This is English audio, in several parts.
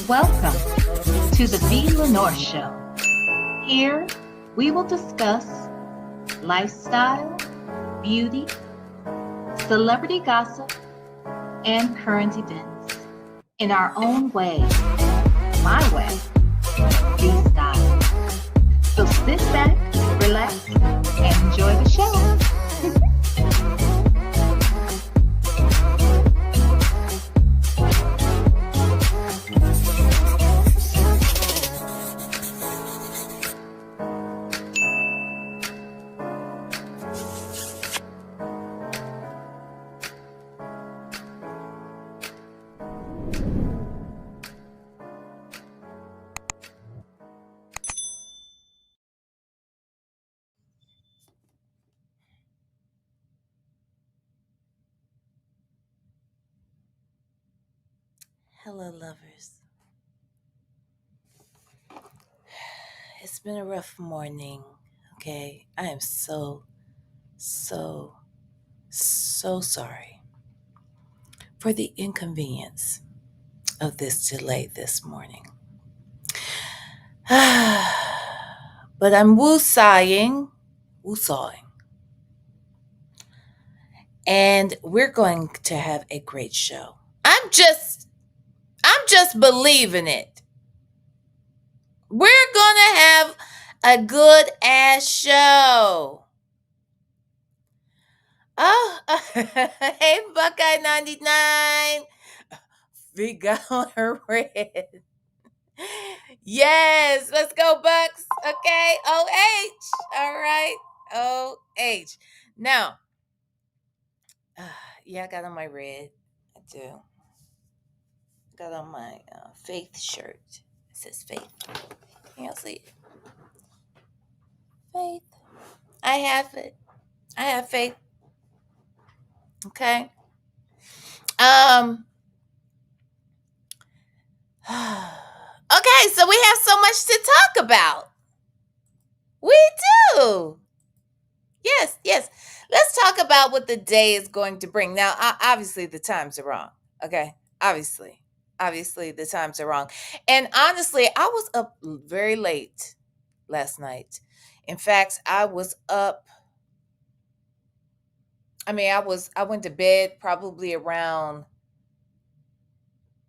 Welcome to the VLenore Show. Here, we will discuss lifestyle, beauty, celebrity gossip, and current events in our own way, my way, the style. So sit back, relax, and enjoy the show. Hello, lovers. It's been a rough morning, okay? I am so sorry for the inconvenience of this delay this morning. But I'm woosawing, and we're going to have a great show. I'm just believing it. We're gonna have a good ass show. Oh, hey, Buckeye 99. We got on her red. Yes, let's go, Bucks. Okay, OH. All right, OH. Now, yeah, I got on my red. I do. Got on my faith shirt. It says faith. Can y'all see it? Faith. I have it. I have faith. Okay. Um. Okay, so we have so much to talk about. We do. Yes. Let's talk about what the day is going to bring. Now, obviously, the times are wrong. Okay. Obviously, the times are wrong. And honestly, I was up very late last night. In fact, I was up. I went to bed probably around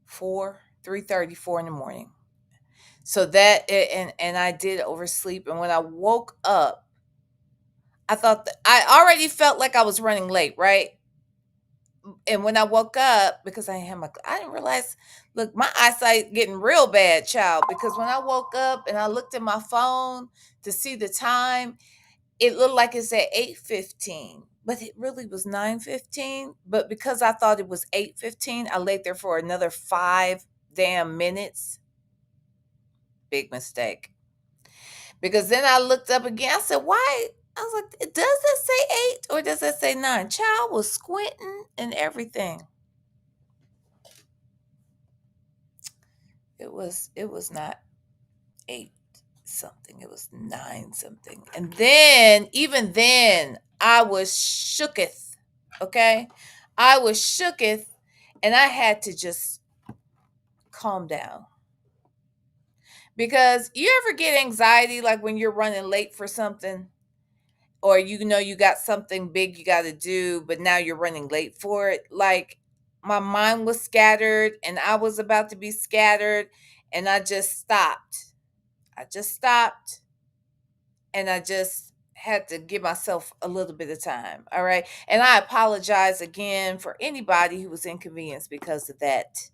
3:30, 4 in the morning. So and I did oversleep. And when I woke up, I thought I already felt like I was running late, right? And when I woke up, because I didn't realize, look, my eyesight getting real bad, child, because when I woke up and I looked at my phone to see the time, it looked like it said 8:15, but it really was 9:15. But because I thought it was 8:15, I laid there for another 5 damn minutes. Big mistake. Because then I looked up again. I said, why? I was like, does it say 8 or does it say 9? Child was squinting and everything. It was not 8. something. It was 9 something. And then, even then, I was shooketh. Okay. I was shooketh and I had to just calm down. Because you ever get anxiety like when you're running late for something? Or you know you got something big you got to do, but now you're running late for it. Like my mind was scattered and I was about to be scattered and I just stopped. I just stopped and I just had to give myself a little bit of time. All right. And I apologize again for anybody who was inconvenienced because of that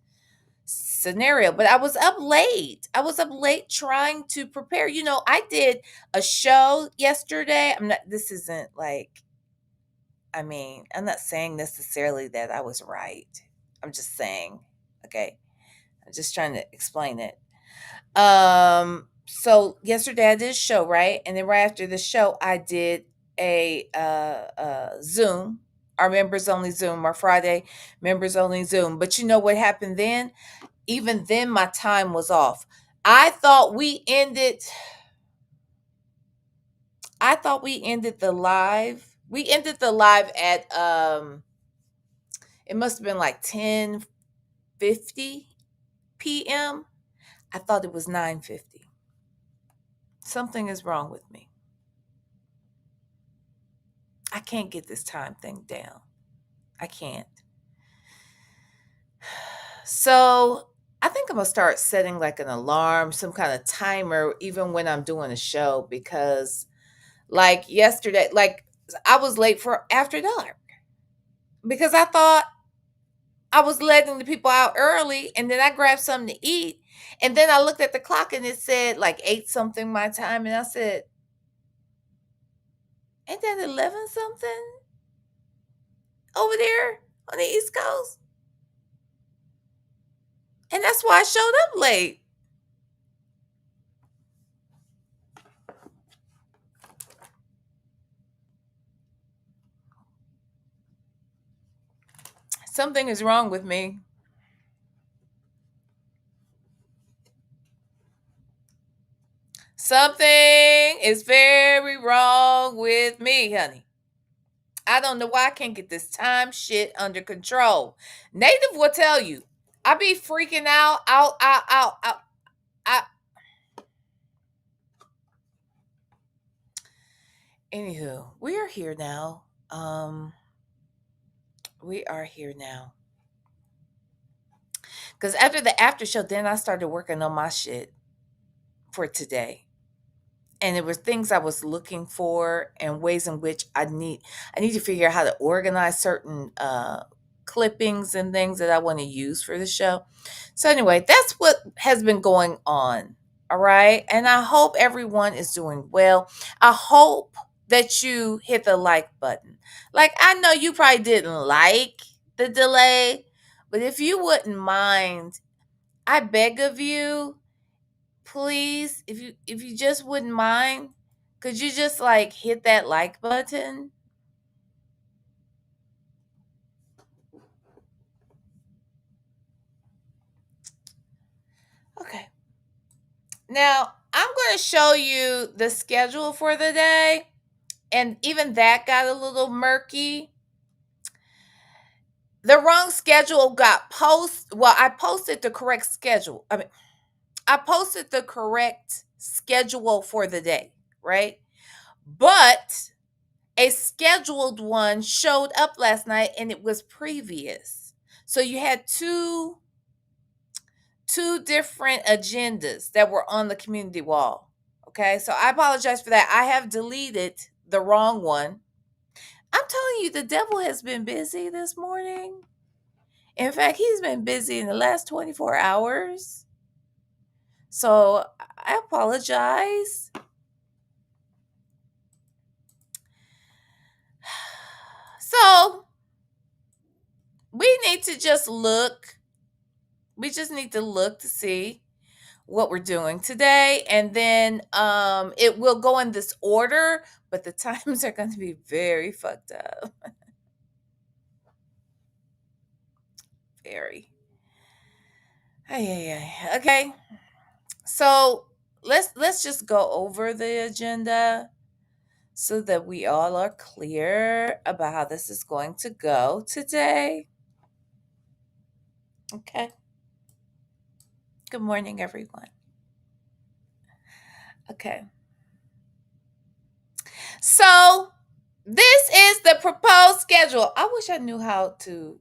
scenario. But I was up late. I was up late trying to prepare. I did a show yesterday. This isn't like, I'm not saying necessarily that I was right. I'm just saying, okay. I'm just trying to explain it. So yesterday I did a show, right? And then right after the show, I did a Zoom, our members only Zoom, our Friday members only Zoom. But you know what happened then? Even then, my time was off. I thought we ended. I thought we ended the live. We ended the live at It must have been like 10:50 p.m. I thought it was 9:50. Something is wrong with me. I can't get this time thing down. I can't. So I think I'm gonna start setting like an alarm, some kind of timer, even when I'm doing a show, because like yesterday, like I was late for after dark because I thought I was letting the people out early and then I grabbed something to eat. And then I looked at the clock and it said like 8 something my time. And I said, ain't that 11 something over there on the East Coast? And that's why I showed up late. Something is wrong with me. Something is very wrong with me, honey. I don't know why I can't get this time shit under control. Native will tell you. I be freaking out. I Anywho, we are here now. We are here now. Cause after the after show, then I started working on my shit for today. And it was things I was looking for and ways in which I need to figure out how to organize certain clippings and things that I want to use for the show. So anyway, that's what has been going on. All right. And I hope everyone is doing well. I hope that you hit the like button. Like I know you probably didn't like the delay, but if you wouldn't mind, I beg of you, please, if you just wouldn't mind, could you just like hit that like button? Okay. Now, I'm going to show you the schedule for the day, and even that got a little murky. The wrong schedule got well, I posted the correct schedule. I posted the correct schedule for the day, right? But a scheduled one showed up last night and it was previous. So you had two different agendas that were on the community wall. Okay? So I apologize for that. I have deleted the wrong one. I'm telling you, the devil has been busy this morning. In fact, he's been busy in the last 24 hours. So I apologize. So we need to just look. We just need to look to see what we're doing today. And then it will go in this order, but the times are going to be very fucked up. Very. Ay, ay, ay. Okay. So let's just go over the agenda so that we all are clear about how this is going to go today. Okay. Good morning, everyone. Okay. So, this is the proposed schedule. I wish I knew how to.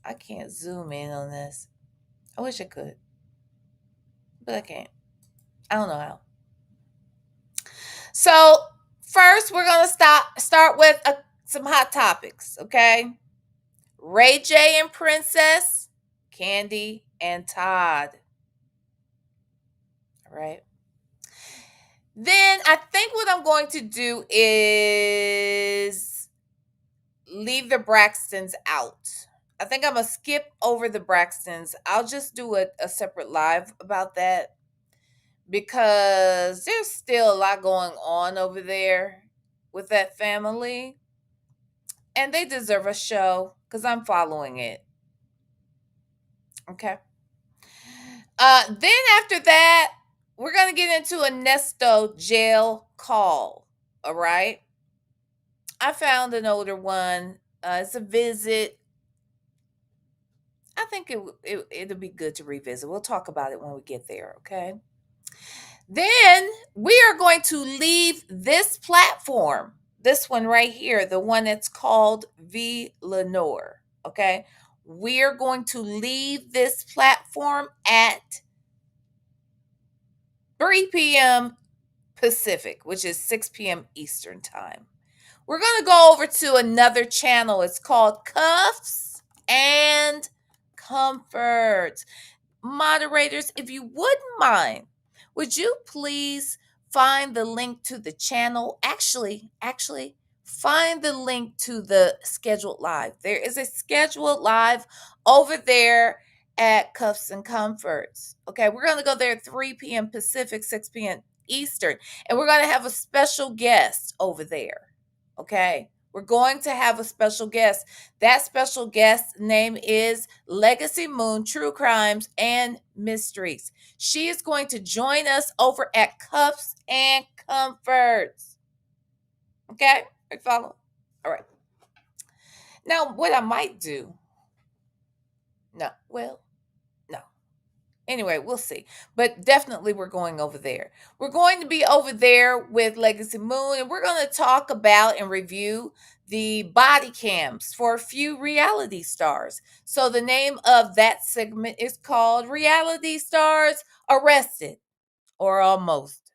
I can't zoom in on this. I wish I could, but I can't. I don't know how. So, first, we're going to start with some hot topics, okay? Ray J and Princess, Candy and Todd. All right. Then I think what I'm going to do is leave the Braxtons out. I think I'm going to skip over the Braxtons. I'll just do a separate live about that because there's still a lot going on over there with that family. And they deserve a show because I'm following it. Okay. Then after that, we're going to get into a Nesto jail call. All right. I found an older one. It's a visit. I think it'll be good to revisit. We'll talk about it when we get there. Okay. Then we are going to leave this platform, this one right here, the one that's called VLenore. Okay. We are going to leave this platform at 3 p.m. Pacific, which is 6 p.m. Eastern time. We're going to go over to another channel. It's called Cuffs and Comforts. Moderators, if you wouldn't mind, would you please find the link to the channel? Actually, find the link to the scheduled live. There is a scheduled live over there at Cuffs and Comforts. Okay, we're going to go there at 3 p.m. Pacific, 6 p.m. Eastern, and we're going to have a special guest over there. Okay, we're going to have a special guest. That special guest name is Legacy Moon True Crimes and Mysteries. She is going to join us over at Cuffs and Comforts. Okay, you follow? All right. Now, what I might do, no. Anyway, we'll see. But definitely we're going over there. We're going to be over there with Legacy Moon, and we're going to talk about and review the body cams for a few reality stars. So the name of that segment is called Reality Stars Arrested, or Almost,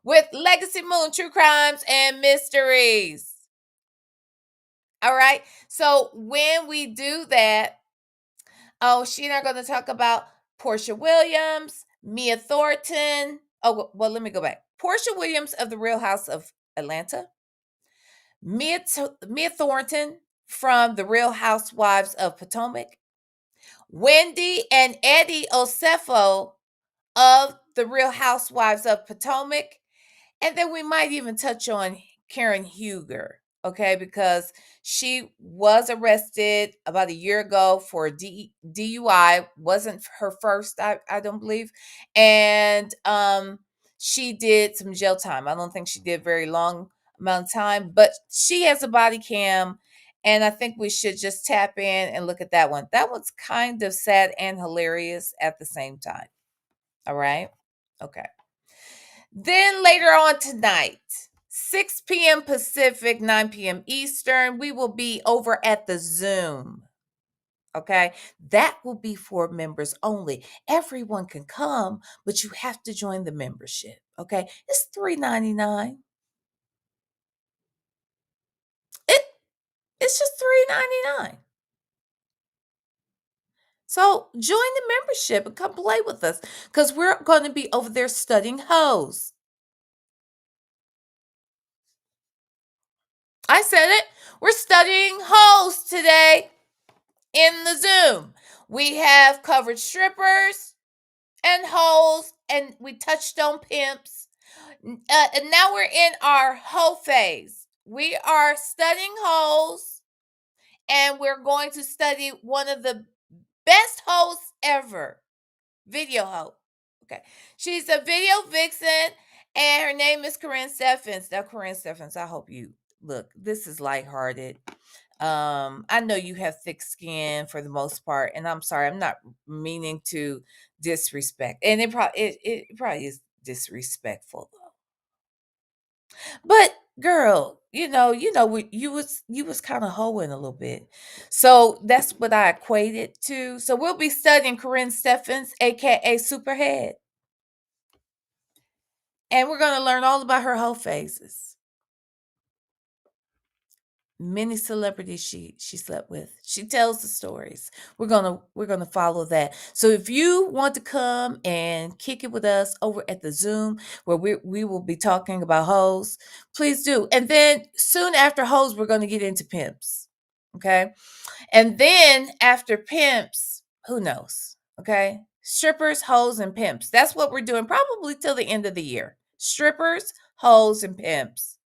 with Legacy Moon True Crimes and Mysteries. All right. So when we do that, she and I are going to talk about Portia Williams, Mia Thornton. Oh, well, let me go back. Portia Williams of The Real House of Atlanta. Mia Thornton from The Real Housewives of Potomac. Wendy and Eddie Osefo of The Real Housewives of Potomac. And then we might even touch on Karen Huger, okay, because she was arrested about a year ago for DUI. Wasn't her first, I don't believe. And she did some jail time. I don't think she did very long amount of time, but she has a body cam, and I think we should just tap in and look at that one. That one's kind of sad and hilarious at the same time. All right? Okay. Then later on tonight, 6 p.m. Pacific, 9 p.m. Eastern, we will be over at the Zoom. Okay, that will be for members only. Everyone can come, but you have to join the membership. Okay, it's $3.99. It's just $3.99. So join the membership and come play with us because we're going to be over there studying hoes. I said it. We're studying hoes today in the Zoom. We have covered strippers and hoes, and we touched on pimps. And now we're in our hoe phase. We are studying hoes, and we're going to study one of the best hoes ever, video hoe. Okay. She's a video vixen, and her name is Corinne Steffens. Now, Corinne Steffens, I hope you look. This is lighthearted. I know you have thick skin for the most part, and I'm sorry, I'm not meaning to disrespect, and it probably is disrespectful though. But girl, you was kind of hoeing a little bit, so that's what I equated to. So we'll be studying Corinne Steffens, aka Superhead, and we're gonna learn all about her hoe phases. Many celebrities she slept with. She tells the stories. We're gonna follow that. So if you want to come and kick it with us over at the Zoom where we will be talking about hoes, please do. And then soon after hoes, we're gonna get into pimps. Okay. And then after pimps, who knows? Okay. Strippers, hoes, and pimps. That's what we're doing probably till the end of the year. Strippers, hoes, and pimps.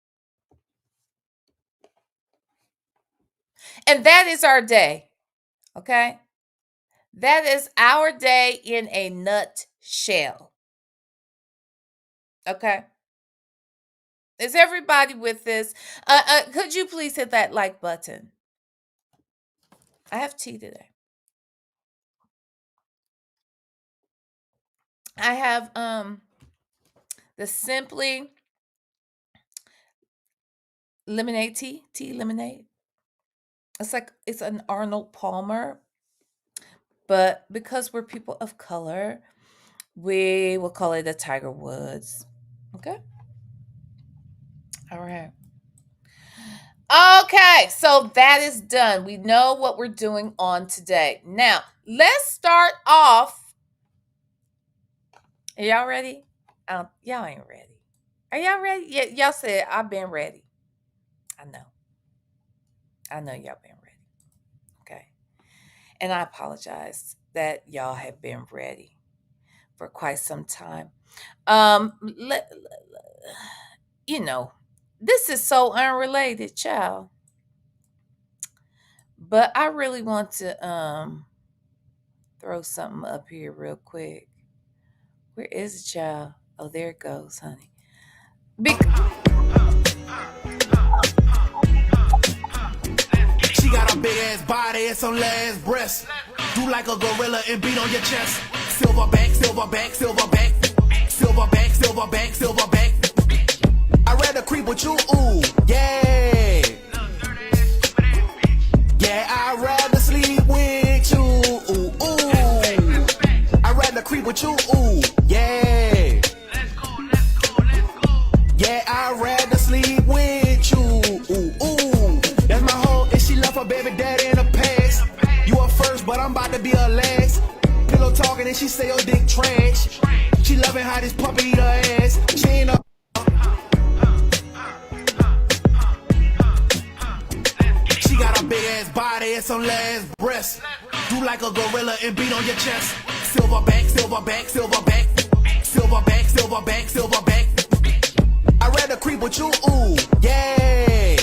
And that is our day. Okay. That is our day in a nutshell. Okay. Is everybody with this? Could you please hit that like button? I have tea today. I have the Simply lemonade tea lemonade. It's an Arnold Palmer, but because we're people of color, we will call it a Tiger Woods. Okay. All right. Okay, so that is done. We know what we're doing on today. Now, let's start off. Are y'all ready? Y'all ain't ready. Are y'all ready? Yeah, y'all said I've been ready. I know. I know y'all been ready. Okay. And I apologize that y'all have been ready for quite some time. Let, you know, this is so unrelated, child. But I really want to throw something up here real quick. Where is it, child? Oh, there it goes, honey. She got a big ass body and some last breasts. Do like a gorilla and beat on your chest. Silverback, silverback, silverback. Silverback, silverback, silverback. I'd rather creep with you, ooh, yeah. Yeah, I'd rather sleep with you, ooh, ooh. I'd rather creep with you, ooh, yeah. Yeah, I'd rather sleep with you, ooh, ooh. That's my hoe, and she left her baby daddy in the past. You her first, but I'm about to be her last. Pillow talking and she say your dick trash. She loving how this puppy eat her ass. She ain't a She got a big ass body and some last breasts. Do like a gorilla and beat on your chest. Silverback, silverback, silverback. Silverback, silverback, silverback. I'd rather creep with you, ooh, yeah.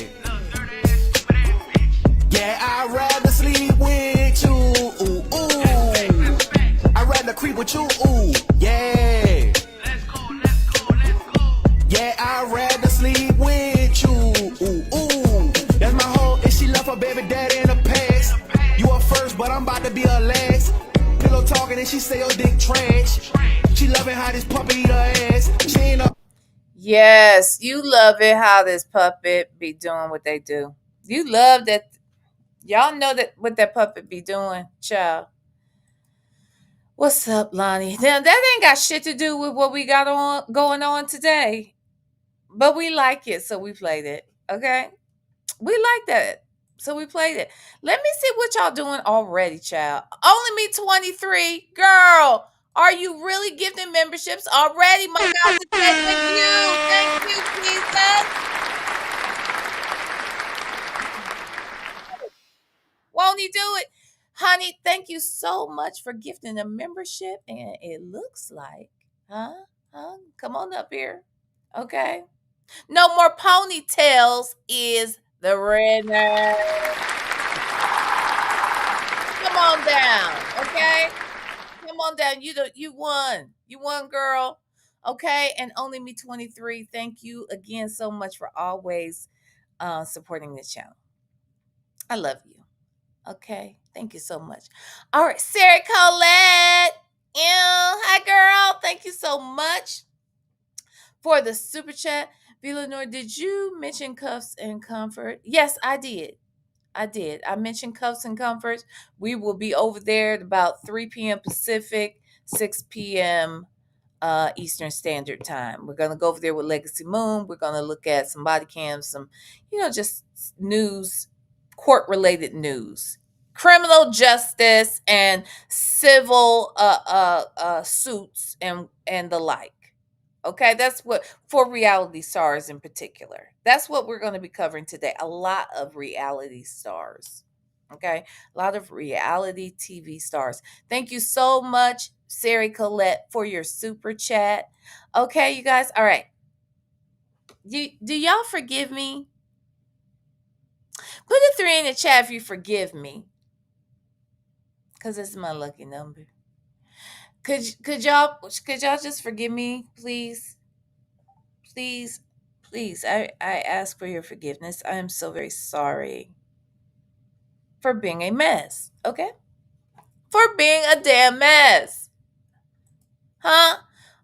Yeah, I'd rather sleep with you, ooh, ooh. I'd rather creep with you, ooh, yeah. Yeah, I'd rather sleep with you, ooh, ooh. That's my hoe, and she left her baby daddy in the past. You her first, but I'm about to be her last. Pillow talking and she say your dick trash. She loving how this puppy eat her ass. She ain't a Yes, you love it how this puppet be doing what they do. You love that. Y'all know that what that puppet be doing, child. What's up, Lonnie? Now that ain't got shit to do with what we got on going on today, but we like it, so we played it. Okay, we like that, so we played it. Let me see what y'all doing already, child. Only me 23, girl. Are you really gifting memberships already? My God, today with you. Thank you, Jesus. Won't he do it? Honey, thank you so much for gifting a membership. And it looks like, huh? Huh? Come on up here. Okay. No more ponytails is the winner. Come on down. Okay. Come on down. You won. You won, girl. Okay. And only me 23. Thank you again so much for always supporting this channel. I love you. Okay. Thank you so much. All right. Sarah Colette. Ew. Hi, girl. Thank you so much for the super chat. VLenore, did you mention cuffs and comfort? Yes, I did. I mentioned cuffs and comforts. We will be over there at about 3 p.m. Pacific, 6 p.m. Eastern Standard Time. We're going to go over there with Legacy Moon. We're going to look at some body cams, some, just news, court related news, criminal justice, and civil suits and the like. Okay, that's what for reality stars in particular. That's what we're going to be covering today. A lot of reality stars. Okay, a lot of reality TV stars. Thank you so much, Sarah Colette, for your super chat. Okay, you guys. All right. Do y'all forgive me? Put a 3 in the chat if you forgive me, because it's my lucky number. Could y'all just forgive me, please? Please, please. I ask for your forgiveness. I am so very sorry for being a mess. Okay? For being a damn mess. Huh?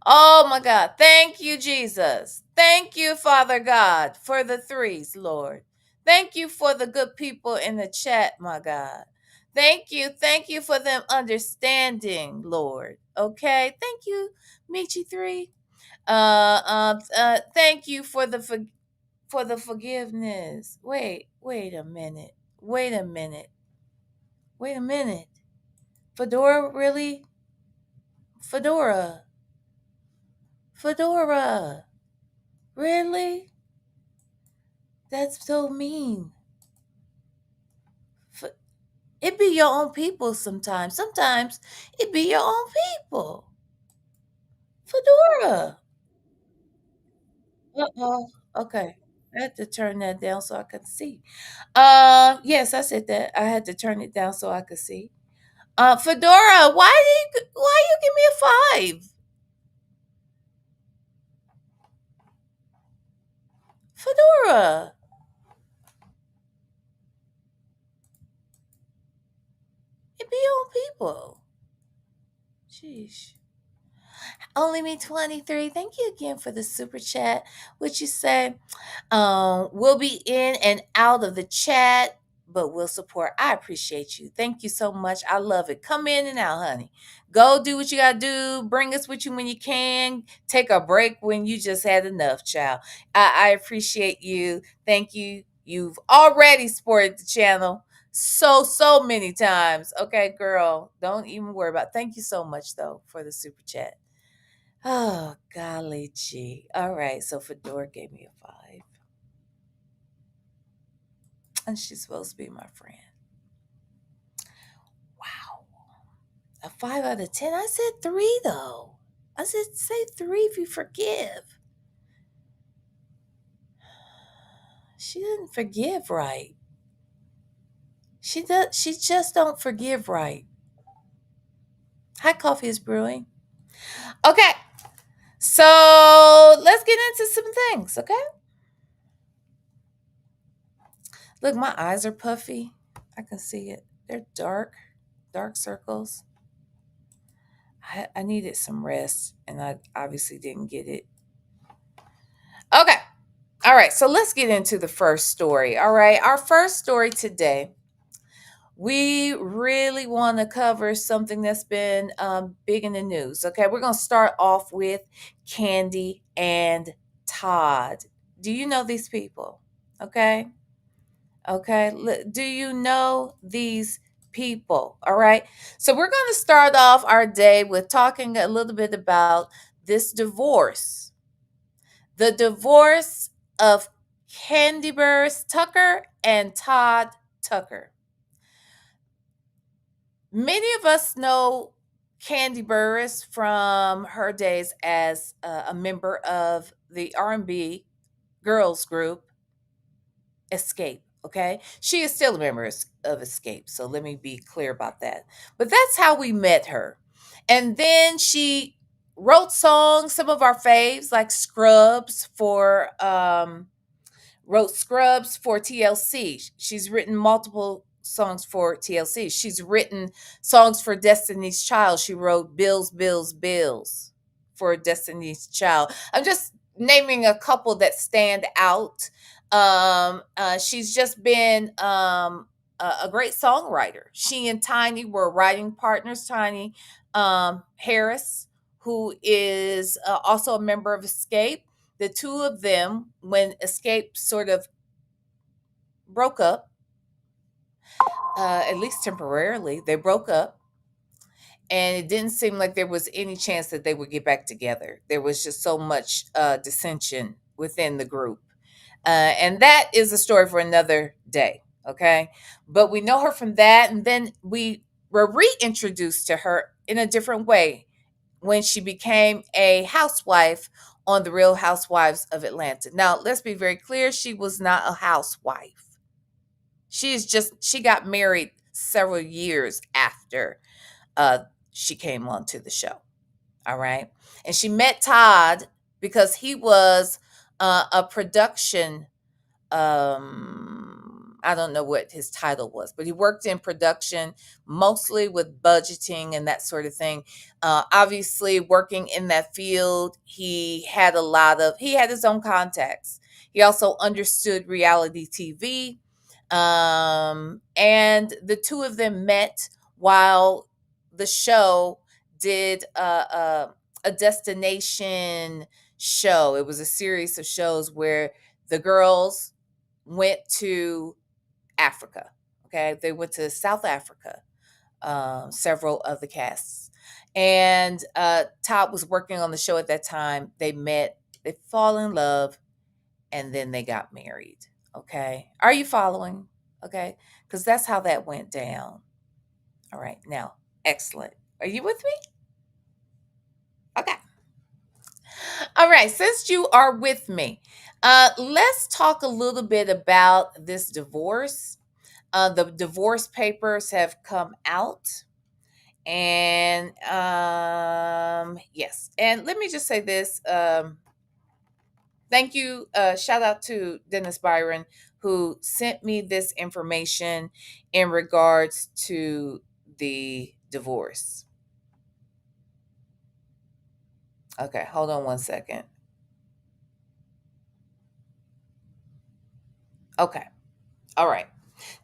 Oh my God. Thank you, Jesus. Thank you, Father God, for the threes, Lord. Thank you for the good people in the chat, my God. Thank you. Thank you for them understanding, Lord. Okay? Thank you, Michi 3. Thank you for the forgiveness. Wait a minute. Wait a minute. Wait a minute. Fedora, really? Fedora. Fedora. Really? That's so mean. It be your own people sometimes. Sometimes it be your own people. Fedora. Uh-oh. Okay. I had to turn that down so I could see. Yes, I said that. I had to turn it down so I could see. Fedora, why you give me a 5? Fedora. It be your own people. Sheesh. Only me 23. Thank you again for the super chat. Would you say we'll be in and out of the chat, but we'll support. I appreciate you. Thank you so much. I love it. Come in and out, honey. Go do what you gotta do. Bring us with you when you can. Take a break when you just had enough, child. I appreciate you. Thank you. You've already supported the channel so many times. Okay, girl. Don't even worry about it. Thank you so much though for the super chat. Oh, golly gee. All right. So Fedora gave me a 5. And she's supposed to be my friend. Wow. A 5 out of 10. I said 3 though. I said say 3 if you forgive. She didn't forgive right. She just don't forgive right. Hot coffee is brewing. Okay. So let's get into some things, okay? Look, my eyes are puffy. I can see it. They're dark circles. I needed some rest, and I obviously didn't get it. Okay. All right. So let's get into the first story. All right. Our first story today, we really want to cover something that's been big in the news. Okay. We're going to start off with Candy and Todd. Do you know these people? Okay. Okay. Do you know these people? All right. So we're going to start off our day with talking a little bit about this divorce. The divorce of Candy Burris Tucker and Todd Tucker. Many of us know Candy Burris from her days as a member of the R&B girls group Escape. Okay, she is still a member of Escape, so let me be clear about that. But that's how we met her. And then she wrote songs, some of our faves like Scrubs for wrote Scrubs for TLC. She's written multiple songs for TLC. She's written songs for Destiny's Child. She wrote Bills, Bills, Bills for Destiny's Child. I'm just naming a couple that stand out. She's just been a great songwriter. She and Tiny were writing partners. Tiny Harris, who is also a member of Escape. The two of them, when Escape sort of broke up, at least temporarily, they broke up. And it didn't seem like there was any chance that they would get back together. There was just so much dissension within the group. And that is a story for another day. Okay. But we know her from that. And then we were reintroduced to her in a different way when she became a housewife on The Real Housewives of Atlanta. Now, let's be very clear, she was not a housewife. She got married several years after she came onto the show. All right. And she met Todd because he was a production I don't know what his title was, but he worked in production, mostly with budgeting and that sort of thing. Obviously, working in that field, he had his own contacts. He also understood reality TV. And the two of them met while the show did a destination show. It was a series of shows where the girls went to Africa. Okay, they went to South Africa. Several of the casts, and Todd was working on the show at that time. They met, they fall in love, and then they got married. Okay, are you following? Okay, because that's how that went down. All right, now, excellent. Are you with me? Okay. All right, since you are with me, let's talk a little bit about this divorce. The divorce papers have come out. And yes, and let me just say this. Thank you. Shout out to Dennis Byron, who sent me this information in regards to the divorce. Okay, hold on one second. Okay. All right.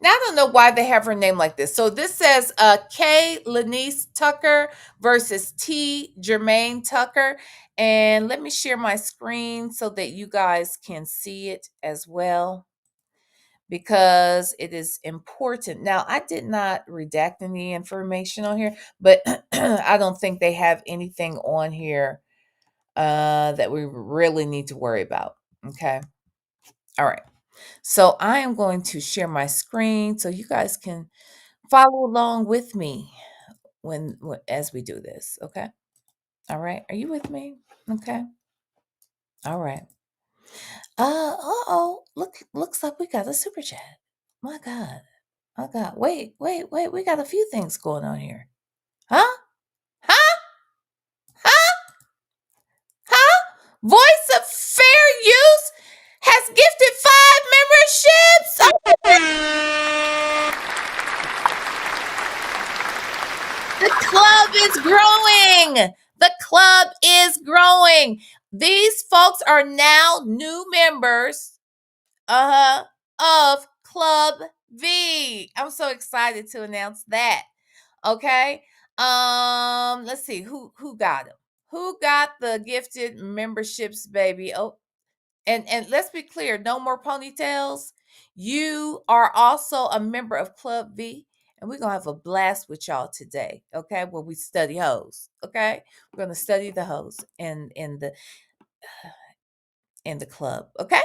Now I don't know why they have her name like this. So this says K. Lenice Tucker versus T. Jermaine Tucker. And let me share my screen so that you guys can see it as well, because it is important. Now, I did not redact any information on here, but I don't think they have anything on here that we really need to worry about. Okay. All right. So I am going to share my screen so you guys can follow along with me as we do this. Okay. All right. Are you with me? Okay. All right. Uh-oh. Looks like we got a super chat. My God. My God. Wait. We got a few things going on here. Huh? Huh? Huh? Huh? Voice of Fair Use has gifted 5 memberships. The club is growing. The club is growing. These folks are now new members of Club V. I'm so excited to announce that. Okay. Let's see who got them. Who got the gifted memberships, baby? Oh, and let's be clear, no more ponytails. You are also a member of Club V, and we're gonna have a blast with y'all today. Okay, where we study hoes. Okay, we're gonna study the hoes in the club. Okay,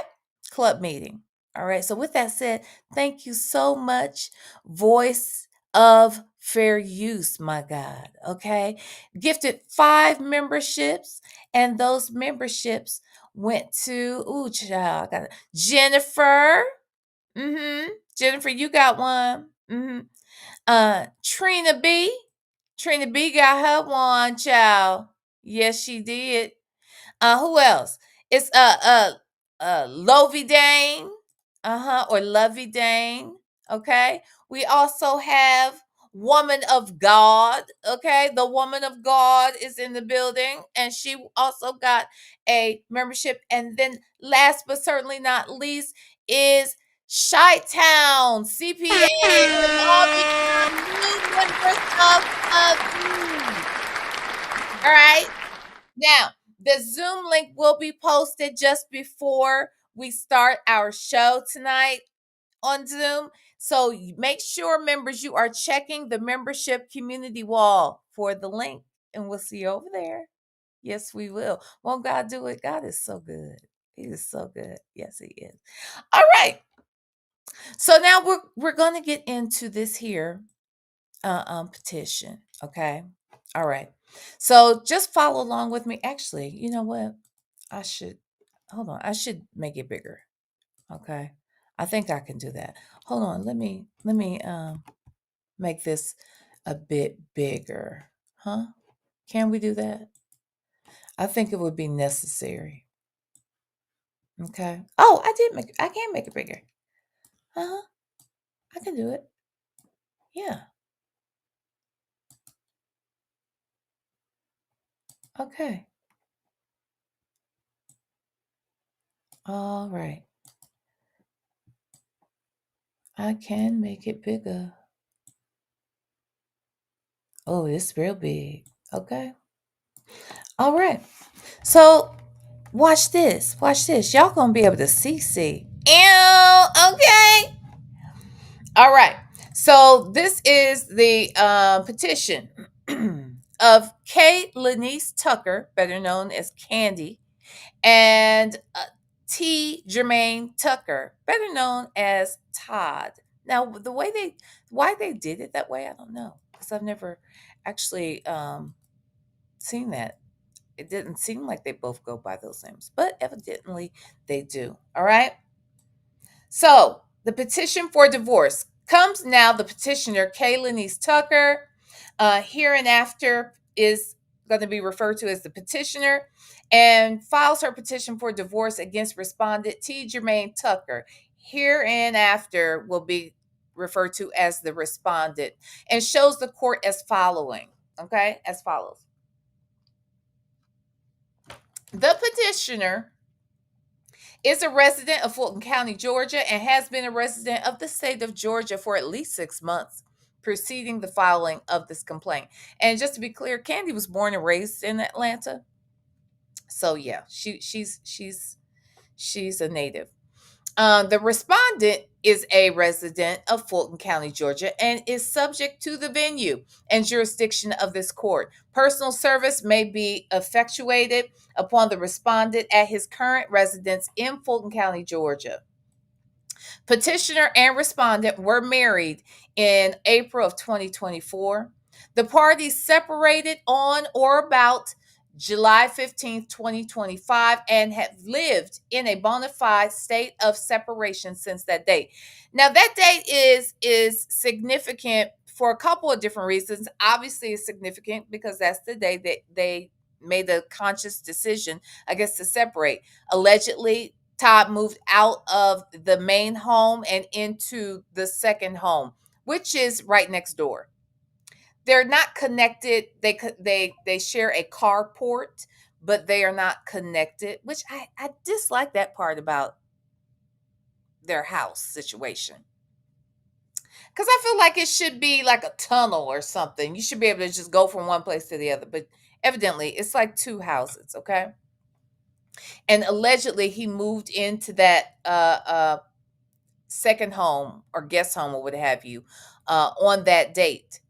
club meeting. All right. So with that said, thank you so much, Voice of Fair Use, my God. Okay. Gifted 5 memberships, and those memberships went to child, I got it. Jennifer. Jennifer, you got one. Trina B. Trina B got her one, child. Yes, she did. Who else? It's Lovey Dane. Or Lovey Dane. Okay. We also have Woman of God. Okay. The Woman of God is in the building, and she also got a membership. And then last but certainly not least is Chi-Town CPA with all the new members of Zoom. All right. Now, the Zoom link will be posted just before we start our show tonight on Zoom. So make sure, members, you are checking the membership community wall for the link, and we'll see you over there. Yes, we will. Won't God do it? God is so good. He is so good. Yes, he is. All right. So now we're going to get into this here petition. Okay. All right. So just follow along with me. Actually, you know what? I should hold on. I should make it bigger. Okay. I think I can do that. Hold on. Let me make this a bit bigger. Huh? Can we do that? I think it would be necessary. Okay. Oh, I can make it bigger. Uh-huh. I can do it. Yeah. Okay. All right. I can make it bigger. Oh, it's real big. Okay. All right. So watch this. Watch this. Y'all gonna be able to see. Ew. Okay. All right. So this is the petition of K. Lenise Tucker, better known as Candy, and T. Jermaine Tucker, better known as Todd. Now, why they did it that way, I don't know, because I've never actually seen that. It didn't seem like they both go by those names, but evidently they do. All right. So the petition for divorce comes now. The petitioner, Kaylenese Tucker, hereinafter is going to be referred to as the petitioner, and files her petition for divorce against respondent T. Jermaine Tucker. Hereinafter will be referred to as the respondent, and shows the court as following. Okay, as follows. The petitioner is a resident of Fulton County, Georgia, and has been a resident of the state of Georgia for at least 6 months preceding the filing of this complaint. And just to be clear, Candy was born and raised in Atlanta. So yeah, she's a native. The respondent is a resident of Fulton County, Georgia, and is subject to the venue and jurisdiction of this court. Personal service may be effectuated upon the respondent at his current residence in Fulton County, Georgia. Petitioner and respondent were married in April of 2024. The parties separated on or about July 15th, 2025, and have lived in a bona fide state of separation since that date. Now, that date is significant for a couple of different reasons. Obviously, it's significant because that's the day that they made the conscious decision, I guess, to separate. Allegedly, Todd moved out of the main home and into the second home, which is right next door. They're not connected. They share a carport, but they are not connected, which I dislike that part about their house situation. Because I feel like it should be like a tunnel or something. You should be able to just go from one place to the other. But evidently, it's like two houses, okay? And allegedly, he moved into that second home or guest home or what have you on that date.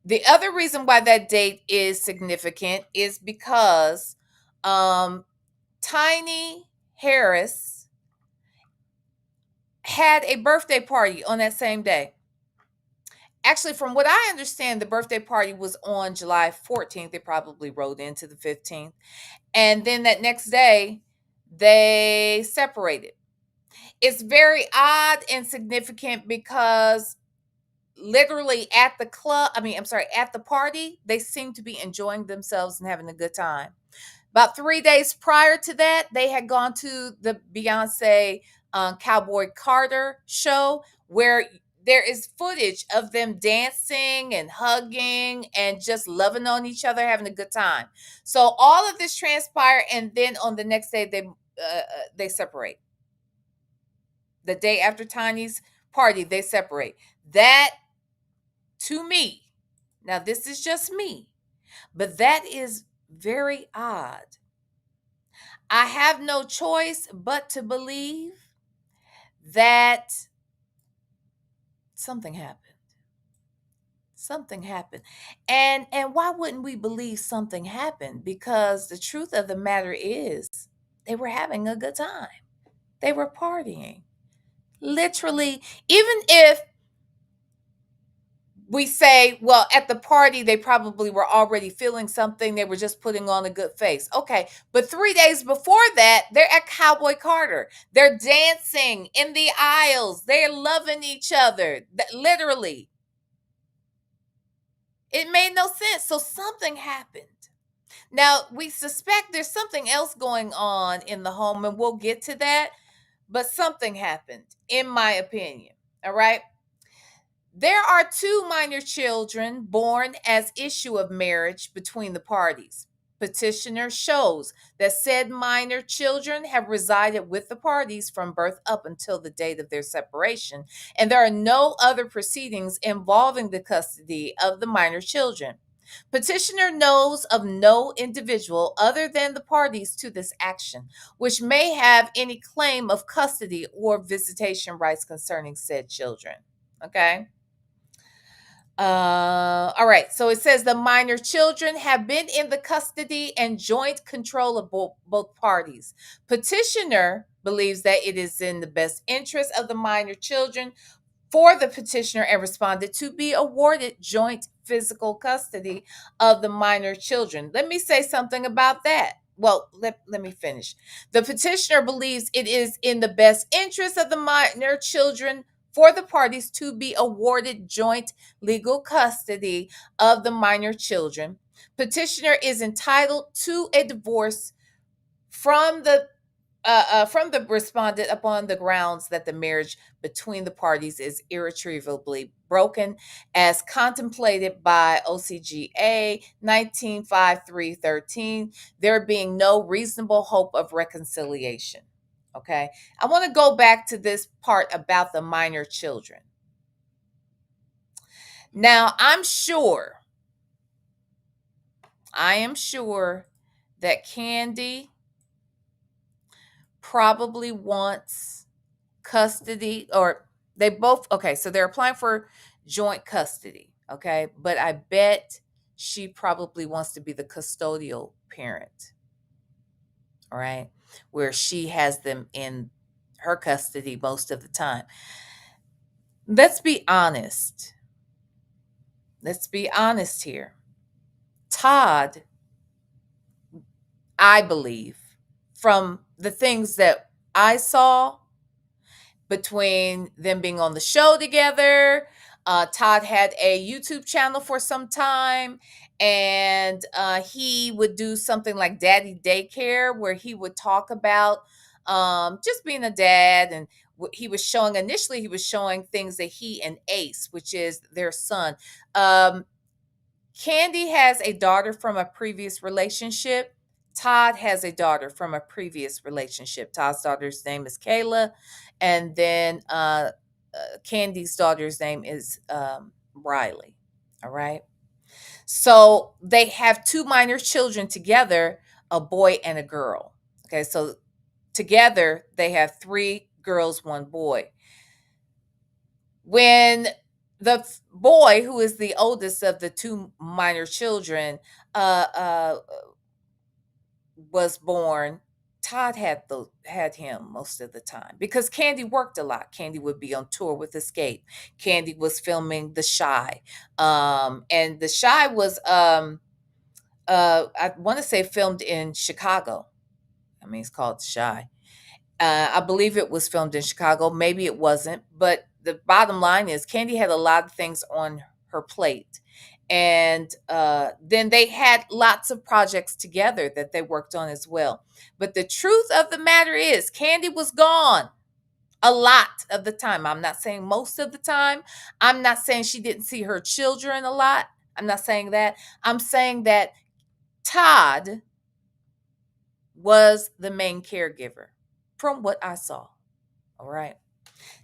The other reason why that date is significant is because Tiny Harris had a birthday party on that same day. Actually, from what I understand, the birthday party was on July 14th. They probably rode into the 15th. And then that next day, they separated. It's very odd and significant because literally at the party, they seem to be enjoying themselves and having a good time. About 3 days prior to that, they had gone to the Beyonce Cowboy Carter show, where there is footage of them dancing and hugging and just loving on each other, having a good time. So all of this transpired, and then on the next day they separate. The day after Tiny's party, they separate. That, to me, now this is just me, but that is very odd. I have no choice but to believe that something happened. Something happened. And why wouldn't we believe something happened? Because the truth of the matter is they were having a good time. They were partying. Literally, even if we say, well, at the party, they probably were already feeling something. They were just putting on a good face. Okay. But 3 days before that, they're at Cowboy Carter. They're dancing in the aisles. They're loving each other. Literally. It made no sense. So something happened. Now, we suspect there's something else going on in the home, and we'll get to that. But something happened, in my opinion. All right. There are 2 minor children born as issue of marriage between the parties. Petitioner shows that said minor children have resided with the parties from birth up until the date of their separation, and there are no other proceedings involving the custody of the minor children. Petitioner knows of no individual other than the parties to this action, which may have any claim of custody or visitation rights concerning said children. Okay. All right. So it says the minor children have been in the custody and joint control of both parties. Petitioner believes that it is in the best interest of the minor children for the petitioner and respondent to be awarded joint physical custody of the minor children. Let me say something about that. Well, let me finish. The petitioner believes it is in the best interest of the minor children for the parties to be awarded joint legal custody of the minor children. Petitioner is entitled to a divorce from the respondent upon the grounds that the marriage between the parties is irretrievably broken, as contemplated by OCGA 195313, there being no reasonable hope of reconciliation. Okay, I want to go back to this part about the minor children. Now, I am sure that Candy probably wants custody, or they both, okay, so they're applying for joint custody, okay, but I bet she probably wants to be the custodial parent, all right, where she has them in her custody most of the time. Let's be honest. Let's be honest here. Todd, I believe, from the things that I saw between them being on the show together, Todd had a YouTube channel for some time, and he would do something like Daddy Daycare, where he would talk about just being a dad. And he was showing things that he and Ace, which is their son. Candy has a daughter from a previous relationship. Todd has a daughter from a previous relationship. Todd's daughter's name is Kayla, and then Candy's daughter's name is Riley. All right. So they have 2 minor children together, a boy and a girl. Okay. So together they have 3 girls, 1 boy. When the boy, who is the oldest of the 2 minor children, was born, Todd had him most of the time because Candy worked a lot. Candy would be on tour with Escape. Candy was filming The Chi, and The Chi was I want to say filmed in Chicago. I mean, it's called The Chi. I believe it was filmed in Chicago. Maybe it wasn't, but the bottom line is Candy had a lot of things on her plate. And then they had lots of projects together that they worked on as well. But the truth of the matter is, Candy was gone a lot of the time. I'm not saying most of the time. I'm not saying she didn't see her children a lot. I'm not saying that. I'm saying that Todd was the main caregiver from what I saw. All right.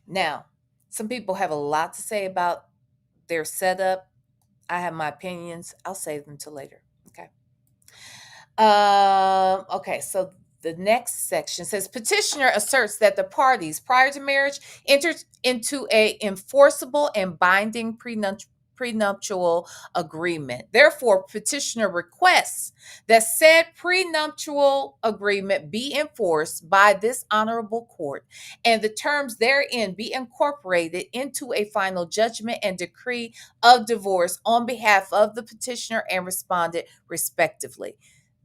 Now, some people have a lot to say about their setup. I have my opinions. I'll save them till later. Okay. Okay, so the next section says petitioner asserts that the parties prior to marriage entered into a enforceable and binding prenuptial agreement. Therefore, petitioner requests that said prenuptial agreement be enforced by this honorable court and the terms therein be incorporated into a final judgment and decree of divorce on behalf of the petitioner and respondent respectively.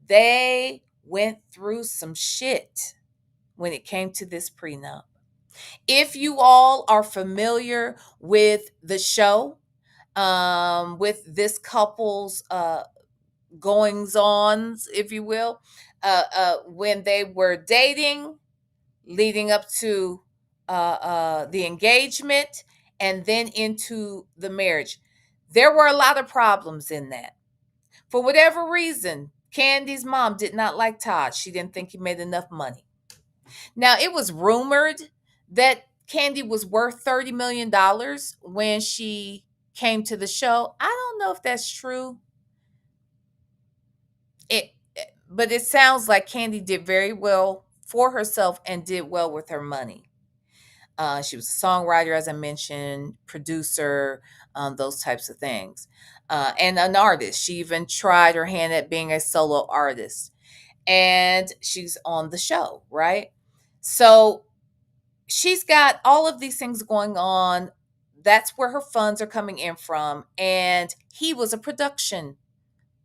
They went through some shit when it came to this prenup. If you all are familiar with the show, with this couple's goings ons, if you will, when they were dating, leading up to the engagement, and then into the marriage, there were a lot of problems in that. For whatever reason, Candy's mom did not like Todd. She didn't think he made enough money. Now, it was rumored that Candy was worth $30 million when she came to the show. I don't know if that's true. But it sounds like Candy did very well for herself and did well with her money. She was a songwriter, as I mentioned, producer, those types of things, and an artist. She even tried her hand at being a solo artist, and she's on the show, right? So she's got all of these things going on. That's where her funds are coming in from. And he was a production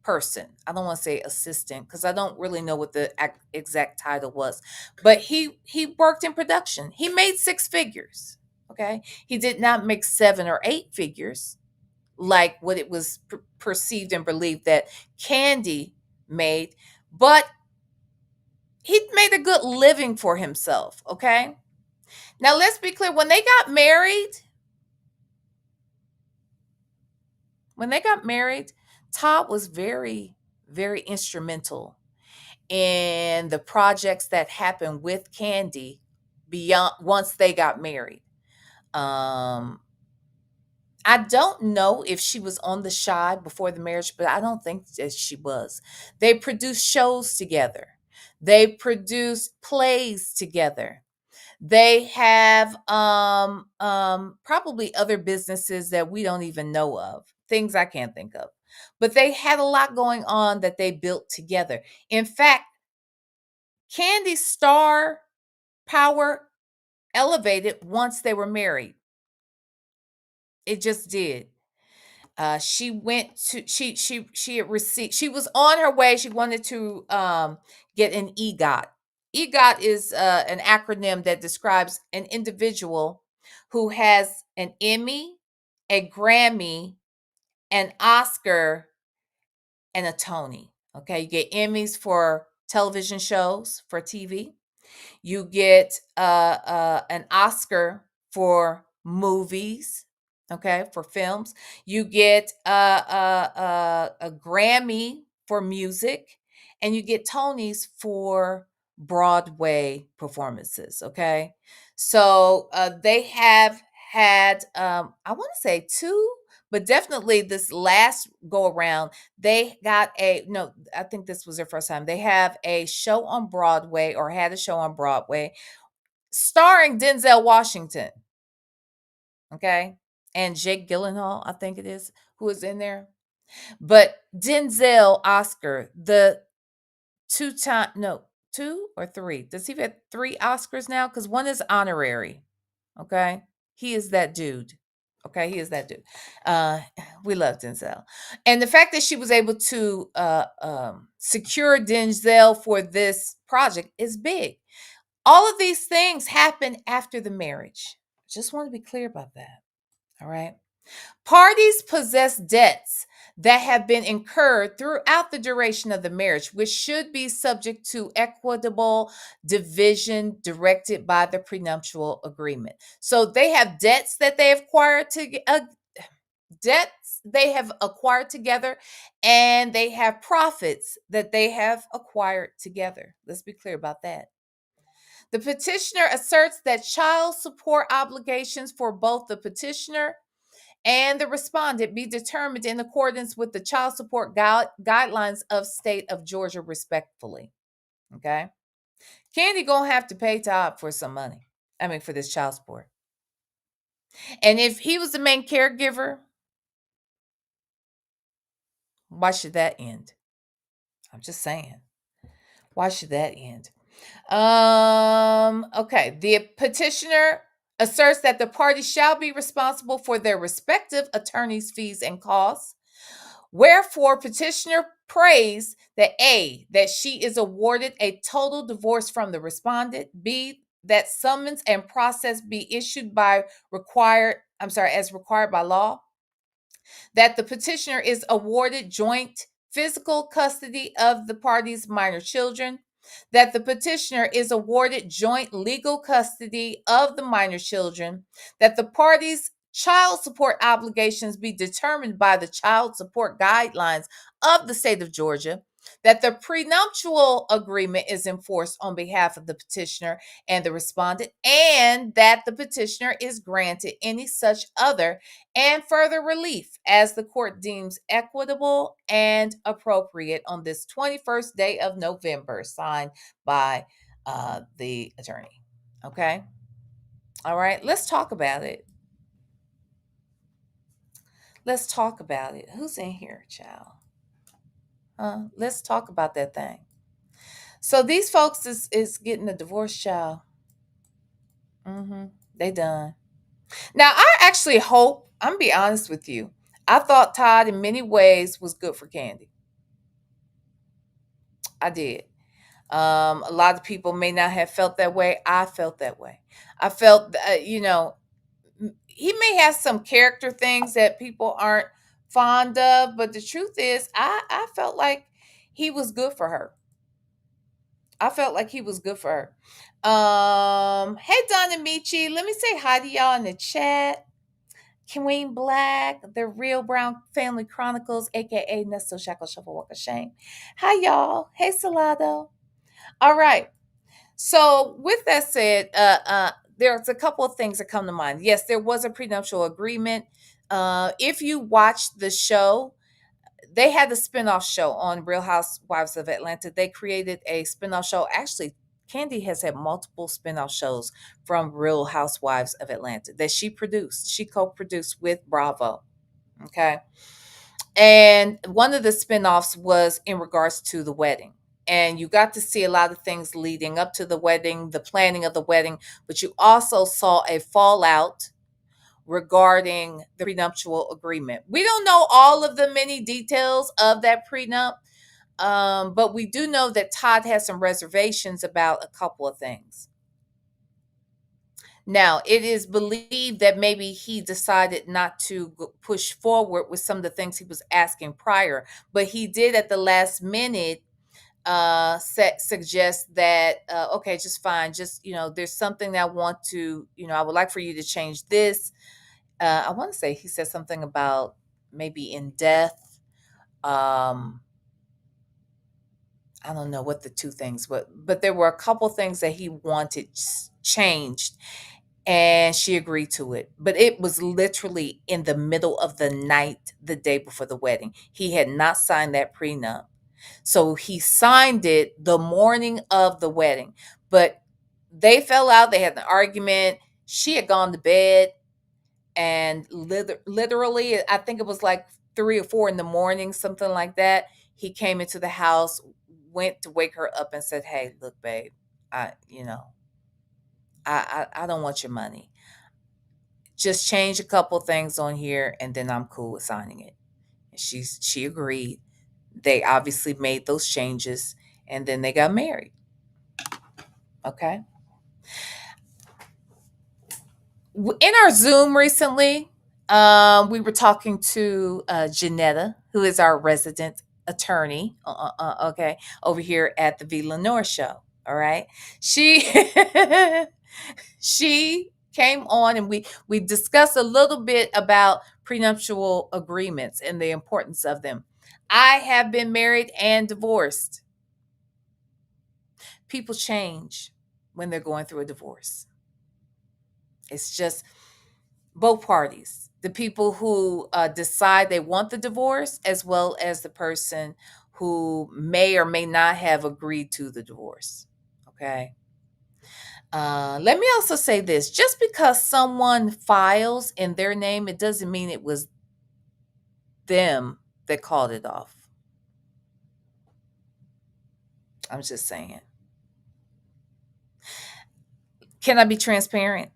person. I don't want to say assistant because I don't really know what the exact title was, but he worked in production. He made 6 figures. Okay, he did not make 7 or 8 figures like what it was perceived and believed that Candy made, but he made a good living for himself. Okay, now let's be clear. When they got married, Todd was very, very instrumental in the projects that happened with Candy beyond once they got married. I don't know if she was on the Chi before the marriage, but I don't think that she was. They produced shows together. They produced plays together. They have probably other businesses that we don't even know of, things I can't think of. But they had a lot going on that they built together. In fact, Candy's star power elevated once they were married. It just did. She went to she had received, she was on her way. She wanted to get an EGOT. EGOT is an acronym that describes an individual who has an Emmy, a Grammy, an Oscar, and a Tony. Okay, you get Emmys for television shows, for TV. You get an Oscar for movies, okay, for films. You get a Grammy for music, and you get Tonys for Broadway performances, okay? So they have had, I want to say 2, but definitely this last go around, they got no, I think this was their first time. They have a show on Broadway, or had a show on Broadway, starring Denzel Washington. Okay. And Jake Gyllenhaal, I think it is, who is in there. But Denzel Oscar, the 2 or 3. Does he have 3 Oscars now? Because one is honorary. Okay. He is that dude. Okay, he is that dude. We love Denzel. And the fact that she was able to secure Denzel for this project is big. All of these things happen after the marriage. Just want to be clear about that. All right. Parties possess debts that have been incurred throughout the duration of the marriage, which should be subject to equitable division directed by the prenuptial agreement. So they have debts that they have acquired together, and they have profits that they have acquired together. Let's be clear about that. The petitioner asserts that child support obligations for both the petitioner and the respondent be determined in accordance with the child support guidelines of state of Georgia, respectfully. Okay. Candy gonna have to pay Todd for some money. For this child support. And if he was the main caregiver, why should that end? I'm just saying. Why should that end? Okay. The petitioner asserts that the parties shall be responsible for their respective attorney's fees and costs. Wherefore, petitioner prays that A, that she is awarded a total divorce from the respondent, B, that summons and process be issued as required by law, that the petitioner is awarded joint physical custody of the parties' minor children, that the petitioner is awarded joint legal custody of the minor children, that the parties' child support obligations be determined by the child support guidelines of the state of Georgia, that the prenuptial agreement is enforced on behalf of the petitioner and the respondent, and that the petitioner is granted any such other and further relief as the court deems equitable and appropriate on this 21st day of November, signed by the attorney. Okay? All right, let's talk about it. Let's talk about it. Who's in here, child? Let's talk about that thing. So these folks is getting a divorce, child. They done. Now, I actually hope, I'm going to be honest with you, I thought Todd in many ways was good for Candy. I did. A lot of people may not have felt that way. I felt that way. I felt, he may have some character things that people aren't fond of, but the truth is, I felt like he was good for her. I felt like he was good for her. Hey, Donna Michi, let me say hi to y'all in the chat. Queen Black, the Real Brown Family Chronicles, aka Nesto Shackle Shuffle Walk of Shame. Hi, y'all. Hey, Salado. All right. So, with that said, there's a couple of things that come to mind. Yes, there was a prenuptial agreement. If you watched the show, they had the spinoff show on Real Housewives of Atlanta. They created a spinoff show. Actually, Candy has had multiple spinoff shows from Real Housewives of Atlanta that she produced. She co-produced with Bravo. Okay. And one of the spinoffs was in regards to the wedding. And you got to see a lot of things leading up to the wedding, the planning of the wedding, but you also saw a fallout regarding the prenuptial agreement. We don't know all of the many details of that prenup, but we do know that Todd has some reservations about a couple of things. Now, it is believed that maybe he decided not to push forward with some of the things he was asking prior, but he did at the last minute suggest that okay, just fine, just there's something that I want to, I would like for you to change this. I want to say he said something about maybe in death. I don't know what the two things, but there were a couple things that he wanted changed, and she agreed to it. But it was literally in the middle of the night, the day before the wedding. He had not signed that prenup. So he signed it the morning of the wedding. But they fell out. They had an argument. She had gone to bed. And literally, I think it was like 3 or 4 in the morning, something like that. He came into the house, went to wake her up and said, "Hey, look, babe, I don't want your money. Just change a couple things on here and then I'm cool with signing it." And she agreed. They obviously made those changes and then they got married. Okay. In our Zoom recently, We were talking to Janetta, who is our resident attorney, okay, over here at the VLenore show. All right, she she came on and we discussed a little bit about prenuptial agreements and the importance of them. I have been married and divorced. People change when they're going through a divorce. It's just both parties, the people who decide they want the divorce, as well as the person who may or may not have agreed to the divorce. Okay. Let me also say this: just because someone files in their name, it doesn't mean it was them that called it off. I'm just saying. Can I be transparent?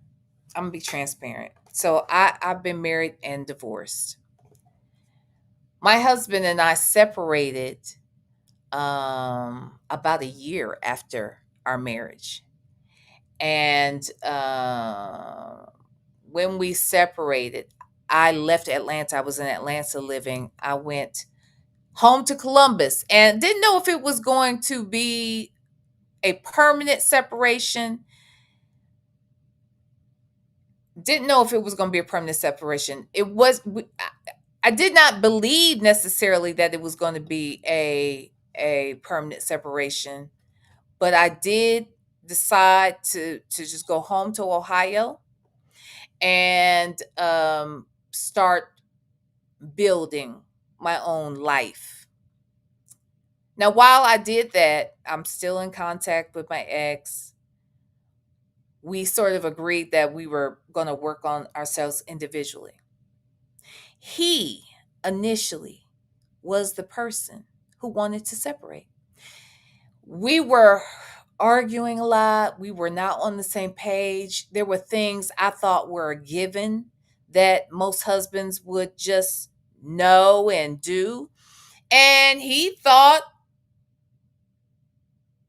I'm gonna be transparent. So I've been married and divorced. My husband and I separated about a year after our marriage. And when we separated, I left Atlanta. I was in Atlanta living. I went home to Columbus and didn't know if it was going to be a permanent separation. Didn't know if it was going to be a permanent separation. It was. I did not believe necessarily that it was going to be a permanent separation, but I did decide to just go home to Ohio and start building my own life. Now, while I did that, I'm still in contact with my ex. We sort of agreed that we were going to work on ourselves individually. He initially was the person who wanted to separate. We were arguing a lot. We were not on the same page. There were things I thought were a given that most husbands would just know and do. And he thought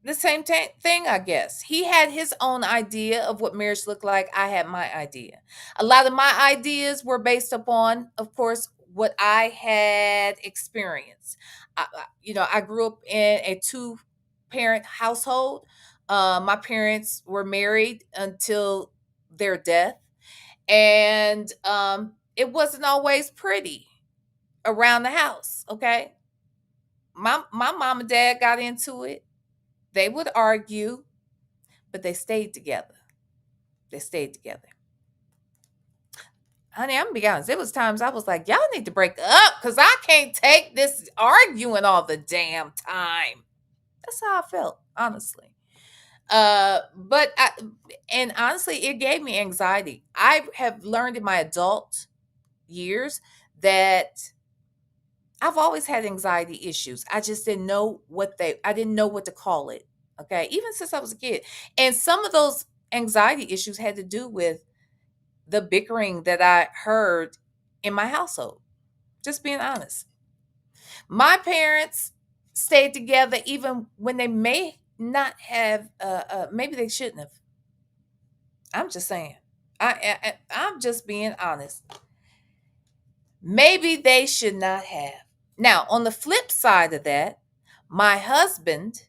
the same thing, I guess. He had his own idea of what marriage looked like. I had my idea. A lot of my ideas were based upon, of course, what I had experienced. I grew up in a two-parent household. My parents were married until their death, and it wasn't always pretty around the house. Okay, my mom and dad got into it. They would argue, but they stayed together. They stayed together. Honey, I'm gonna be honest. There was times I was like, y'all need to break up because I can't take this arguing all the damn time. That's how I felt, honestly. And honestly, it gave me anxiety. I have learned in my adult years that I've always had anxiety issues. I just didn't know I didn't know what to call it. Okay. Even since I was a kid. And some of those anxiety issues had to do with the bickering that I heard in my household. Just being honest. My parents stayed together even when they may not have, maybe they shouldn't have. I'm just saying. I'm just being honest. Maybe they should not have. Now, on the flip side of that, my husband,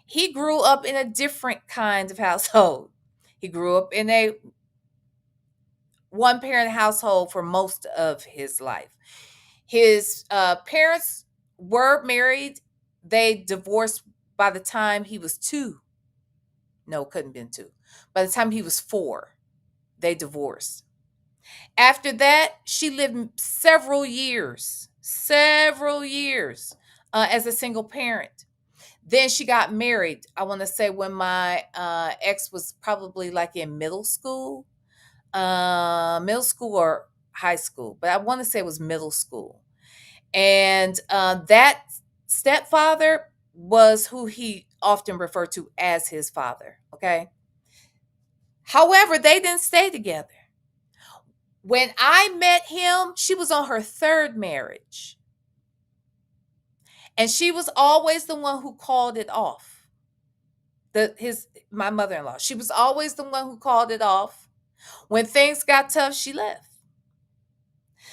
he grew up in a different kind of household. He grew up in a one parent household for most of his life. His parents were married. They divorced by the time he was 2. No, couldn't have been 2. By the time he was 4, they divorced. After that, she lived several years as a single parent. Then she got married. I want to say when my ex was probably like in middle school or high school, but I want to say it was middle school. And that stepfather was who he often referred to as his father. Okay. However, they didn't stay together. When I met him, she was on her 3rd marriage. And she was always the one who called it off. My mother-in-law. She was always the one who called it off. When things got tough, she left.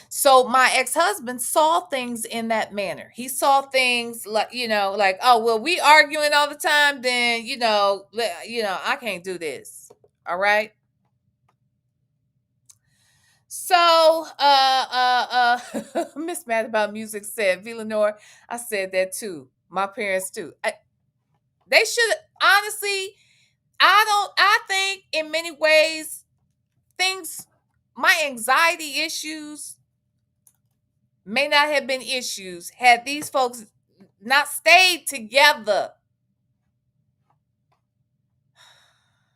So my ex-husband saw things in that manner. He saw things like, like, oh, well, we arguing all the time, then, I can't do this. All right. So, Miss Mad About Music said, VLenore, I said that too. My parents too. They should, honestly, I think in many ways, things, my anxiety issues may not have been issues had these folks not stayed together.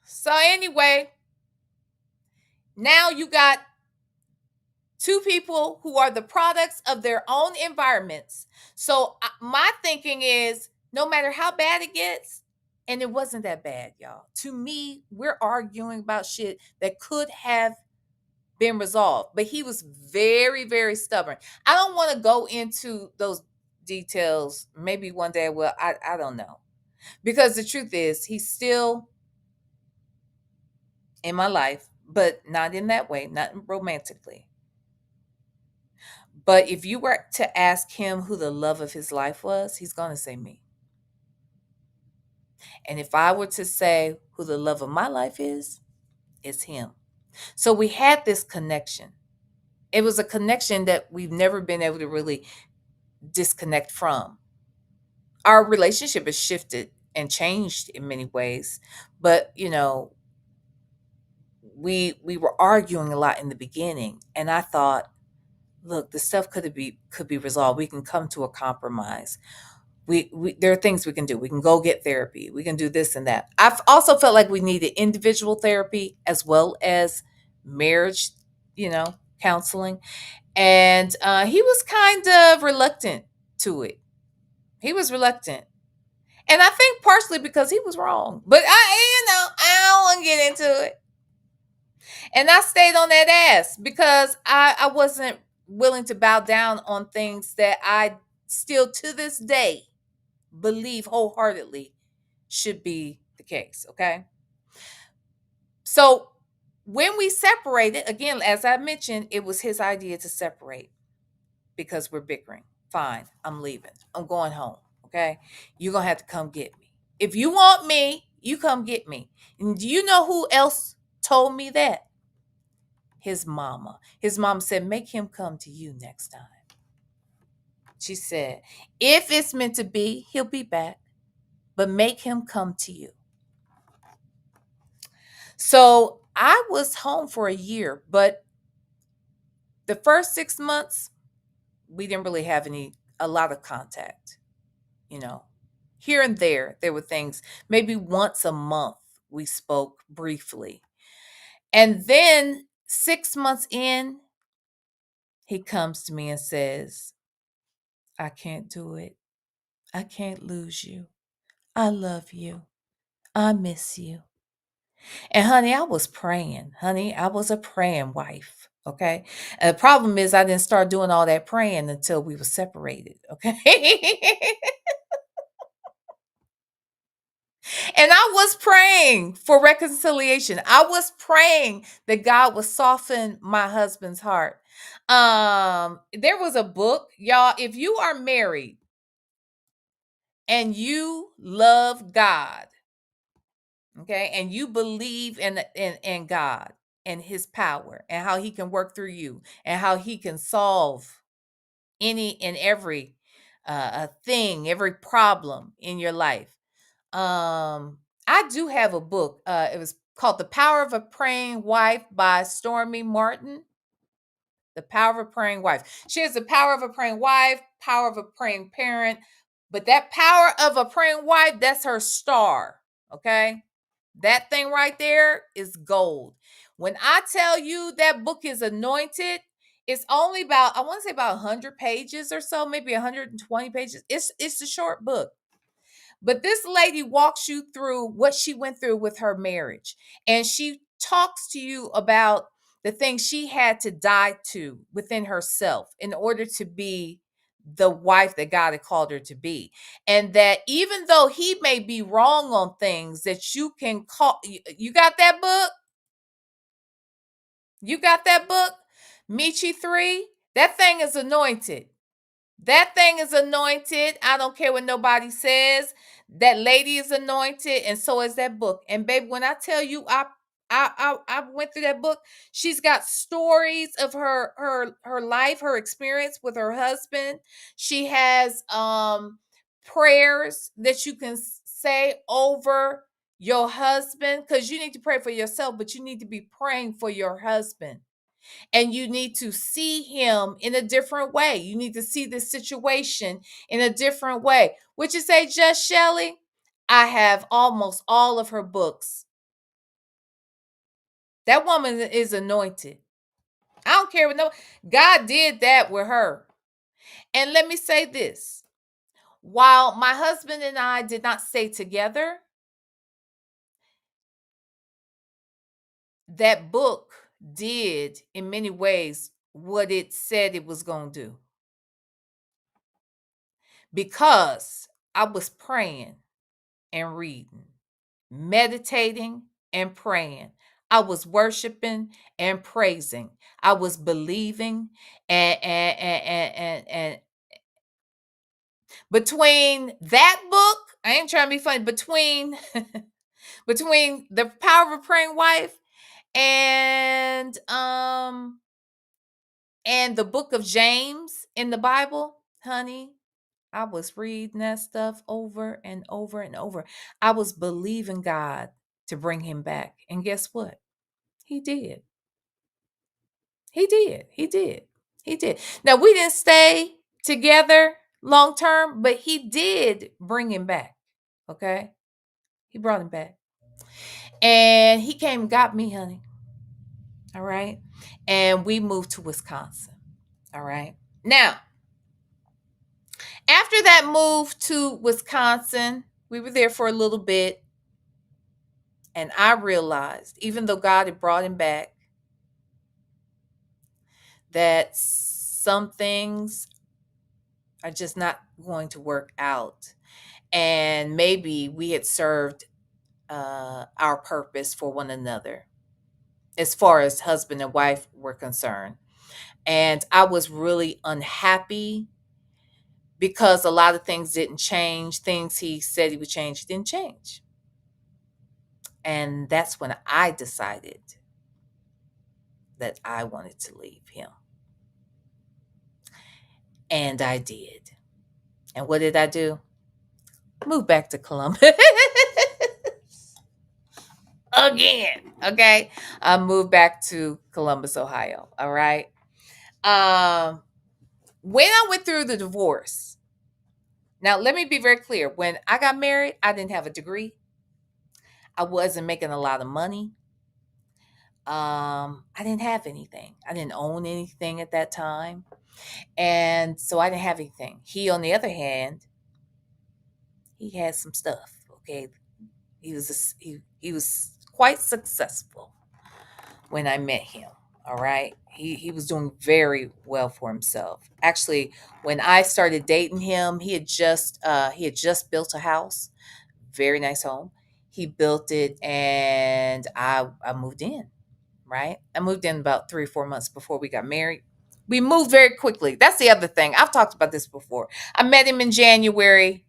So anyway, now you got two people who are the products of their own environments. So my thinking is, no matter how bad it gets, and it wasn't that bad, y'all. To me, we're arguing about shit that could have been resolved, but he was very, very stubborn. I don't want to go into those details. Maybe one day I will. I don't know. Because the truth is, he's still in my life, but not in that way, not romantically. But if you were to ask him who the love of his life was, he's going to say me. And if I were to say who the love of my life is, it's him. So we had this connection. It was a connection that we've never been able to really disconnect from. Our relationship has shifted and changed in many ways, but we were arguing a lot in the beginning, and I thought, look, the stuff could be resolved. We can come to a compromise. We there are things we can do. We can go get therapy. We can do this and that. I've also felt like we needed individual therapy as well as marriage, counseling. And he was kind of reluctant to it. He was reluctant. And I think partially because he was wrong. But I don't want to get into it. And I stayed on that ass because I wasn't willing to bow down on things that I still to this day believe wholeheartedly should be the case. Okay. So when we separated, again, as I mentioned, it was his idea to separate because we're bickering. Fine. I'm leaving. I'm going home. Okay. You're going to have to come get me. If you want me, you come get me. And do you know who else told me that? His mama. His mom said, make him come to you next time. She said, if it's meant to be, he'll be back, but make him come to you. So I was home for a year, but the first 6 months, we didn't really have a lot of contact. Here and there were things, maybe once a month we spoke briefly. And then 6 months in, he comes to me and says, I can't do it. I can't lose you. I love you. I miss you. And honey, I was praying. Honey, I was a praying wife. Okay. And the problem is I didn't start doing all that praying until we were separated. Okay. And I was praying for reconciliation. I was praying that God would soften my husband's heart. There was a book, y'all, if you are married and you love God, okay, and you believe in God and his power and how he can work through you and how he can solve any and every thing, every problem in your life. I do have a book. It was called The Power of a Praying Wife by Stormy Martin. The Power of a Praying Wife. She has the power of a praying wife, power of a praying parent, but that power of a praying wife, that's her star. Okay. That thing right there is gold. When I tell you that book is anointed, it's only about, I want to say about 100 pages or so, maybe 120 pages. It's a short book. But this lady walks you through what she went through with her marriage. And she talks to you about the things she had to die to within herself in order to be the wife that God had called her to be. And that even though he may be wrong on things, that you can call, you got that book? You got that book? Michi 3? That thing is anointed. That thing is anointed. I don't care what nobody says. That lady is anointed, and so is that book. And baby, when I tell you, I went through that book. She's got stories of her life, her experience with her husband. She has prayers that you can say over your husband, because you need to pray for yourself, but you need to be praying for your husband. And you need to see him in a different way. You need to see this situation in a different way. Would you say, Just Shelley? I have almost all of her books. That woman is anointed. I don't care what no. God did that with her. And let me say this. While my husband and I did not stay together, that book did in many ways what it said it was going to do. Because I was praying and reading, meditating and praying. I was worshiping and praising. I was believing and between that book, I ain't trying to be funny, between between the Power of a Praying Wife and and the book of James in the Bible, honey, I was reading that stuff over and over and over. I was believing God to bring him back. And guess what? He did. He did. He did. He did. Now, we didn't stay together long term, but he did bring him back. Okay? He brought him back. And he came and got me, honey. All right? And we moved to Wisconsin. All right? Now, after that move to Wisconsin, we were there for a little bit. And I realized, even though God had brought him back, that some things are just not going to work out. And maybe we had served our purpose for one another as far as husband and wife were concerned. And I was really unhappy because a lot of things didn't change. Things he said he would change didn't change. And that's when I decided that I wanted to leave him. And I did. And what did I do? Move back to Columbus. Again. Okay. I moved back to Columbus, Ohio. All right. When I went through the divorce, now let me be very clear. When I got married, I didn't have a degree. I wasn't making a lot of money. I didn't have anything. I didn't own anything at that time. And so I didn't have anything. He, on the other hand, he had some stuff. Okay. He was quite successful when I met him. All right. He was doing very well for himself. Actually, when I started dating him, he had just built a house, very nice home. He built it and I moved in, right? I moved in about 3 or 4 months before we got married. We moved very quickly. That's the other thing. I've talked about this before. I met him in January.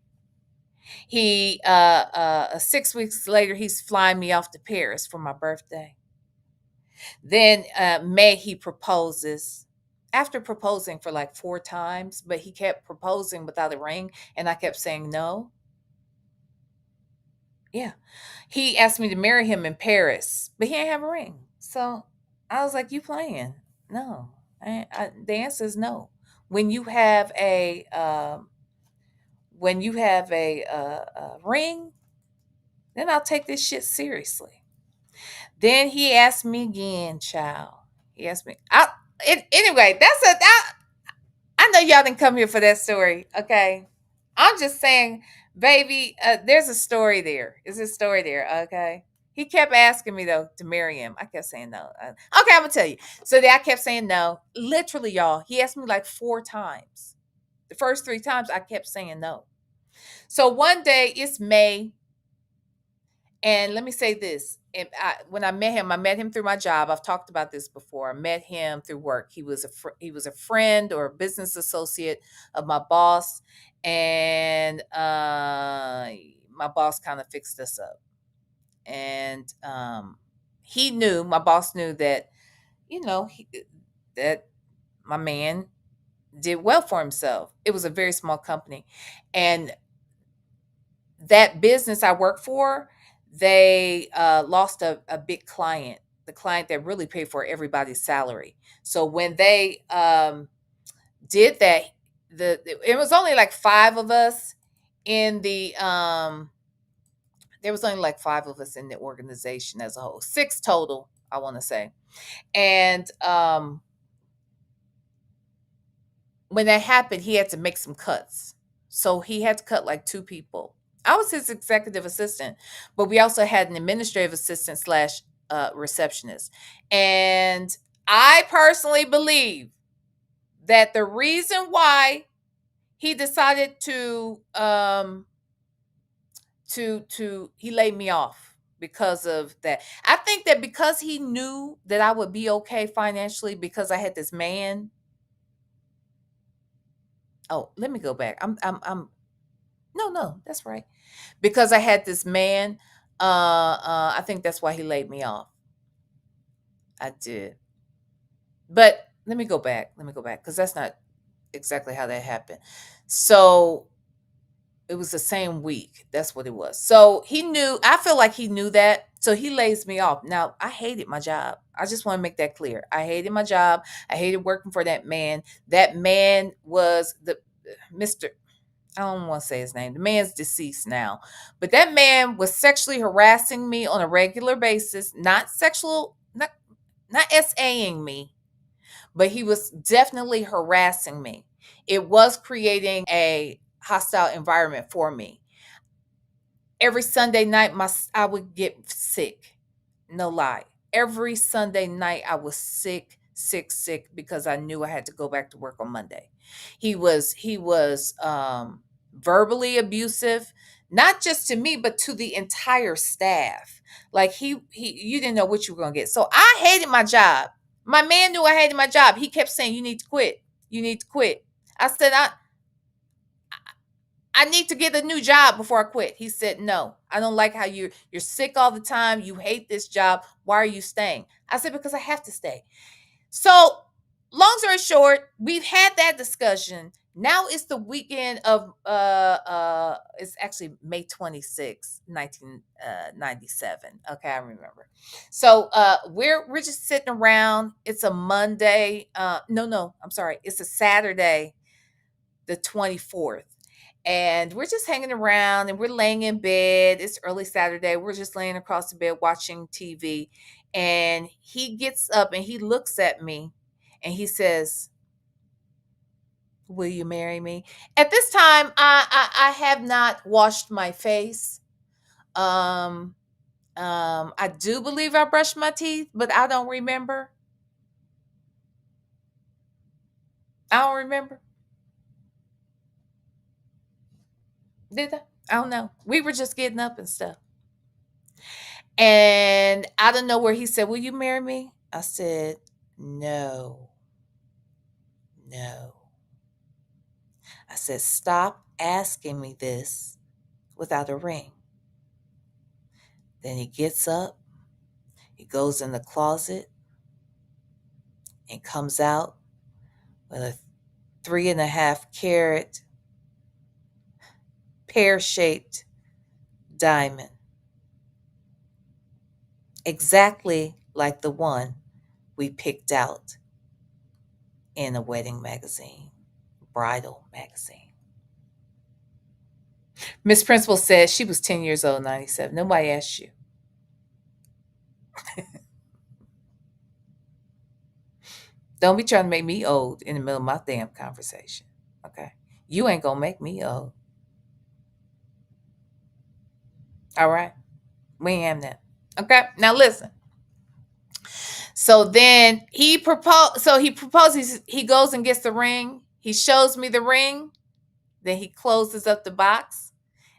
He 6 weeks later, he's flying me off to Paris for my birthday. Then May, he proposes. After proposing for like 4 times, but he kept proposing without a ring, and I kept saying no. Yeah. He asked me to marry him in Paris, but he didn't have a ring. So I was like, "You playing?" No. The answer is no. When you have a ring, then I'll take this shit seriously. Then he asked me again, child. He asked me. Anyway, I know y'all didn't come here for that story, okay? I'm just saying, baby, there's a story there. There's a story there, okay? He kept asking me, though, to marry him. I kept saying no. Okay, I'm going to tell you. So then I kept saying no. Literally, y'all, he asked me like 4 times. The first 3 times, I kept saying no. So one day, it's May, And let me say this. When I met him through my job. I've talked about this before. I met him through work. He was a friend or a business associate of my boss, and my boss kind of fixed us up. And my boss knew that, that my man did well for himself. It was a very small company, and that business I work for, they lost a big client, the client that really paid for everybody's salary. So when they did that, it was only like five of us in the there was only like five of us in the organization as a whole, six total, I want to say. And when that happened, he had to make some cuts. So he had to cut like two people. I was his executive assistant, but we also had an administrative assistant slash receptionist. And I personally believe that the reason why he decided he laid me off because of that. I think that because he knew that I would be okay financially because I had this man. Oh, let me go back. No, that's right. Because I had this man, I think that's why he laid me off. I did. But let me go back. Because that's not exactly how that happened. So it was the same week. That's what it was. So he knew, I feel like he knew that. So he lays me off. Now, I hated my job. I just want to make that clear. I hated my job. I hated working for that man. That man was the Mr. I don't want to say his name. The man's deceased now. But that man was sexually harassing me on a regular basis, not SAing me, but he was definitely harassing me. It was creating a hostile environment for me. Every Sunday night, I would get sick. No lie. Every Sunday night, I was sick because I knew I had to go back to work on Monday. He was verbally abusive, not just to me, but to the entire staff. Like you didn't know what you were gonna get. So I hated my job. My man knew I hated my job. He kept saying, "You need to quit. You need to quit." I said, I need to get a new job before I quit. He said, "No, I don't like how you're sick all the time. You hate this job. Why are you staying?" I said, "Because I have to stay." So, long story short, we've had that discussion. Now it's the weekend of it's actually May 26th, 1997. Okay, I remember. So we're just sitting around. It's a Monday. No, I'm sorry. It's a Saturday, the 24th. And we're just hanging around and we're laying in bed. It's early Saturday. We're just laying across the bed watching TV. And he gets up and he looks at me and he says, "Will you marry me?" At this time, I have not washed my face. Um, I do believe I brushed my teeth, but I don't remember. I don't remember. Did I? I don't know. We were just getting up and stuff. And out of nowhere, he said, "Will you marry me?" I said, "No, no." I said, "Stop asking me this without a ring." Then he gets up, he goes in the closet, and comes out with a 3.5 carat pear shaped diamond, exactly like the one we picked out in a wedding magazine, bridal magazine. Miss Principal said she was 10 years old in 97. Nobody asked you. Don't be trying to make me old in the middle of my damn conversation. Okay. You ain't gonna make me old. All right. We ain't having that. Okay. Now listen. So then he proposed. So he proposes. He goes and gets the ring. He shows me the ring. Then he closes up the box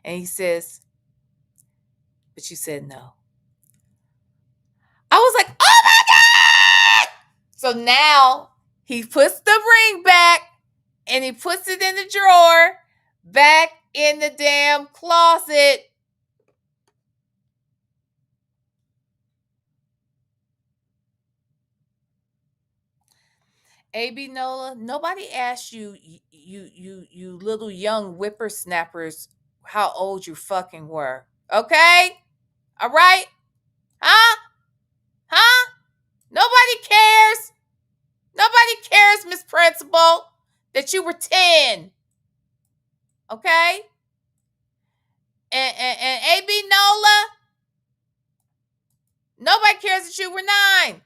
and he says, but you said no. I was like, oh my God. So now he puts the ring back and he puts it in the drawer back in the damn closet. AB Nola, nobody asked you little young whippersnappers how old you fucking were. Okay? All right? Huh? Huh? Nobody cares. Nobody cares, Miss Principal, that you were 10. Okay? And AB Nola, nobody cares that you were 9.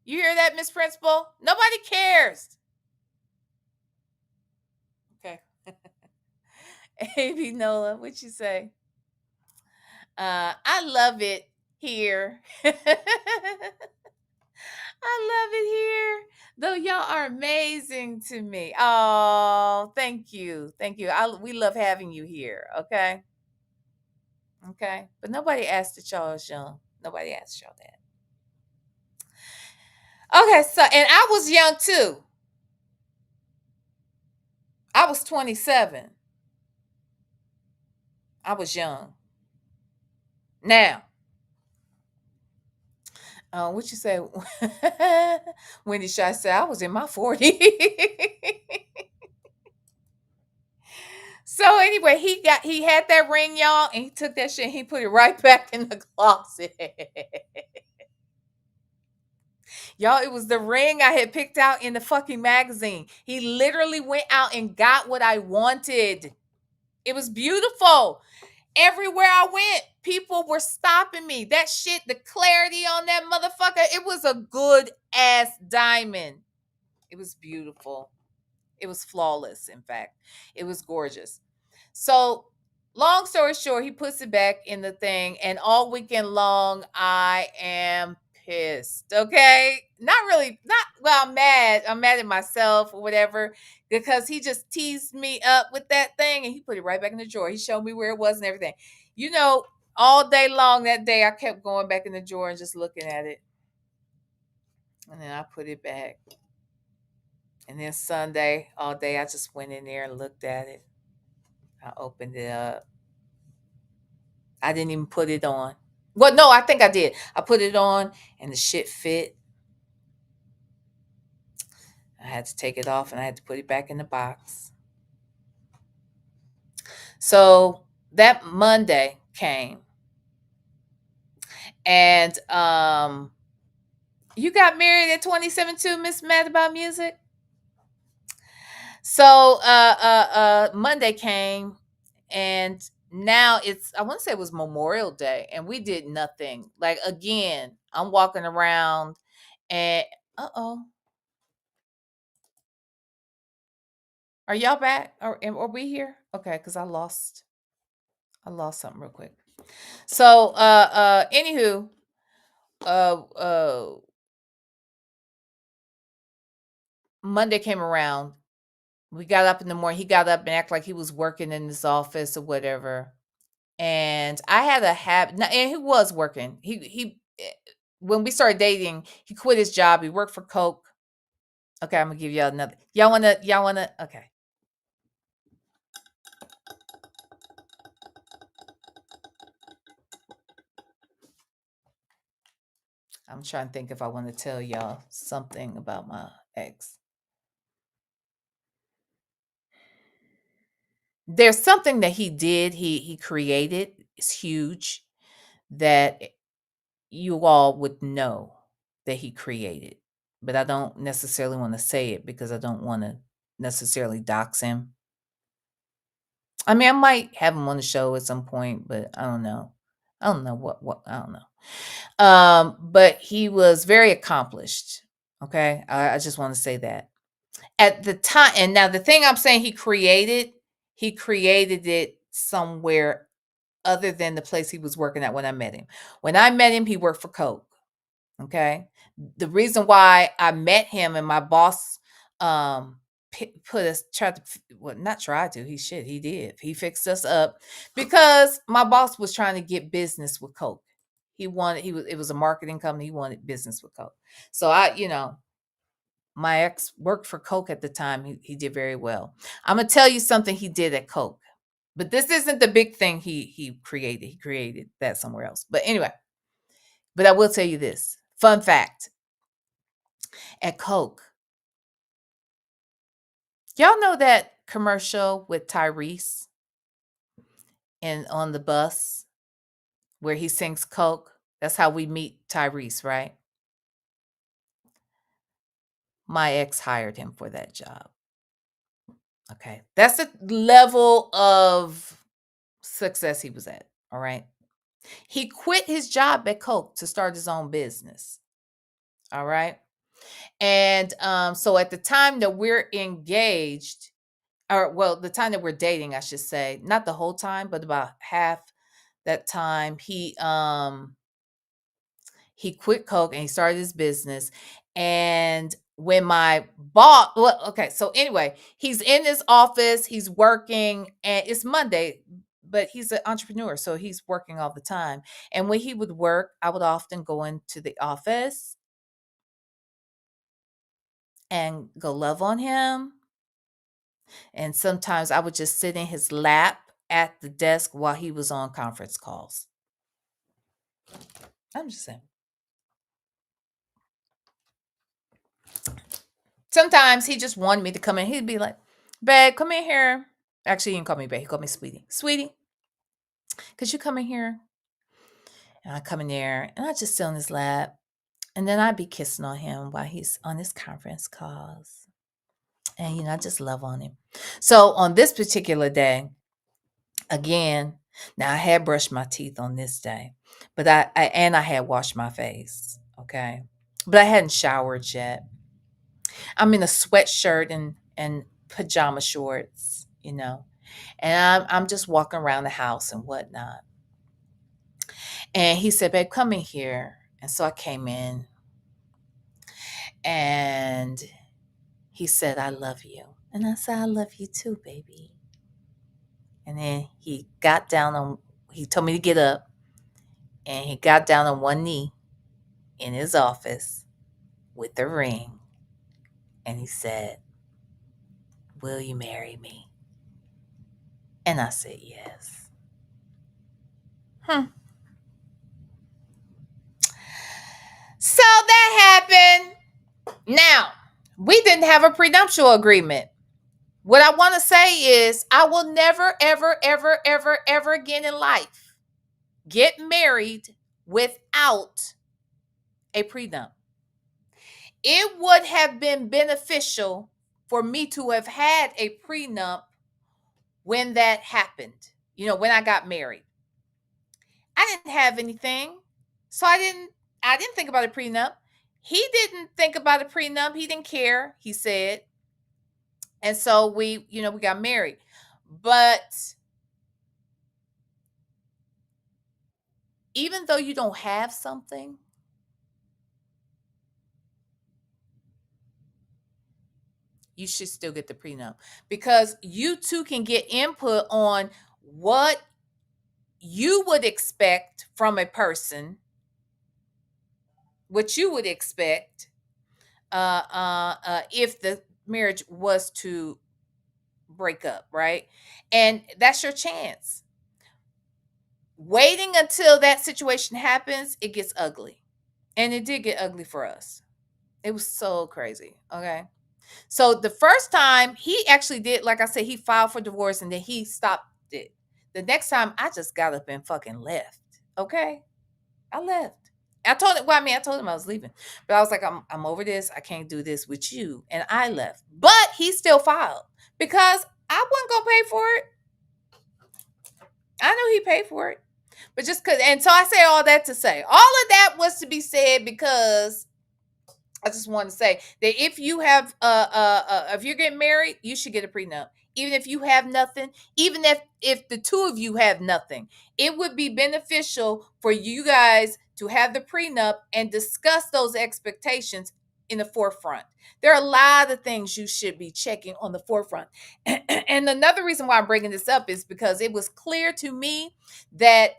You hear that, Miss Principal? Nobody cares. Okay. AB Nola, what you say? I love it here. I love it here. Though y'all are amazing to me. Oh, thank you. Thank you. We love having you here. Okay. Okay. But nobody asked that y'all was young. Nobody asked y'all that. Okay. So, and I was young too. I was 27. I was young. Now, what you say? Wendy Shy said I was in my 40s. So anyway, he had that ring, y'all, and he took that shit and he put it right back in the closet. Y'all, it was the ring I had picked out in the fucking magazine. He literally went out and got what I wanted. It was beautiful. Everywhere I went, people were stopping me. That shit, the clarity on that motherfucker, it was a good ass diamond. It was beautiful. It was flawless, in fact. It was gorgeous. So, long story short, he puts it back in the thing, and all weekend long, I am pissed. Okay, not really. Not well. I'm mad. I'm mad at myself or whatever because he just teased me up with that thing, and he put it right back in the drawer. He showed me where it was and everything. You know, all day long that day, I kept going back in the drawer and just looking at it, and then I put it back. And then Sunday, all day, I just went in there and looked at it. I opened it up. I didn't even put it on. Well, no, I think I did. I put it on and the shit fit. I had to take it off and I had to put it back in the box. So that Monday came. And you got married at 27 too, Miss Mad About Music? So Monday came and now I want to say it was Memorial Day and we did nothing. Like again, I'm walking around and are y'all back? Are we here? Okay, because I lost something real quick. So anywho, Monday came around. We got up in the morning. He got up and acted like he was working in his office or whatever. And I had a habit, and he was working. He when we started dating, he quit his job. He worked for Coke. Okay, I'm gonna give y'all another. Y'all wanna? Okay. I'm trying to think if I want to tell y'all something about my ex. There's something that he did, he created, it's huge, that you all would know that he created. But I don't necessarily want to say it because I don't want to necessarily dox him. I mean, I might have him on the show at some point, but I don't know. I don't know what I don't know. But he was very accomplished. Okay. I just want to say that. At the time, and now the thing I'm saying he created it somewhere other than the place he was working at when I met him. When I met him, he worked for Coke. Okay. The reason why I met him and my boss put us tried to well not tried to he did he fixed us up because my boss was trying to get business with Coke. It was a marketing company. He wanted business with Coke. So my ex worked for Coke at the time. He did very well. I'm gonna tell you something he did at Coke, but this isn't the big thing he created. He created that somewhere else. But anyway, but I will tell you this fun fact: at Coke, y'all know that commercial with Tyrese and on the bus where he sings Coke? That's how we meet Tyrese, right? My ex hired him for that job. Okay. That's the level of success he was at. All right. He quit his job at Coke to start his own business. All right. And so at the time that we're engaged, or well, the time that we're dating, I should say, not the whole time, but about half that time, he quit Coke and he started his business. And when my boss, well, okay, so anyway, he's in his office, he's working, and it's Monday, but he's an entrepreneur, so he's working all the time. And when he would work, I would often go into the office and go love on him. And sometimes I would just sit in his lap at the desk while he was on conference calls. I'm just saying. Sometimes he just wanted me to come in. He'd be like, babe, come in here. Actually, he didn't call me babe. He called me sweetie. Sweetie, could you come in here? And I come in there and I just sit on his lap. And then I'd be kissing on him while he's on his conference calls. And, I just love on him. So on this particular day, again, now I had brushed my teeth on this day, but I had washed my face. Okay. But I hadn't showered yet. I'm in a sweatshirt and pajama shorts, and I'm just walking around the house and whatnot. And he said, babe, come in here. And so I came in and he said, I love you. And I said, I love you too, baby. And then he told me to get up, and he got down on one knee in his office with the ring. And he said, will you marry me? And I said, yes. So that happened. Now, we didn't have a prenuptial agreement. What I want to say is I will never, ever, ever, ever, ever again in life get married without a prenup. It would have been beneficial for me to have had a prenup when that happened, when I got married. I didn't have anything, so I didn't think about a prenup. He didn't think about a prenup. He didn't care, he said. And so we got married. But even though you don't have something, you should still get the prenup, because you too can get input on what you would expect from a person, what you would expect if the marriage was to break up, right? And that's your chance. Waiting until that situation happens, it gets ugly. And it did get ugly for us. It was so crazy, okay? So the first time he actually did, like I said, he filed for divorce and then he stopped it. The next time I just got up and fucking left, okay? I left. I told him I was leaving. But I was like, I'm over this. I can't do this with you. And I left. But he still filed because I wasn't going to pay for it. I knew he paid for it. But just because, and so I say all that to say, all of that was to be said because I just want to say that if you have, if you're getting married, you should get a prenup. Even if you have nothing, even if the two of you have nothing, it would be beneficial for you guys to have the prenup and discuss those expectations in the forefront. There are a lot of things you should be checking on the forefront. And another reason why I'm bringing this up is because it was clear to me that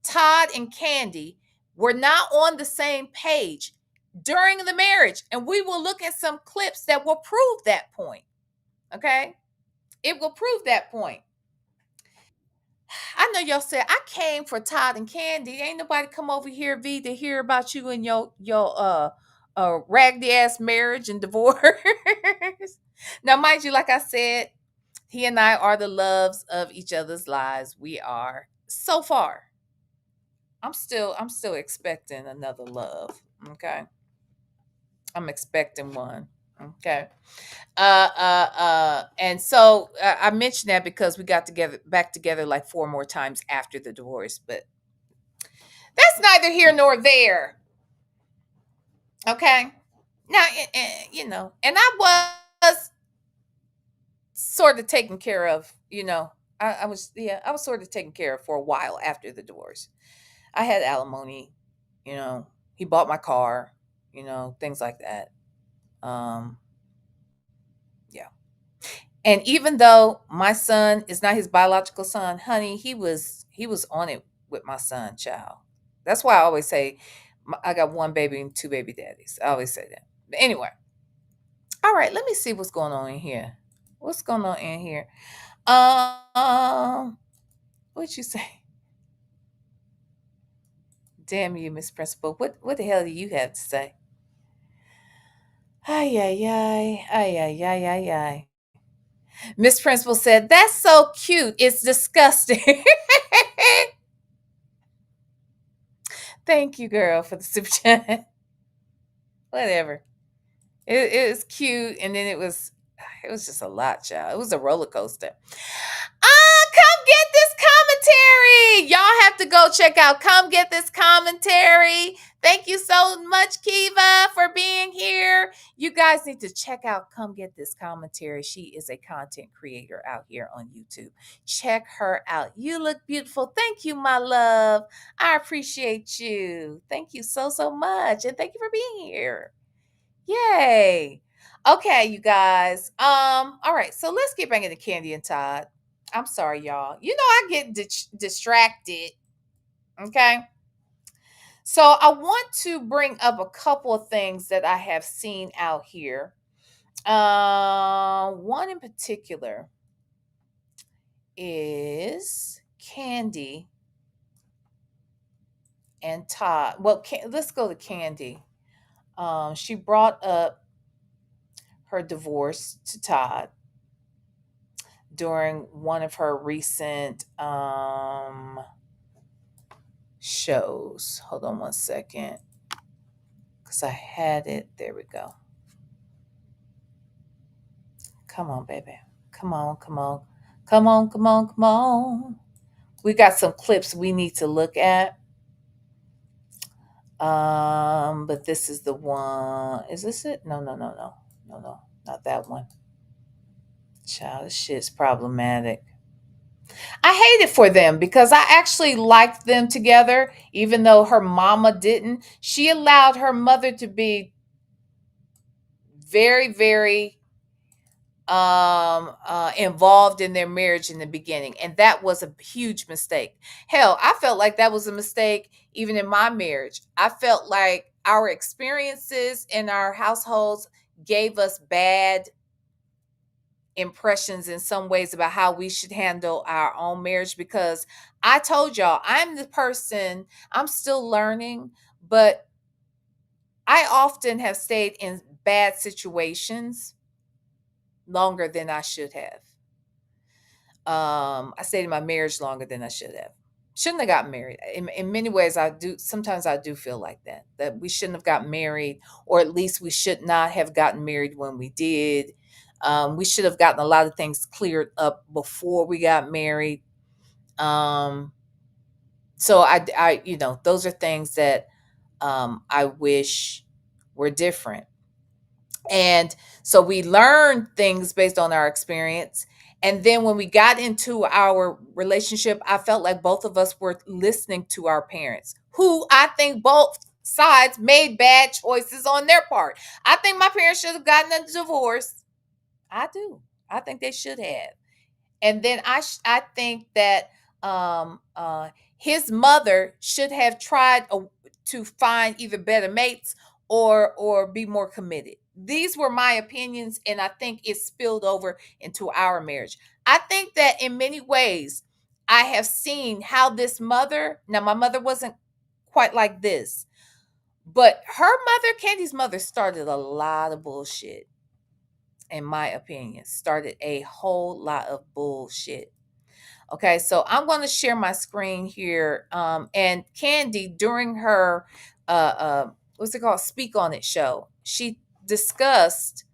Todd and Candy were not on the same page during the marriage. And we will look at some clips that will prove that point. Okay? It will prove that point. I know y'all said I came for Todd and Candy. Ain't nobody come over here, V, to hear about you and your raggedy ass marriage and divorce. Now, mind you, like I said, he and I are the loves of each other's lives. We are. So far. I'm still expecting another love. Okay. I'm expecting one. Okay. And so I mentioned that because we got together back together like 4 more times after the divorce, but that's neither here nor there. Okay. Now, and I was sort of taken care of, I was sort of taken care of for a while after the divorce. I had alimony, you know, he bought my car, things like that. Um, yeah. And even though my son is not his biological son, honey, he was on it with my son, child. That's why I always say I got one baby and 2 baby daddies. I always say that. But anyway, all right, let me see what's going on in here. What's going on in here? What'd you say? Damn you, Miss Principal. What the hell do you have to say? Ay ay ay ay ay ay ay ay. Miss Principal said, "That's so cute. It's disgusting." Thank you, girl, for the super chat. Whatever. It was cute, and then it was just a lot, child. It was a roller coaster. Come get this commentary. Y'all have to go check out Come Get This Commentary. Thank you so much, Kiva, for being here. You guys need to check out Come Get This Commentary. She is a content creator out here on YouTube. Check her out. You look beautiful. Thank you, my love. I appreciate you. Thank you so, so much. And thank you for being here. Yay. Okay, you guys. All right, so let's get back into Candy and Todd. I'm sorry, y'all. I get distracted. Okay. So I want to bring up a couple of things that I have seen out here. One in particular is Candy and Todd. Well, let's go to Candy. She brought up her divorce to Todd during one of her recent shows. Hold on one second, because I had it. There we go. Come on, baby. Come on, come on. Come on, come on, come on. We got some clips we need to look at. But this is the one. Is this it? No, no, no, no. No, no. Not that one. Child, this shit's problematic. I hate it for them because I actually liked them together, even though her mama didn't. She allowed her mother to be very, very involved in their marriage in the beginning, and that was a huge mistake. Hell, I felt like that was a mistake even in my marriage. I felt like our experiences in our households gave us bad impressions in some ways about how we should handle our own marriage, because I told y'all I'm the person, I'm still learning, but I often have stayed in bad situations longer than I should have. I stayed in my marriage longer than I should have. Shouldn't have gotten married. In many ways, sometimes I do feel like that we shouldn't have gotten married, or at least we should not have gotten married when we did. We should have gotten a lot of things cleared up before we got married. So those are things that I wish were different. And so we learned things based on our experience. And then when we got into our relationship, I felt like both of us were listening to our parents, who I think both sides made bad choices on their part. I think my parents should have gotten a divorce. I do. I think they should have. And then I think that his mother should have tried to find either better mates or be more committed. These were my opinions, and I think it spilled over into our marriage. I think that in many ways, I have seen how this mother. Now, my mother wasn't quite like this, but her mother, Candy's mother, started a lot of bullshit. In my opinion, started a whole lot of bullshit. Okay, so I'm going to share my screen here. And Candy, during her what's it called, Speak on It show, she discussed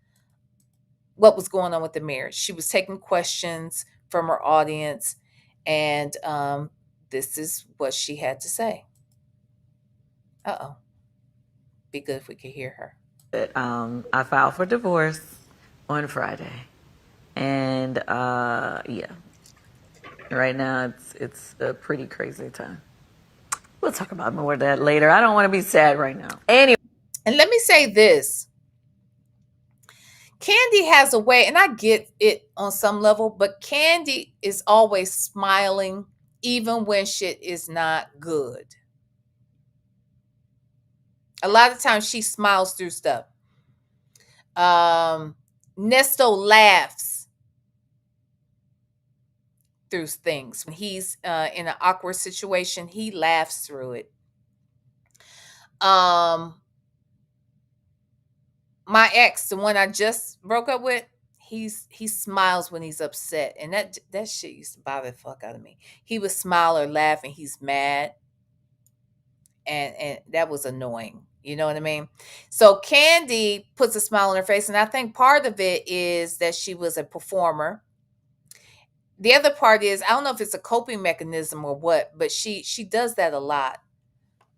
what was going on with the marriage. She was taking questions from her audience, and this is what she had to say. Uh-oh. Be good if we could hear her. I filed for divorce on Friday, and yeah, right now it's a pretty crazy time. We'll talk about more of that later. I don't want to be sad right now. Anyway, and let me say this. Candy has a way, and I get it on some level, but Candy is always smiling even when shit is not good. A lot of times she smiles through stuff. Nesto laughs through things. When he's in an awkward situation, he laughs through it. My ex, the one I just broke up with, he smiles when he's upset, and that shit used to bother the fuck out of me. He would smile or laugh, and he's mad, and that was annoying. You know what I mean? So Candy puts a smile on her face, and I think part of it is that she was a performer. The other part is, I don't know if it's a coping mechanism or what, but she does that a lot.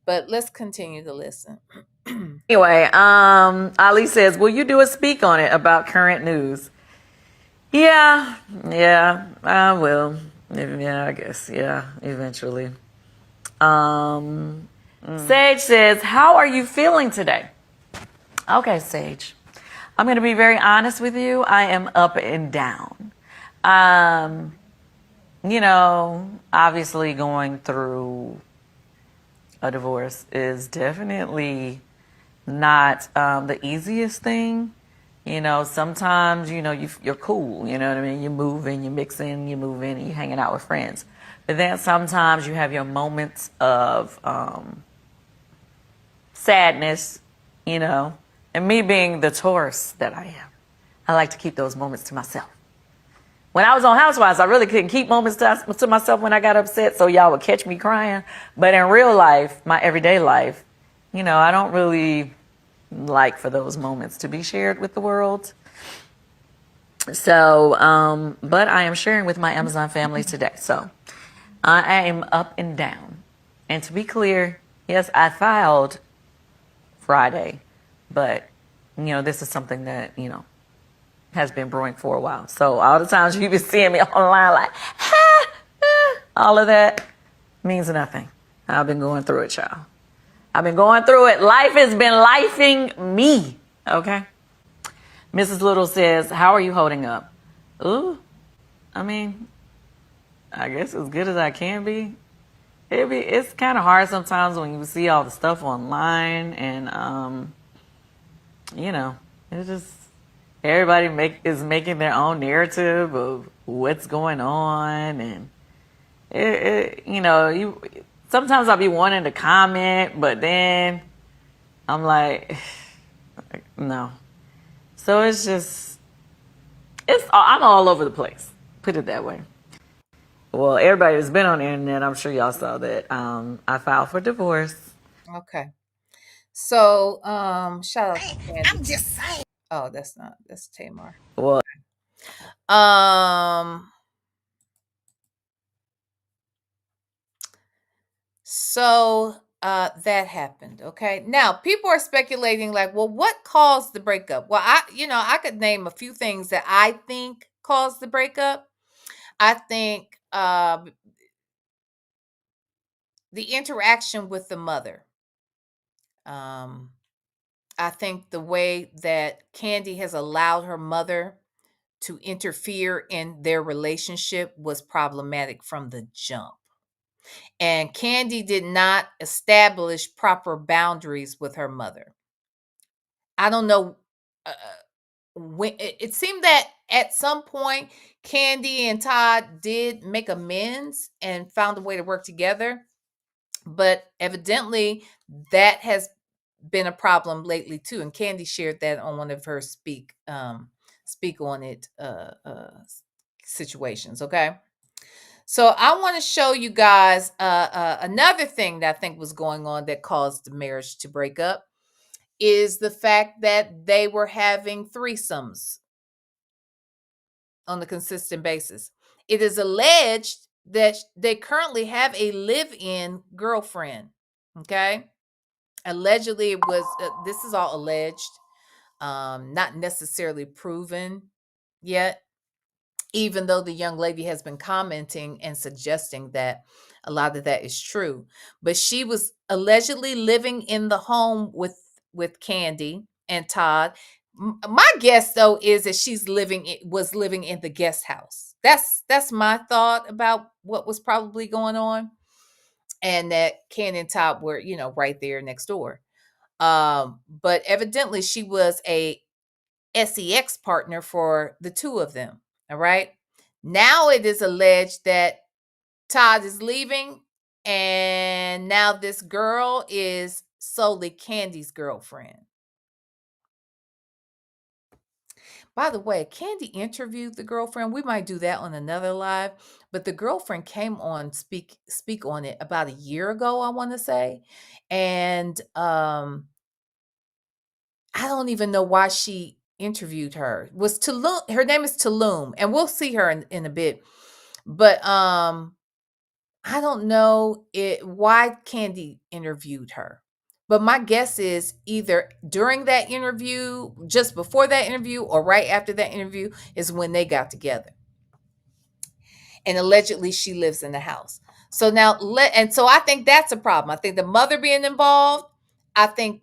But let's continue to listen. anyway, Ali says, "Will you do a speak on it about current news?" Yeah, I will. Yeah, I guess. Yeah, eventually. Sage says, "How are you feeling today?" Okay, Sage. I'm going to be very honest with you. I am up and down. You know, obviously going through a divorce is definitely not the easiest thing. You know, sometimes, you know, you're cool, you know what I mean? You move in, you mix in, you move in, and you're hanging out with friends. But then sometimes you have your moments of sadness, you know. And me being the Taurus that I am, I like to keep those moments to myself. When I was on Housewives, I really couldn't keep moments to myself when I got upset, so y'all would catch me crying. But in real life, my everyday life, you know, I don't really like for those moments to be shared with the world. So, but I am sharing with my Amazon family today. So I am up and down. And to be clear, yes, I filed Friday, but, you know, this is something that, you know, has been brewing for a while. So all the times you've been seeing me online like, all of that means nothing. I've been going through it, y'all. I've been going through it. Life has been lifing me, okay? Mrs. Little says, "How are you holding up?" Ooh, I mean, I guess as good as I can be. It's kind of hard sometimes when you see all the stuff online and, you know, it's just, everybody is making their own narrative of what's going on, and you know, sometimes I'll be wanting to comment, but then I'm like, no. So it's just, I'm all over the place. Put it that way. Well, everybody that's been on the internet, I'm sure y'all saw that I filed for divorce. Okay. So, shout out to Candy. I'm just saying. Oh, that's Tamar. Well, So that happened. Okay. Now people are speculating like, well, what caused the breakup? Well, I could name a few things that I think caused the breakup. I think the interaction with the mother. I think the way that Candy has allowed her mother to interfere in their relationship was problematic from the jump. And Candy did not establish proper boundaries with her mother. I don't know. When it seemed that at some point Candy and Todd did make amends and found a way to work together, but evidently that has been a problem lately too. And Candy shared that on one of her speak on it situations. Okay. So I want to show you guys another thing that I think was going on that caused the marriage to break up is the fact that they were having threesomes on a consistent basis. It is alleged that they currently have a live-in girlfriend. Okay. Allegedly, it was, this is all alleged, not necessarily proven yet, even though the young lady has been commenting and suggesting that a lot of that is true. But she was allegedly living in the home with Candy and Todd. My guess though is that was living in the guest house. That's my thought about what was probably going on, and that Candy and Todd were, right there next door. But evidently she was a sex partner for the two of them. All right. Now it is alleged that Todd is leaving, and now this girl is solely Candy's girlfriend. By the way, Candy interviewed the girlfriend. We might do that on another live, but the girlfriend came on speak on it about a year ago, I want to say. And I don't even know why she interviewed her. Was Tulum, her name is Tulum, and we'll see her in a bit. But I don't know why Candy interviewed her. But my guess is either during that interview, just before that interview, or right after that interview is when they got together. And allegedly she lives in the house. So now so I think that's a problem. I think the mother being involved, I think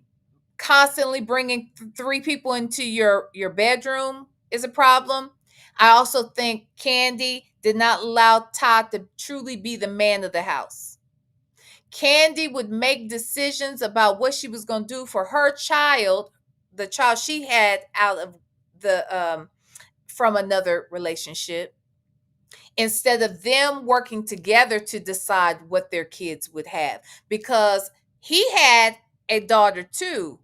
constantly bringing three people into your bedroom is a problem. I also think Candy did not allow Todd to truly be the man of the house. Candy would make decisions about what she was going to do for her child, the child she had out of the from another relationship, instead of them working together to decide what their kids would have, because he had a daughter too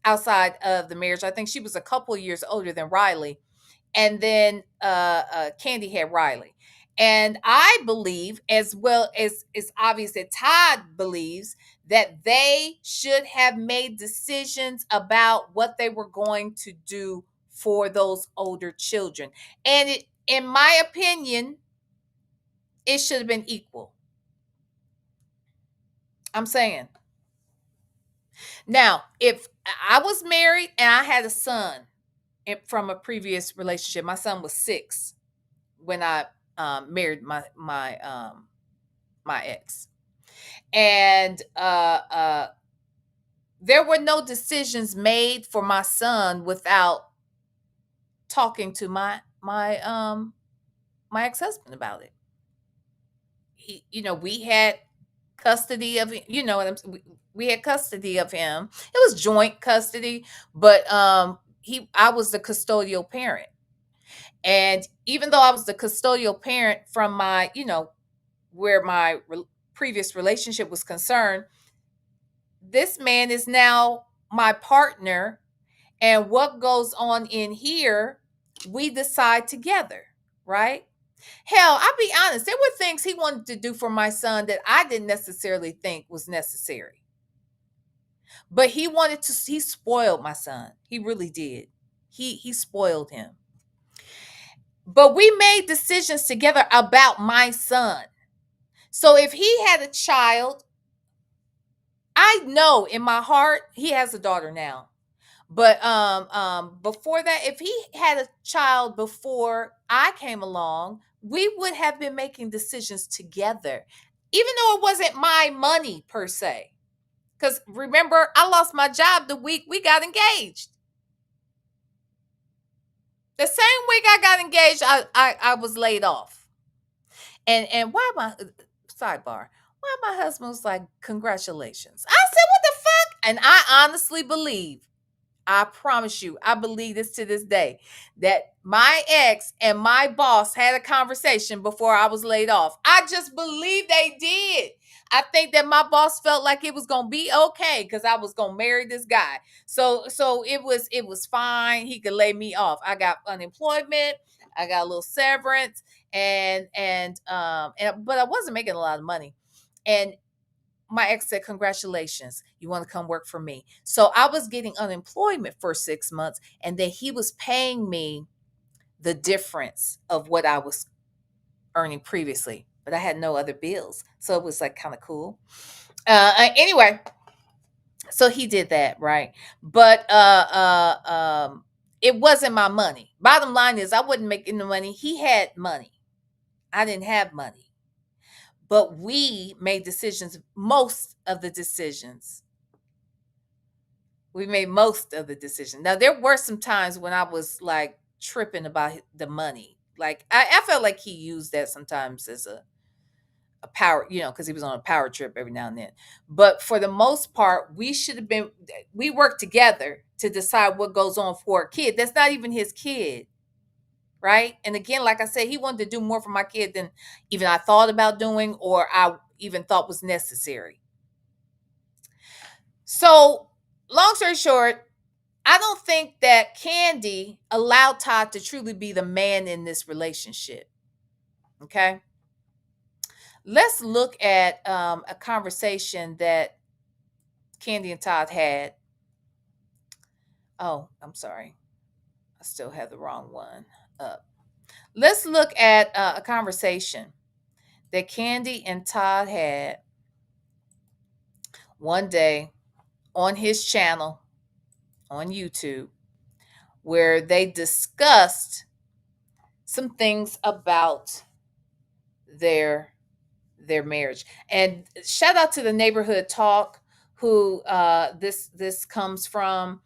outside of the marriage. I think she was a couple of years older than Riley. And then Candy had Riley. And I believe, as well as it's obvious that Todd believes, that they should have made decisions about what they were going to do for those older children. And in my opinion, it should have been equal. I'm saying. Now, if I was married and I had a son from a previous relationship, my son was 6 when I married my ex, and there were no decisions made for my son without talking to my ex-husband about it. We had custody of him. We had custody of him. It was joint custody, but I was the custodial parent. And even though I was the custodial parent from my, where my previous relationship was concerned, this man is now my partner. And what goes on in here, we decide together, right? Hell, I'll be honest, there were things he wanted to do for my son that I didn't necessarily think was necessary. But he spoiled my son. He really did. He spoiled him. But we made decisions together about my son. So if he had a child, I know in my heart, he has a daughter now. But before that, if he had a child before I came along, we would have been making decisions together, even though it wasn't my money per se. Because remember, I lost my job the week we got engaged. The same week I got engaged, I was laid off. And why my sidebar? Why my husband was like, congratulations. I said, what the fuck? And I honestly believe, I promise you, I believe this to this day, that my ex and my boss had a conversation before I was laid off. I just believe they did. I think that my boss felt like it was gonna be okay because I was gonna marry this guy. So it was fine. He could lay me off. I got unemployment. I got a little severance, but I wasn't making a lot of money. And my ex said, congratulations, you want to come work for me. So I was getting unemployment for 6 months, and then he was paying me the difference of what I was earning previously, but I had no other bills. So it was like kind of cool. Anyway, so he did that, right? But it wasn't my money. Bottom line is I wasn't making the money. He had money. I didn't have money. But we made decisions, most of the decisions. We made most of the decisions. Now, there were some times when I was like tripping about the money. Like, I felt like he used that sometimes as a power, because he was on a power trip every now and then. But for the most part, we worked together to decide what goes on for a kid. That's not even his kid. Right. And again, like I said, he wanted to do more for my kid than even I thought about doing or I even thought was necessary. So, long story short, I don't think that Candy allowed Todd to truly be the man in this relationship. Okay. Let's look at a conversation that Candy and Todd had. Oh, I'm sorry. I still have the wrong one up. Let's look at a conversation that Candy and Todd had one day on his channel on YouTube, where they discussed some things about their marriage. And shout out to the Neighborhood Talk, who this comes from.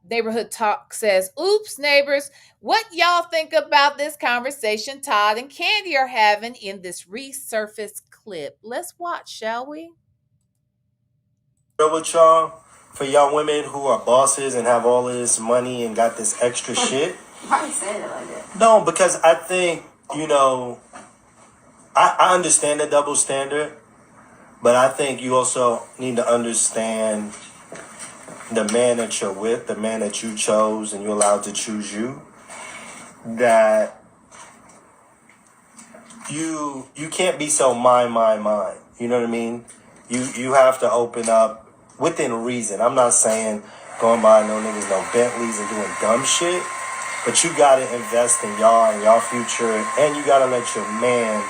Neighborhood Talk says, oops, neighbors, what y'all think about this conversation Todd and Candy are having in this resurfaced clip? Let's watch, shall we? With y'all, for y'all women who are bosses and have all this money and got this extra shit. Why are you saying it like that? No, because I think, I understand the double standard, but I think you also need to understand the man that you're with, the man that you chose and you're allowed to choose you, that you can't be so mine. You know what I mean? You have to open up within reason. I'm not saying going by no niggas, no Bentleys and doing dumb shit, but you gotta invest in y'all and y'all future, and you gotta let your man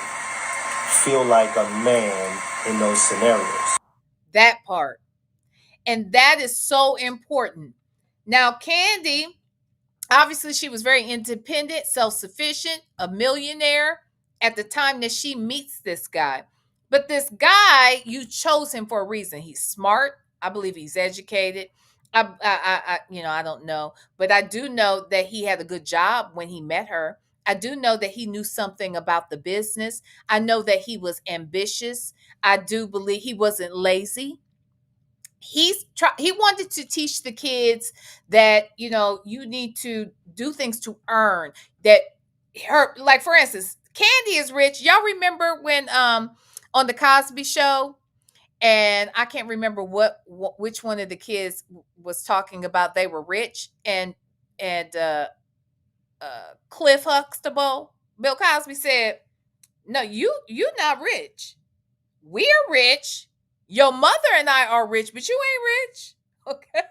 feel like a man in those scenarios. That part. And that is so important. Now, Candy, obviously she was very independent, self-sufficient, a millionaire at the time that she meets this guy. But this guy, you chose him for a reason. He's smart. I believe he's educated. I don't know, but I do know that he had a good job when he met her. I do know that he knew something about the business. I know that he was ambitious. I do believe he wasn't lazy. He wanted to teach the kids that, you need to do things to earn that. Like, for instance, Candy is rich. Y'all remember when on the Cosby Show, and I can't remember which one of the kids was talking about they were rich, and Cliff Huxtable, Bill Cosby said, no, you're not rich. We're rich. Your mother and I are rich, but you ain't rich. Okay.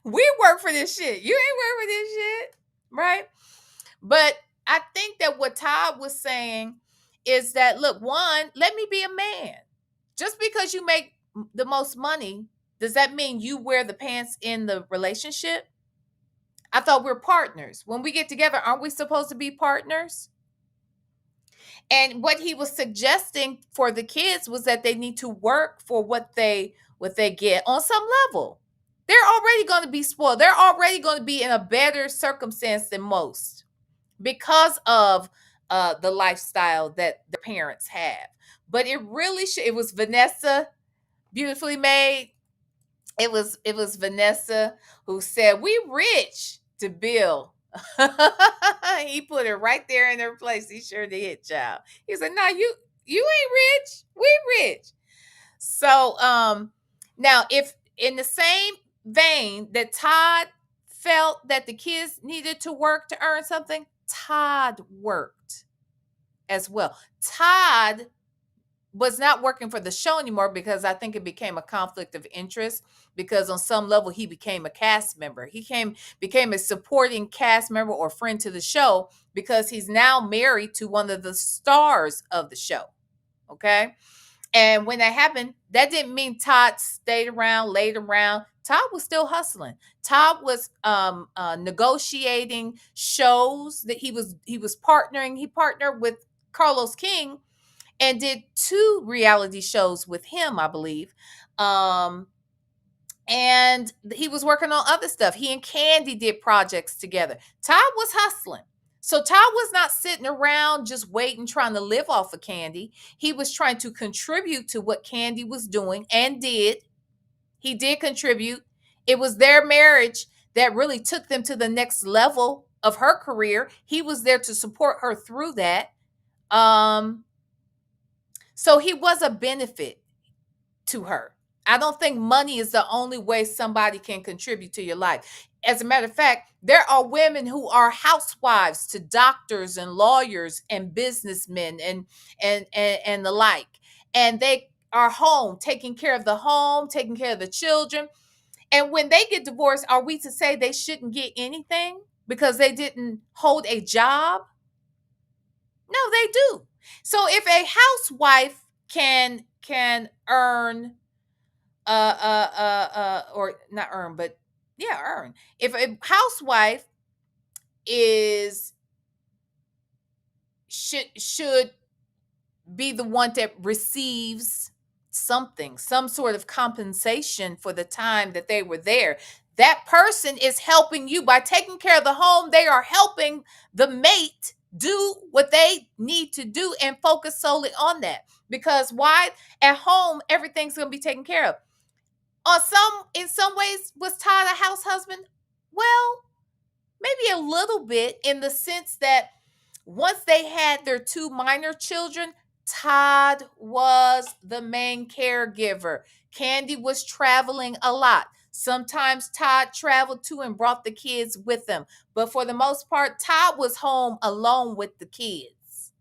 We work for this shit. You ain't work for this shit. Right. But I think that what Todd was saying is that, look, one, let me be a man. Just because you make the most money, does that mean you wear the pants in the relationship? I thought we're partners. When we get together, aren't we supposed to be partners? And what he was suggesting for the kids was that they need to work for what they what they get on some level. They're already going to be spoiled. They're already going to be in a better circumstance than most because of the lifestyle that the parents have. But it really should. It was Vanessa, beautifully made. It was Vanessa who said, "We rich," to Bill. He put it right there in her place. He sure did, child. He said, "No, you ain't rich. We rich." So now, if in the same vein that Todd felt that the kids needed to work to earn something, Todd worked as well. Todd was not working for the show anymore because I think it became a conflict of interest, because on some level he became a cast member. He became a supporting cast member or friend to the show because he's now married to one of the stars of the show. Okay. And when that happened, that didn't mean Todd stayed around, laid around. Todd was still hustling. Todd was negotiating shows that he was partnering. He partnered with Carlos King and did 2 reality shows with him, I believe. And he was working on other stuff. He and Candy did projects together. Todd was hustling. So Todd was not sitting around just waiting, trying to live off of Candy. He was trying to contribute to what Candy was doing and did. He did contribute. It was their marriage that really took them to the next level of her career. He was there to support her through that. So he was a benefit to her. I don't think money is the only way somebody can contribute to your life. As a matter of fact, there are women who are housewives to doctors and lawyers and businessmen and the like. And they are home, taking care of the home, taking care of the children. And when they get divorced, are we to say they shouldn't get anything because they didn't hold a job? No, they do. So if a housewife can earn or not earn, but yeah, earn. If a housewife should be the one that receives something, some sort of compensation for the time that they were there, that person is helping you by taking care of the home. They are helping the mate do what they need to do and focus solely on that. Because why? At home, everything's going to be taken care of. In some ways, was Todd a house husband? Well, maybe a little bit, in the sense that once they had their 2 minor children, Todd was the main caregiver. Candy was traveling a lot. Sometimes Todd traveled too and brought the kids with him. But for the most part, Todd was home alone with the kids.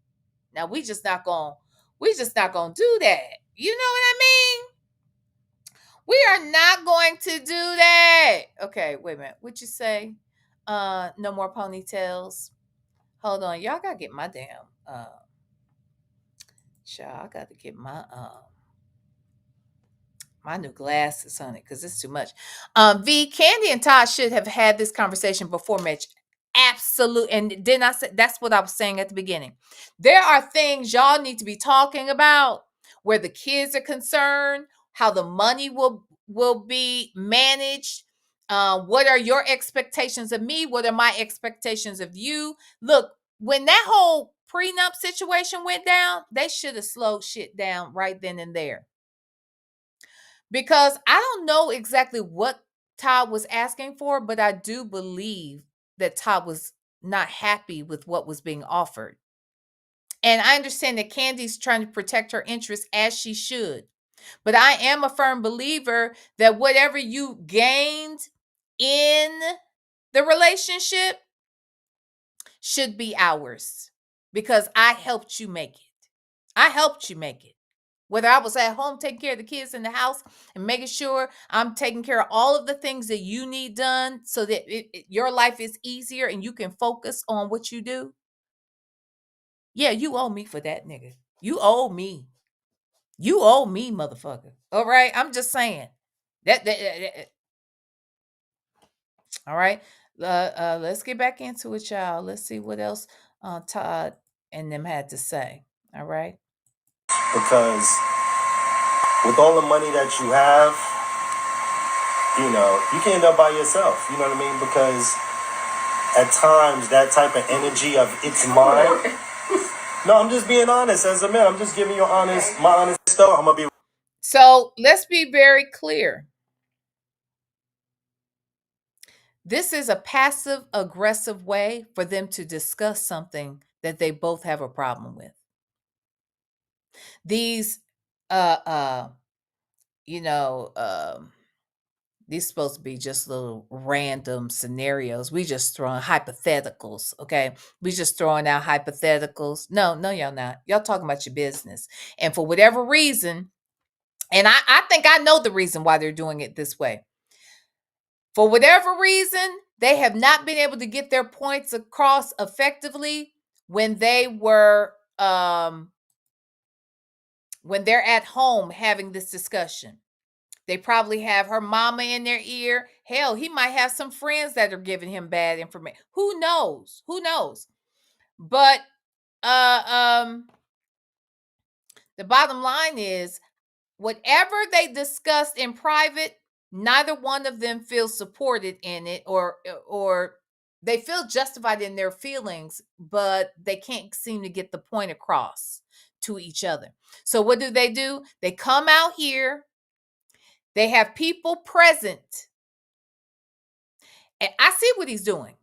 Now we just not gonna do that. You know what I mean? We are not going to do that. Okay, wait a minute. What'd you say? No more ponytails. Hold on. Y'all gotta get my damn child, I gotta get my my new glasses, honey, because it's too much. Candy and Todd should have had this conversation before Mitch. Absolute. And then I said, that's what I was saying at the beginning. There are things y'all need to be talking about where the kids are concerned, how the money will be managed. What are your expectations of me? What are my expectations of you? Look, when that whole prenup situation went down, they should have slowed shit down right then and there. Because I don't know exactly what Todd was asking for, but I do believe that Todd was not happy with what was being offered. And I understand that Candy's trying to protect her interests, as she should. But I am a firm believer that whatever you gained in the relationship should be ours, because I helped you make it. I helped you make it. Whether I was at home taking care of the kids in the house and making sure I'm taking care of all of the things that you need done so that your life is easier and you can focus on what you do. Yeah, you owe me for that, nigga. You owe me. You owe me, motherfucker. All right? I'm just saying. That. All right? Let's get back into it, y'all. Let's see what else Todd and them had to say. All right? Because with all the money that you have, you can end up by yourself. You know what I mean? Because at times that type of energy of it's mine. No, I'm just being honest as a man. I'm just giving you my honest thought. I'm gonna be. So let's be very clear. This is a passive aggressive way for them to discuss something that they both have a problem with. These, uh, uh, you know, these supposed to be just little random scenarios. We just throwing hypotheticals, okay? We just throwing out hypotheticals. No, y'all not. Y'all talking about your business. And for whatever reason, and I think I know the reason why they're doing it this way. For whatever reason, they have not been able to get their points across effectively when they were when they're at home having this discussion. They probably have her mama in their ear. Hell, he might have some friends that are giving him bad information. Who knows? Who knows? But the bottom line is whatever they discussed in private, neither one of them feels supported in it or they feel justified in their feelings, but they can't seem to get the point across to each other. So what do? They come out here. They have people present. And I see what he's doing.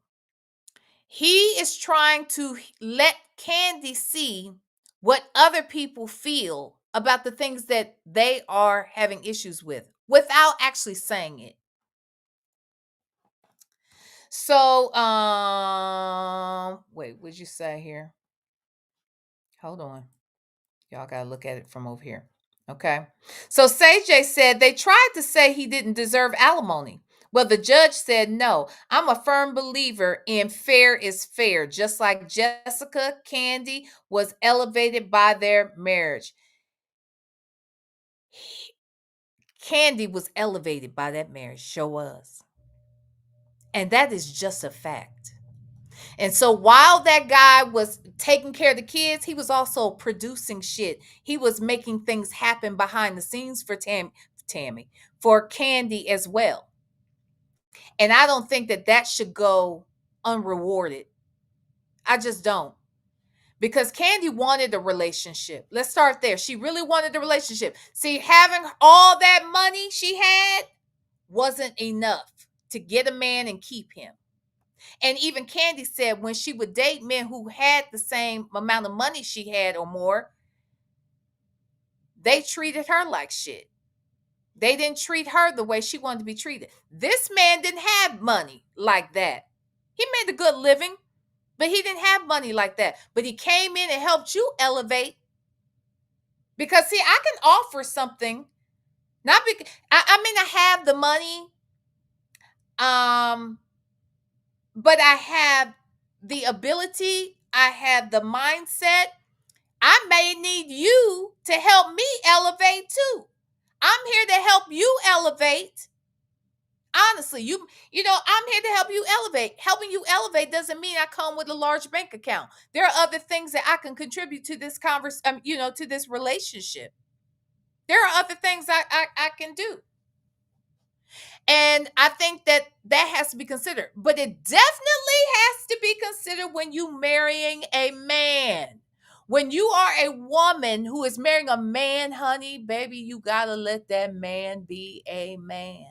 He is trying to let Candy see what other people feel about the things that they are having issues with without actually saying it. So, wait, what'd you say here? Hold on. Y'all got to look at it from over here. Okay. So Say said they tried to say he didn't deserve alimony. Well, the judge said no. I'm a firm believer in fair is fair, just like Jessica Candy was elevated by their marriage. Candy was elevated by that marriage, sure was. And that is just a fact. And so while that guy was taking care of the kids, he was also producing shit. He was making things happen behind the scenes for Tammy, for Candy as well. And I don't think that should go unrewarded. I just don't. Because Candy wanted a relationship. Let's start there. She really wanted a relationship. See, having all that money she had wasn't enough to get a man and keep him. And even Candy said when she would date men who had the same amount of money she had or more, they treated her like shit. They didn't treat her the way she wanted to be treated. This man didn't have money like that. He made a good living, but he didn't have money like that. But he came in and helped you elevate. Because see, I can offer something, not because I mean I have the money, but I have the ability, I have the mindset. I may need you to help me elevate too. I'm here to help you elevate. Honestly, I'm here to help you elevate. Helping you elevate doesn't mean I come with a large bank account. There are other things that I can contribute to this to this relationship. There are other things I can do. And I think that has to be considered. But it definitely has to be considered when you marrying a man. When you are a woman who is marrying a man, honey, baby, you got to let that man be a man.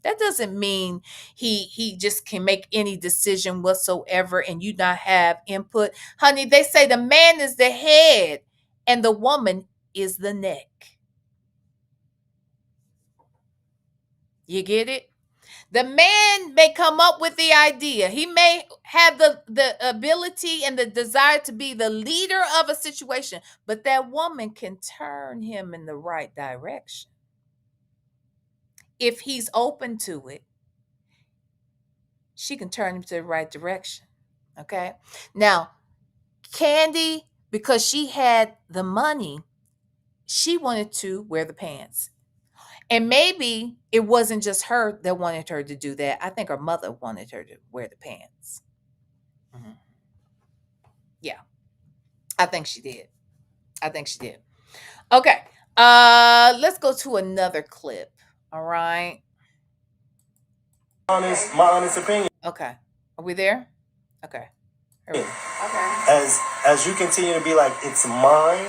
That doesn't mean he just can make any decision whatsoever and you not have input. Honey, they say the man is the head and the woman is the neck. You get it? The man may come up with the idea. He may have the ability and the desire to be the leader of a situation, but that woman can turn him in the right direction. If he's open to it, she can turn him to the right direction. Okay? Now, Candy, because she had the money, she wanted to wear the pants. And maybe it wasn't just her that wanted her to do that. I think her mother wanted her to wear the pants. Mm-hmm. Yeah, I think she did. Okay. Let's go to another clip. All right. my honest opinion. Okay. Are we there? Okay. Okay. As you continue to be like, it's mine,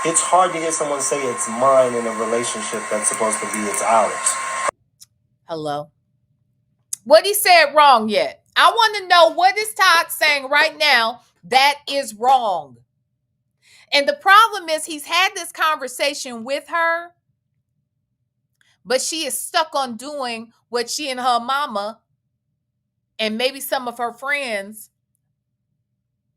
it's hard to hear someone say it's mine in a relationship that's supposed to be it's ours. Hello. What he said wrong yet? I want to know what is Todd saying right now that is wrong. And the problem is he's had this conversation with her, but she is stuck on doing what she and her mama and maybe some of her friends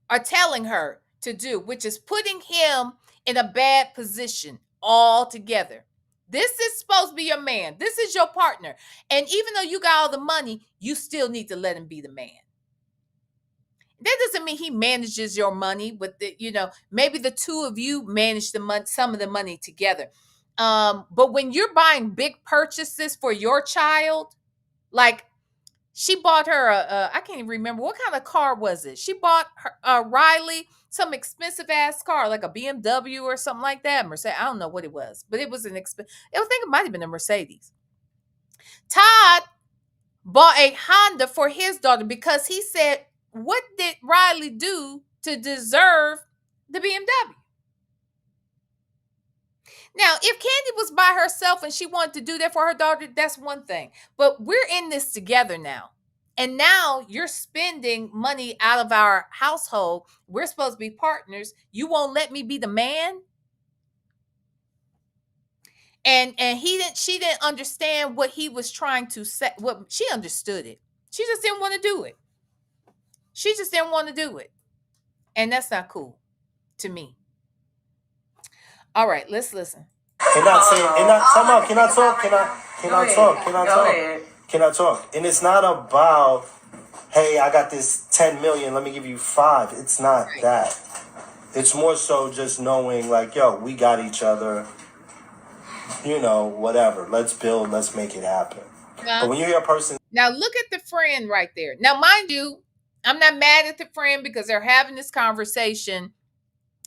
are telling her to do, which is putting him in a bad position altogether. This is supposed to be your man. This is your partner. And even though you got all the money, you still need to let him be the man. That doesn't mean he manages your money, but maybe the two of you manage the money, some of the money together. But when you're buying big purchases for your child, like she bought her I can't even remember what kind of car was it. She bought her, Riley some expensive ass car, like a BMW or something like that. Mercedes, I don't know what it was, but it was an expensive. I think it might have been a Mercedes. Todd bought a Honda for his daughter because he said, what did Riley do to deserve the BMW? Now, if Candy was by herself and she wanted to do that for her daughter, that's one thing. But we're in this together now. And now you're spending money out of our household. We're supposed to be partners. You won't let me be the man? And she didn't understand what he was trying to say. What she understood it. She just didn't want to do it. She just didn't want to do it. And that's not cool to me. All right, let's listen. Can I talk? And it's not about, hey, I got this 10 million, let me give you 5. It's not that. It's more so just knowing like, yo, we got each other, whatever. Let's build, let's make it happen. But when you hear a person. Now look at the friend right there. Now, mind you, I'm not mad at the friend because they're having this conversation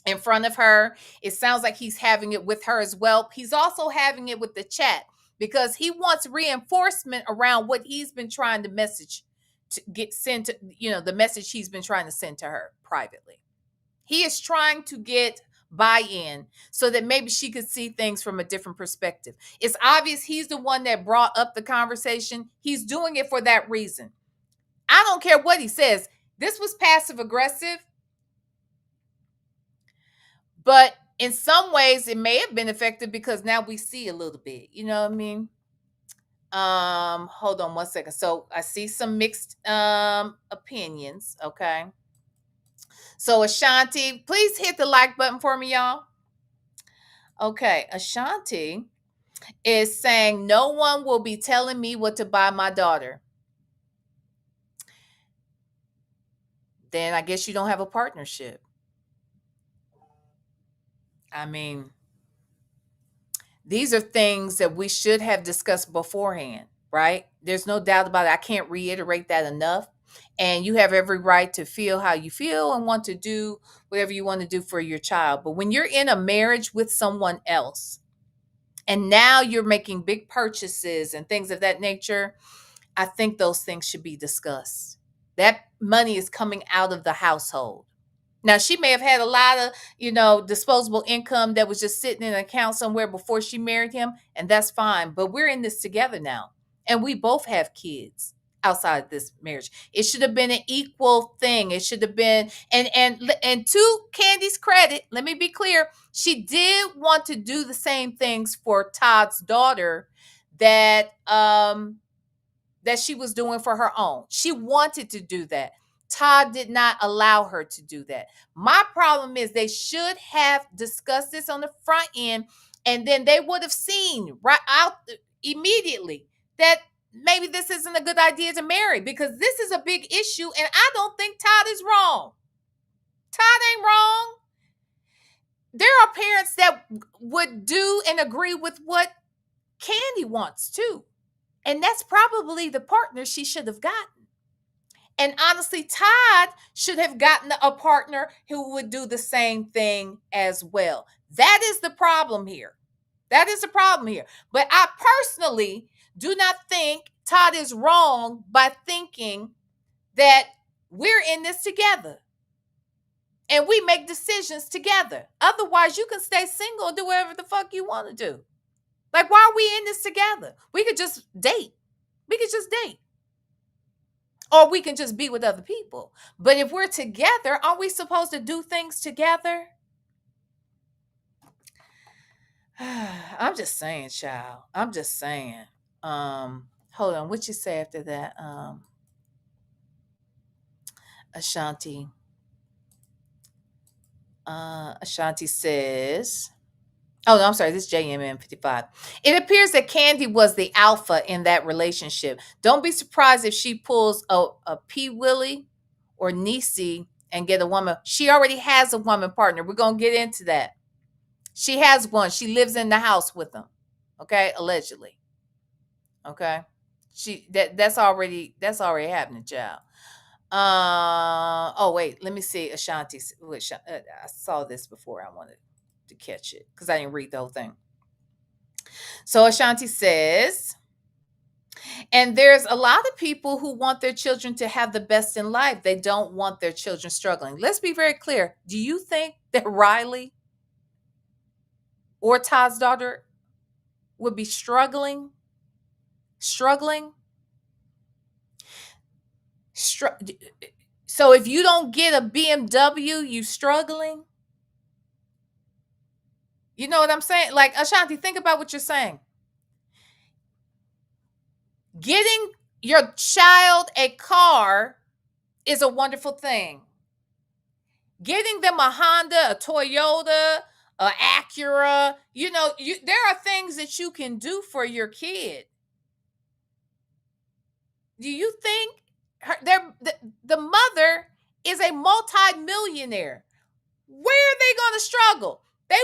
in front of her. It sounds like he's having it with her as well. He's also having it with the chat because he wants reinforcement around what he's been trying to message to get sent to, the message he's been trying to send to her privately. He is trying to get buy-in so that maybe she could see things from a different perspective. It's obvious he's the one that brought up the conversation. He's doing it for that reason. I don't care what he says. This was passive aggressive. But in some ways, it may have been effective because now we see a little bit. You know what I mean? Hold on one second. So I see some mixed opinions. Okay. So Ashanti, please hit the like button for me, y'all. Okay. Ashanti is saying, no one will be telling me what to buy my daughter. Then I guess you don't have a partnership. I mean, these are things that we should have discussed beforehand, right? There's no doubt about it. I can't reiterate that enough. And you have every right to feel how you feel and want to do whatever you want to do for your child. But when you're in a marriage with someone else, and now you're making big purchases and things of that nature, I think those things should be discussed. That money is coming out of the household. Now, she may have had a lot of, disposable income that was just sitting in an account somewhere before she married him, and that's fine. But we're in this together now, and we both have kids outside this marriage. It should have been an equal thing. It should have been, and to Candy's credit, let me be clear, she did want to do the same things for Todd's daughter that she was doing for her own. She wanted to do that. Todd did not allow her to do that. My problem is they should have discussed this on the front end, and then they would have seen right out immediately that maybe this isn't a good idea to marry because this is a big issue, and I don't think Todd is wrong. Todd ain't wrong. There are parents that would do and agree with what Candy wants too, and that's probably the partner she should have gotten. And honestly, Todd should have gotten a partner who would do the same thing as well. That is the problem here. But I personally do not think Todd is wrong by thinking that we're in this together and we make decisions together. Otherwise, you can stay single and do whatever the fuck you want to do. Like, why are we in this together? We could just date. We could just date. Or we can just be with other people. But if we're together, aren't we supposed to do things together? I'm just saying, child. I'm just saying. Hold on. What you say after that? Ashanti. Ashanti says, oh, no, I'm sorry. This is JMN 55. It appears that Candy was the alpha in that relationship. Don't be surprised if she pulls a P. Willie or Niecy and get a woman. She already has a woman partner. We're going to get into that. She has one. She lives in the house with them. Okay. Allegedly. Okay. That's already happening, child. Oh, wait. Let me see. Ashanti. I saw this before. I wanted to catch it because I didn't read the whole thing. So Ashanti says, and there's a lot of people who want their children to have the best in life. They don't want their children struggling. Let's be very clear. Do you think that Riley or Todd's daughter would be struggling? So if you don't get a BMW, you struggling? You know what I'm saying? Like, Ashanti, think about what you're saying. Getting your child a car is a wonderful thing. Getting them a Honda, a Toyota, a Acura, there are things that you can do for your kid. Do you think the mother is a multi-millionaire? Where are they going to struggle? They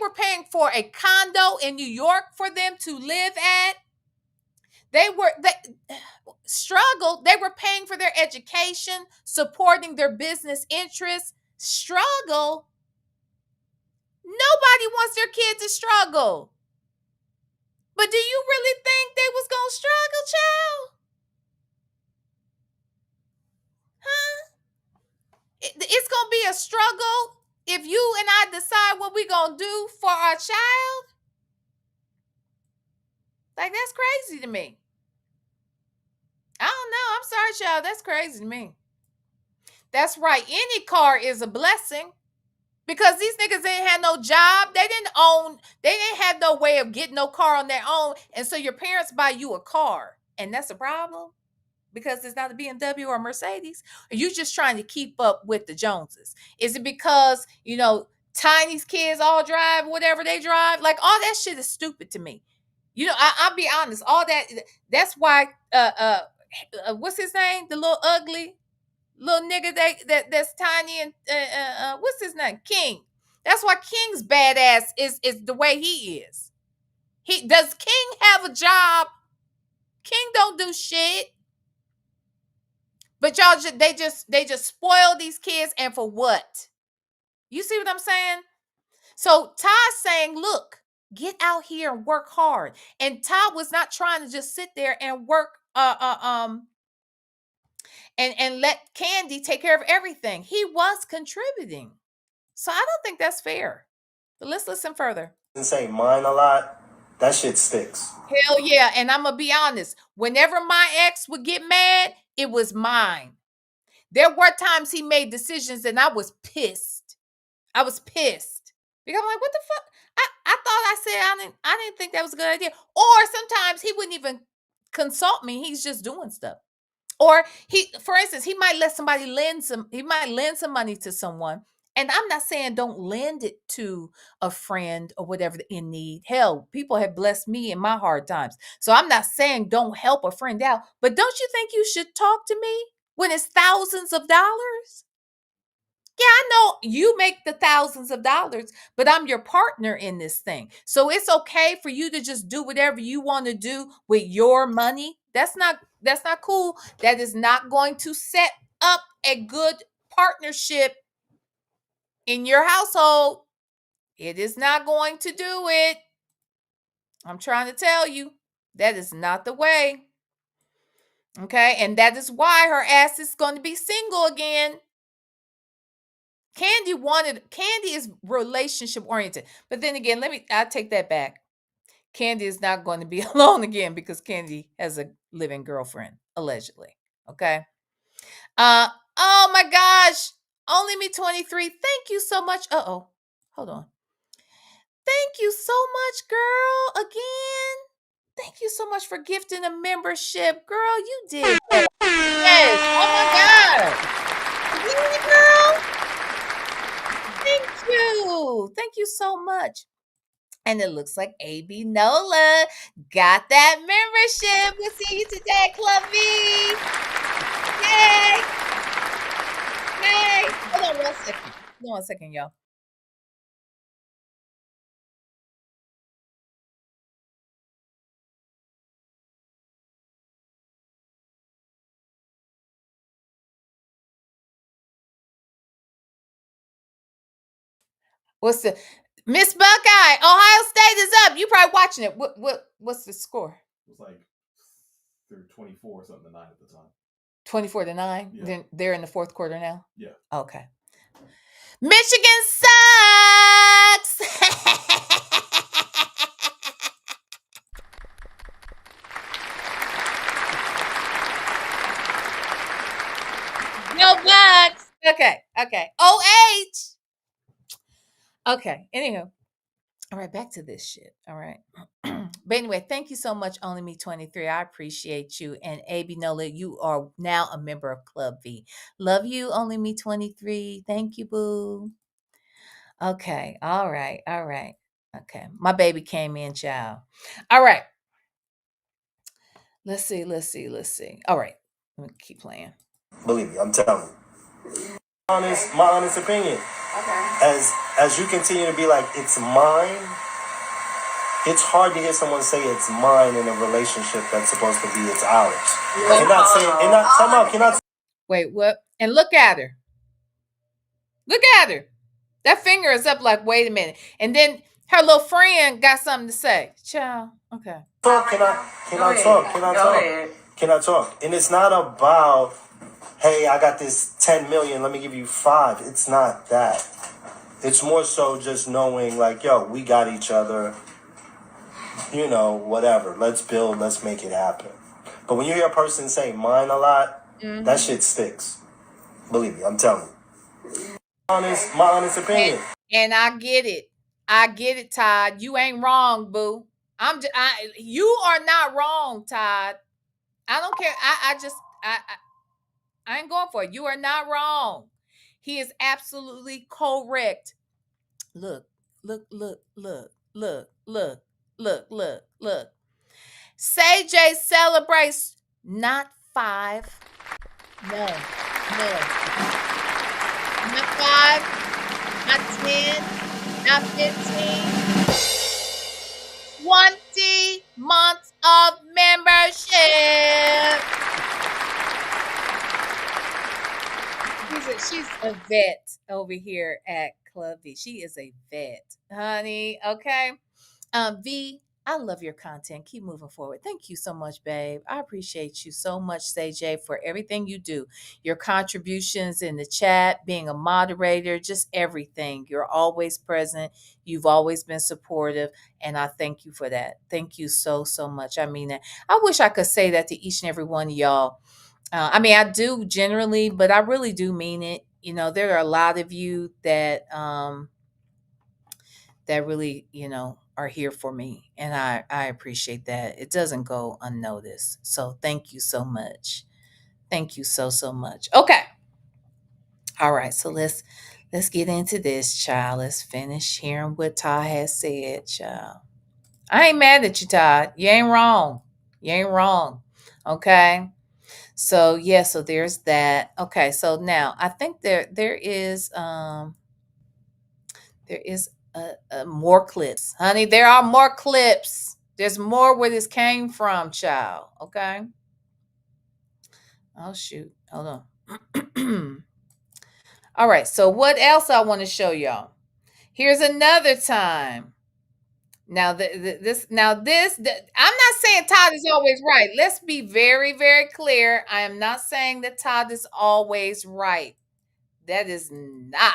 were paying for a condo in New York for them to live at. They struggled. They were paying for their education, supporting their business interests. Struggle. Nobody wants their kid to struggle. But do you really think they was going to struggle, child? Huh? It's going to be a struggle if you and I decide what we're going to do for our child. Like, that's crazy to me. I don't know. I'm sorry, child. That's crazy to me. That's right. Any car is a blessing because these niggas didn't have no job. They didn't have no way of getting no car on their own. And so your parents buy you a car. And that's a problem because it's not a BMW or a Mercedes. Are you just trying to keep up with the Joneses? Is it because, Tiny's kids all drive whatever they drive? Like, all that shit is stupid to me. I'll be honest. All that's why, what's his name? The little ugly little nigga that's tiny and what's his name? King. That's why King's badass is the way he is. Does King have a job? King don't do shit. But y'all they just spoil these kids, and for what? You see what I'm saying? So Todd's saying, look, get out here and work hard. And Todd was not trying to just sit there and work and let Candy take care of everything. He was contributing. So I don't think that's fair. But let's listen further. Say mine a lot. That shit sticks. Hell yeah. And I'm going to be honest. Whenever my ex would get mad, it was mine. There were times he made decisions and I was pissed. Because I'm like, what the fuck? I thought I said I didn't think that was a good idea. Or sometimes he wouldn't even consult me. He's just doing stuff. Or for instance, he might lend some money to someone. And I'm not saying don't lend it to a friend or whatever in need. Hell, people have blessed me in my hard times. So I'm not saying don't help a friend out. But don't you think you should talk to me when it's thousands of dollars? Yeah, I know you make the thousands of dollars, but I'm your partner in this thing. So it's okay for you to just do whatever you want to do with your money. That's not cool. That is not going to set up a good partnership in your household. It is not going to do it. I'm trying to tell you. That is not the way. Okay, and that is why her ass is going to be single again. Candy is relationship oriented. But then again, I take that back. Candy is not going to be alone again because Candy has a living girlfriend, allegedly. Okay. Oh my gosh. Only me 23. Thank you so much. Uh-oh. Hold on. Thank you so much, girl. Again. Thank you so much for gifting a membership. Girl, you did that. Yes. Oh my God. Really, girl? Thank you. Thank you so much. And it looks like AB Nola got that membership. We'll see you today, Club V. Yay! Yay! Hold on 1 second. Hold on 1 second, y'all. What's the Miss Buckeye? Ohio State is up. You probably watching it. What's the score? It was like they're 24 something to 9 at the time. 24-9. Yeah. Then they're in the fourth quarter now. Yeah. Okay. Michigan sucks. No bugs. Okay. OH. Okay. Anywho. All right, back to this shit. All right. But anyway, thank you so much, Only Me 23. I appreciate you. And AB Nola, you are now a member of Club V. Love you, Only Me 23. Thank you, boo. Okay. All right. Okay. My baby came in, child. All right. Let's see. All right. Let me keep playing. Believe me, I'm telling you. My honest opinion. Okay. As you continue to be like, it's mine, it's hard to hear someone say it's mine in a relationship that's supposed to be it's ours. Wait, what? And look at her. That finger is up like, wait a minute. And then her little friend got something to say. Child. Okay. Can I talk? And it's not about, hey, I got this 10 million, let me give you 5. It's not that. It's more so just knowing like, yo, we got each other, whatever. Let's build, let's make it happen. But when you hear a person say mine a lot, that shit sticks. Believe me, I'm telling you. My honest opinion. And I get it, Todd. You ain't wrong, boo. You are not wrong, Todd. I don't care. I ain't going for it. You are not wrong. He is absolutely correct. Look. Say J celebrates not 5. No. Not 5, not 10, not 15. 20 months of membership. She's a vet over here at Club V. She is a vet, honey. Okay. V, I love your content. Keep moving forward. Thank you so much, babe. I appreciate you so much, CJ, for everything you do. Your contributions in the chat, being a moderator, just everything. You're always present. You've always been supportive. And I thank you for that. Thank you so much. I mean that. I wish I could say that to each and every one of y'all. I do generally, but I really do mean it. There are a lot of you that really, are here for me. And I appreciate that. It doesn't go unnoticed. So thank you so much. Thank you so much. Okay. All right. So let's get into this, child. Let's finish hearing what Todd has said, child. I ain't mad at you, Todd. You ain't wrong. Okay. So yeah, so there's that. Okay, so now I think there is more clips. Honey, there are more clips. There's more where this came from, child. Okay. Oh shoot. Hold on. All right, so what else I want to show y'all? Here's another time Now, I'm not saying Todd is always right. Let's be very, very clear. I am not saying that Todd is always right. That is not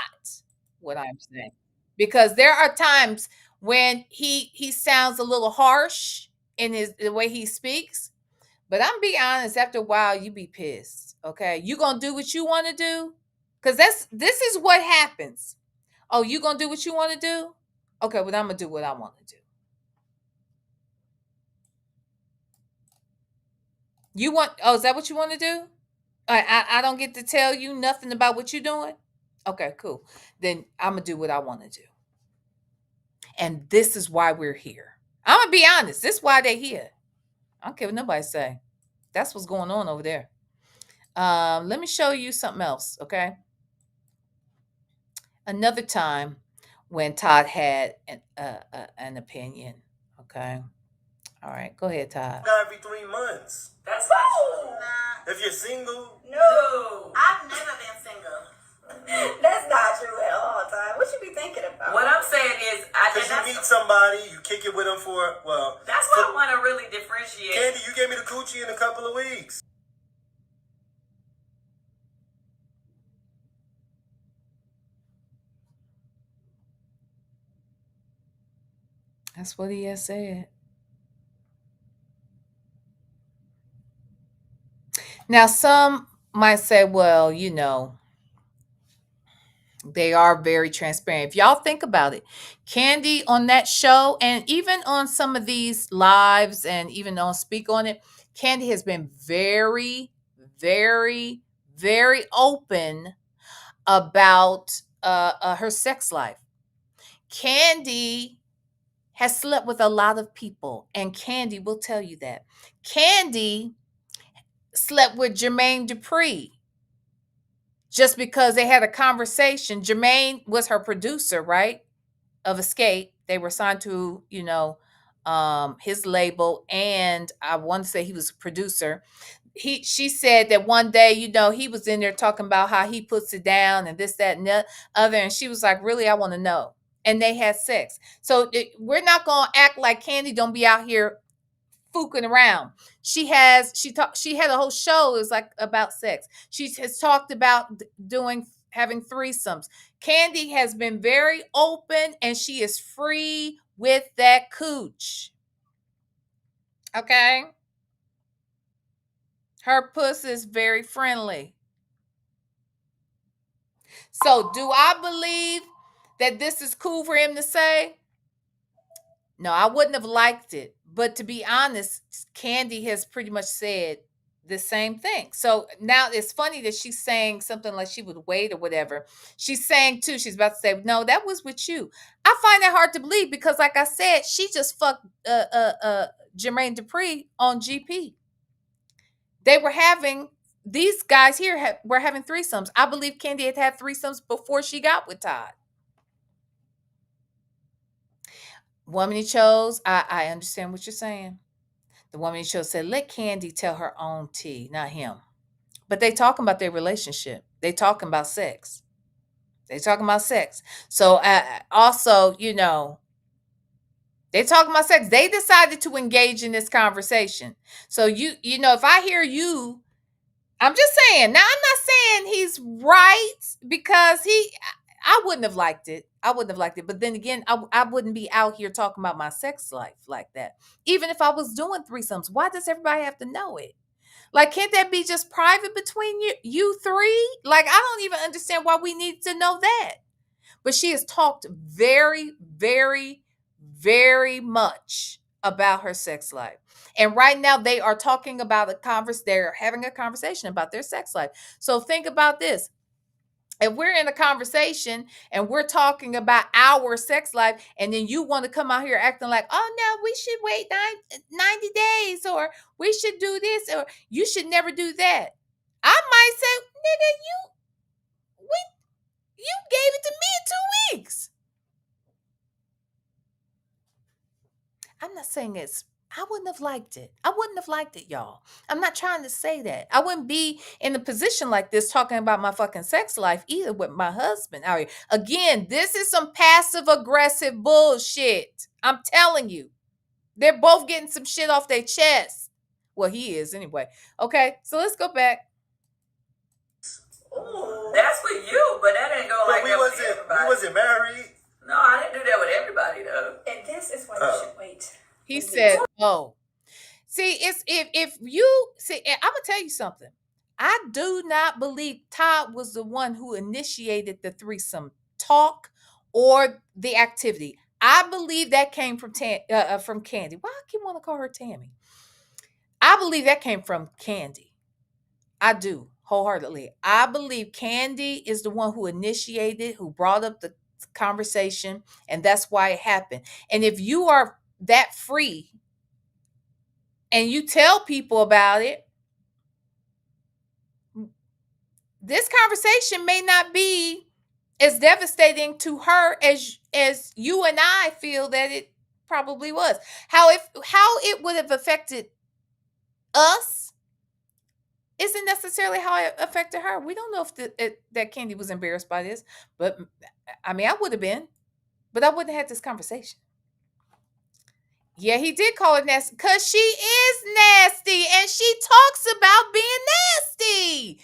what I'm saying. Because there are times when he sounds a little harsh in the way he speaks. But I'm be honest, after a while, you be pissed. Okay. You gonna do what you want to do? Because this is what happens. Oh, you gonna do what you want to do? Okay, well, I'm gonna do what I want to do. You want? Oh, is that what you want to do? I don't get to tell you nothing about what you're doing. Okay, cool. Then I'm gonna do what I want to do. And this is why we're here. I'm gonna be honest. This is why they're here. I don't care what nobody say. That's what's going on over there. Let me show you something else. Okay. Another time when Todd had an opinion. Okay. All right. Go ahead, Todd. Every 3 months. That's not true. If you're single, No. I've never been single. That's not true at all, Todd. What you be thinking about? What I'm saying is, because you meet somebody, you kick it with them that's what I want to really differentiate. Candy, you gave me the coochie in a couple of weeks. That's what he has said. Now, some might say, well, they are very transparent. If y'all think about it, Candy on that show, and even on some of these lives, and even on Speak on It, Candy has been very, very, very open about her sex life. Candy has slept with a lot of people, and Candy will tell you that. Candy slept with Jermaine Dupri just because they had a conversation. Jermaine was her producer, right? Of Escape. They were signed to, his label, and I want to say he was a producer. She said that one day, he was in there talking about how he puts it down and this, that, and the other. And she was like, really, I want to know. And they had sex. So we're not going to act like Candy don't be out here fooking around. She had a whole show. It was like about sex. She has talked about having threesomes. Candy has been very open, and she is free with that cooch. Okay. Her puss is very friendly. So do I believe that this is cool for him to say? No, I wouldn't have liked it. But to be honest, Candy has pretty much said the same thing. So now it's funny that she's saying something like she would wait or whatever. She's saying too, she's about to say, no, that was with you. I find that hard to believe because like I said, she just fucked Jermaine Dupri on GP. They were having, these guys here were having threesomes. I believe Candy had threesomes before she got with Todd. Woman he chose, I understand what you're saying. The woman he chose said, let Candy tell her own tea, not him. But they talking about their relationship. They talking about sex. So also, they talking about sex. They decided to engage in this conversation. So if I hear you, I'm just saying. Now I'm not saying he's right because I wouldn't have liked it. But then again, I wouldn't be out here talking about my sex life like that. Even if I was doing threesomes, why does everybody have to know it? Like, can't that be just private between you three? Like, I don't even understand why we need to know that. But she has talked very, very, very much about her sex life. And right now they are talking about they're having a conversation about their sex life. So think about this. If we're in a conversation and we're talking about our sex life, and then you want to come out here acting like, oh no, we should wait 90 days, or we should do this, or you should never do that. I might say, nigga, you gave it to me in 2 weeks. I'm not saying I wouldn't have liked it. I wouldn't have liked it, y'all. I'm not trying to say that. I wouldn't be in a position like this talking about my fucking sex life either with my husband out here. Again, this is some passive aggressive bullshit. I'm telling you. They're both getting some shit off their chest. Well, he is anyway. Okay, so let's go back. Ooh, that's for you, but that didn't go But like we that with wasn't everybody. married. No, I didn't do that with everybody though. And this is why you should wait. He said, "Oh, see, it's if you see, I'm gonna tell you something. I do not believe Todd was the one who initiated the threesome talk or the activity. I believe that came from Candy. Why I keep want to call her Tammy? I believe that came from Candy. I do wholeheartedly. I believe Candy is the one who initiated, who brought up the conversation, and that's why it happened. And if you are that free and you tell people about it, this conversation may not be as devastating to her as you and I feel that it probably was. How it would have affected us isn't necessarily how it affected her. We don't know if that Candy was embarrassed by this, but I mean, I would have been, but I wouldn't have had this conversation. Yeah, he did call her nasty because she is nasty and she talks about being nasty.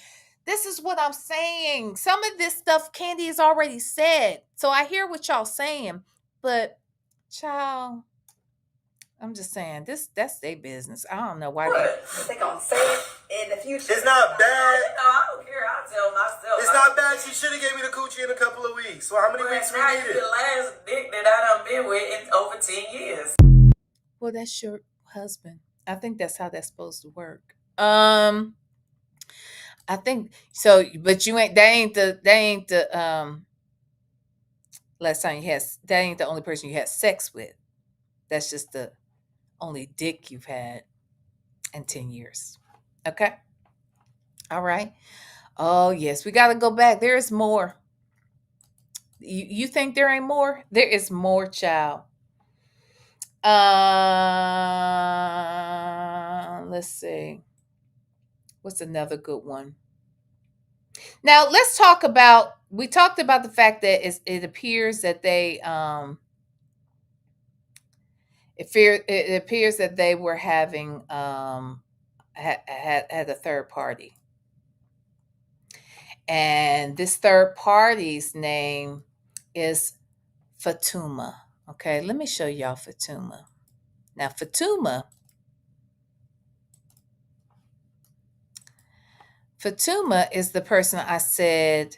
This is what I'm saying. Some of this stuff Candy has already said. So I hear what y'all saying, but child, I'm just saying that's their business. I don't know why They gonna say it in the future. It's not bad. No, I don't care. I'll tell myself. It's not bad. She should have gave me the coochie in a couple of weeks. So how many weeks we Now needed? you the last dick that I done been with in over 10 years. Well, that's your husband. I think that's how that's supposed to work. I think so, but you ain't that ain't the last time you had that ain't the only person you had sex with. That's just the only dick you've had in 10 years. Okay? All right. Oh, yes, we got to go back. There is more. You think there ain't more? There is more, child. Let's see. What's another good one? Now, let's talk about we talked about the fact that it appears that they it appears that they were having had a third party. And this third party's name is Fatuma. Okay, let me show y'all Fatuma. Now, Fatuma is the person I said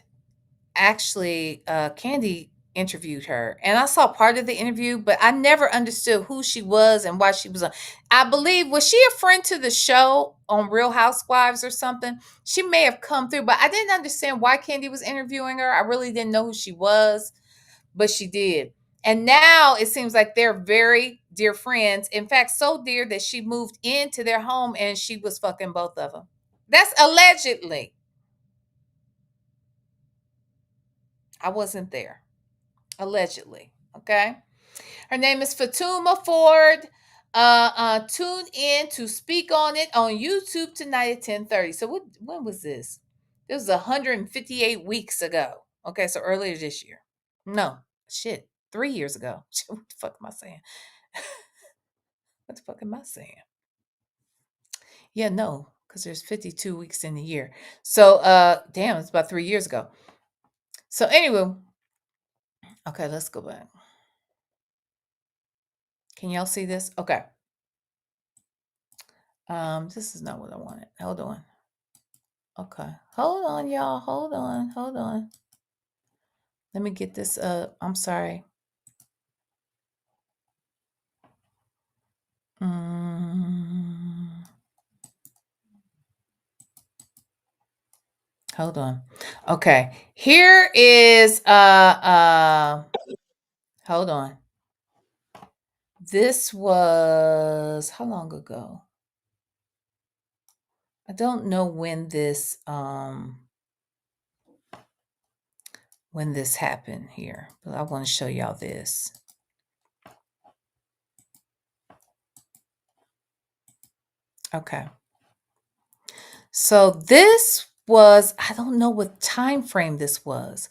actually Candy interviewed her. And I saw part of the interview, but I never understood who she was and why she was on. I believe, was she a friend to the show on Real Housewives or something? She may have come through, but I didn't understand why Candy was interviewing her. I really didn't know who she was, but she did. And now it seems like they're very dear friends. In fact, so dear that she moved into their home and she was fucking both of them. That's allegedly. I wasn't there. Allegedly. Okay. Her name is Fatuma Ford. Tune in to speak on it on YouTube tonight at 10:30. So when was this? This was 158 weeks ago. Okay, so earlier this year. No, shit, 3 years ago. What the fuck am I saying? What the fuck am I saying? Yeah, no, because there's 52 weeks in the year. So damn, it's about 3 years ago. So anyway, okay, let's go back. Can y'all see this? Okay. This is not what I wanted. Hold on. Okay. Hold on, y'all. Hold on. Let me get this up. I'm sorry. Hold on. Okay. Here is hold on. This was how long ago? I don't know when this happened here, but I want to show y'all this. Okay. So this was, I don't know what time frame this was,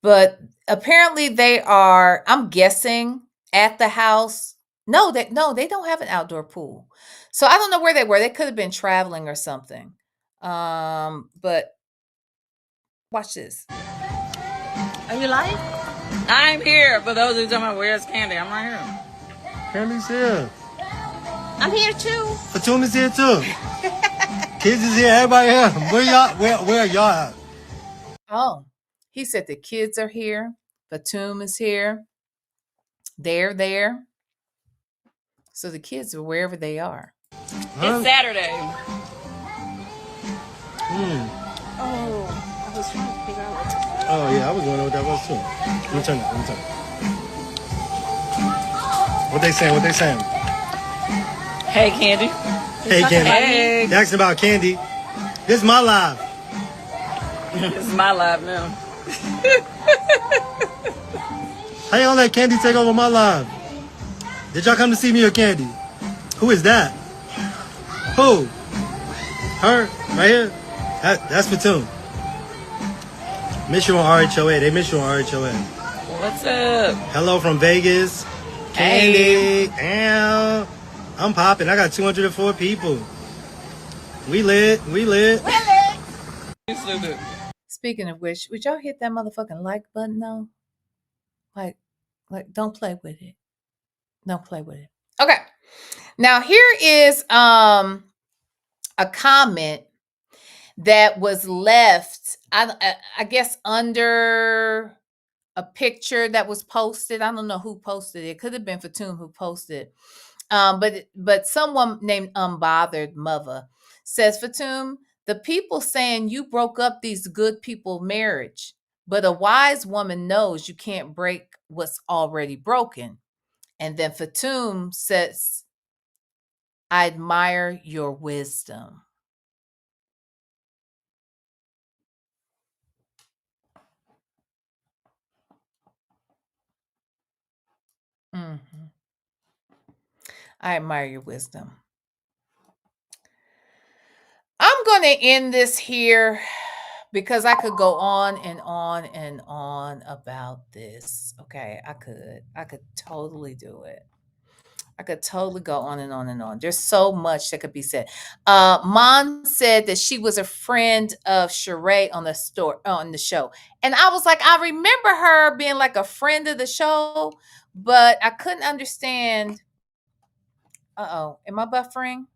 but apparently they are, I'm guessing, at the house. No, they don't have an outdoor pool. So I don't know where they were. They could have been traveling or something. But watch this. Are you live? I'm here. For those who don't know where's Candy, I'm right here. Candy's here. I'm here too. Fatum is here too. Kids is here. Everybody here. Where are y'all at? Oh, he said the kids are here. Batum is here. They're there. So the kids are wherever they are. It's Saturday. Oh, I was trying to figure out what to Oh yeah, I was wondering what that was too. Let me turn it. What they saying? Hey, Candy. Hey Candy. Hey. They asking about Candy. This is my live. This is my live now. How y'all let Candy take over my live? Did y'all come to see me or Candy? Who is that? Who? Her? Right here? That's Fatum. Miss you on RHOA. They miss you on RHOA. What's up? Hello from Vegas. Candy. Ow. I'm popping. I got 204 people. We lit. Speaking of which, would y'all hit that motherfucking like button though? Like, don't play with it. Don't play with it. Okay. Now here is a comment that was left, I guess, under a picture that was posted. I don't know who posted it. It could have been Fatum who posted. But someone named Unbothered Mother says, Fatum, the people saying you broke up these good people marriage, but a wise woman knows you can't break what's already broken. And then Fatum says, I admire your wisdom. Mhm. I admire your wisdom. I'm going to end this here because I could go on and on and on about this. Okay, I could totally do it. I could totally go on and on and on. There's so much that could be said. Mon said that she was a friend of Sheree on the show. And I was like, I remember her being like a friend of the show, but I couldn't understand. Uh-oh, am I buffering?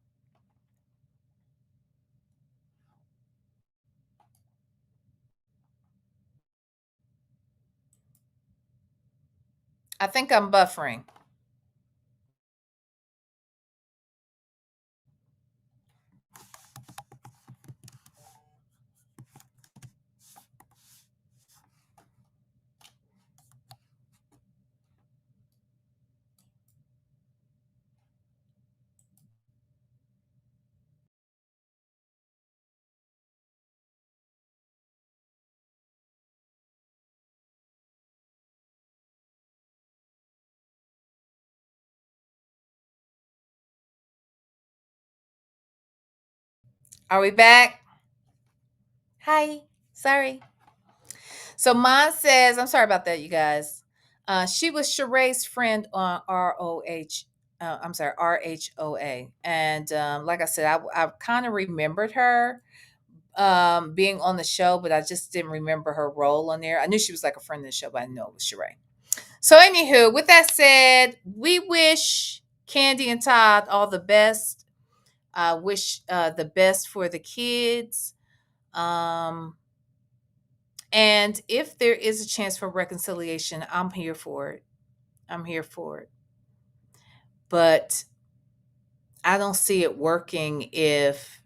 I think I'm buffering. Are we back? Hi. Sorry. So mine says, I'm sorry about that, you guys. She was Sheree's friend on RHOA. And like I said, I kind of remembered her being on the show, but I just didn't remember her role on there. I knew she was like a friend of the show, but I didn't know it was Sheree. So anywho, with that said, we wish Candy and Todd all the best. Wish the best for the kids. And if there is a chance for reconciliation, I'm here for it. I'm here for it. But I don't see it working if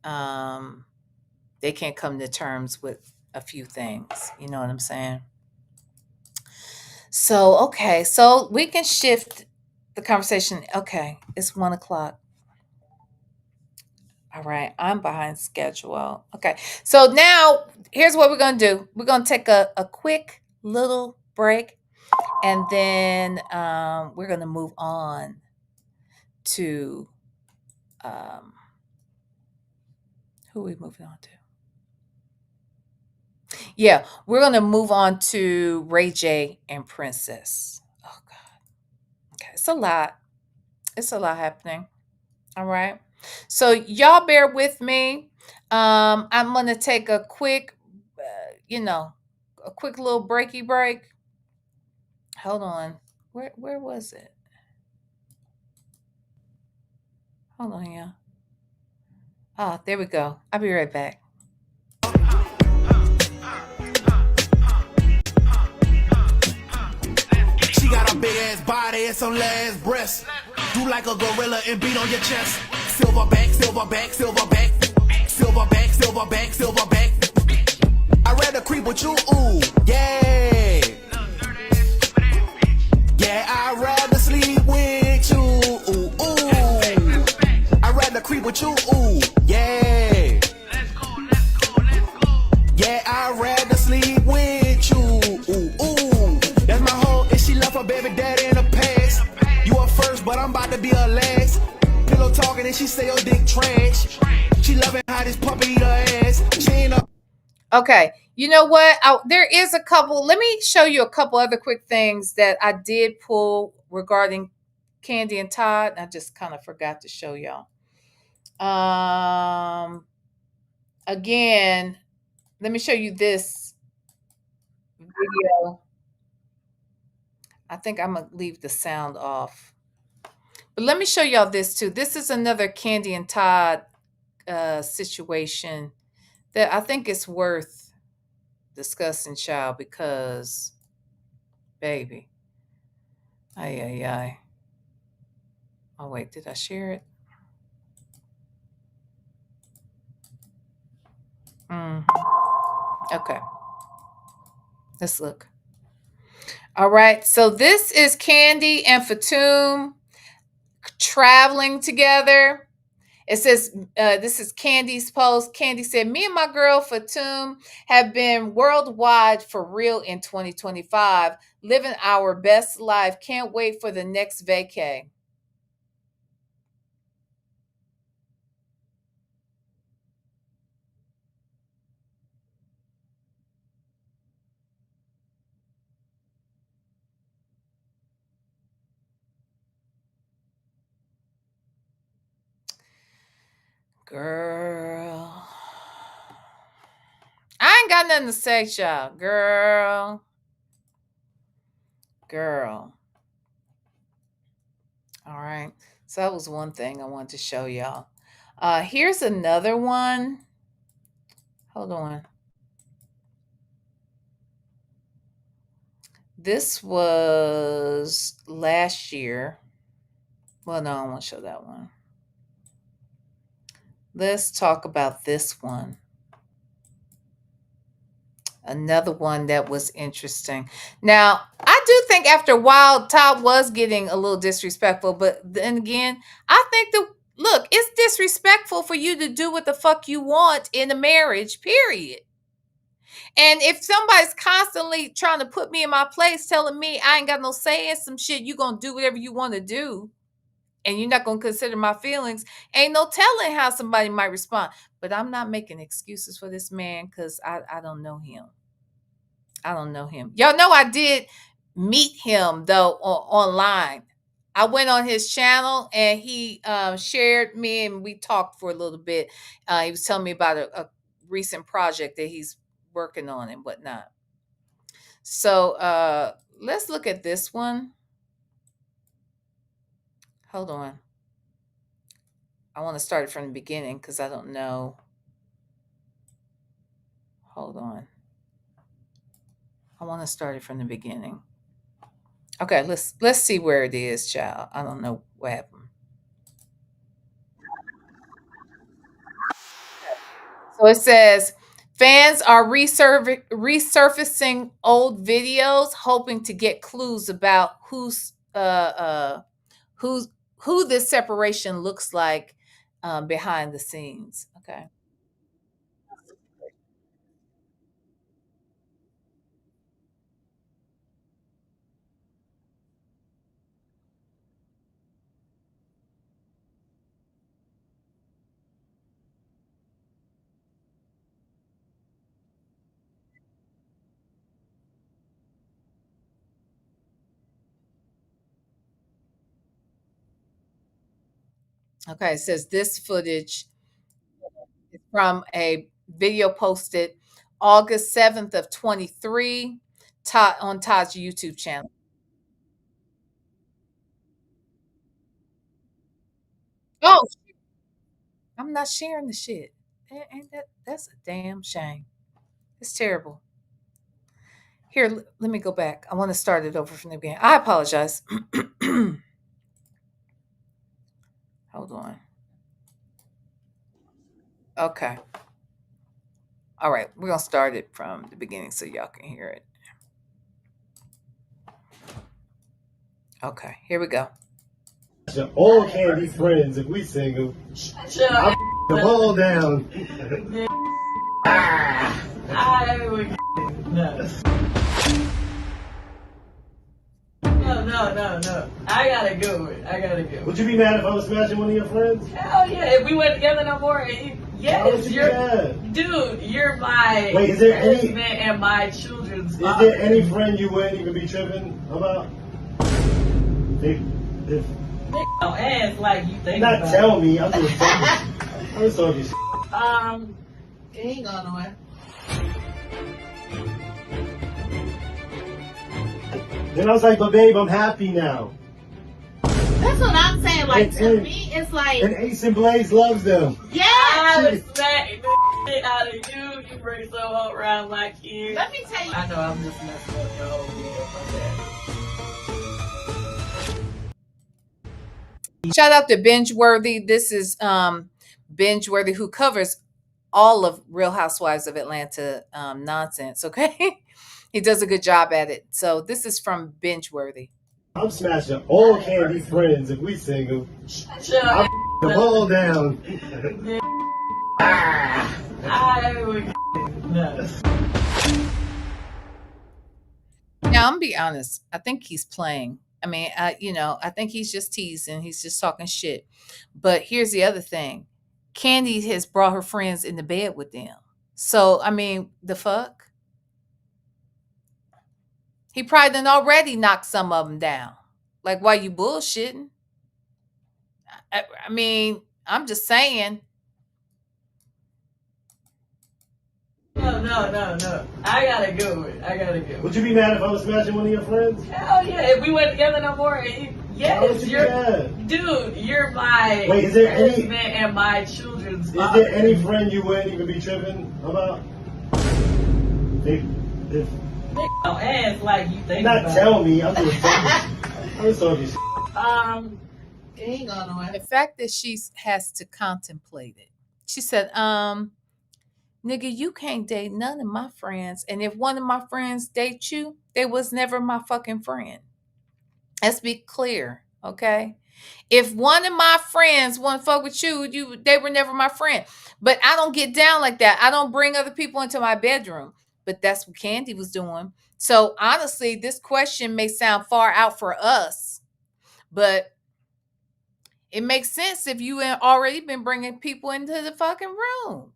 they can't come to terms with a few things. You know what I'm saying? So, okay. So we can shift the conversation. Okay. It's 1:00. All right. I'm behind schedule. Okay. So now here's what we're going to do. We're going to take a quick little break. And then we're going to move on to Who are we moving on to? Yeah, we're gonna move on to Ray J and Princess. Oh God. Okay, it's a lot. It's a lot happening. All right. So y'all bear with me. I'm gonna take a quick, a quick little breaky break. Hold on. Where was it? Hold on, yeah. Oh, there we go. I'll be right back. She got a big ass body and some last breasts. Do like a gorilla and beat on your chest. Silverback, silverback, silverback. Silverback, silverback, silverback. I'd rather creep with you, ooh, yeah. Yeah, I'd rather sleep with you, ooh, ooh. I'd rather creep with you, ooh, yeah. Yeah, I'd rather sleep with you, ooh, ooh. That's my hoe, and she left her baby daddy in the past. You up first, but I'm about to be her last. Pillow talking and she say your dick trash. She loving how this puppy eat her ass. She ain't a Okay. You know what? There is a couple. Let me show you a couple other quick things that I did pull regarding Candy and Todd. I just kind of forgot to show y'all. Again, let me show you this video. I think I'm gonna leave the sound off. But let me show y'all this too. This is another Candy and Todd situation that I think is worth discussing, child, because baby. Ay ay ay. Oh wait, did I share it? Okay. Let's look. All right. So this is Candy and Fatum traveling together. It says, this is Candy's post. Candy said, me and my girl Fatum have been worldwide for real in 2025, living our best life. Can't wait for the next vacay. Girl. I ain't got nothing to say, y'all. Girl. All right. So that was one thing I wanted to show y'all. Here's another one. Hold on. This was last year. Well, no, I won't show that one. Let's talk about this one. Another one that was interesting. Now, I do think after a while, Todd was getting a little disrespectful, but then again, I think look, it's disrespectful for you to do what the fuck you want in a marriage, period. And if somebody's constantly trying to put me in my place, telling me I ain't got no say in some shit, you gonna do whatever you want to do, and you're not gonna consider my feelings, ain't no telling how somebody might respond. But I'm not making excuses for this man because I don't know him. I don't know him. Y'all know I did meet him though online. I went on his channel and he shared me and we talked for a little bit. He was telling me about a recent project that he's working on and whatnot. So let's look at this one. Hold on. I want to start it from the beginning because I don't know. Hold on. I want to start it from the beginning. Okay, let's see where it is, child. I don't know what happened. So it says fans are resurfacing old videos, hoping to get clues about who's who this separation looks like behind the scenes. Okay. Okay, it says this footage is from a video posted August 7th of 23 on Todd's YouTube channel. Oh, I'm not sharing the shit. Ain't that's a damn shame. It's terrible. Here, let me go back. I want to start it over from the beginning. I apologize. Hold on. Okay. All right. We're going to start it from the beginning so y'all can hear it. Okay. Here we go. All Candy friends, if we single, I'm the ball down. I would no. No. I gotta go. Would you be mad if I was smashing one of your friends? Hell yeah, if we went together no more, Why would yes, you be mad? dude, you're my Wait, is there any- husband and my children's Is father. there any friend you wouldn't even be tripping about? If No ass like you think not about tell me, I'm just talking. I'm just talking shit. He ain't going nowhere. Then I was like, but babe, I'm happy now. That's what I'm saying. Like, And- to and- me, it's like, And Ace and Blaze loves them. yeah. I would smack the shit out of you. You bring so up around my kids. Let me tell you. I know I'm just messing up your whole video. Shout out to Bingeworthy. This is Bingeworthy, who covers all of Real Housewives of Atlanta nonsense. Okay. He does a good job at it. So this is from Bingeworthy. I'm smashing all Candy friends if we single. I'm the ball down. I would no. Now, I'm gonna be honest. I think he's playing. I mean, I think he's just teasing. He's just talking shit. But here's the other thing: Candy has brought her friends into bed with them. So, I mean, the fuck? He probably done already knocked some of them down. Like, why you bullshitting? I mean, I'm just saying. No. I gotta go. Would you be mad if I was smashing one of your friends? Hell yeah, if we went together no more, Why would yes, you be mad? dude, you're my Wait, is there any- husband and my children's Is father. there any friend you wouldn't even be tripping about? If No ass like you think not about. tell me, I'm just talking. I'm just talking shit. He ain't going nowhere. The fact that she has to contemplate it. She said, nigga, you can't date none of my friends. And if one of my friends date you, they was never my fucking friend. Let's be clear, okay? If one of my friends want to fuck with you, they were never my friend. But I don't get down like that. I don't bring other people into my bedroom. But that's what Candy was doing. So honestly, this question may sound far out for us, but it makes sense if you had already been bringing people into the fucking room.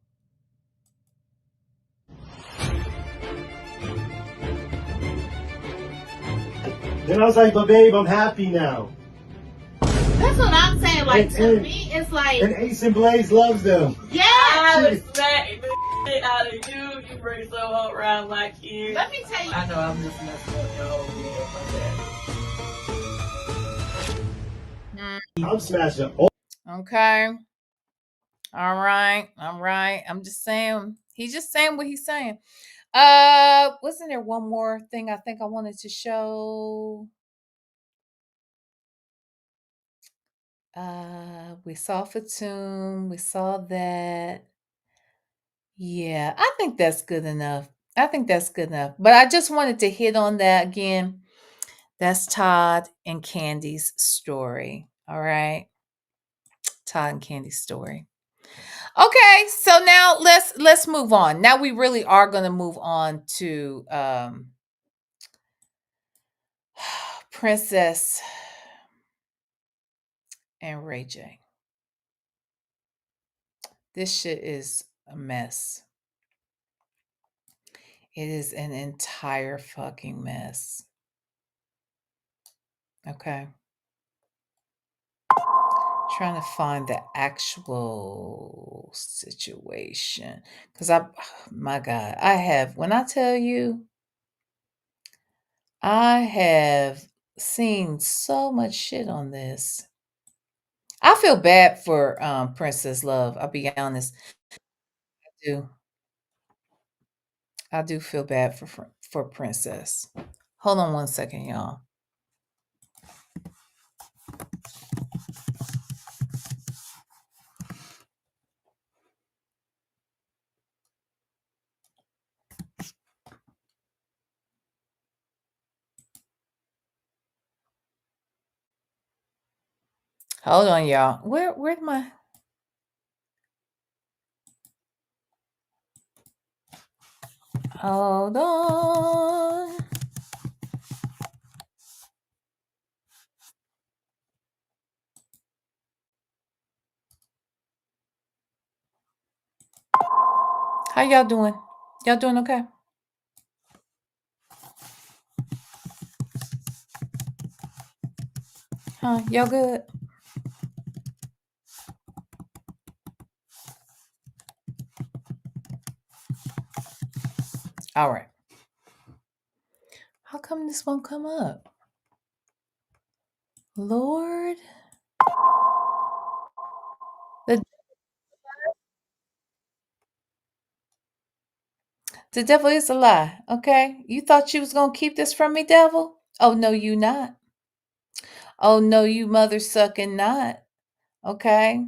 Then I was like, but babe, I'm happy now. That's what I'm saying. Like, to And- me, it's like, And Ace and Blaze loves them. yeah. I would smack the shit out of you. You bring so up around my kids. Let me tell you. I know I'm just messing up your whole video. I'm smashing all. Okay. All right. I'm just saying. He's just saying what he's saying. Wasn't there one more thing I think I wanted to show? We saw Fatum. We saw that. Yeah, I think that's good enough. But I just wanted to hit on that again. That's Todd and Candy's story. All right. Todd and Candy's story. Okay, so now let's move on. Now we really are going to move on to Princess and Ray J. This shit is a mess. It is an entire fucking mess. Okay. trying to find the actual situation because my God, when I tell you, I have seen so much shit on this. I feel bad for Princess Love. I'll be honest. I do. I do feel bad for Princess. Hold on one second, y'all. Hold on, y'all. Where'd my hold on? How y'all doing? Y'all doing okay? Huh? Y'all good? All right. How come this won't come up? Lord. The the devil is a lie, okay? You thought you was gonna keep this from me, devil? Oh no, you not. Oh no, you mother sucking not. Okay.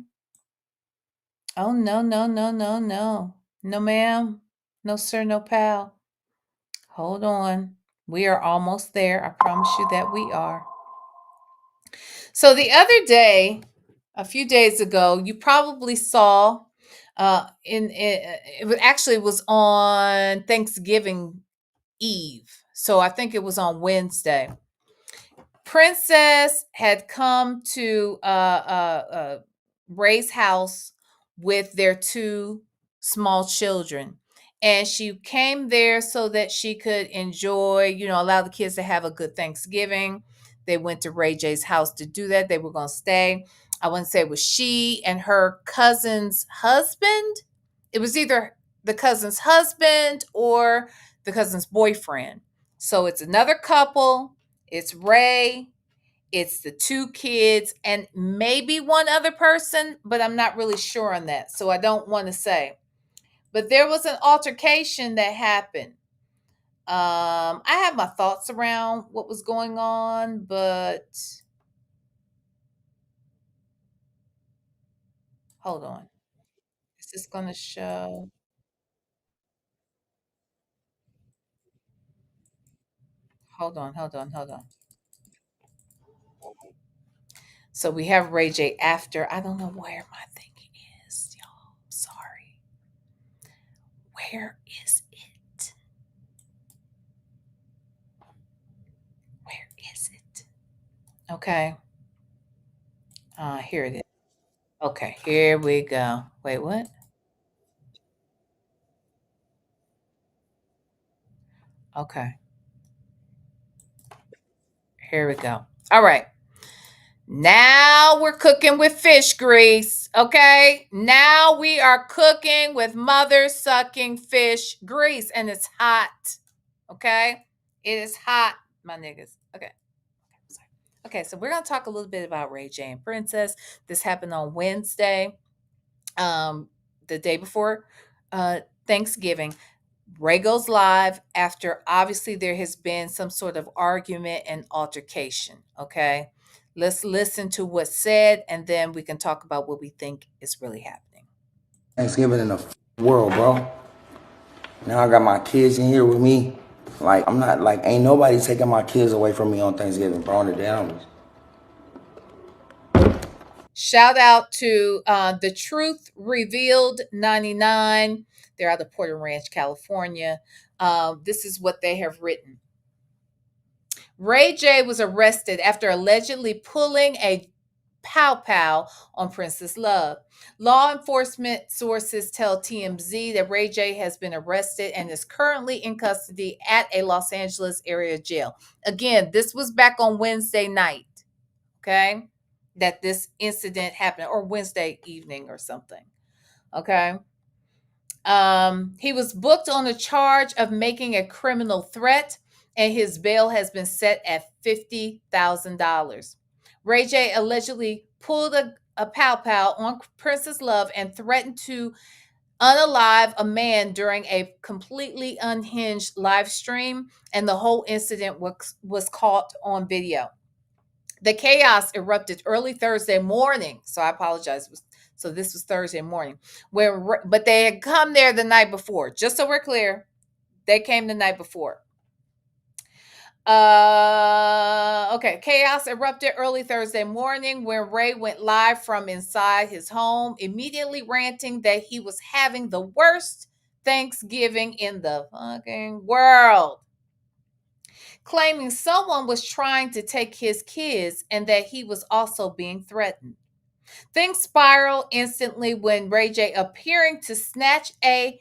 Oh no, no, no, no, no. No, ma'am. No, sir, no pal. Hold on. We are almost there. I promise you that we are. So the other day, a few days ago, you probably saw it was on Thanksgiving Eve. So I think it was on Wednesday. Princess had come to Ray's house with their two small children. And she came there so that she could enjoy, allow the kids to have a good Thanksgiving. They went to Ray J's house to do that. They were going to stay. I wouldn't say it was she and her cousin's husband. It was either the cousin's husband or the cousin's boyfriend. So it's another couple. It's Ray, it's the two kids, and maybe one other person, but I'm not really sure on that. So I don't want to say. But there was an altercation that happened. I have my thoughts around what was going on, but hold on. Is this going to show? Hold on, hold on, hold on. So we have Ray J after. I don't know where my thing is, y'all. I'm sorry. Where is it? Where is it? Okay. Here it is. Okay, here we go. Wait, what? Okay, here we go. All right. Now we're cooking with fish grease. Okay. Now we are cooking with mother sucking fish grease, and it's hot. Okay. It is hot, my niggas. Okay. Sorry. Okay. So we're going to talk a little bit about Ray J and Princess. This happened on Wednesday, the day before Thanksgiving. Ray goes live after obviously there has been some sort of argument and altercation. Okay. Let's listen to what's said and then we can talk about what we think is really happening. Thanksgiving in the world, bro. Now I got my kids in here with me. Like, I'm not, like, ain't nobody taking my kids away from me on Thanksgiving, bro. On the damn. Shout out to The Truth Revealed 99. They're out of Porter Ranch, California. This is what they have written. Ray J was arrested after allegedly pulling a pow pow on Princess Love. Law enforcement sources tell TMZ that Ray J has been arrested and is currently in custody at a Los Angeles area jail. Again, this was back on Wednesday night. Okay. that this incident happened, or Wednesday evening or something. Okay. He was booked on a charge of making a criminal threat, and his bail has been set at $50,000. Ray J allegedly pulled a pow on Princess Love and threatened to unalive a man during a completely unhinged live stream, and the whole incident was caught on video. The chaos erupted early Thursday morning. So I apologize. So this was Thursday morning, but they had come there the night before. Just so we're clear, they came the night before. Okay. Chaos erupted early Thursday morning when Ray went live from inside his home, immediately ranting that he was having the worst Thanksgiving in the fucking world, claiming someone was trying to take his kids and that he was also being threatened. Things spiral instantly when Ray J appearing to snatch a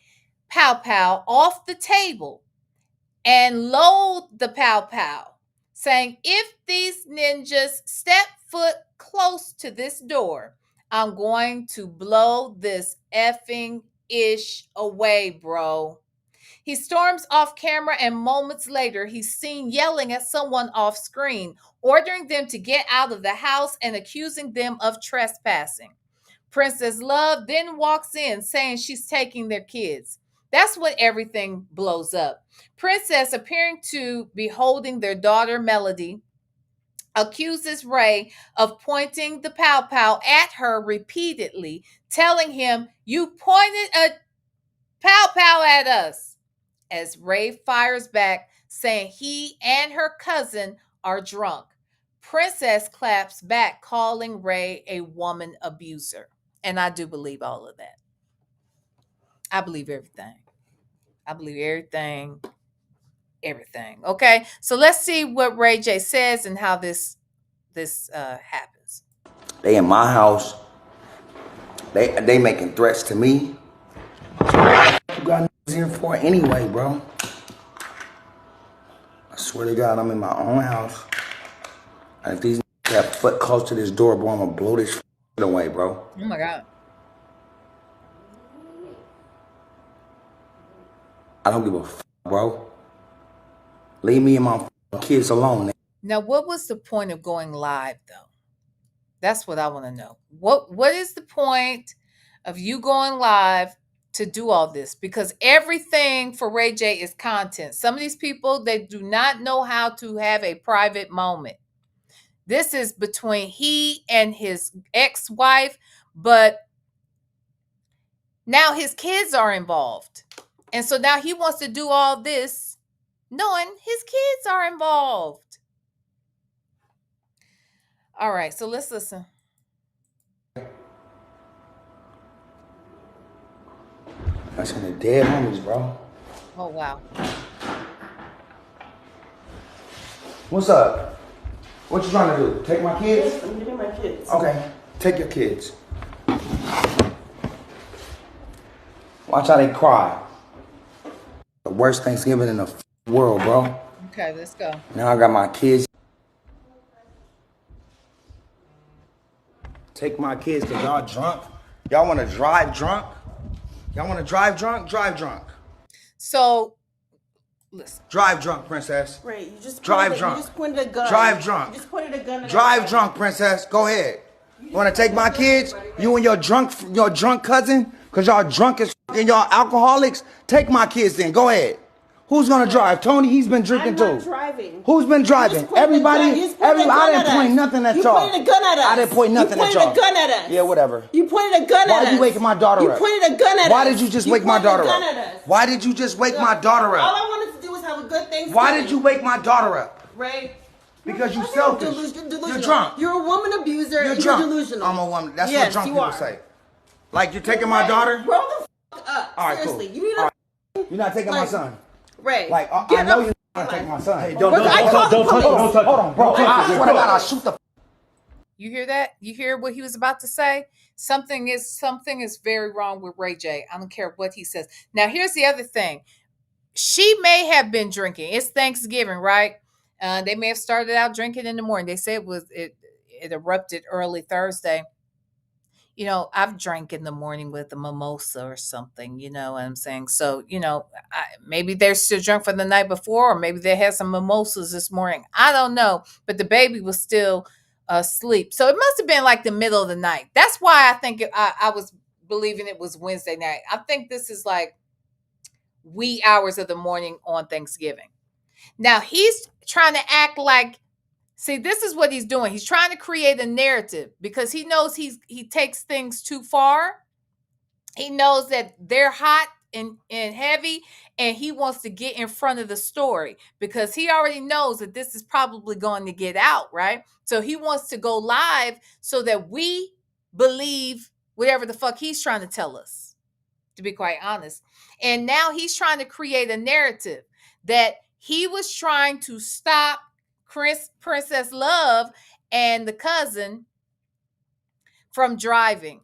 pow off the table and load the pow, saying, "If these ninjas step foot close to this door, I'm going to blow this effing ish away, bro." He storms off camera, and moments later, he's seen yelling at someone off screen, ordering them to get out of the house and accusing them of trespassing. Princess Love then walks in saying she's taking their kids. That's when everything blows up. Princess, appearing to be holding their daughter Melody, accuses Ray of pointing the pow at her repeatedly, telling him, "You pointed a pow at us," as Ray fires back, saying he and her cousin are drunk. Princess claps back, calling Ray a woman abuser. And I do believe all of that. I believe everything. I believe everything. Okay, so let's see what Ray J says and how this happens. They in my house. They making threats to me. You got here for anyway, bro. I swear to God, I'm in my own house. And if these have foot close to this door, bro, I'm gonna blow this away, bro. Oh my God. I don't give a bro. Leave me and my kids alone. Now, what was the point of going live, though? That's what I want to know. What is the point of you going live to do all this? Because everything for Ray J is content. Some of these people, they do not know how to have a private moment. This is between he and his ex-wife, but now his kids are involved. And so now he wants to do all this knowing his kids are involved. All right, so let's listen. That's in the dead homies, bro. Oh, wow. What's up? What you trying to do? Take my kids? Yes, I'm getting my kids. Okay, take your kids. Watch how they cry. The worst Thanksgiving in the world, bro. Okay, let's go. Now I got my kids. Take my kids because y'all drunk. Y'all want to drive drunk? Y'all want to drive drunk? Drive drunk. So, listen. Drive drunk, princess. Right, you just drive pointed, drunk. You just pointed a gun. Drive drunk. You just pointed a gun. Drive drunk, princess. Go ahead. You want to take my kids? You and your drunk cousin? Because y'all drunk as and y'all alcoholics? Take my kids then. Go ahead. Who's gonna drive? Tony, he's been drinking too. I'm not driving. Who's been driving? Everybody. I didn't point nothing at y'all. You pointed a gun at us. I didn't point nothing at y'all. You pointed a gun at us. Yeah, whatever. You pointed a gun at us. Why you waking my daughter up? You pointed a gun at us. Why did you just wake my daughter up? Us. Why did you just wake my daughter All up? I wanted to do was have a good Thanksgiving. Why did you wake my daughter up? Ray. Because you selfish. You're drunk. You're a woman abuser. You're drunk. You're delusional. I'm a woman. That's what drunk people say. Like you're taking my daughter? Grow the fuck up. All right, seriously. cool. You need to. You're not taking my son. Ray. Like I know you're not taking my son. Hey, don't touch him. Hold on, bro. I swear to God, I'll shoot the. You hear that? You hear what he was about to say? Something is very wrong with Ray J. I don't care what he says. Now, here's the other thing. She may have been drinking. It's Thanksgiving, right? They may have started out drinking in the morning. They say it it erupted early Thursday. I've drank in the morning with a mimosa or something, you know what I'm saying? So, maybe they're still drunk from the night before, or maybe they had some mimosas this morning. I don't know. But the baby was still asleep. So it must have been like the middle of the night. That's why I think I was believing it was Wednesday night. I think this is like wee hours of the morning on Thanksgiving. Now he's trying to act like, see, this is what he's doing. He's trying to create a narrative because he knows he takes things too far. He knows that they're hot and heavy, and he wants to get in front of the story because he already knows that this is probably going to get out, right? So he wants to go live so that we believe whatever the fuck he's trying to tell us, to be quite honest. And now he's trying to create a narrative that he was trying to stop Princess Love and the cousin from driving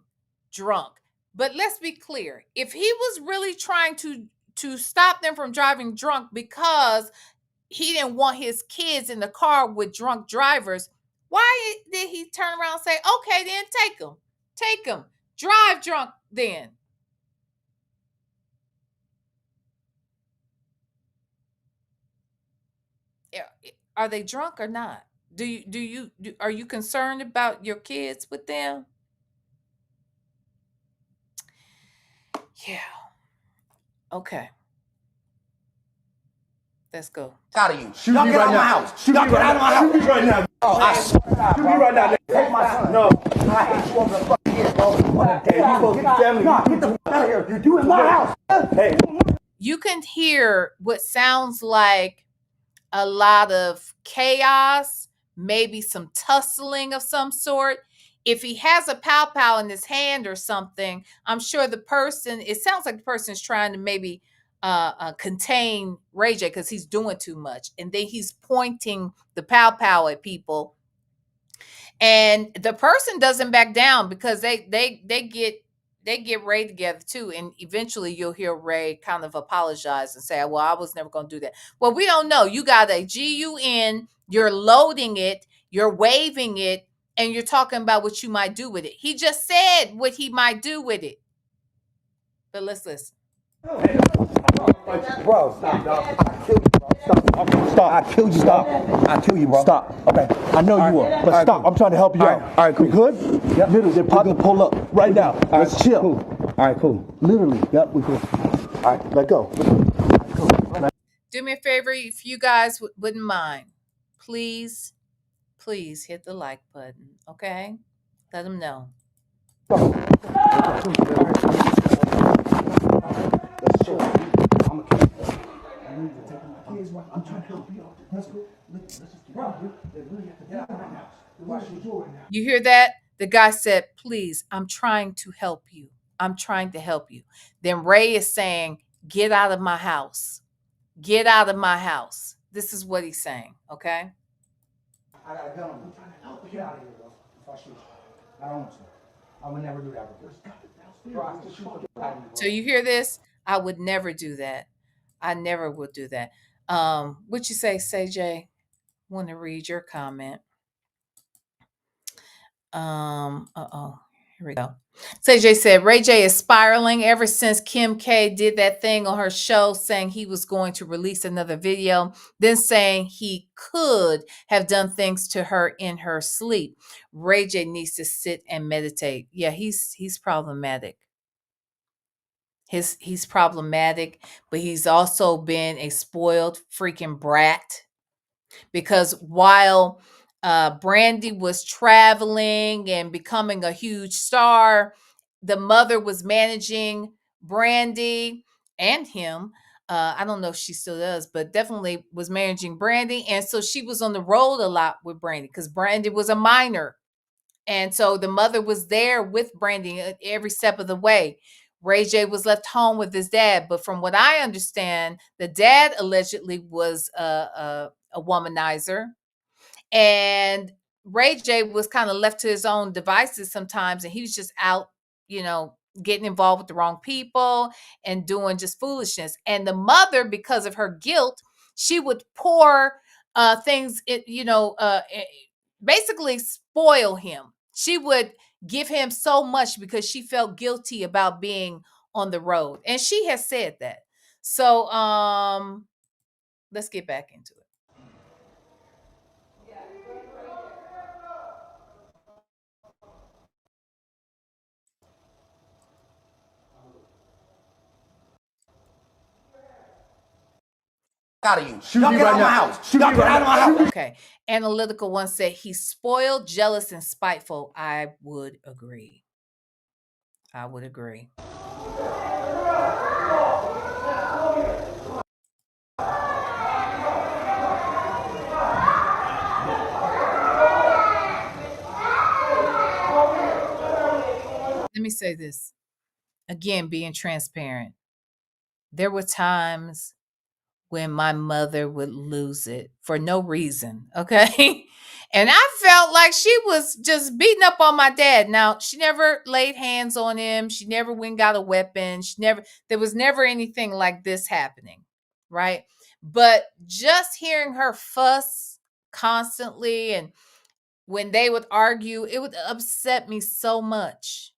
drunk. But let's be clear. If he was really trying to stop them from driving drunk because he didn't want his kids in the car with drunk drivers, why did he turn around and say, okay, then take them, drive drunk then? Are they drunk or not? Are you concerned about your kids with them? Yeah. Okay. Let's go. Out of you. Shoot Y'all me get right out of my now. house. Y'all get out of my house. Shoot me right now. Oh, I Shoot me right now. take my son. No. I hate you over the fucking years, bro. Hey, you supposed to be family. Nah, get the fuck out of here. You in my house. Hey. You can hear what sounds like a lot of chaos, maybe some tussling of some sort. If he has a pow in his hand or something, I'm sure it sounds like the person is trying to maybe contain Ray J because he's doing too much. And then he's pointing the pow at people. And the person doesn't back down because they get Ray together too. And eventually you'll hear Ray kind of apologize and say, well, I was never going to do that. Well, we don't know. You got a GUN, you're loading it, you're waving it, and you're talking about what you might do with it. He just said what he might do with it. But let's listen. Bro, stop, dog. I killed you, bro. Stop. I killed you, stop. I killed you, bro. Stop. Okay. I know you will, but stop. I'm trying to help you out. All right, cool. We good? Yep. Literally, they're about to pull up right now. Let's chill. Cool. All right, cool. Literally. Yep, we cool. All right, let go. Do me a favor, if you guys wouldn't mind, please hit the like button, okay? Let them know. You hear that? The guy said, please, I'm trying to help you. I'm trying to help you. Then Ray is saying, get out of my house. Get out of my house. This is what he's saying, okay? I got a gun on me. I'm trying to help you. Get out of here, bro. If I shoot you. I don't want to. I would never do that before. So you hear this? I would never do that. I never would do that. What you say, CJ? Want to read your comment. Here we go. CJ said, Ray J is spiraling ever since Kim K did that thing on her show saying he was going to release another video, then saying he could have done things to her in her sleep. Ray J needs to sit and meditate. Yeah, he's problematic. He's problematic, but he's also been a spoiled freaking brat because while Brandy was traveling and becoming a huge star, the mother was managing Brandy and him. I don't know if she still does, but definitely was managing Brandy. And so she was on the road a lot with Brandy because Brandy was a minor. And so the mother was there with Brandy every step of the way. Ray J was left home with his dad. But from what I understand, the dad allegedly was a womanizer. And Ray J was kind of left to his own devices sometimes. And he was just out, getting involved with the wrong people and doing just foolishness. And the mother, because of her guilt, she would pour things, basically spoil him. She would give him so much because she felt guilty about being on the road. And she has said that. So let's get back into it. Out of you. Shoot Y'all me get right out of my now. house. Shoot Y'all me get right out of my now. house. Okay. Analytical one said he's spoiled, jealous, and spiteful. I would agree. I would agree. Let me say this. Again, being transparent. There were times when my mother would lose it for no reason, okay? And I felt like she was just beating up on my dad. Now, she never laid hands on him. She never went and got a weapon. There was never anything like this happening, right? But just hearing her fuss constantly, and when they would argue, it would upset me so much.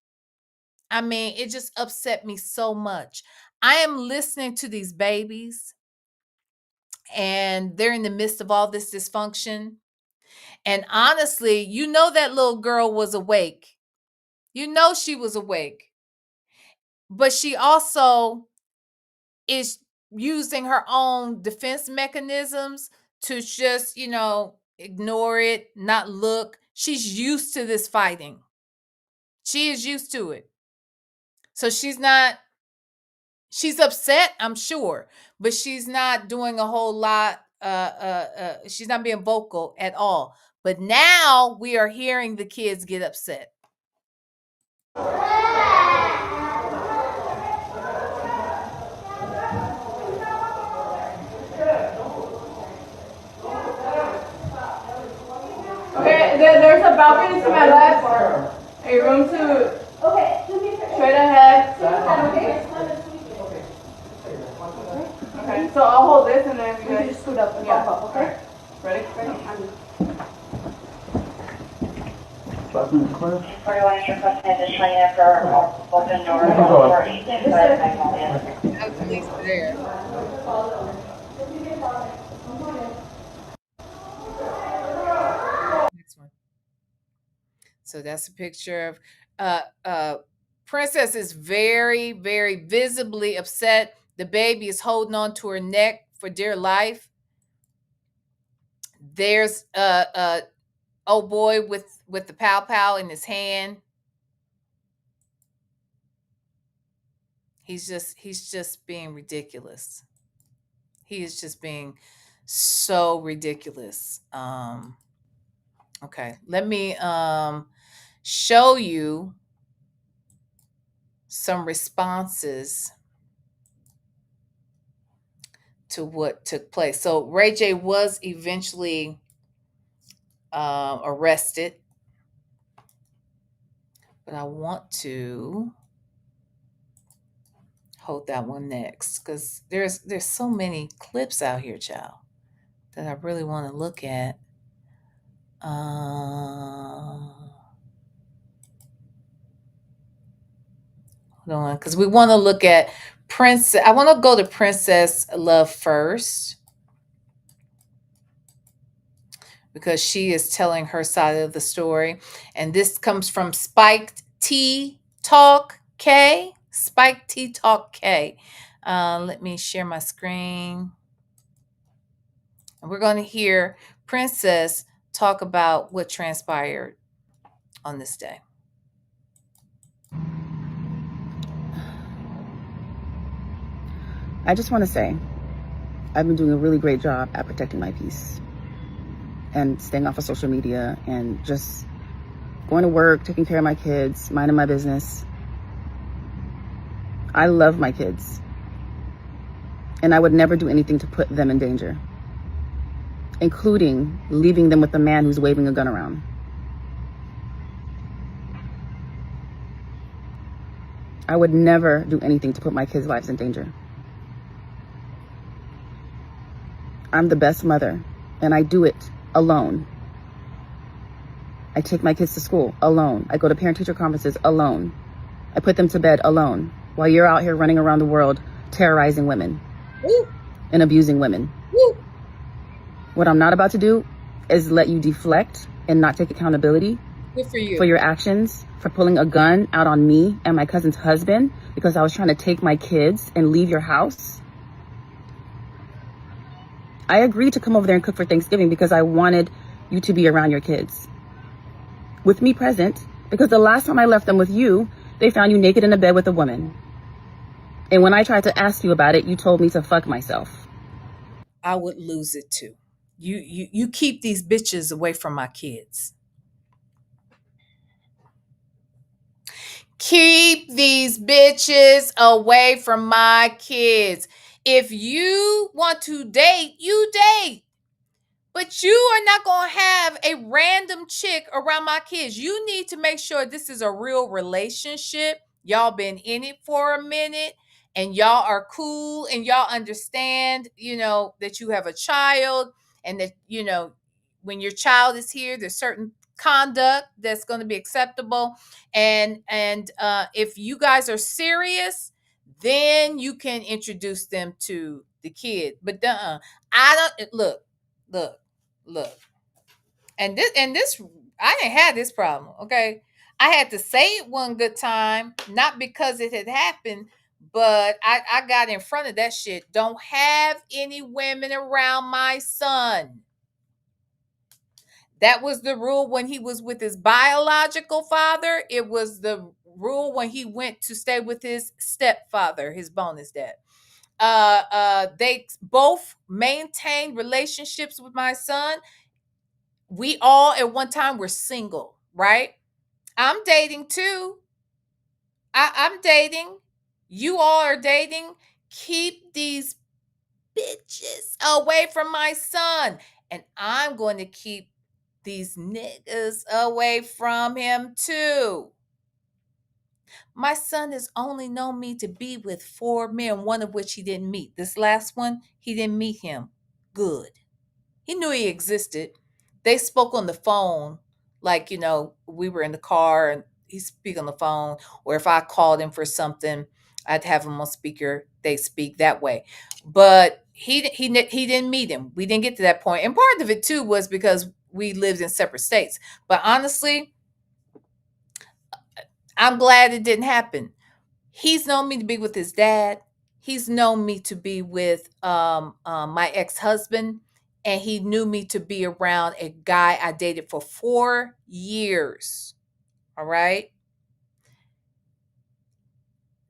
I mean, it just upset me so much. I am listening to these babies, and they're in the midst of all this dysfunction. And honestly, you know that little girl was awake. You know she was awake. But she also is using her own defense mechanisms to just, ignore it, not look. She's used to this fighting. She is used to it. So she's upset, I'm sure, but she's not doing a whole lot. She's not being vocal at all. But now we are hearing the kids get upset. Okay, there's a balcony to my left, a room to straight ahead. Okay, so I'll hold this and then you guys just scoot up and bump up, okay? Ready? 41 is requesting additional unit for open doors for 865 Magnolia. At least there. Next one. So that's a picture of Princess is very, very visibly upset. The baby is holding on to her neck for dear life. There's old boy with the pow in his hand. He's just being ridiculous. He is just being so ridiculous. Okay, let me show you some responses to what took place. So Ray J was eventually arrested, but I want to hold that one next because there's so many clips out here, child, that I really want to look at. Hold on, because we want to look at Princess. I want to go to Princess Love first because she is telling her side of the story. And this comes from Spiked T Talk K. Spiked T Talk K. Let me share my screen. And we're going to hear Princess talk about what transpired on this day. I just want to say, I've been doing a really great job at protecting my peace and staying off of social media and just going to work, taking care of my kids, minding my business. I love my kids, and I would never do anything to put them in danger, including leaving them with a man who's waving a gun around. I would never do anything to put my kids' lives in danger. I'm the best mother, and I do it alone. I take my kids to school alone. I go to parent-teacher conferences alone. I put them to bed alone while you're out here running around the world terrorizing women and abusing women. What I'm not about to do is let you deflect and not take accountability for your actions, for pulling a gun out on me and my cousin's husband because I was trying to take my kids and leave your house. I agreed to come over there and cook for Thanksgiving because I wanted you to be around your kids with me present, because the last time I left them with you, they found you naked in a bed with a woman. And when I tried to ask you about it, you told me to fuck myself. I would lose it too. You keep these bitches away from my kids. Keep these bitches away from my kids. If you want to date, you date. But you are not going to have a random chick around my kids. You need to make sure this is a real relationship. Y'all been in it for a minute and y'all are cool and y'all understand, that you have a child and that, when your child is here, there's certain conduct that's going to be acceptable. And if you guys are serious, then you can introduce them to the kid. But I don't look. And this I didn't have this problem, okay? I had to say it one good time, not because it had happened, but I got in front of that shit. Don't have any women around my son. That was the rule when he was with his biological father. It was the rule when he went to stay with his stepfather, his bonus dad. They both maintained relationships with my son. We all at one time were single, right? I'm dating too. I'm dating. You all are dating. Keep these bitches away from my son. And I'm going to keep these niggas away from him too. My son has only known me to be with 4 men, one of which he didn't meet. This last one, he didn't meet him. Good. He knew he existed. They spoke on the phone, like, we were in the car and he speak on the phone, or if I called him for something, I'd have him on speaker. They speak that way. But he didn't meet him. We didn't get to that point. And part of it too was because we lived in separate states. But honestly, I'm glad it didn't happen. He's known me to be with his dad. He's known me to be with my ex-husband. And he knew me to be around a guy I dated for 4 years. All right.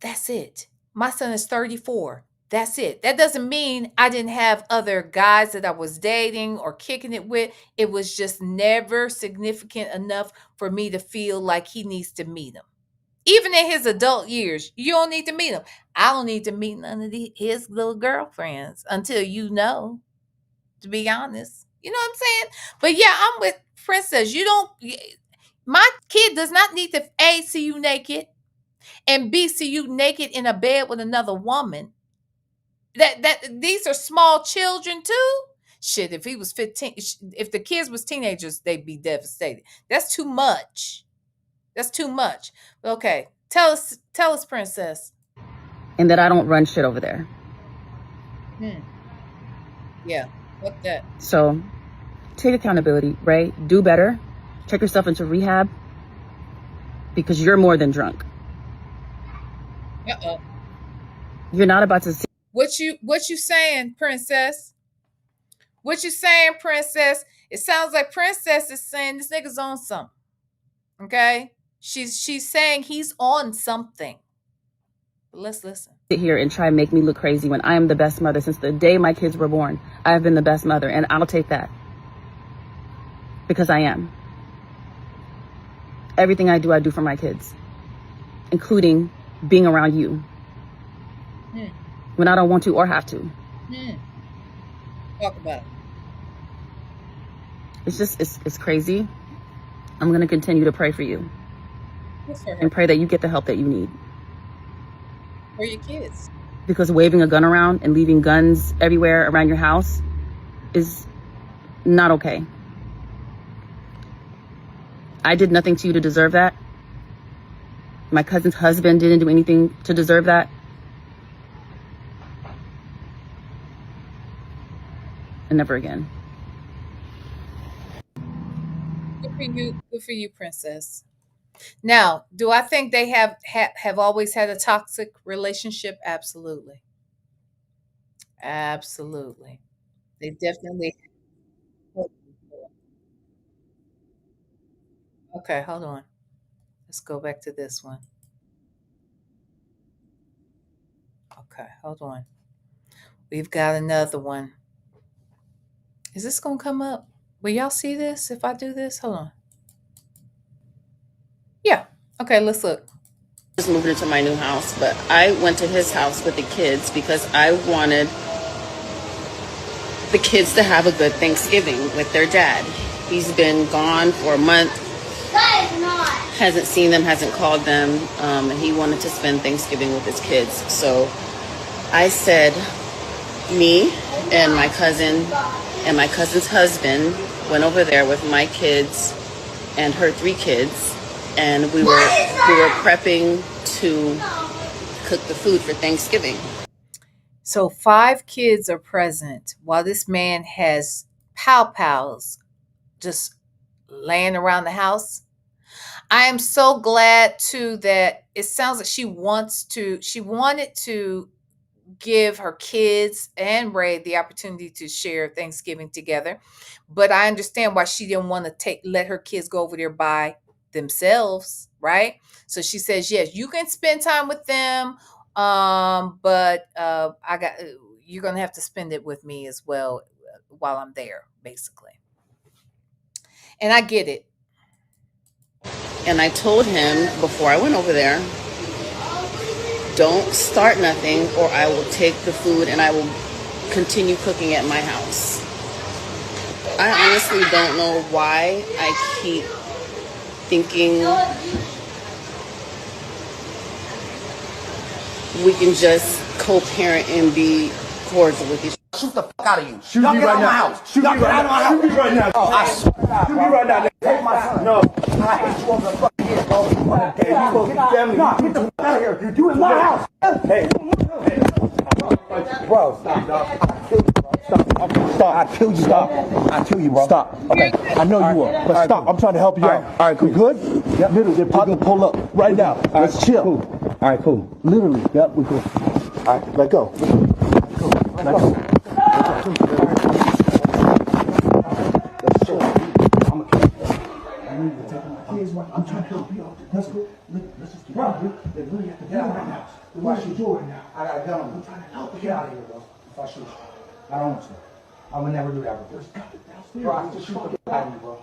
That's it. My son is 34. That's it. That doesn't mean I didn't have other guys that I was dating or kicking it with. It was just never significant enough for me to feel like he needs to meet him. Even in his adult years, you don't need to meet him. I don't need to meet none of his little girlfriends until to be honest. You know what I'm saying? But yeah, I'm with Princess. My kid does not need to A, see you naked, and B, see you naked in a bed with another woman. These are small children too. Shit, if he was 15, if the kids was teenagers, they'd be devastated. That's too much. That's too much. Okay, tell us, Princess. And that I don't run shit over there. Yeah, what that? So take accountability, right? Do better. Check yourself into rehab because you're more than drunk. Uh-oh. You're not about to see. What you saying, Princess? What you saying, Princess? It sounds like Princess is saying this nigga's on something. Okay? She's saying he's on something. But let's listen. Sit here and try and make me look crazy when I am the best mother since the day my kids were born. I have been the best mother, and I'll take that because I am. Everything I do for my kids, including being around you when I don't want to or have to. Talk about it. It's just, it's crazy. I'm going to continue to pray for you For her. and pray that you get the help that you need. For your kids. Because waving a gun around and leaving guns everywhere around your house is not okay. I did nothing to you to deserve that. My cousin's husband didn't do anything to deserve that. And never again. Good for you. Good for you, princess. Now, do I think they have always had a toxic relationship? Absolutely. Absolutely. They definitely. Okay, hold on. Let's go back to this one. Okay, hold on. We've got another one. Is this going to come up? Will y'all see this if I do this? Hold on. Yeah. Okay, let's look. Just moving into my new house, but I went to his house with the kids because I wanted the kids to have a good Thanksgiving with their dad. He's been gone for a month. Hasn't seen them, hasn't called them, and he wanted to spend Thanksgiving with his kids. So I said, me and my cousin and my cousin's husband went over there with my kids and her 3 kids, and we were prepping to cook the food for Thanksgiving. So 5 kids are present while this man has pow-pows just laying around the house. I am so glad too that it sounds like she wanted to give her kids and Ray the opportunity to share Thanksgiving together. But I understand why she didn't want to let her kids go over there by themselves, right? So she says, yes, you can spend time with them, but you're gonna have to spend it with me as well while I'm there, basically. And I get it. And I told him before I went over there, don't start nothing or I will take the food and I will continue cooking at my house. I honestly don't know why I keep thinking we can just co-parent and be cordial with each other. Shoot the fuck out of you. Shoot Y'all me get right out now. my house. Shoot Y'all me get right out of my now. house. Shoot me right now. Oh, I swear. Shoot me right now. Take my son. No. I hate you over the fucking head, bro. Hey, you supposed to be family. Nah, get the fuck out of here. You in my house. Hey. Bro, stop, dog. I kill you, bro. Stop. I kill you, Stop. I kill you, bro. Stop. Okay. I know you will, but stop. I'm trying to help you out. All right, cool. You good? Yep. Literally, they're about to pull up right now. Let's chill. Cool. All right, cool. Literally. Yep, we cool. All right, let go. Let go. I'm trying to help you out. That's cool. Let's just get out of here. They really have to get out right now. What should you do right now? I got a gun on me. I'm trying to help you. Get out of here, bro. If I shoot you. I don't want to. I would never do that, bro. Bro, I just shoot the fuck out of you, bro.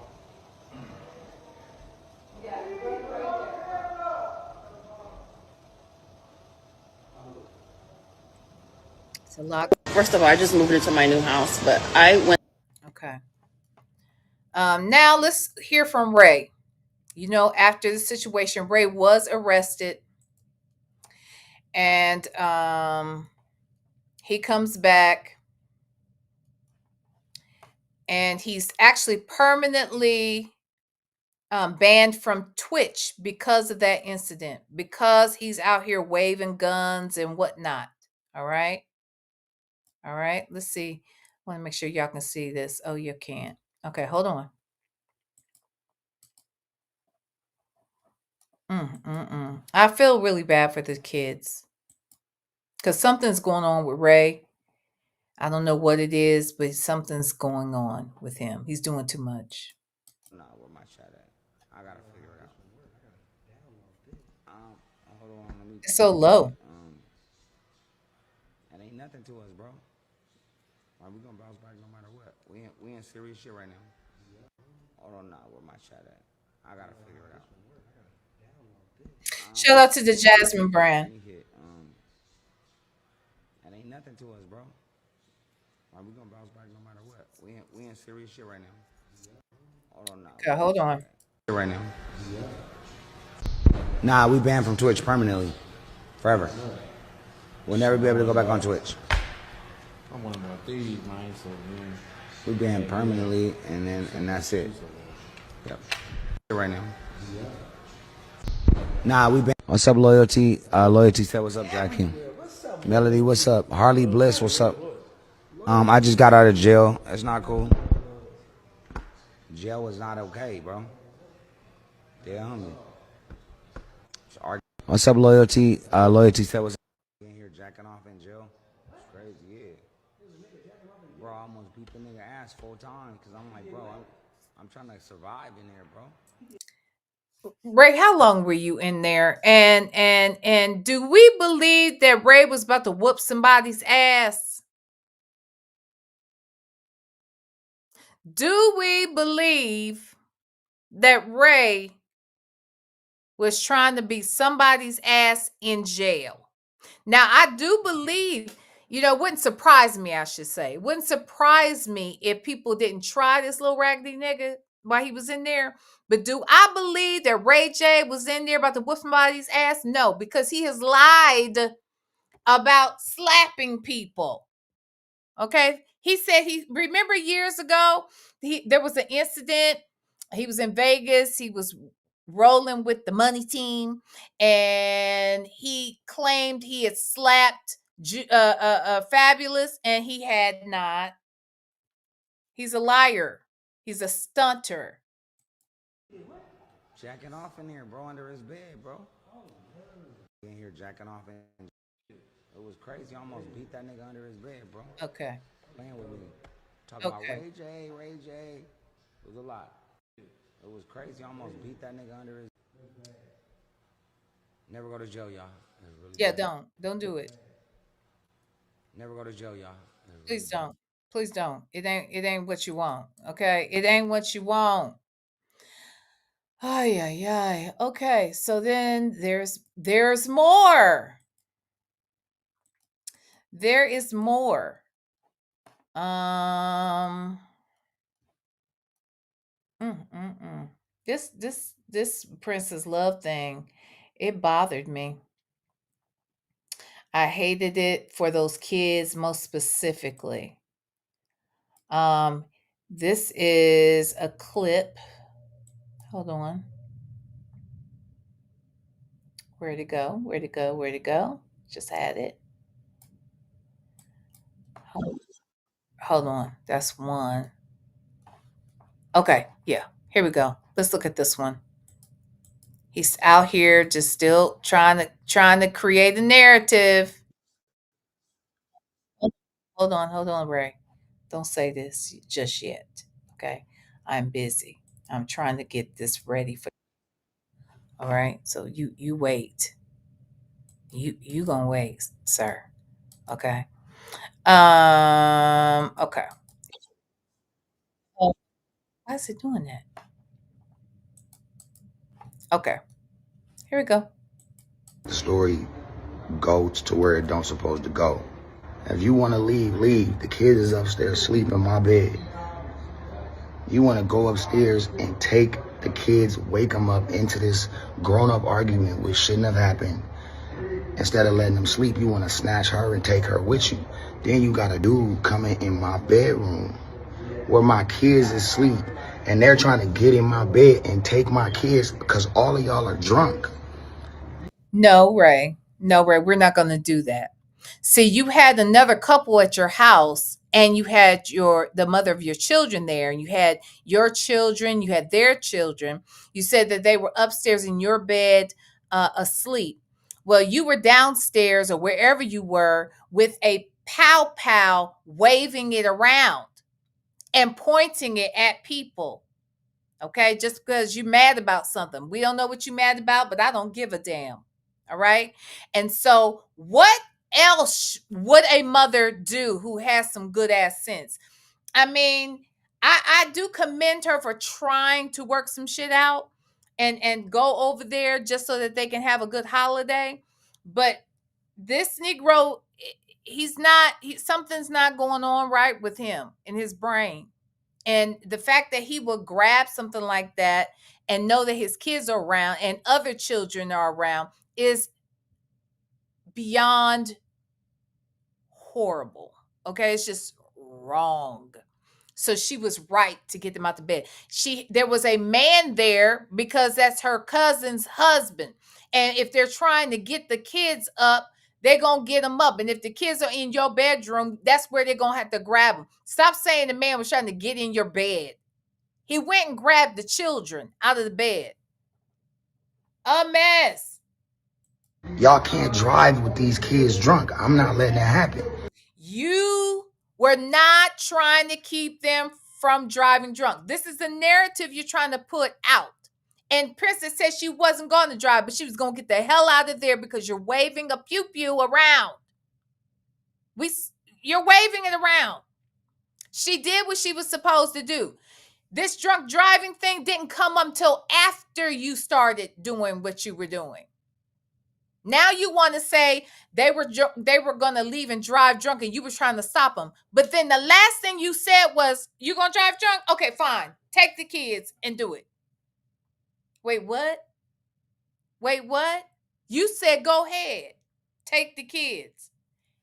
It's a lot. First of all, I just moved into my new house, but I went. Okay. Now let's hear from Ray. You know, after the situation, Ray was arrested, and he comes back, and he's actually permanently banned from Twitch because of that incident, because he's out here waving guns and whatnot. All right. Let's see. I want to make sure y'all can see this. Oh, you can't. Okay, hold on. I feel really bad for the kids because something's going on with Ray. I don't know what it is, but something's going on with him. He's doing too much. Nah, where my chat at? I gotta figure it out. Hold on, let me. It's so low. It ain't nothing to us, bro. We gonna bounce back no matter what. We in serious shit right now. Hold on, nah, where my chat at? I gotta figure it out. Shout out to the Jasmine brand. It ain't nothing to us, bro. We gonna bounce back no matter what. We in serious shit right now. Hold on, nah. Okay, hold on. Right now. Nah, we banned from Twitch permanently, forever. We'll never be able to go back on Twitch. I'm one of my thieves, man. So We banned permanently, and that's it. Yep. right now. Nah, we been. What's up, Loyalty? Loyalty said, what's up, Jackie? Melody, what's up? Harley Bliss, what's up? I just got out of jail. It's not cool. Jail was not okay, bro. Yeah, homie. What's up, Loyalty? Loyalty said, what's up? In here jacking off in jail. It's crazy, yeah. Bro, I almost beat the nigga ass 4 times because I'm like, bro, I'm trying to survive in there, bro. Ray, how long were you in there? And do we believe that Ray was about to whoop somebody's ass? Do we believe that Ray was trying to beat somebody's ass in jail? Now, I do believe, it wouldn't surprise me, I should say. It wouldn't surprise me if people didn't try this little raggedy nigga while he was in there. But do I believe that Ray J was in there about to whoop somebody's ass? No, because he has lied about slapping people. Okay? He said remember years ago, there was an incident. He was in Vegas. He was rolling with the money team, and he claimed he had slapped Fabulous, and he had not. He's a liar. He's a stunter. Jacking off in here, bro, under his bed, bro. In here jacking off in. It was crazy. I almost beat that nigga under his bed, bro. Okay. Playing with me. Talking about Ray J. It was a lot. It was crazy. I almost beat that nigga under his. Never go to jail, y'all. Really yeah, bad. Don't do it. Never go to jail, y'all. Really Please bad. don't. Please don't. It ain't what you want. Okay? It ain't what you want. Ay, ay, ay. Okay, so then there's more. There is more. This Princess Love thing, it bothered me. I hated it for those kids most specifically. This is a clip. Hold on. Where'd it go? Where'd it go? Where'd it go? Just had it. Hold on. That's one. Okay, yeah. Here we go. Let's look at this one. He's out here just still trying to create a narrative. Hold on, Ray. Don't say this just yet. Okay. I'm busy. I'm trying to get this ready for. All right. So you wait. You gonna wait, sir. Okay. Okay. Oh, why is it doing that? Okay. Here we go. The story goes to where it don't supposed to go. If you want to leave, leave. The kid is upstairs sleeping in my bed. You want to go upstairs and take the kids, wake them up into this grown-up argument which shouldn't have happened. Instead of letting them sleep, you want to snatch her and take her with you. Then you got a dude coming in my bedroom where my kids is asleep, and they're trying to get in my bed and take my kids because all of y'all are drunk. No, Ray. No, Ray, we're not going to do that. See, you had another couple at your house, and you had the mother of your children there, and you had your children, you had their children. You said that they were upstairs in your bed asleep. Well, you were downstairs or wherever you were with a pow pow waving it around and pointing it at people. Okay, just because you're mad about something. We don't know what you're mad about, but I don't give a damn. All right. And so, what else would a mother do who has some good ass sense? I mean, I do commend her for trying to work some shit out and go over there just so that they can have a good holiday. But this Negro, something's not going on right with him in his brain. And the fact that he will grab something like that and know that his kids are around and other children are around is beyond horrible. Okay, it's just wrong. So she was right to get them out the bed. There was a man there because that's her cousin's husband. And if they're trying to get the kids up, they're going to get them up. And if the kids are in your bedroom, that's where they're going to have to grab them. Stop saying the man was trying to get in your bed. He went and grabbed the children out of the bed. A mess. Y'all can't drive with these kids drunk. I'm not letting that happen. You were not trying to keep them from driving drunk. This is the narrative you're trying to put out. And Princess said she wasn't going to drive, but she was going to get the hell out of there because you're waving a pew-pew around. You're waving it around. She did what she was supposed to do. This drunk driving thing didn't come until after you started doing what you were doing. Now you want to say they were going to leave and drive drunk and you were trying to stop them. But then the last thing you said was, you going to drive drunk? Okay, fine. Take the kids and do it. Wait, what? Wait, what? You said go ahead. Take the kids.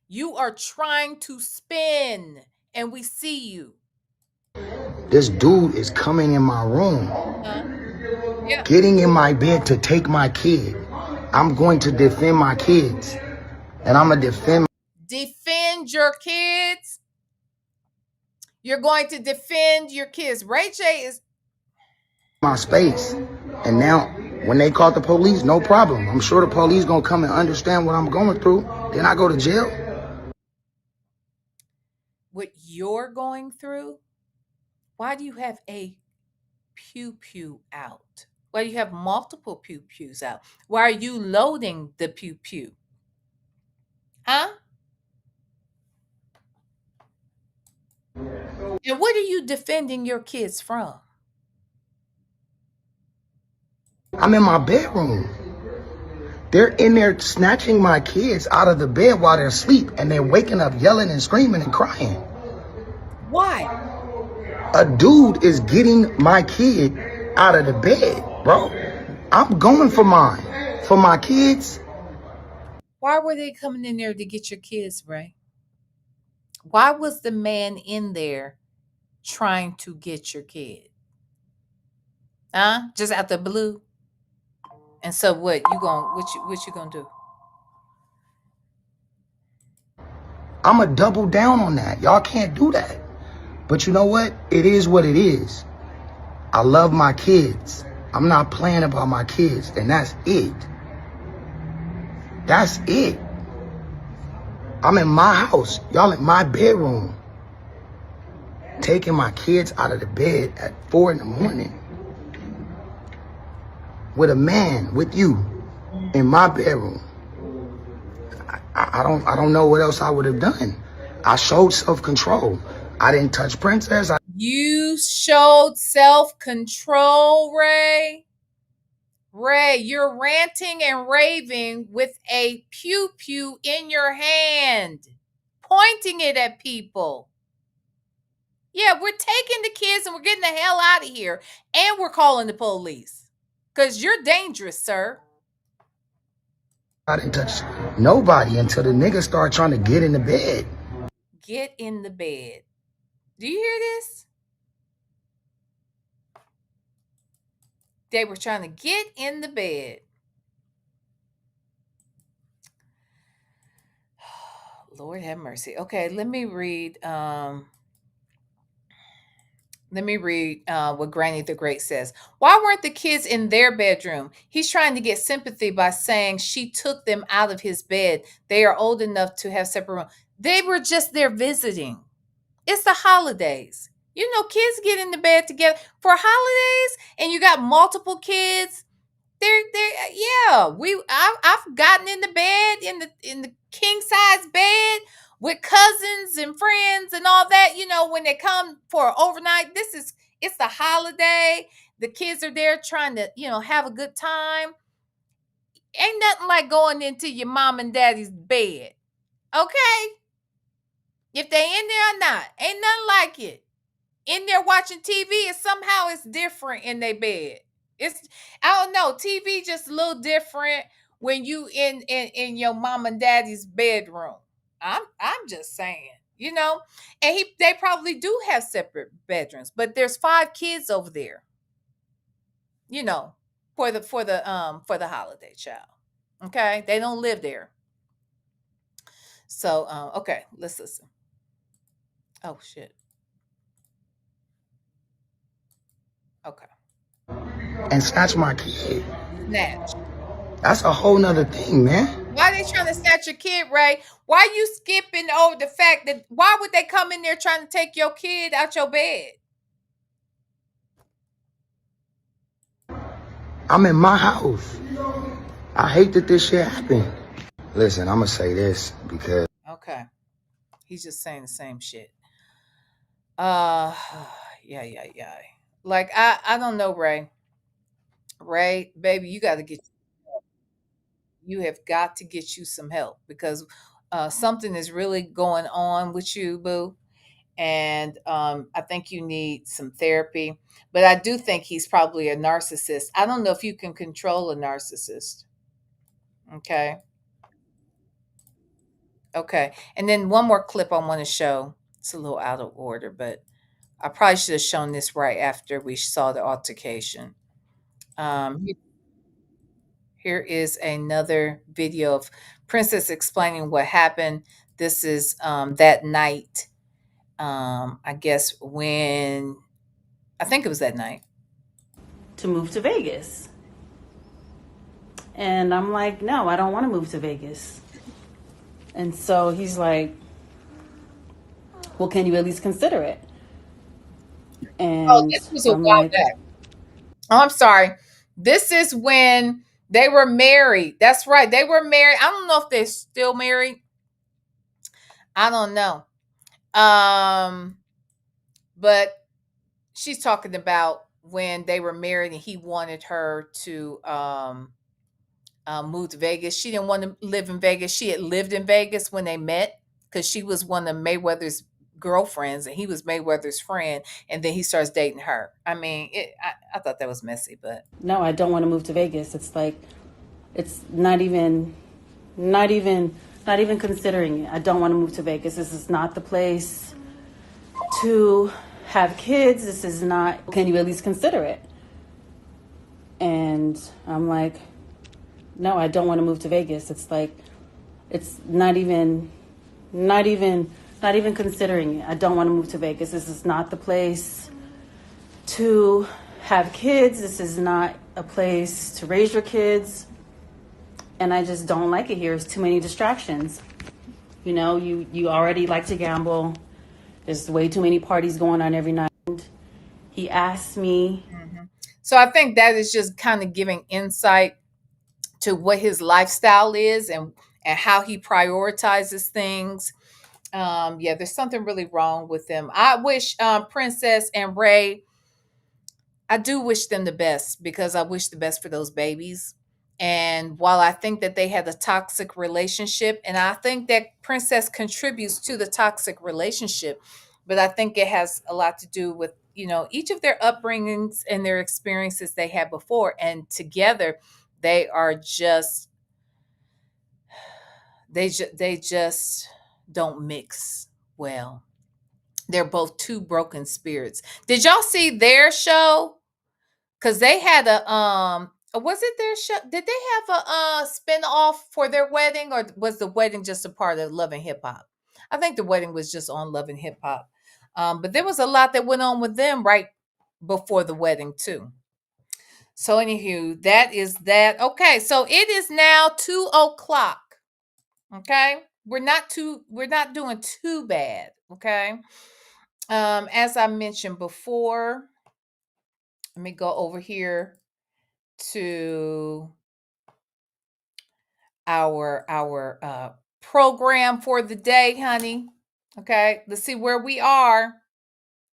You are trying to spin and we see you. This dude is coming in my room, getting in my bed to take my kid. I'm going to defend my kids. And I'm going to defend your kids. You're going to defend your kids. Ray J is my space. And now when they call the police, no problem. I'm sure the police going to come and understand what I'm going through. Then I go to jail. What you're going through? Why do you have a pew-pew out? Why do you have multiple pew-pews out? Why are you loading the pew-pew? Huh? And what are you defending your kids from? I'm in my bedroom. They're in there snatching my kids out of the bed while they're asleep, and they're waking up yelling and screaming and crying. Why? A dude is getting my kid out of the bed, bro. I'm going for mine. For my kids. Why were they coming in there to get your kids, Ray? Why was the man in there trying to get your kid? Huh? Just out the blue? And so what you gonna do? I'ma double down on that. Y'all can't do that. But you know what? It is what it is. I love my kids. I'm not playing about my kids, and that's it. That's it. I'm in my house. Y'all in my bedroom. Taking my kids out of the bed at 4 a.m. with a man, with you, in my bedroom. I don't know what else I would have done. I showed self-control. I didn't touch Princess. You showed self-control, Ray. Ray, you're ranting and raving with a pew-pew in your hand, pointing it at people. Yeah, we're taking the kids and we're getting the hell out of here. And we're calling the police. Because you're dangerous, sir. I didn't touch nobody until the nigga started trying to get in the bed. Get in the bed. Do you hear this? They were trying to get in the bed. Lord have mercy. Okay, let me read what Granny the Great says. Why weren't the kids in their bedroom? He's trying to get sympathy by saying she took them out of his bed. They are old enough to have separate rooms. They were just there visiting. It's the holidays. You know, kids get in the bed together for holidays, and you got multiple kids. I've gotten in the bed in the king size bed with cousins and friends and all that. You know, when they come for overnight, it's the holiday. The kids are there trying to have a good time. Ain't nothing like going into your mom and daddy's bed, okay? If they in there or not, ain't nothing like it. In there watching TV, and somehow it's different in their bed. I don't know, TV just a little different when you in your mom and daddy's bedroom. I'm just saying. you know, and they probably do have separate bedrooms, but there's 5 kids over there, you know, for the holiday, child. Okay, they don't live there. So okay, let's listen. Oh shit. Okay. And snatch my kid. Snatch. That's a whole nother thing, man. Why they trying to snatch your kid, Ray? Why you skipping over the fact that why would they come in there trying to take your kid out your bed? I'm in my house. I hate that this shit happened. Listen, I'm gonna say this because Okay. He's just saying the same shit. Uh yeah. Like I don't know, Ray. Ray, baby, you have got to get you some help because something is really going on with you, boo. And I think you need some therapy. But I do think he's probably a narcissist. I don't know if you can control a narcissist. Okay. Okay. And then one more clip I want to show. It's a little out of order, but I probably should have shown this right after we saw the altercation. Here is another video of Princess explaining what happened. This is that night. I guess when I think it was that night. To move to Vegas. And I'm like, no, I don't want to move to Vegas. And so he's like, well, can you at least consider it? And This was a I'm while like, back. Oh, I'm sorry. This is when they were married. That's right. They were married. I don't know if they're still married. I don't know. But she's talking about when they were married and he wanted her to move to Vegas. She didn't want to live in Vegas. She had lived in Vegas when they met because she was one of Mayweather's girlfriends and he was Mayweather's friend. And then he starts dating her. I mean, I thought that was messy, but no, I don't want to move to Vegas. It's like, it's not even considering it. I don't want to move to Vegas. This is not the place to have kids. This is not, can you at least consider it? And I'm like, no, I don't want to move to Vegas. It's like, it's not even considering it. I don't want to move to Vegas. This is not the place to have kids. This is not a place to raise your kids. And I just don't like it here. There's too many distractions. You know, you already like to gamble. There's way too many parties going on every night. He asked me. So I think that is just kind of giving insight to what his lifestyle is and how he prioritizes things. Yeah, there's something really wrong with him. I wish Princess and Ray, I do wish them the best because I wish the best for those babies. And while I think that they had a toxic relationship, and I think that Princess contributes to the toxic relationship, but I think it has a lot to do with, each of their upbringings and their experiences they had before. And together, they are just, they just don't mix well. They're both two broken spirits. Did y'all see their show? Because they had was it their show? Did they have a spin-off for their wedding, or was the wedding just a part of Love and Hip Hop? I think the wedding was just on Love and Hip Hop. But there was a lot that went on with them right before the wedding too. So anywho, that is that. Okay, so it is now 2:00. Okay. We're not doing too bad. Okay. As I mentioned before, let me go over here to our program for the day, honey. Okay, let's see where we are.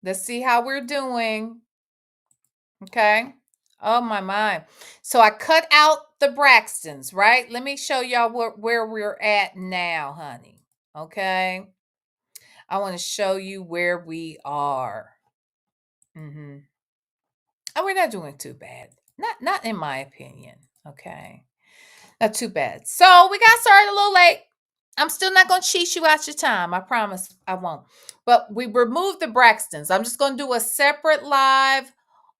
Let's see how we're doing. Okay. Oh my. So I cut out the Braxtons, right? Let me show y'all where we're at now, honey. Okay. I want to show you where we are. Oh, we're not doing too bad. Not in my opinion. Okay. Not too bad. So we got started a little late. I'm still not going to cheat you out your time. I promise I won't. But we removed the Braxtons. I'm just going to do a separate live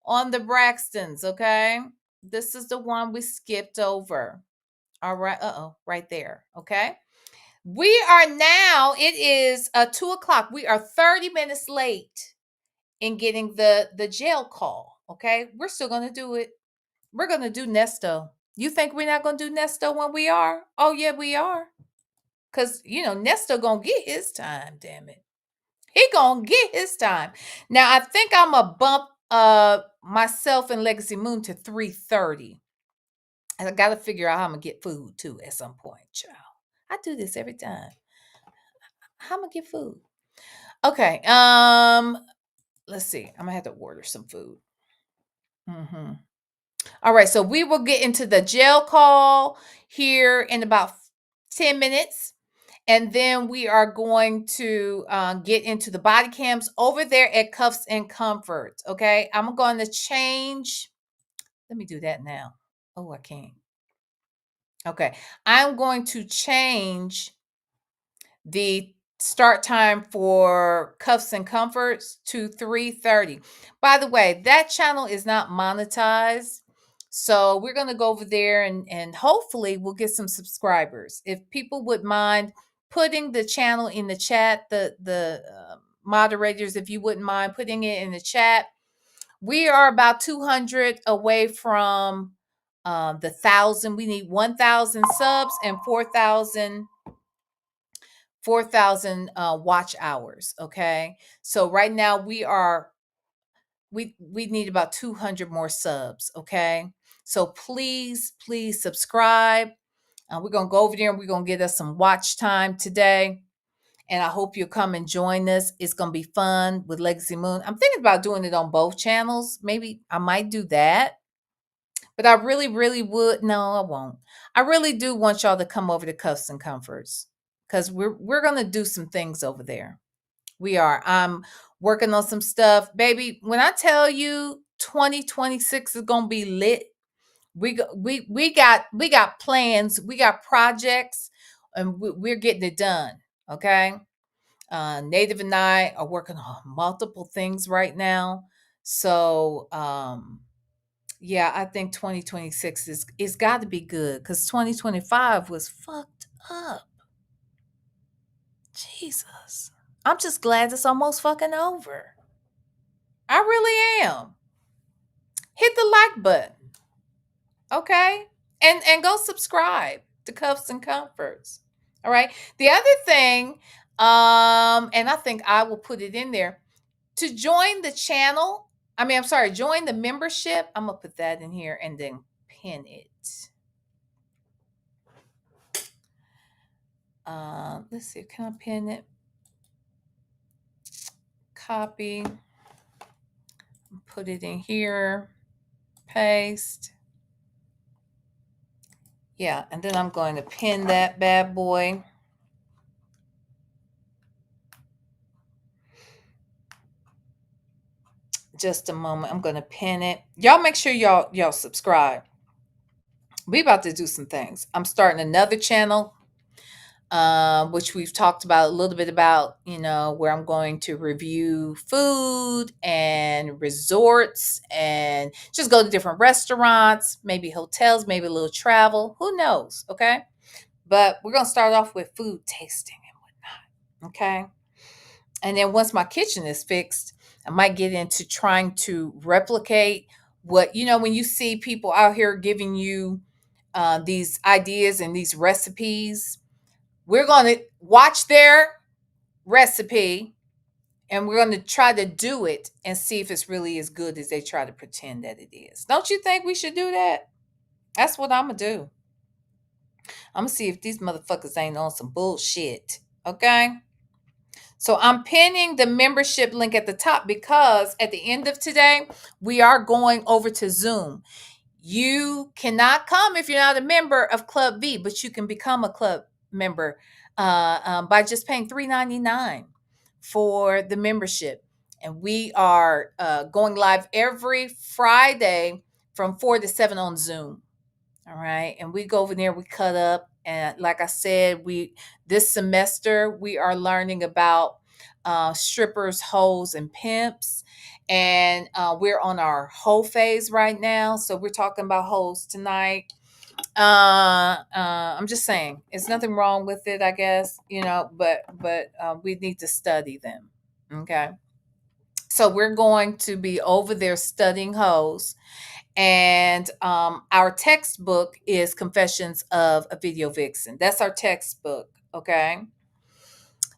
on the Braxtons, okay? This is the one we skipped over. All right. Right there. Okay. We are now, it is 2:00. We are 30 minutes late in getting the jail call. Okay. We're still going to do it. We're going to do Nesto. You think we're not going to do Nesto when we are? Oh, yeah, we are. Because, Nesto going to get his time, damn it. He going to get his time. Now, I think I'm going to bump myself and Legacy Moon to 3:30. And I got to figure out how I'm going to get food, too, at some point, child. I do this every time. How am I going to get food? Okay. Let's see. I'm going to have to order some food. All right. So we will get into the jail call here in about 10 minutes. And then we are going to get into the body cams over there at Cuffs and Comforts. Okay. I'm going to change. Let me do that now. Oh, I can't. Okay. I'm going to change the start time for Cuffs and Comforts to 3:30. By the way, that channel is not monetized. So we're going to go over there and hopefully we'll get some subscribers. If people would mind putting the channel in the chat, the moderators, if you wouldn't mind putting it in the chat. We are about 200 away from the 1,000. We need 1,000 subs and 4,000 watch hours. Okay. So right now we need about 200 more subs. Okay. So please subscribe. We're going to go over there and we're going to get us some watch time today. And I hope you'll come and join us. It's going to be fun with Legacy Moon. I'm thinking about doing it on both channels. Maybe I might do that. But I really would. No, I won't. I really do want y'all to come over to Cuffs and Comforts because we're going to do some things over there. We are. I'm working on some stuff. Baby, when I tell you 2026 is going to be lit, we got plans, we got projects, and we're getting it done. Okay. Native and I are working on multiple things right now. So, yeah, I think 2026 is got to be good because 2025 was fucked up. Jesus. I'm just glad it's almost fucking over. I really am. Hit the like button. Okay? And go subscribe to Cuffs and Comforts. All right? The other thing, and I think I will put it in there, to join the channel, join the membership. I'm going to put that in here and then pin it. Let's see, can I pin it? Copy. Put it in here. Paste. Yeah, and then I'm going to pin that bad boy. Just a moment. I'm going to pin it. Y'all make sure y'all subscribe. We about to do some things. I'm starting another channel, which we've talked about a little bit about, where I'm going to review food and resorts and just go to different restaurants, maybe hotels, maybe a little travel. Who knows? Okay. But we're going to start off with food tasting and whatnot. Okay. And then once my kitchen is fixed, I might get into trying to replicate what, when you see people out here giving you these ideas and these recipes, we're going to watch their recipe and we're going to try to do it and see if it's really as good as they try to pretend that it is. Don't you think we should do that? That's what I'm going to do. I'm going to see if these motherfuckers ain't on some bullshit. Okay? So I'm pinning the membership link at the top because at the end of today, we are going over to Zoom. You cannot come if you're not a member of Club V, but you can become a club member by just paying $3.99 for the membership. And we are going live every Friday from 4 to 7 on Zoom. All right. And we go over there, we cut up And like I said, this semester we are learning about strippers, hoes, and pimps. And we're on our hoe phase right now. So we're talking about hoes tonight. I'm just saying, it's nothing wrong with it, I guess, but we need to study them. Okay. So we're going to be over there studying hoes. And our textbook is Confessions of a Video Vixen. That's our textbook. Okay.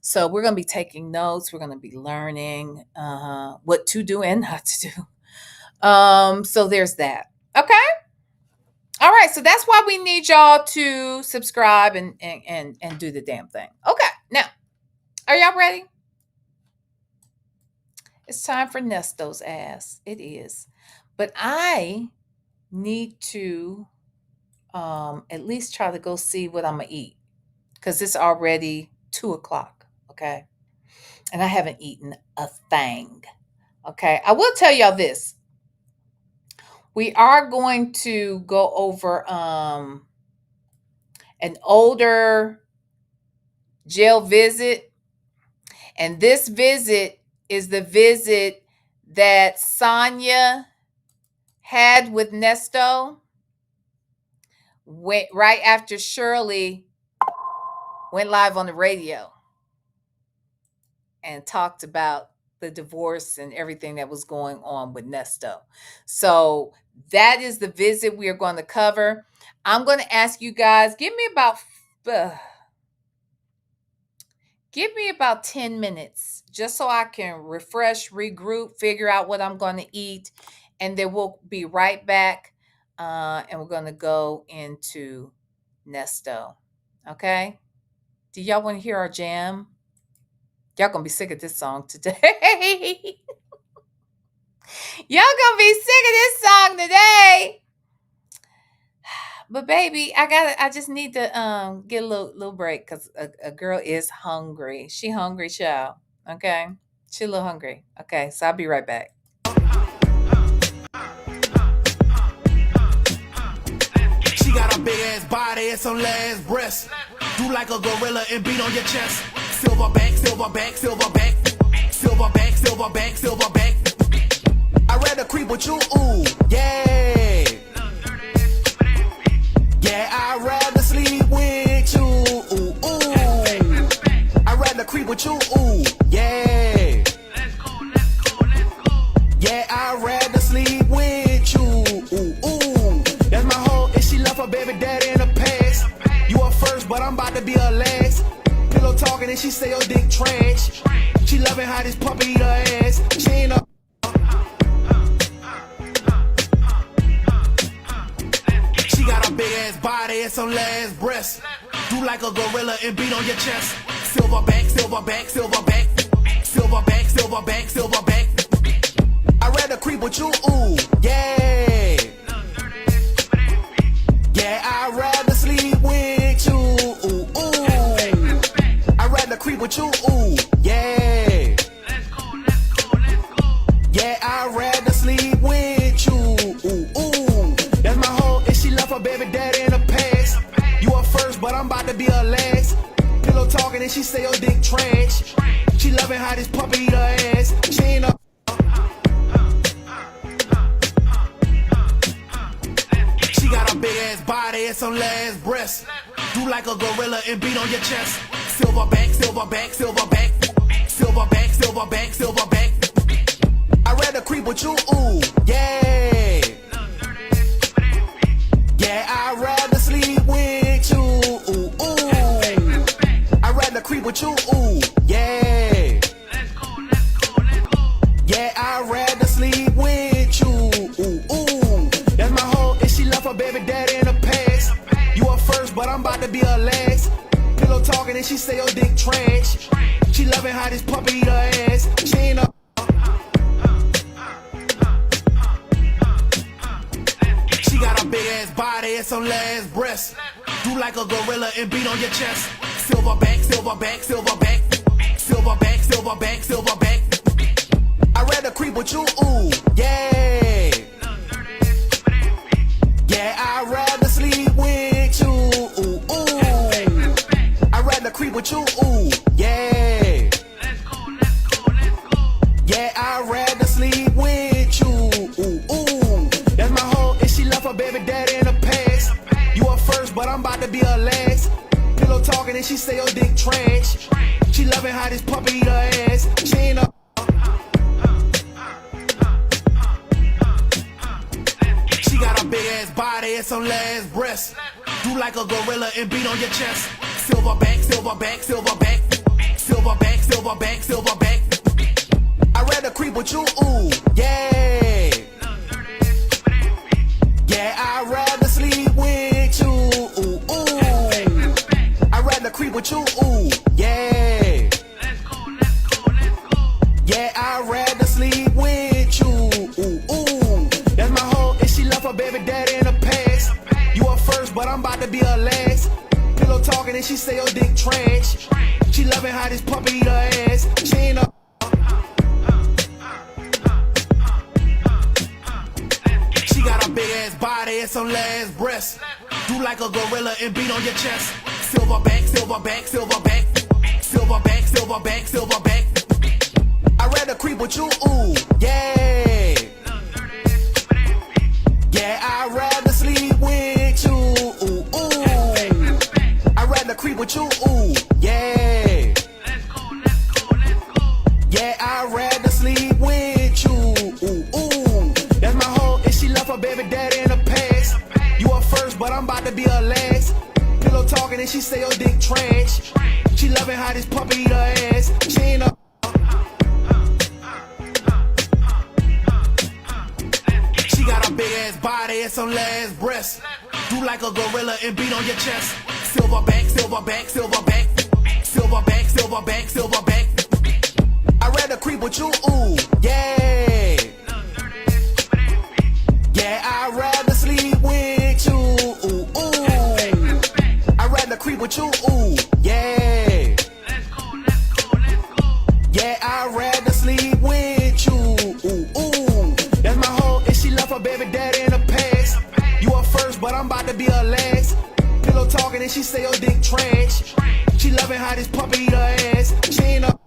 So we're going to be taking notes. We're going to be learning what to do and not to do. So there's that. Okay. All right. So that's why we need y'all to subscribe and do the damn thing. Okay. Now, are y'all ready? It's time for Nesto's ass. It is. But I need to at least try to go see what I'm going to eat, because it's already 2:00. Okay. And I haven't eaten a thing. Okay. I will tell y'all this. We are going to go over an older jail visit. And this visit is the visit that Sonia had with Nesto right after Shirley went live on the radio and talked about the divorce and everything that was going on with Nesto. So that is the visit we are going to cover. I'm going to ask you guys, give me about 10 minutes just so I can refresh, regroup, figure out what I'm going to eat, and then we'll be right back, and we're going to go into Nesto. Okay? Do y'all want to hear our jam? Y'all going to be sick of this song today. Y'all going to be sick of this song today. But baby, I just need to get a little break, because a girl is hungry. She hungry, child. Okay? She a little hungry. Okay, so I'll be right back. She got a big ass body and some last breasts. Do like a gorilla and beat on your chest. Silverback, silverback, silverback. Silverback, silverback, silverback. I'd rather creep with you, ooh, yeah. Yeah, I'd rather sleep with you, ooh, ooh. I'd rather creep with you, ooh, yeah. Yeah, I'd rather sleep with you, ooh, ooh. That's my hoe, and she left her baby daddy in the past. You are first, but I'm about to be her last. Pillow talking and she say your dick trash. She loving how this puppy eat her ass. She ain't a She got a big ass body and some last breasts. Do like a gorilla and beat on your chest. Silverback, silverback, silverback. Silverback, silverback, silverback. I'd rather creep with you, ooh, yeah. Yeah, I'd rather sleep with you, ooh, ooh. I'd rather creep with you, ooh, yeah. Yeah, I'd rather sleep with you, ooh, ooh. That's my hoe, and she left her baby daddy in the past. You are first, but I'm about to be her last. Pillow talking and she say your dick trash. She loving how this puppy eat her ass. She ain't a She got a big ass body and some last breasts. Do like a gorilla and beat on your chest. Silverback, silverback, silverback. Silverback, silverback, silverback. I'd rather creep with you, ooh, yeah. Yeah, I'd rather sleep with you, ooh, ooh. I'd rather creep with you, ooh, yeah. Yeah, I'd rather sleep with you, ooh, ooh. That's my hoe, and she left her baby daddy in the past. You are first, but I'm about to be her last. Pillow talking and she say your dick trash. She loving how this puppy eat her ass. She ain't a She got a big ass body and some last breasts. Do like a gorilla and beat on your chest. Silverback, silverback, silverback. Silverback, silverback, silverback. I'd rather creep with you, ooh, yeah. Yeah, I'd rather sleep with you, ooh, ooh. talking and she say your dick trash. She loving how this puppy eat her ass. She ain't a She got a big ass body and some last breasts. Do like a gorilla and beat on your chest. Silverback, silverback, silverback. Silverback, silverback, silverback. I'd rather creep with you, ooh, yeah. Yeah, I'd rather sleep with you, ooh, ooh. I'd rather creep with you, ooh, yeah. Yeah, I'd rather sleep with you, ooh, ooh. That's my hoe, and she left her baby daddy in the past. You are first, but I'm about to be her last. Pillow talking and she say your dick trash. She loving how this puppy eat her ass. She ain't a She got a big ass body and some last breasts. Do like a gorilla and beat on your chest. Silverback, silverback, silverback. Silverback, silverback, silverback. I'd rather creep with you, ooh, yeah. Yeah, I'd rather sleep with you, ooh, ooh. I'd rather creep with you, ooh, yeah. Yeah, I'd rather sleep with you, ooh, ooh. That's my hoe, and she left her baby daddy in the past. You are first, but I'm about to be her last. Pillow talking and she say your dick trash. She loving how this puppy eat her ass. She ain't a She got a big ass body and some last breasts. Do like a gorilla and beat on your chest. Silverback, silverback, silverback. Silverback, silverback, silverback. I'd rather creep with you, ooh, yeah. Yeah, I'd rather sleep with you, ooh, ooh. I'd rather creep with you, ooh, yeah. Yeah, I'd rather sleep with you, ooh, ooh. That's my hoe, and she left her baby daddy in the past. You are first, but I'm about to be her last. Pillow talking and she say your dick trash. She loving how this puppy eat her ass. She ain't a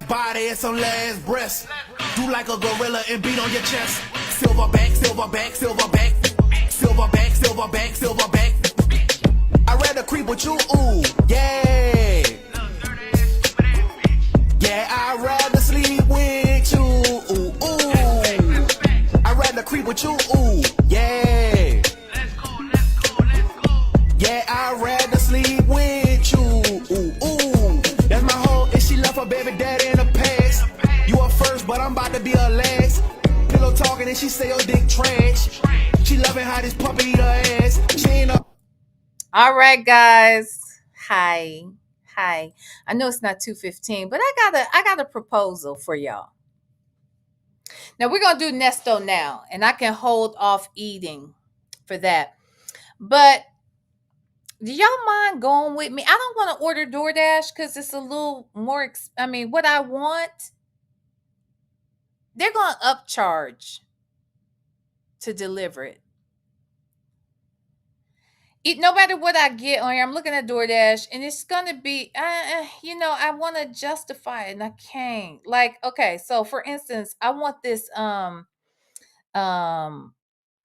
Body and some last breasts. Do like a gorilla and beat on your chest. Silverback, silverback, silverback. Silverback, silverback, silverback. I'd rather creep with you, ooh, yeah. Yeah, I'd rather sleep with you, ooh, ooh. I'd rather creep with you, ooh, yeah. Yeah, I'd rather sleep with you, ooh, ooh. That's my hoe, and she left her baby daddy in the past. You are first, but I'm about to be her last. Pillow talking and she say your dick trash. She loving how this puppy eat her ass. She ain't a All right, guys. Hi. Hi. I know it's not 2:15, but I got a proposal for y'all. Now we're gonna do Nesto now, and I can hold off eating for that. But do y'all mind going with me? I don't want to order DoorDash because it's a little more. I mean, what I want, they're gonna upcharge to deliver it. No matter what I get on here, I'm looking at DoorDash, and it's gonna be, I want to justify it, and I can't. Like, okay, so for instance, I want this um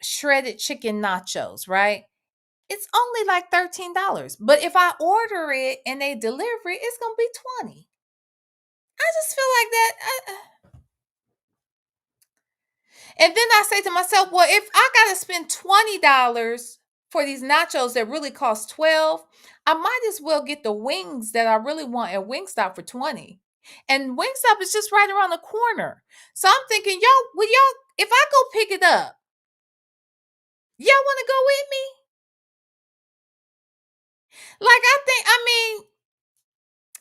shredded chicken nachos, right? It's only like $13, but if I order it and they deliver it, it's gonna be 20. I just feel like that. And then I say to myself, well, if I gotta spend $20 for these nachos that really cost 12, I might as well get the wings that I really want at Wingstop for 20. And Wingstop is just right around the corner. So I'm thinking, if I go pick it up, y'all want to go with me? Like,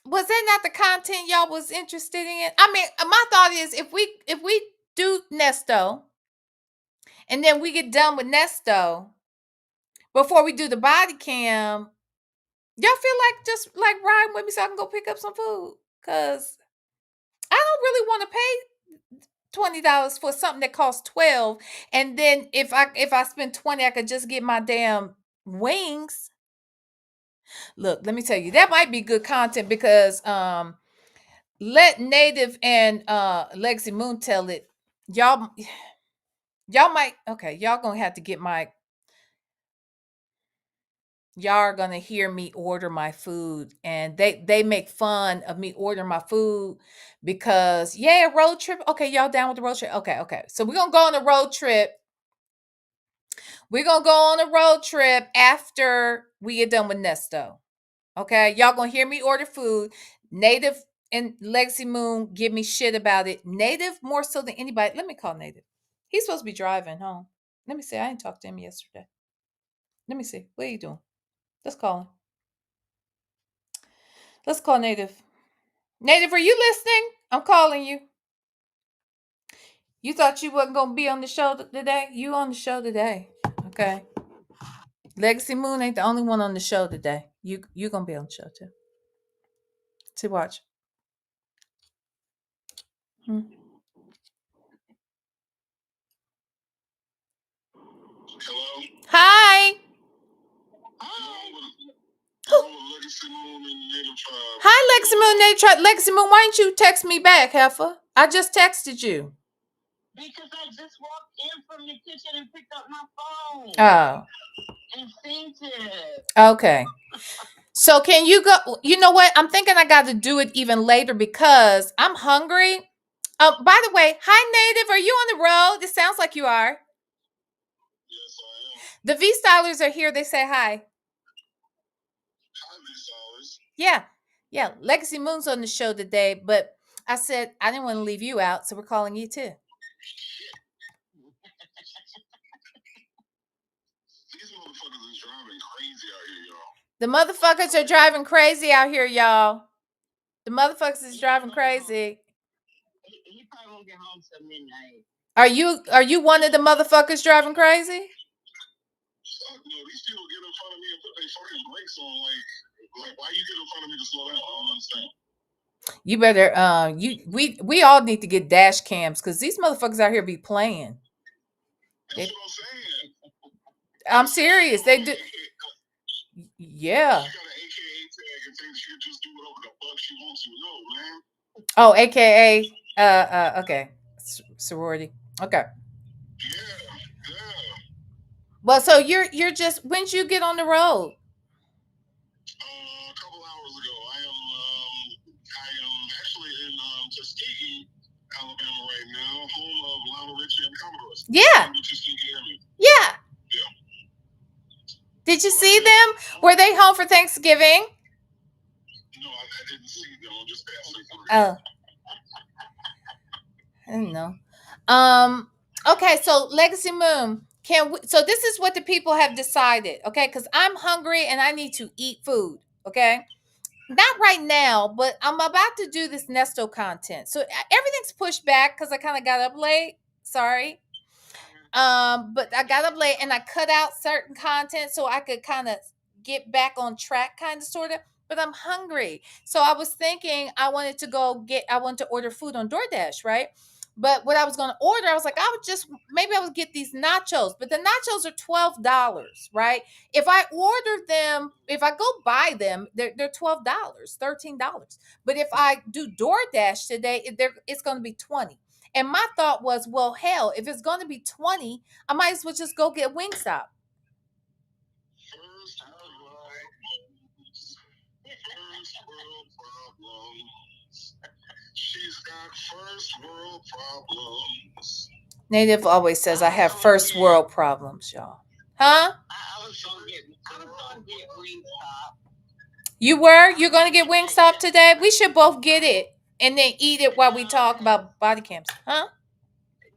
was that not the content y'all was interested in? I mean, my thought is if we do Nesto and then we get done with Nesto before we do the body cam, y'all feel like just like riding with me so I can go pick up some food? Cause I don't really want to pay $20 for something that costs 12. And then if I spend 20, I could just get my damn wings. Look, let me tell you, that might be good content because let Native and Legacy Moon tell it. Y'all might, okay, y'all gonna have to get my y'all are gonna hear me order my food, and they make fun of me ordering my food because road trip. Okay, y'all down with the road trip? Okay. So we're gonna go on a road trip. We're gonna go on a road trip after we get done with Nesto. Okay, y'all gonna hear me order food. Native and Legacy Moon give me shit about it. Native more so than anybody. Let me call Native. He's supposed to be driving home. Let me see. I didn't talk to him yesterday. Let me see. What are you doing? Let's call him. Let's call Native. Native, are you listening? I'm calling you. You thought you wasn't gonna be on the show today? You on the show today. Okay. Legacy Moon ain't the only one on the show today. You gonna be on the show too. To watch. Hmm. Hello. Hi. Hi, Legacy Moon. Legacy Moon, why didn't you text me back, Heifer? I just texted you. Because I just walked in from the kitchen and picked up my phone. Oh. And fainted. Okay. So can you go? You know what? I'm thinking I got to do it even later because I'm hungry. By the way, hi Native. Are you on the road? It sounds like you are. Yes, I am. The V Stylers are here. They say hi. Hi, V Stylers. Yeah. Legacy Moon's on the show today, but I said I didn't want to leave you out, so we're calling you too. These motherfuckers is driving crazy out here, y'all. The motherfuckers are driving crazy out here, y'all. The motherfuckers is driving crazy. He probably won't get home till midnight. Are you one of the motherfuckers driving crazy? Fuck no, these people get in front of me and put their fucking brakes on. Like why you get in front of me to slow down? I don't understand. You better we all need to get dash cams because these motherfuckers out here be playing. That's what I'm saying. I'm serious. They do. Yeah. She got an AKA tag and thinks she can just do whatever the fuck she wants to. No, man. Oh, AKA okay. Sorority. Okay. Yeah. Well, so you're just when'd you get on the road? A couple hours ago. I am actually in Tuskegee, Alabama right now, home of Lionel Richie and the Commodores. Yeah. Yeah. Did you see them? Were they home for Thanksgiving? No, I didn't see them. I'm just passing through. Oh. I don't know. Okay, so Legacy Moon, so this is what the people have decided, okay? Because I'm hungry and I need to eat food, okay? Not right now, but I'm about to do this Nesto content. So everything's pushed back because I kind of got up late. Sorry. But I got up late and I cut out certain content so I could kind of get back on track, kind of sort of. But I'm hungry. So I was thinking I wanted to order food on DoorDash, right? But what I was going to order, I was like, maybe I would get these nachos, but the nachos are $12, right? If I order them, if I go buy them, they're $12, $13. But if I do DoorDash today, it's going to be $20. And my thought was, well, hell, if it's going to be $20, I might as well just go get Wingstop. First world problems. She's got first world problems. Native always says I have first world problems, y'all. Huh? I was gonna get Wingstop. You were? You're going to get Wingstop today? We should both get it and then eat it while we talk about body cams. Huh?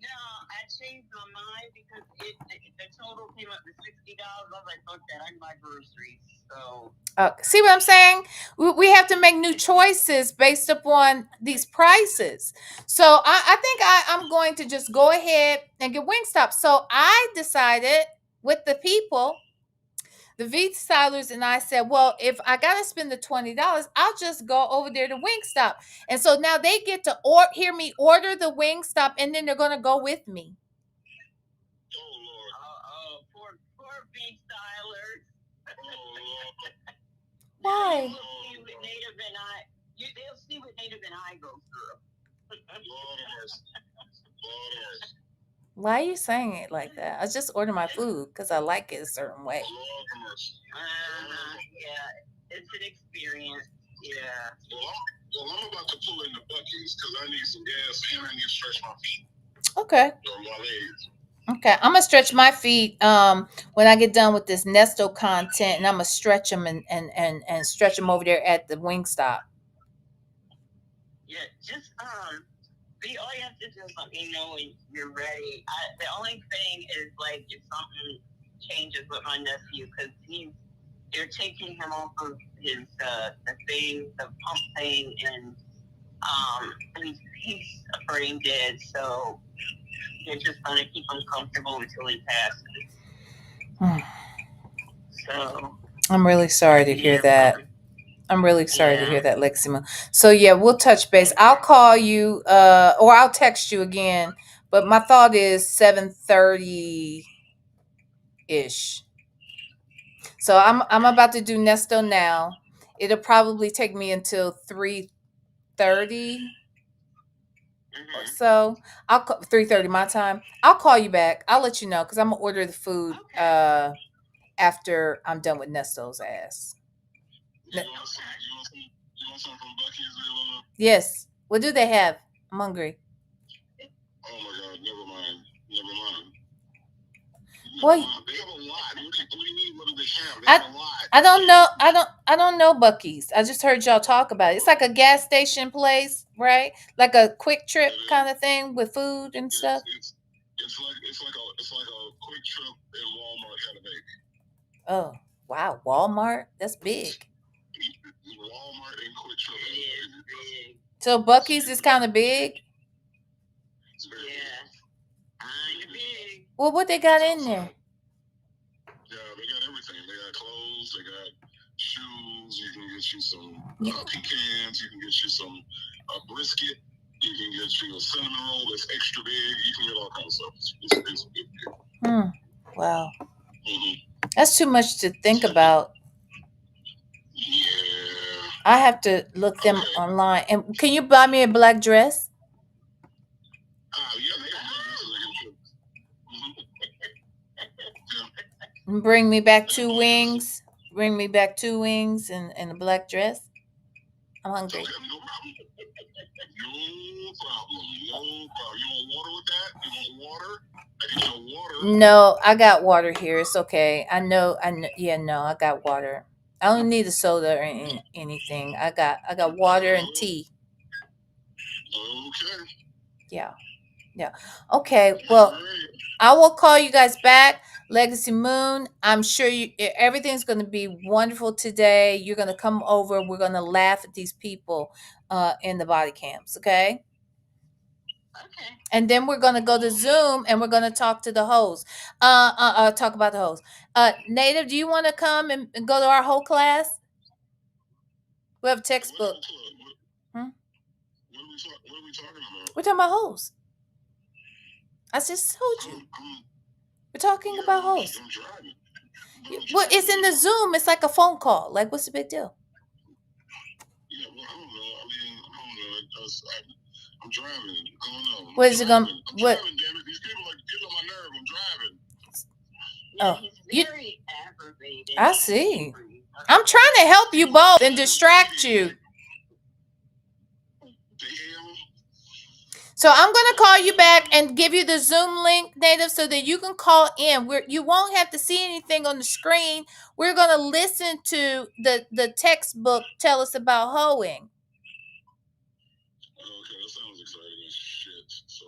No, I changed my mind because the total came up to $60. I was like, fuck that, I can buy groceries. So See what I'm saying? We have to make new choices based upon these prices. So I think I'm going to just go ahead and get Wingstop. So I decided with the people, the V Stylers and I said, well, if I got to spend the $20, I'll just go over there to Wingstop. And so now they get to hear me order the Wingstop and then they're going to go with me. Oh, Lord. Poor V Stylers. Why? They'll see what Native and I go through. Lord. Why are you saying it like that? I just order my food because I like it a certain way. Yeah, it's an experience. Yeah. Well, I'm about to pull into Buc-ee's because I need some gas and I need to stretch my feet. Okay. Or my legs. Okay, I'm gonna stretch my feet when I get done with this Nesto content, and I'm gonna stretch them and stretch them over there at the Wingstop. Yeah, just all you have to do is let me know when you're ready. The only thing is like if something changes with my nephew because they're taking him off of his the pump thing, and he's brain dead, so they're just gonna keep him comfortable until he passes. So I'm really sorry to hear that. I'm really sorry to hear that, Lexima. So yeah, we'll touch base. I'll call you or I'll text you again. But my thought is 7:30 ish. So I'm about to do Nesto now. It'll probably take me until 3:30 or so. I'll 3:30 my time. I'll call you back. I'll let you know because I'm gonna order the food after I'm done with Nesto's ass. You want something from Buc-ee's, VLenore? Yes. What do they have? I'm hungry. Oh my God! Never mind. Well, they have a lot. What do you mean? What do they have? They have a lot. I don't know Buc-ee's. I just heard y'all talk about it. It's like a gas station place, right? Like a quick trip kind of thing with food and stuff. It's like a quick trip in Walmart had to make. Oh wow, Walmart. That's big. Walmart and quick trip. Big. So Buc-ee's is kind of big. Yeah, kind of big. Well, what they got in there? Yeah, they got everything. They got clothes. They got shoes. You can get you some pecans. You can get you some brisket. You can get you a cinnamon roll that's extra big. You can get all kinds of stuff. It's big. Wow. That's too much to think about. Yeah. I have to look them online. And can you buy me a black dress? Yeah, they got Bring me back 2 wings. Bring me back 2 wings and a black dress. I'm hungry. Okay, no problem. No problem. You want water with that? You want water? I get you water. No, I got water here. It's okay. I know. Yeah, no, I got water. I don't need a soda or anything. I got water and tea. Okay. Yeah. Okay. Well, I will call you guys back. Legacy Moon, I'm sure everything's going to be wonderful today. You're going to come over. We're going to laugh at these people in the body cams. Okay. Okay. And then we're going to go to Zoom and we're going to talk to the host. Talk about the host. Native, do you want to come and go to our whole class? We have a textbook. What are we talking about? We're talking about host. I just told you. We're talking about host. I'm driving. Well, it's in the Zoom. It's like a phone call. Like, what's the big deal? Yeah, well, I don't know. I don't know. I'm driving. I don't know. What is it going? I'm driving, damn it. These people are getting on my nerve. I'm driving. He's very aggravated. I see. I'm trying to help you both and distract you. So I'm going to call you back and give you the Zoom link, Native, so that you can call in. You won't have to see anything on the screen. We're going to listen to the textbook tell us about hoeing. Okay, that sounds exciting as shit. So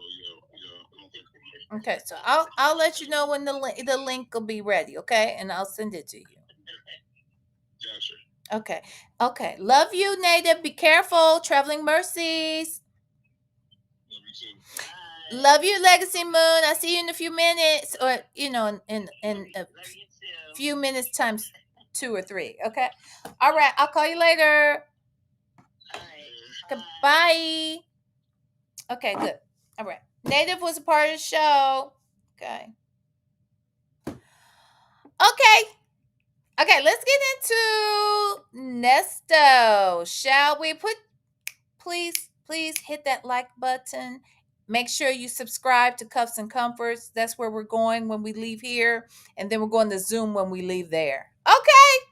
yeah. Okay, so I'll let you know when the link will be ready, okay? And I'll send it to you. Gotcha. Okay. Love you, Native. Be careful. Traveling mercies. Love you, Legacy Moon. I'll see you in a few minutes, or in a few minutes times 2 or 3. Okay. All right. I'll call you later. Goodbye. Okay. Good. All right. Native was a part of the show. Okay. Okay. Let's get into Nesto, shall we? Please hit that like button make sure you subscribe to Cuffs and Comforts. That's where we're going when we leave here. And then we're going to Zoom when we leave there. Okay.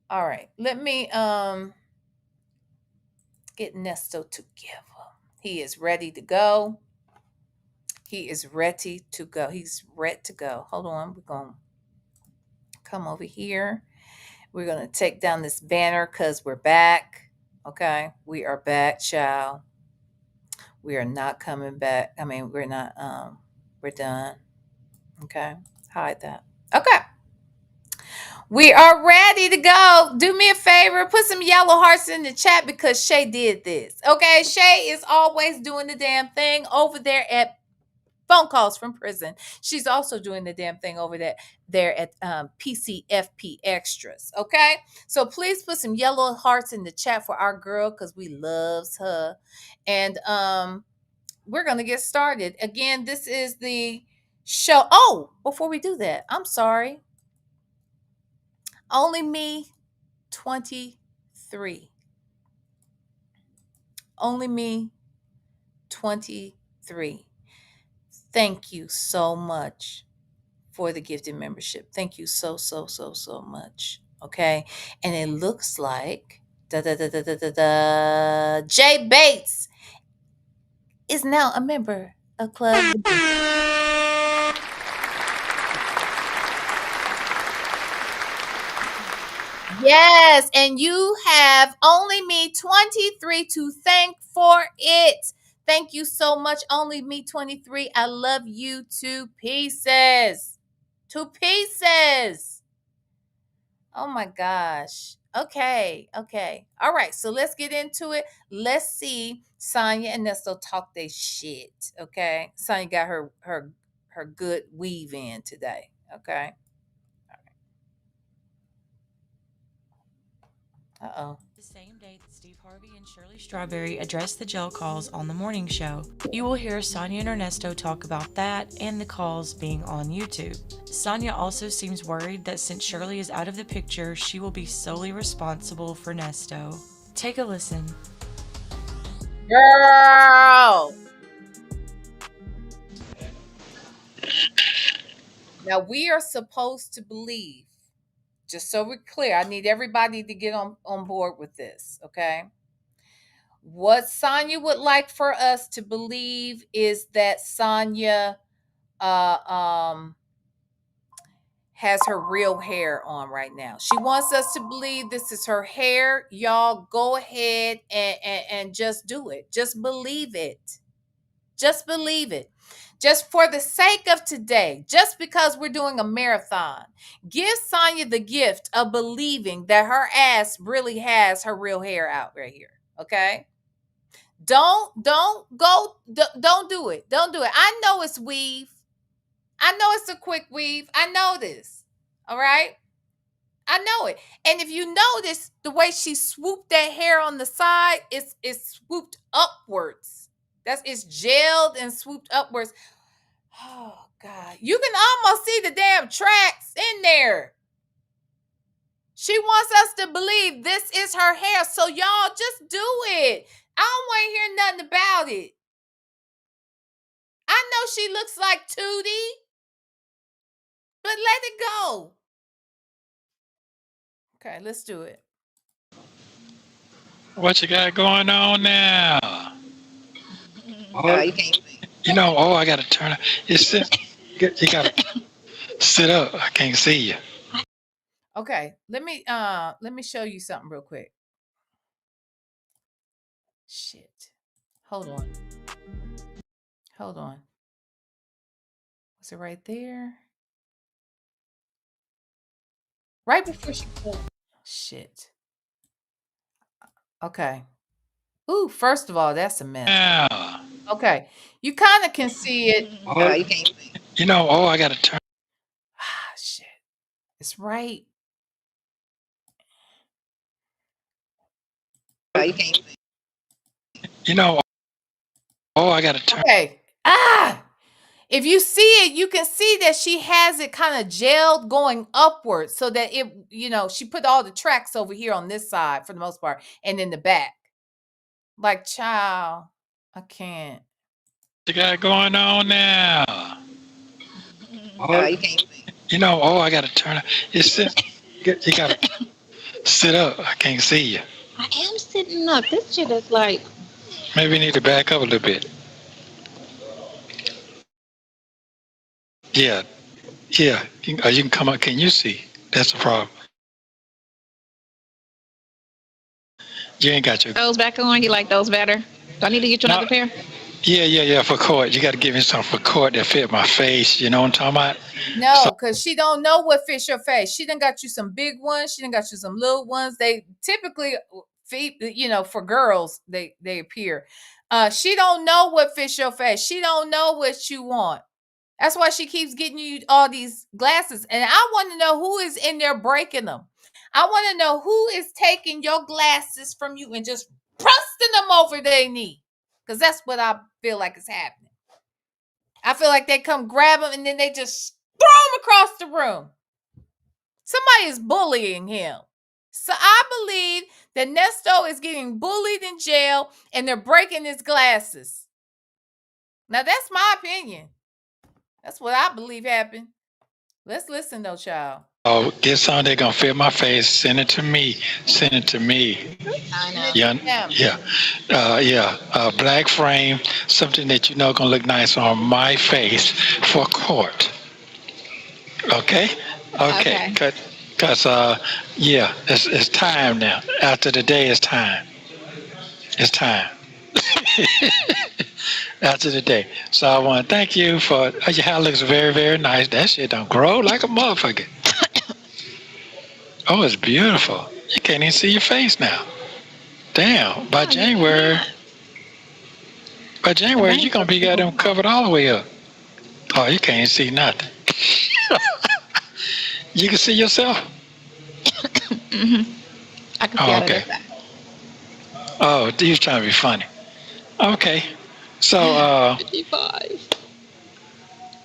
All right. Let me get Nesto together. He is ready to go. He is ready to go. He's ready to go. Hold on. We're going to come over here. We're going to take down this banner because we're back. Okay. We are back, child. We are not coming back. I mean, we're not, we're done. Okay. Hide that. Okay. We are ready to go. Do me a favor, put some yellow hearts in the chat because Shay did this. Okay. Shay is always doing the damn thing over there at Phone Calls from Prison. She's also doing the damn thing over there at PCFP Extras. Okay. So please put some yellow hearts in the chat for our girl because we loves her. And we're going to get started. Again, this is the show. Oh, before we do that, I'm sorry. Only Me 23. Only Me 23. Thank you so much for the gifted membership. Thank you so much. Okay. And it looks like Jay Bates is now a member of Club. Yes, and you have Only Me 23 to thank for it. Thank you so much, Only Me 23. I love you to pieces. To pieces. Oh my gosh. Okay. All right, so let's get into it. Let's see Sonya and Nesto talk their shit. Okay. Sonya got her good weave in today. Okay. Uh-oh. The same day that Steve Harvey and Shirley Strawberry address the jail calls on the morning show. You will hear Sonya and Ernesto talk about that and the calls being on YouTube. Sonya also seems worried that since Shirley is out of the picture, she will be solely responsible for Nesto. Take a listen. Girl! Now we are supposed to believe, just so we're clear, I need everybody to get on board with this, okay? What Sonya would like for us to believe is that Sonya has her real hair on right now. She wants us to believe this is her hair. Y'all go ahead and just do it. Just believe it. Just believe it. Just for the sake of today, just because we're doing a marathon, give Sonya the gift of believing that her ass really has her real hair out right here. Okay? Don't do it. Don't do it. I know it's weave. I know it's a quick weave. I know this. All right? I know it. And if you notice the way she swooped that hair on the side, it's swooped upwards. It's gelled and swooped upwards. Oh God. You can almost see the damn tracks in there. She wants us to believe this is her hair. So y'all just do it. I don't want to hear nothing about it. I know she looks like Tootie, but let it go. Okay, let's do it. What you got going on now? You can't see. I gotta turn it. You gotta sit up. I can't see you. Okay, let me show you something real quick. Shit. Hold on. Was it right there? Right before she pulled. Shit. Okay. Ooh, first of all, that's a mess. Yeah. Okay. You kind of can see it. You can't see. I gotta turn. Ah, shit. It's right. You can't see. I gotta turn. Okay. If you see it, you can see that she has it kind of gelled going upwards so that she put all the tracks over here on this side for the most part and in the back. Like, child. I can't. You got going on now? You can't. I got to turn it. You got to sit up. I can't see you. I am sitting up. This shit is like. Maybe you need to back up a little bit. Yeah, yeah. You can come up. Can you see? That's the problem. You ain't got your. Those back on? You like those better? Do I need to get you another pair? Yeah. For court, you got to give me some for court that fit my face. You know what I'm talking about? No, because she don't know what fits your face. She done got you some big ones. She done got you some little ones. They typically for girls, they appear. She don't know what fits your face. She don't know what you want. That's why she keeps getting you all these glasses. And I want to know who is in there breaking them. I want to know who is taking your glasses from you and just thrusting them over their knee. Because that's what I feel like is happening. I feel like they come grab him and then they just throw him across the room. Somebody is bullying him. So I believe that Nesto is getting bullied in jail and they're breaking his glasses. Now, that's my opinion. That's what I believe happened. Let's listen, though, child. Oh, get something that gonna fit my face. Send it to me. Send it to me. I know. Yeah. Black frame, something that gonna look nice on my face for court. Okay. Cause it's time now. After the day, it's time. It's time. After the day. So I want to thank you for your hair looks very, very nice. That shit don't grow like a motherfucker. Oh, it's beautiful. You can't even see your face now. Damn. By January, you're gonna be got them covered all the way up. Oh, you can't see nothing. You can see yourself? Mm-hmm. I can see okay. Oh, you was trying to be funny. Okay. So 55.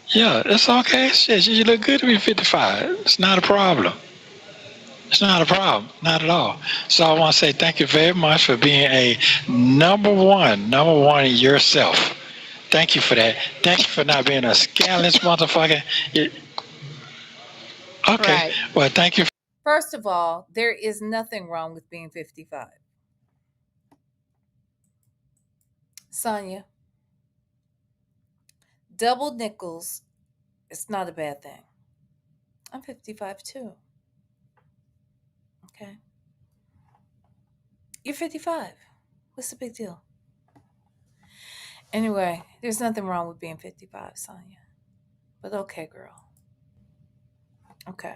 Yeah, it's okay. Shit, you look good to be 55. It's not a problem. It's not a problem. Not at all. So I want to say thank you very much for being a number one in yourself. Thank you for that. Thank you for not being a scandalous motherfucker. Okay. Right. Well, thank you. First of all, there is nothing wrong with being 55. Sonia, double nickels, it's not a bad thing. I'm 55 too. Okay. You're 55. What's the big deal? Anyway, there's nothing wrong with being 55, Sonia. But okay, girl. Okay.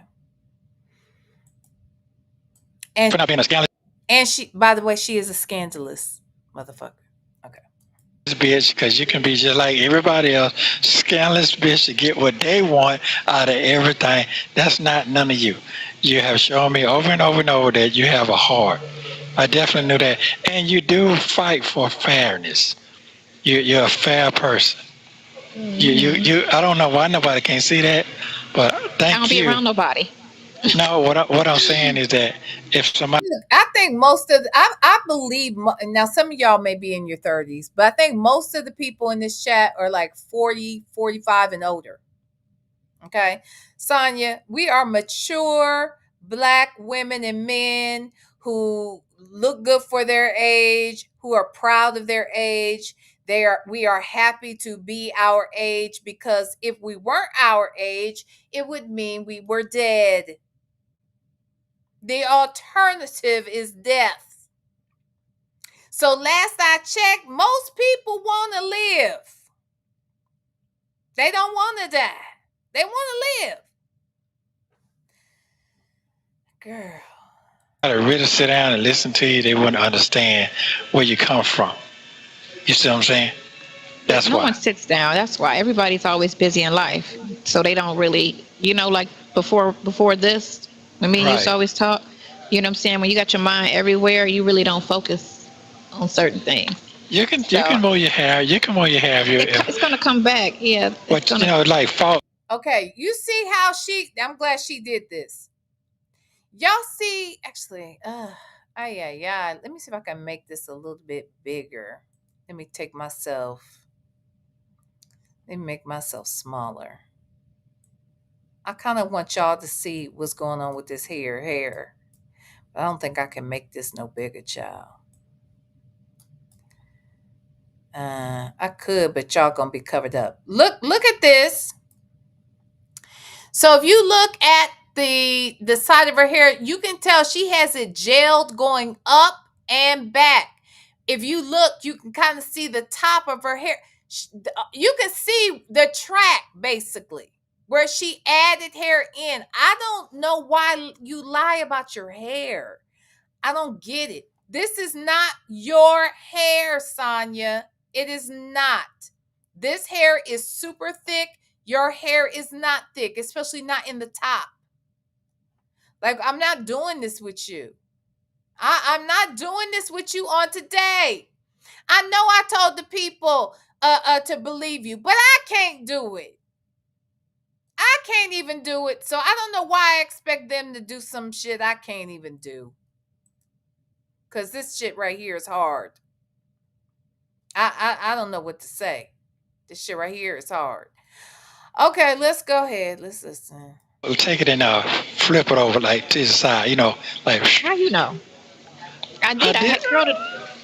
And for not being a scandalous. And she, by the way, she is a scandalous motherfucker. Okay. Bitch, because you can be just like everybody else, scandalous bitch to get what they want out of everything. That's not none of you. You have shown me over and over and over that you have a heart. I definitely knew that, and you do fight for fairness. You're a fair person. Mm-hmm. You. I don't know why nobody can't see that, but thank you. I don't be around nobody. No, what I'm saying is that if somebody, I think most of I believe now some of y'all may be in your 30s, but I think most of the people in this chat are like 40, 45 and older. Okay, Sonia, we are mature Black women and men who look good for their age, who are proud of their age. We are happy to be our age, because if we weren't our age, it would mean we were dead. The alternative is death. So last I checked, most people want to live. They don't want to die. They want to live. Girl. I really sit down and listen to you, they wouldn't understand where you come from. You see what I'm saying? That's no why. one sits down. That's why everybody's always busy in life, so they don't really, like before this, when me and you used to always talk. You know what I'm saying? When you got your mind everywhere, you really don't focus on certain things. You can mow your hair. You can mow your hair. It's gonna come back, yeah. But like fall. Okay, you see how I'm glad she did this. Y'all see, actually, let me see if I can make this a little bit bigger. Let me take myself, let me make myself smaller. I kind of want y'all to see what's going on with this hair. But I don't think I can make this no bigger, child. I could, but y'all gonna be covered up. Look at this. So if you look at the side of her hair, you can tell she has it gelled going up and back. If you look, you can kind of see the top of her hair. You can see the track basically where she added hair in. I don't know why you lie about your hair. I don't get it. This is not your hair, Sonya. It is not. This hair is super thick. Your hair is not thick, especially not in the top. Like, I'm not doing this with you. I'm not doing this with you on today. I know I told the people to believe you, but I can't do it. I can't even do it. So I don't know why I expect them to do some shit I can't even do. Because this shit right here is hard. I don't know what to say. This shit right here is hard. Okay, let's go ahead. Let's listen. Take it and flip it over like to the side, like. How you know? I did. I had curled it.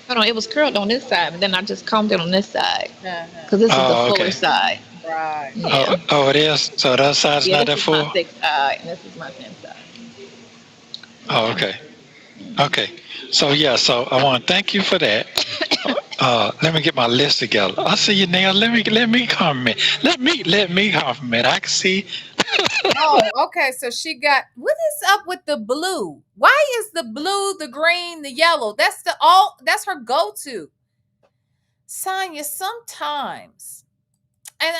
Hold on, it was curled on this side, but then I just combed it on this side because this is the fuller side. Right. Yeah. Oh, it is. So that side's not that full. This is my thick side, and this is my thin side. Oh, okay. Okay. So yeah. So I want to thank you for that. Let me get my list together. I see your nails. Let me compliment. Let me compliment. I can see. Oh, okay. So she got, what is up with the blue? Why is the blue, the green, the yellow? That's her go-to. Sonya, sometimes, and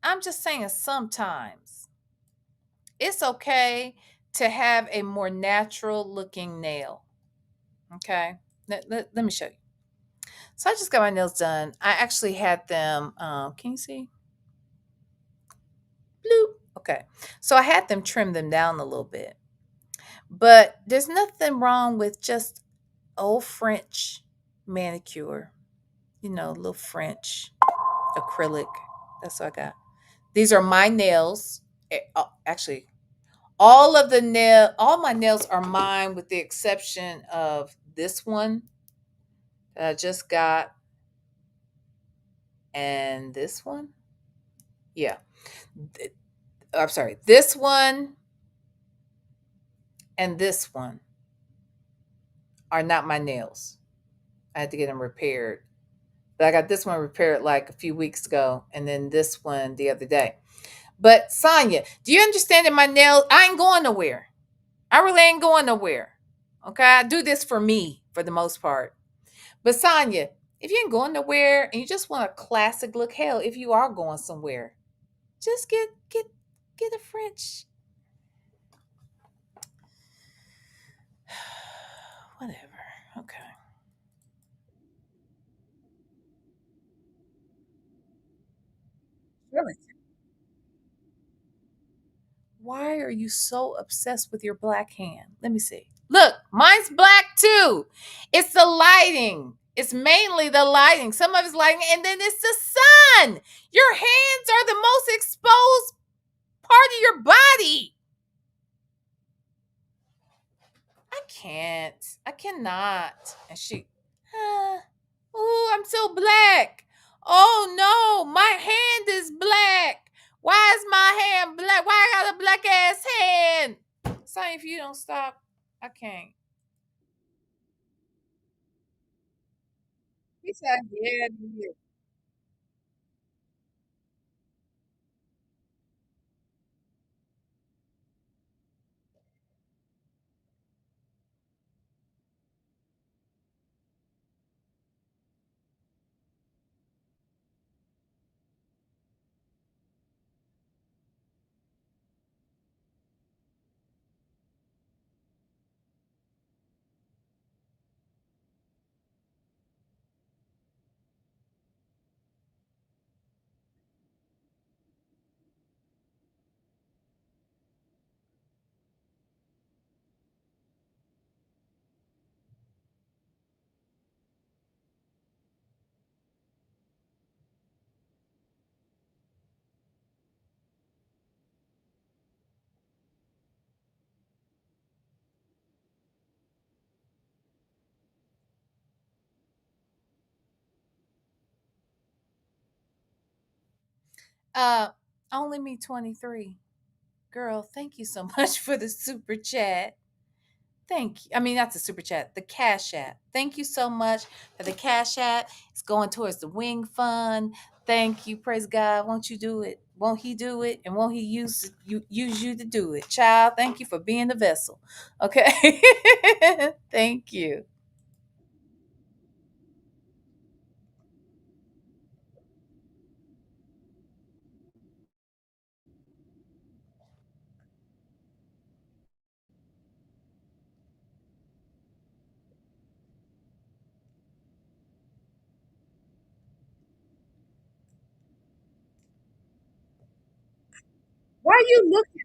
I'm just saying sometimes it's okay to have a more natural looking nail. Okay. Let me show you. So I just got my nails done. I actually had them, can you see? Bloop. Okay. So I had them trim them down a little bit. But there's nothing wrong with just old French manicure. A little French acrylic. That's what I got. These are my nails. Actually, all my nails are mine with the exception of this one that I just got and this one. Yeah. I'm sorry. This one and this one are not my nails. I had to get them repaired. But I got this one repaired like a few weeks ago, and then this one the other day. But Sonya, do you understand that my nails, I ain't going nowhere. I really ain't going nowhere. Okay, I do this for me for the most part. But Sonya, if you ain't going nowhere and you just want a classic look, hell, if you are going somewhere, just get a French. Whatever. Okay. Really? Why are you so obsessed with your black hand? Let me see. Look, mine's black too. It's the lighting. It's mainly the lighting. Some of it's lighting, and then it's the sun. Your hands are the most exposed part of your body. I can't. I cannot. And she, oh, I'm so black. Oh no, my hand is black. Why is my hand black? Why I got a black ass hand? Sorry, if you don't stop, I can't. He said, yeah, yeah. Uh, only me 23. Girl, thank you so much for the super chat. Thank you. I mean, not the super chat, the Cash App. Thank you so much for the Cash App. It's going towards the Wing Fund. Thank you. Praise God. Won't you do it? Won't He do it? And won't He use you to do it? Child, thank you for being the vessel. Okay. Thank you. Why are you looking?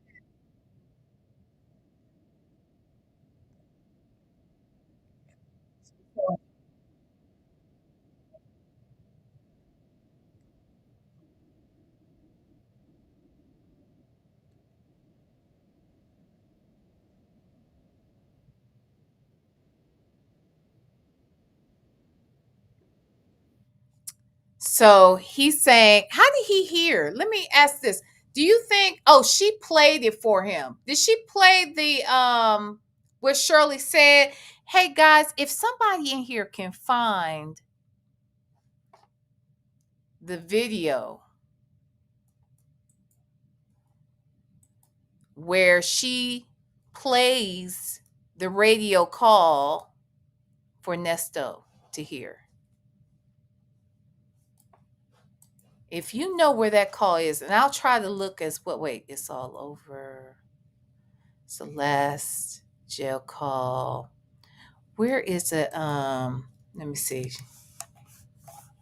So he's saying, how did he hear? Let me ask this. Do you think, oh, she played it for him? Did she play the where Shirley said, hey guys, if somebody in here can find the video where she plays the radio call for Nesto to hear. If you know where that call is, and I'll try to look as what, wait, it's all over. It's the last jail call. Where is it? Let me see.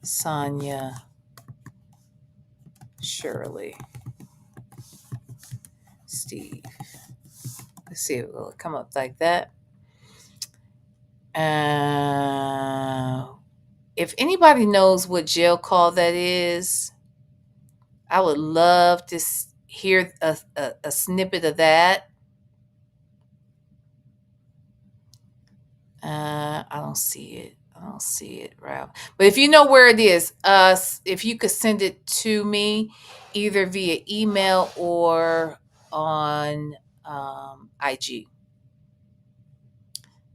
Sonia Shirley Steve. Let's see if it will come up like that. If anybody knows what jail call that is, I would love to hear a snippet of that. I don't see it. I don't see it, Ralph. But if you know where it is, if you could send it to me, either via email or on IG.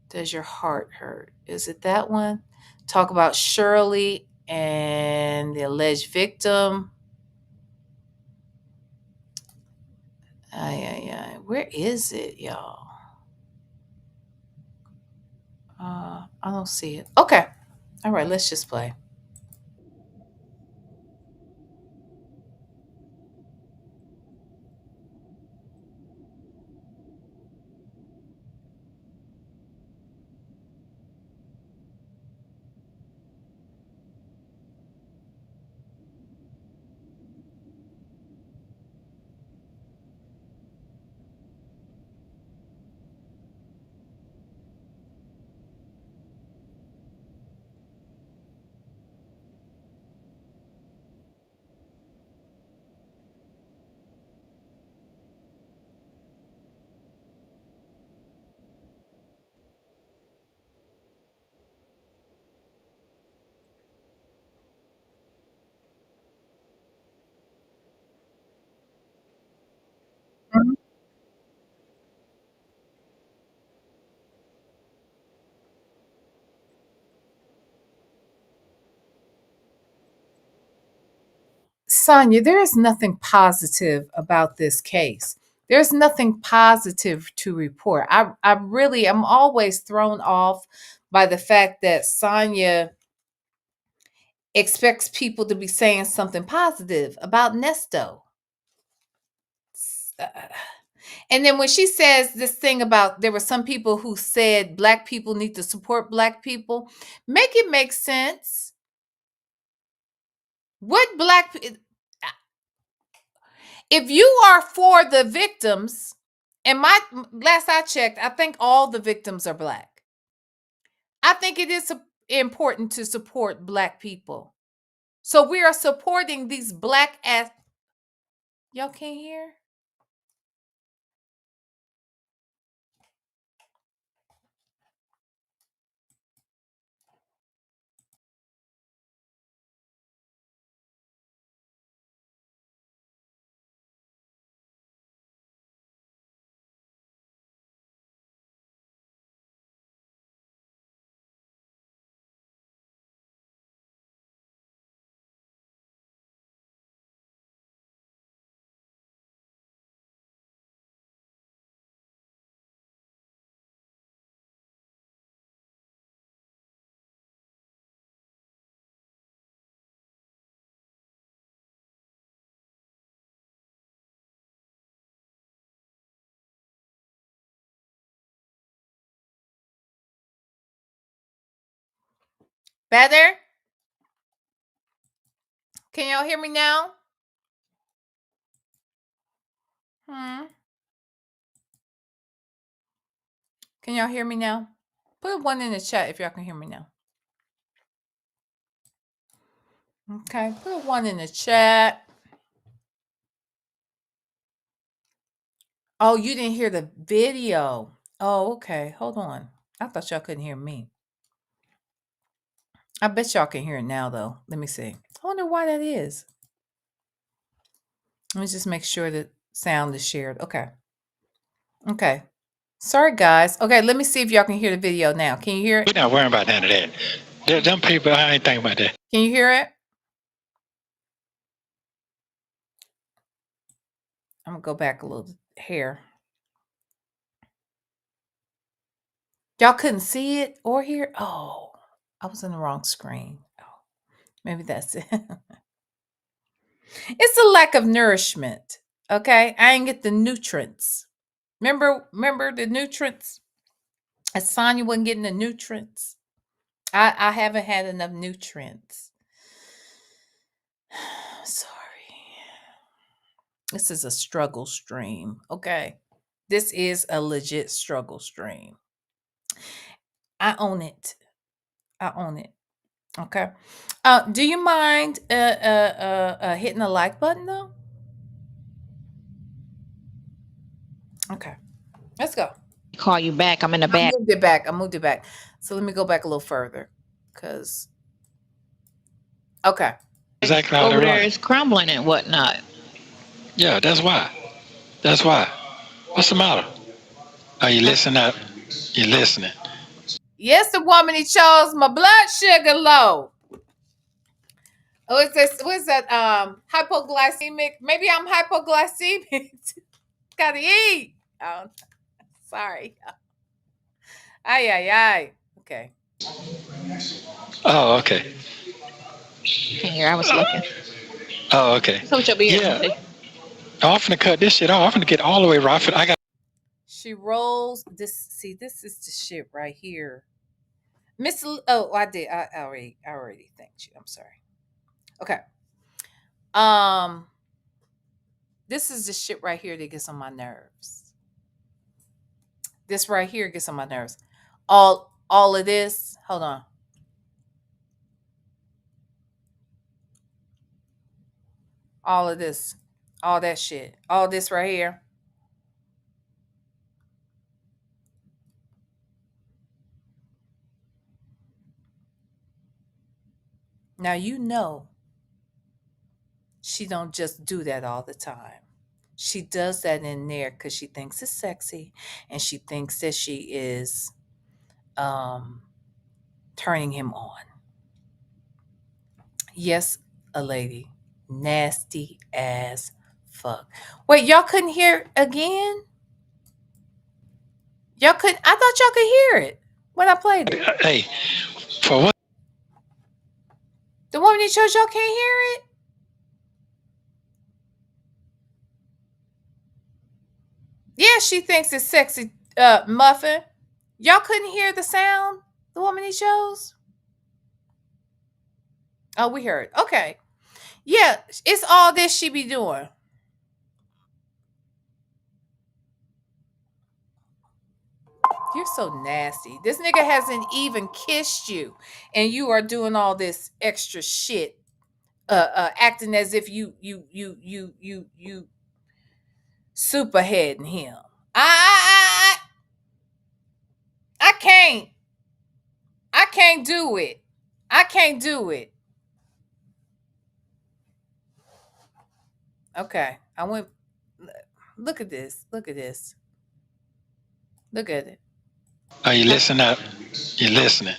Does your heart hurt? Is it that one? Talk about Shirley and the alleged victim. Ay. Where is it, y'all? I don't see it. Okay. All right, let's just play. Sonia, there is nothing positive about this case. There's nothing positive to report. I'm always thrown off by the fact that Sonia expects people to be saying something positive about Nesto. Uh, And then when she says this thing about there were some people who said black people need to support black people, make it make sense. What if you are for the victims, and my last I checked, I think all the victims are black. I think it is important to support black people. So we are supporting these black ass. Y'all can't hear? Better? Can y'all hear me now? Can y'all hear me now? Put one in the chat if y'all can hear me now. Okay, put one in the chat. Oh, you didn't hear the video. Oh, okay. Hold on. I thought y'all couldn't hear me. I bet y'all can hear it now, though. Let me see. I wonder why that is. Let me just make sure that sound is shared. Okay. Okay. Sorry, guys. Okay, let me see if y'all can hear the video now. Can you hear it? We're not worrying about none of that. Them people, I ain't thinking about that. Can you hear it? I'm going to go back a little here. Y'all couldn't see it or hear it? Oh, I was in the wrong screen. Oh, maybe that's it. It's a lack of nourishment. Okay, I ain't get the nutrients. Remember the nutrients? As Sonya wasn't getting the nutrients. I haven't had enough nutrients. Sorry. This is a struggle stream. Okay. This is a legit struggle stream. I own it. I own it. Okay. Do you mind hitting the like button though? Okay. Let's go. Call you back. I'm in the back. I moved it back. So let me go back a little further. Cause okay. Exactly how Over they there run. is crumbling and whatnot. Yeah, that's why. That's why. What's the matter? Are you listening up? You're listening. Yes, the woman he chose my blood sugar low. Oh, is this what is that? Hypoglycemic. Maybe I'm hypoglycemic. Gotta eat. Oh, sorry. Ay, ay, ay. Okay. Oh, okay. Can hear. I was looking. Oh, okay. So what your beard? Yeah. I'm finna cut this shit off. I'm finna get all the way right. I got. She rolls this. See, this is the shit right here. Miss. Oh, I did. I already thanked you. I'm sorry. Okay. This is the shit right here that gets on my nerves. This right here gets on my nerves. All of this. Hold on. All of this. All that shit. All this right here. Now you know she don't just do that all the time. She does that in there because she thinks it's sexy and she thinks that she is turning him on. Yes, a lady. Nasty ass fuck. Wait, y'all couldn't hear again? Y'all couldn't? I thought y'all could hear it when I played it. Hey, for what? The woman that chose y'all can't hear it? Yeah, she thinks it's sexy, muffin. Y'all couldn't hear the sound? The woman he chose? Oh, we heard. Okay. Yeah, it's all this she be doing. You're so nasty. This nigga hasn't even kissed you, and you are doing all this extra shit, acting as if you superheading him. I can't do it. I can't do it. Okay, I went. Look at this. Look at this. Look at it. Are you listening up? You're listening.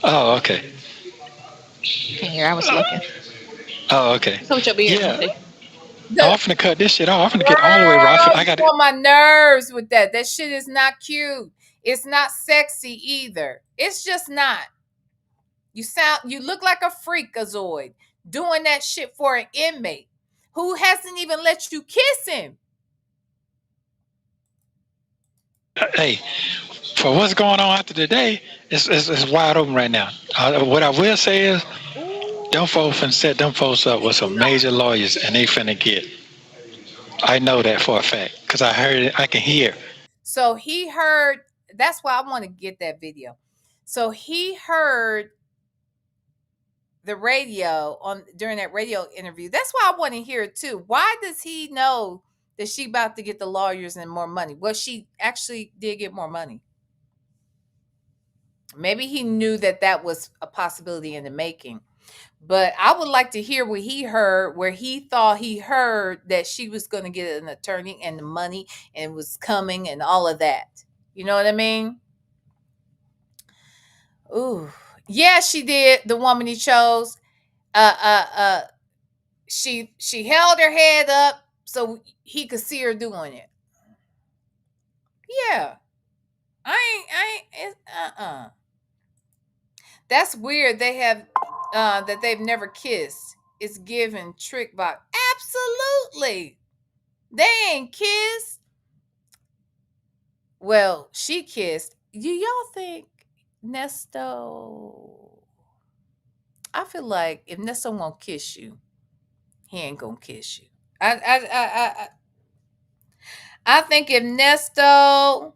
Oh, okay. Can hear. I was looking. Oh, okay. So what your beard? Yeah. I'm finna cut this shit off. I'm finna get all the way right. I got it on my nerves with that. That shit is not cute. It's not sexy either. It's just not. You look like a freakazoid doing that shit for an inmate who hasn't even let you kiss him. Hey, for what's going on after today, It's wide open right now. What I will say is, them folks finna set them folks up with some major lawyers, and they finna get. I know that for a fact because I heard it. I can hear. So he heard. That's why I want to get that video. So he heard the radio during that radio interview. That's why I want to hear it too. Why does he know that she about to get the lawyers and more money? Well, she actually did get more money. Maybe he knew that was a possibility in the making. But I would like to hear what he heard, where he thought he heard that she was going to get an attorney and the money and was coming and all of that. You know what I mean? Ooh. Yeah, she did. The woman he chose. She held her head up so he could see her doing it. Yeah. That's weird. They have that they've never kissed. It's given trick box. Absolutely. They ain't kissed. Well, she kissed. Do y'all think Nesto? I feel like if Nesto won't kiss you, he ain't gonna kiss you. I think if Nesto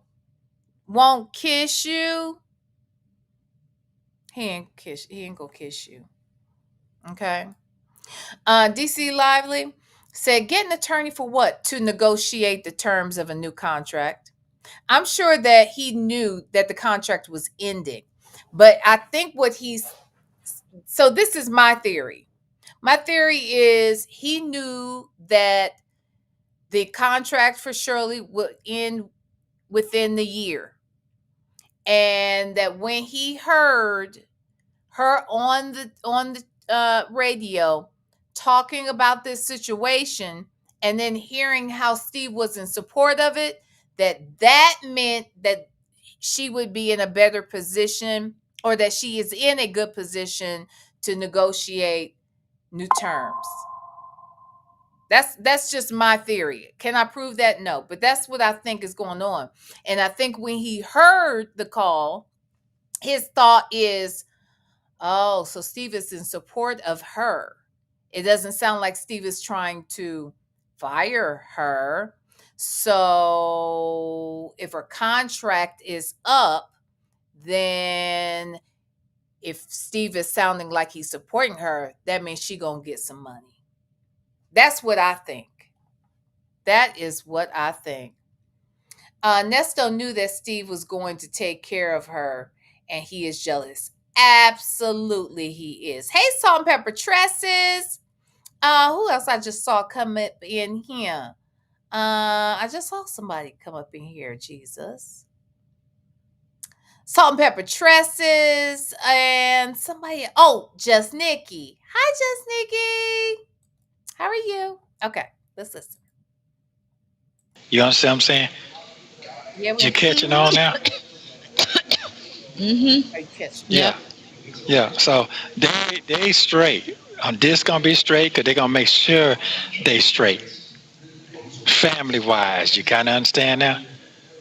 won't kiss you, he ain't gonna kiss you. Okay. DC Lively said, get an attorney for what? To negotiate the terms of a new contract. I'm sure that he knew that the contract was ending, but I think so this is my theory. My theory is he knew that the contract for Shirley would end within the year. And that when he heard her on the radio talking about this situation and then hearing how Steve was in support of it, that meant that she would be in a better position, or that she is in a good position to negotiate new terms. That's just my theory. Can I prove that? No, but that's what I think is going on. And I think when he heard the call, his thought is, oh, so Steve is in support of her. It doesn't sound like Steve is trying to fire her. So if her contract is up, then if Steve is sounding like he's supporting her, that means she gonna get some money. That's what I think. That is what I think. Nesto knew that Steve was going to take care of her, and he is jealous. Absolutely, he is. Hey, Salt and Pepper Tresses. Who else I just saw come up in here? I just saw somebody come up in here. Jesus. Salt and Pepper Tresses and somebody. Oh, Just Nikki. Hi, Just Nikki. How are you? Okay, let's listen. You understand what I'm saying? Yeah, you catching on now? Mm-hmm. Are you catching? Yeah. Yeah. So they straight. This gonna be straight because they're gonna make sure they straight. Family wise, you kind of understand now.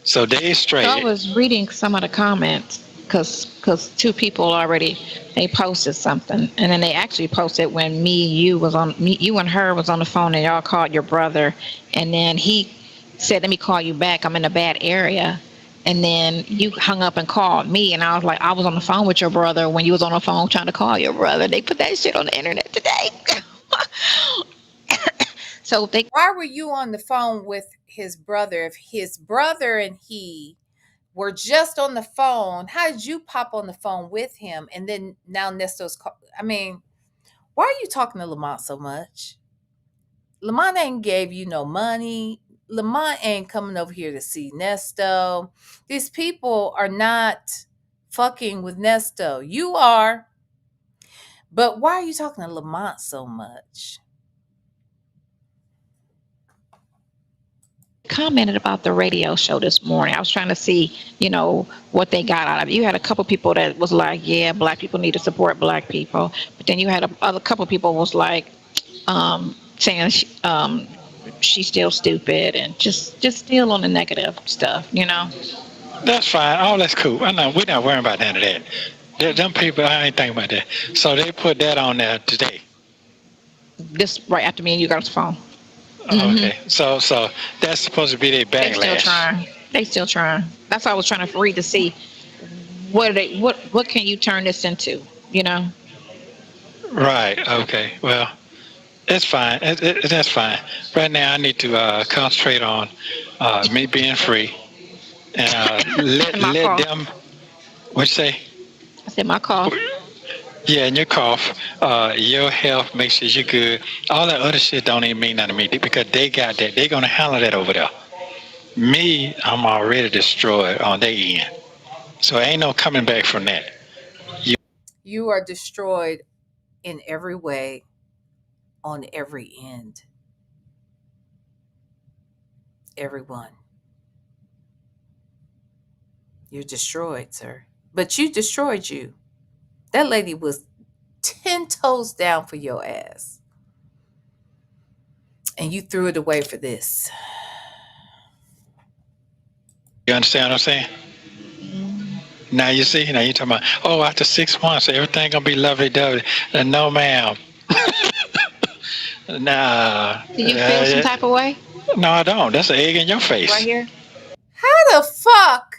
So they straight. So I was reading some of the comments because two people already they posted something, and then they actually posted when you and her was on the phone, and y'all called your brother, and then he said, "Let me call you back. I'm in a bad area." And then you hung up and called me, and I was like, I was on the phone with your brother when you was on the phone trying to call your brother. They put that shit on the internet today. So why were you on the phone with his brother? If his brother and he were just on the phone, how did you pop on the phone with him? And then now Nesto's I mean, why are you talking to Lamont so much? Lamont ain't gave you no money. Lamont ain't coming over here to see Nesto. These people are not fucking with Nesto. You are. But why are you talking to Lamont so much? Commented about the radio show this morning. I was trying to see, what they got out of it. You had a couple people that was like, yeah, black people need to support black people. But then you had a couple people was like, saying she's still stupid and just still on the negative stuff, That's fine. All that's cool. I know we're not worrying about none of that. Them people, I ain't thinking about that. So they put that on there today. This right after me and you got off the phone. Okay. So that's supposed to be their They still backlash. trying. They still trying. That's why I was trying to read to see what are they what can you turn this into? You know. Right. Okay. Well, it's fine. That's fine. Right now, I need to concentrate on me being free and My let cough. them. What you say? I said my cough. Yeah, and your cough, your health, make sure you're good. All that other shit don't even mean nothing to me because they got that. They're gonna handle that over there. Me, I'm already destroyed on their end. So ain't no coming back from that. You are destroyed in every way, on every end. Everyone. You're destroyed, sir. But you destroyed you. That lady was 10 toes down for your ass. And you threw it away for this. You understand what I'm saying? Now you see, now you talking about, oh, after 6 months, everything gonna be lovely dovey. No, ma'am. Nah. Do you feel some type of way? No, I don't. That's an egg in your face. Right here? How the fuck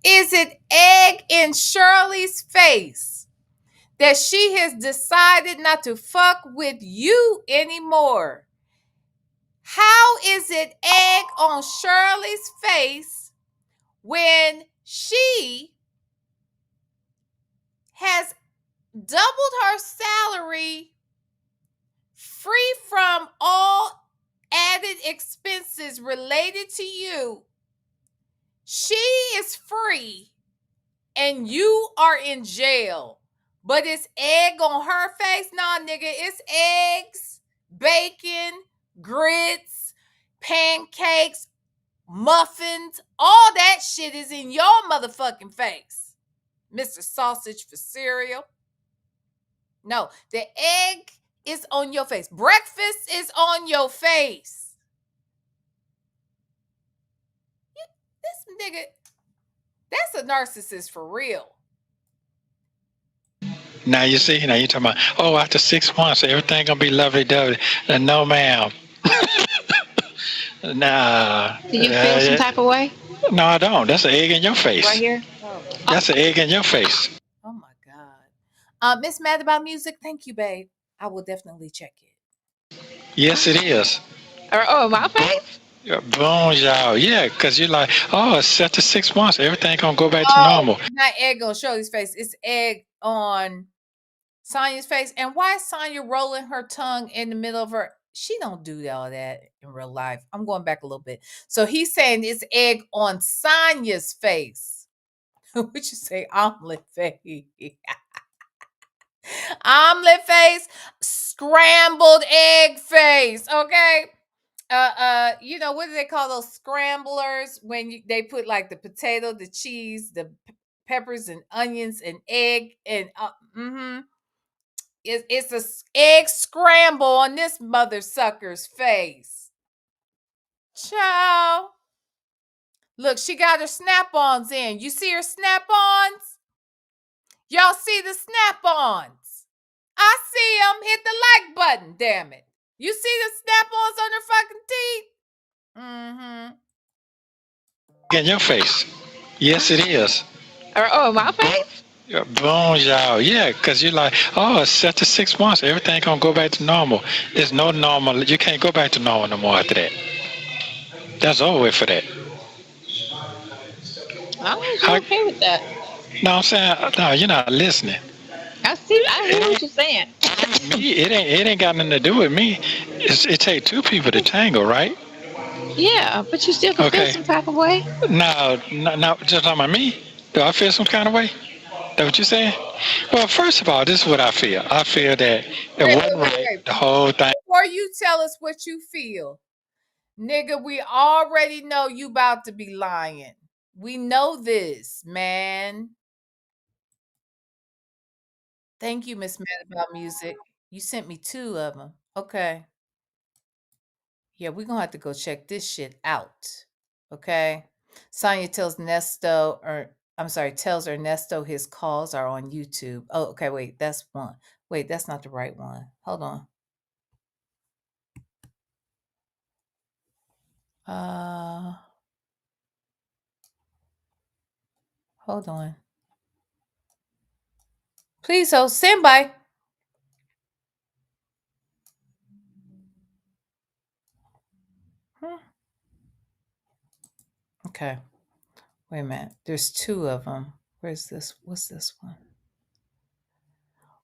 is it egg in Shirley's face that she has decided not to fuck with you anymore? How is it egg on Shirley's face when she has doubled her salary, free from all added expenses related to you? She is free and you are in jail. But it's egg on her face? Nah, nigga, it's eggs, bacon, grits, pancakes, muffins. All that shit is in your motherfucking face, Mr. Sausage for cereal. No, the egg is on your face. Breakfast is on your face. This nigga, that's a narcissist for real. Now you see, now you talking about, oh, after 6 months, everything gonna be lovely dovey. No, ma'am. Nah. Do you feel some type of way? No, I don't. That's an egg in your face. Right here? That's an egg in your face. Oh my God. Miss Mad About Music, thank you, babe. I will definitely check it. Yes, it is. Oh, my face? Yeah, boom, y'all. Yeah, because you're like, oh, it's after 6 months, everything gonna go back to normal. Not egg on Shirley's face. It's egg on Sonya's face. And why is Sonya rolling her tongue in the middle of her? She don't do all that in real life. I'm going back a little bit. So he's saying it's egg on Sonya's face. Would you say omelet face? Omelet face, scrambled egg face. Okay. You know, what do they call those scramblers when they put like the potato, the cheese, the peppers and onions and egg and it's a egg scramble on this mother sucker's face. Ciao. Look, she got her snap-ons in. You see her snap-ons? Y'all see the snap-ons? I see them. Hit the like button, damn it. You see the snap-ons on her fucking teeth? In your face. Yes, it is. Oh, my face? Yeah, boom, y'all. Yeah, because you're like, oh, it's after 6 months, everything gonna go back to normal. There's no normal. You can't go back to normal no more after that. That's over with for that. I was okay with that. No, I'm saying, no, you're not listening. I hear what you're saying. Me, it ain't got nothing to do with me. It take two people to tangle, right? Yeah, but you still can feel some type of way. No, just talking about me. Do I feel some kind of way? That what you saying? Well, first of all, this is what I feel. I feel that it wasn't right. The whole thing. Before you tell us what you feel, nigga, we already know you about to be lying. We know this, man. Thank you, Miss Mad About Music. You sent me 2 of them. Okay. Yeah, we're gonna have to go check this shit out. Okay. Sonia tells tells Ernesto his calls are on YouTube. Oh, okay, wait, that's one. Wait, that's not the right one. Hold on. Hold on. Please hold. Stand by. Okay. Wait a minute. There's two of them. Where's this? What's this one?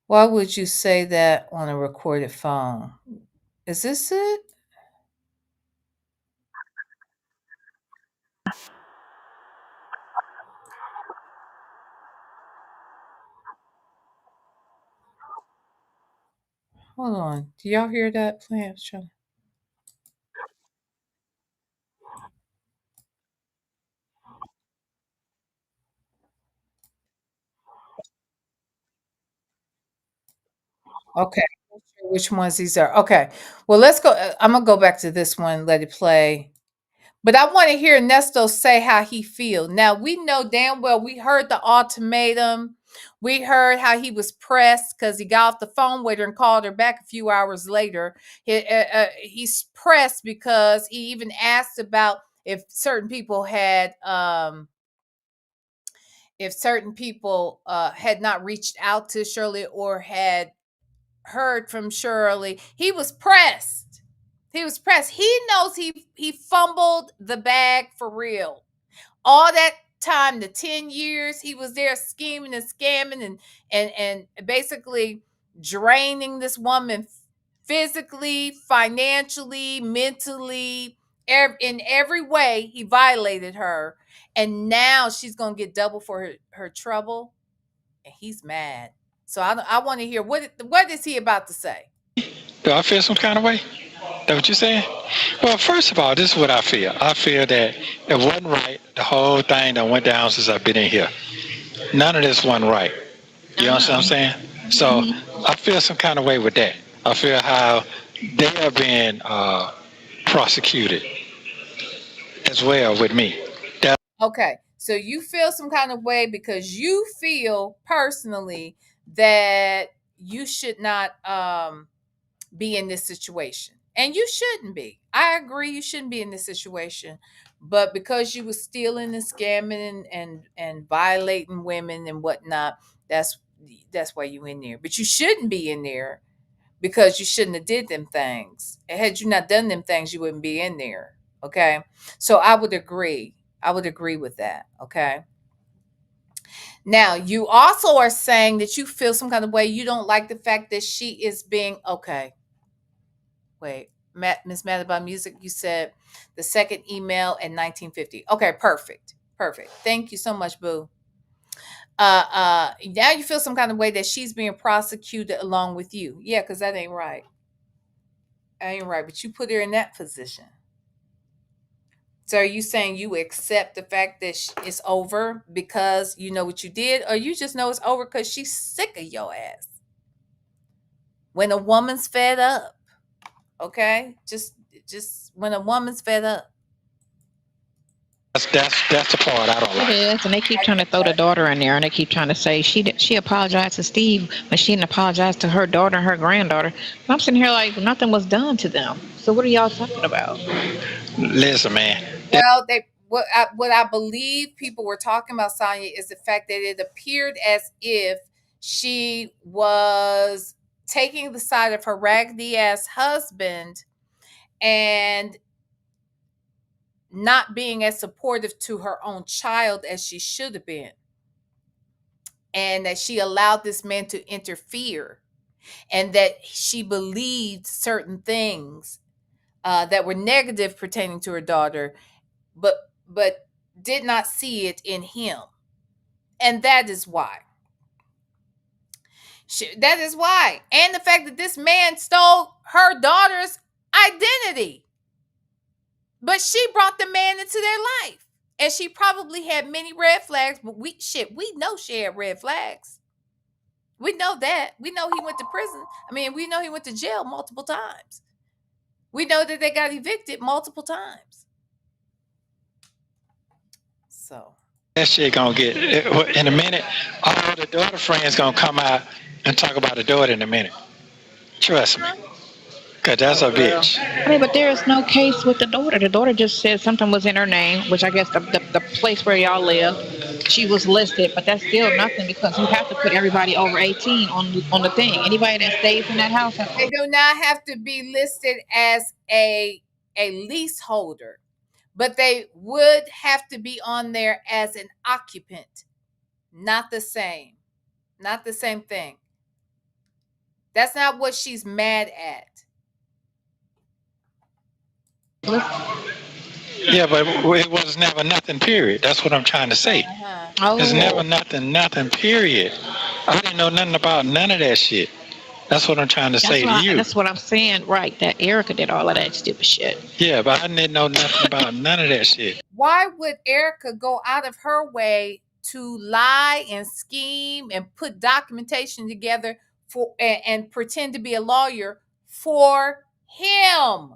Why would you say that on a recorded phone? Is this it? Hold on. Do y'all hear that playing? Okay. I'm not sure which ones these are. Okay. Well, let's go. I'm going to go back to this one, let it play. But I want to hear Ernesto say how he feels. Now, we know damn well we heard the ultimatum. We heard how he was pressed because he got off the phone with her and called her back a few hours later. He's pressed because he even asked about if certain people had had not reached out to Shirley or had heard from Shirley. He was pressed. He was pressed. He knows he fumbled the bag for real. All that time, the 10 years he was there scheming and scamming and basically draining this woman physically, financially, mentally, in every way he violated her. And now she's going to get double for her trouble. And he's mad. So I want to hear what is he about to say? Do I feel some kind of way? That what you're saying? Well, first of all, this is what I feel. I feel that it wasn't right. The whole thing that went down since I've been in here. None of this wasn't right. You understand what I'm saying? So I feel some kind of way with that. I feel how they are being prosecuted as well with me. Okay. So you feel some kind of way because you feel personally that you should not be in this situation. And you shouldn't be. I agree you shouldn't be in this situation. But because you was stealing and scamming and violating women and whatnot, that's why you in there. But you shouldn't be in there because you shouldn't have did them things. And had you not done them things, you wouldn't be in there. Okay. So I would agree. I would agree with that. Okay. Now, you also are saying that you feel some kind of way. You don't like the fact that she is being okay. Wait, Miss Mad About Music, you said the second email in 1950. Okay, perfect. Perfect. Thank you so much, Boo. Now you feel some kind of way that she's being prosecuted along with you. Yeah, because that ain't right. That ain't right. But you put her in that position. So are you saying you accept the fact that it's over because you know what you did, or you just know it's over because she's sick of your ass? When a woman's fed up, okay, just when a woman's fed up. That's the part I don't It like. is, and they keep trying to throw the daughter in there, and they keep trying to say she apologized to Steve, but she didn't apologize to her daughter and her granddaughter. And I'm sitting here like nothing was done to them. So what are y'all talking about? Listen, man. Well, what I believe people were talking about, Sonya, is the fact that it appeared as if she was taking the side of her raggedy ass husband and not being as supportive to her own child as she should have been. And that she allowed this man to interfere, and that she believed certain things that were negative pertaining to her daughter, but did not see it in him. And that is why. That is why. And the fact that this man stole her daughter's identity. But she brought the man into their life. And she probably had many red flags, but we know she had red flags. We know that. We know he went to prison. I mean, we know he went to jail multiple times. We know that they got evicted multiple times. So that shit gonna get in a minute. All the daughter friends gonna come out and talk about the daughter in a minute. Trust me, cause that's a bitch. I mean, but there is no case with the daughter. The daughter just said something was in her name, which I guess the place where y'all live, she was listed, but that's still nothing because you have to put everybody over 18 on the thing. Anybody that stays in that house. they do not have to be listed as a leaseholder, but they would have to be on there as an occupant. Not the same. Not the same thing. That's not what she's mad at. Yeah, but it was never nothing. Period. That's what I'm trying to say. It's never nothing. Period. I didn't know nothing about none of that shit. That's what I'm trying to say to you. That's what I'm saying, right? That Erica did all of that stupid shit. Yeah, but I didn't know nothing about none of that shit. Why would Erica go out of her way to lie and scheme and put documentation together for and pretend to be a lawyer for him?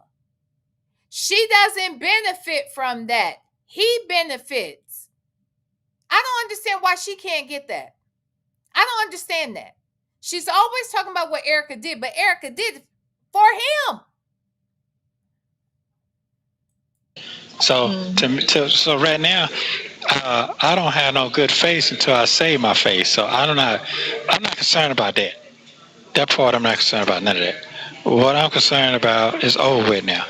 She doesn't benefit from that. He benefits. I don't understand why she can't get that. I don't understand that. She's always talking about what Erica did, but Erica did it for him. So so right now, I don't have no good face until I save my face. So I'm not concerned about that. That part I'm not concerned about, none of that. What I'm concerned about is over with now.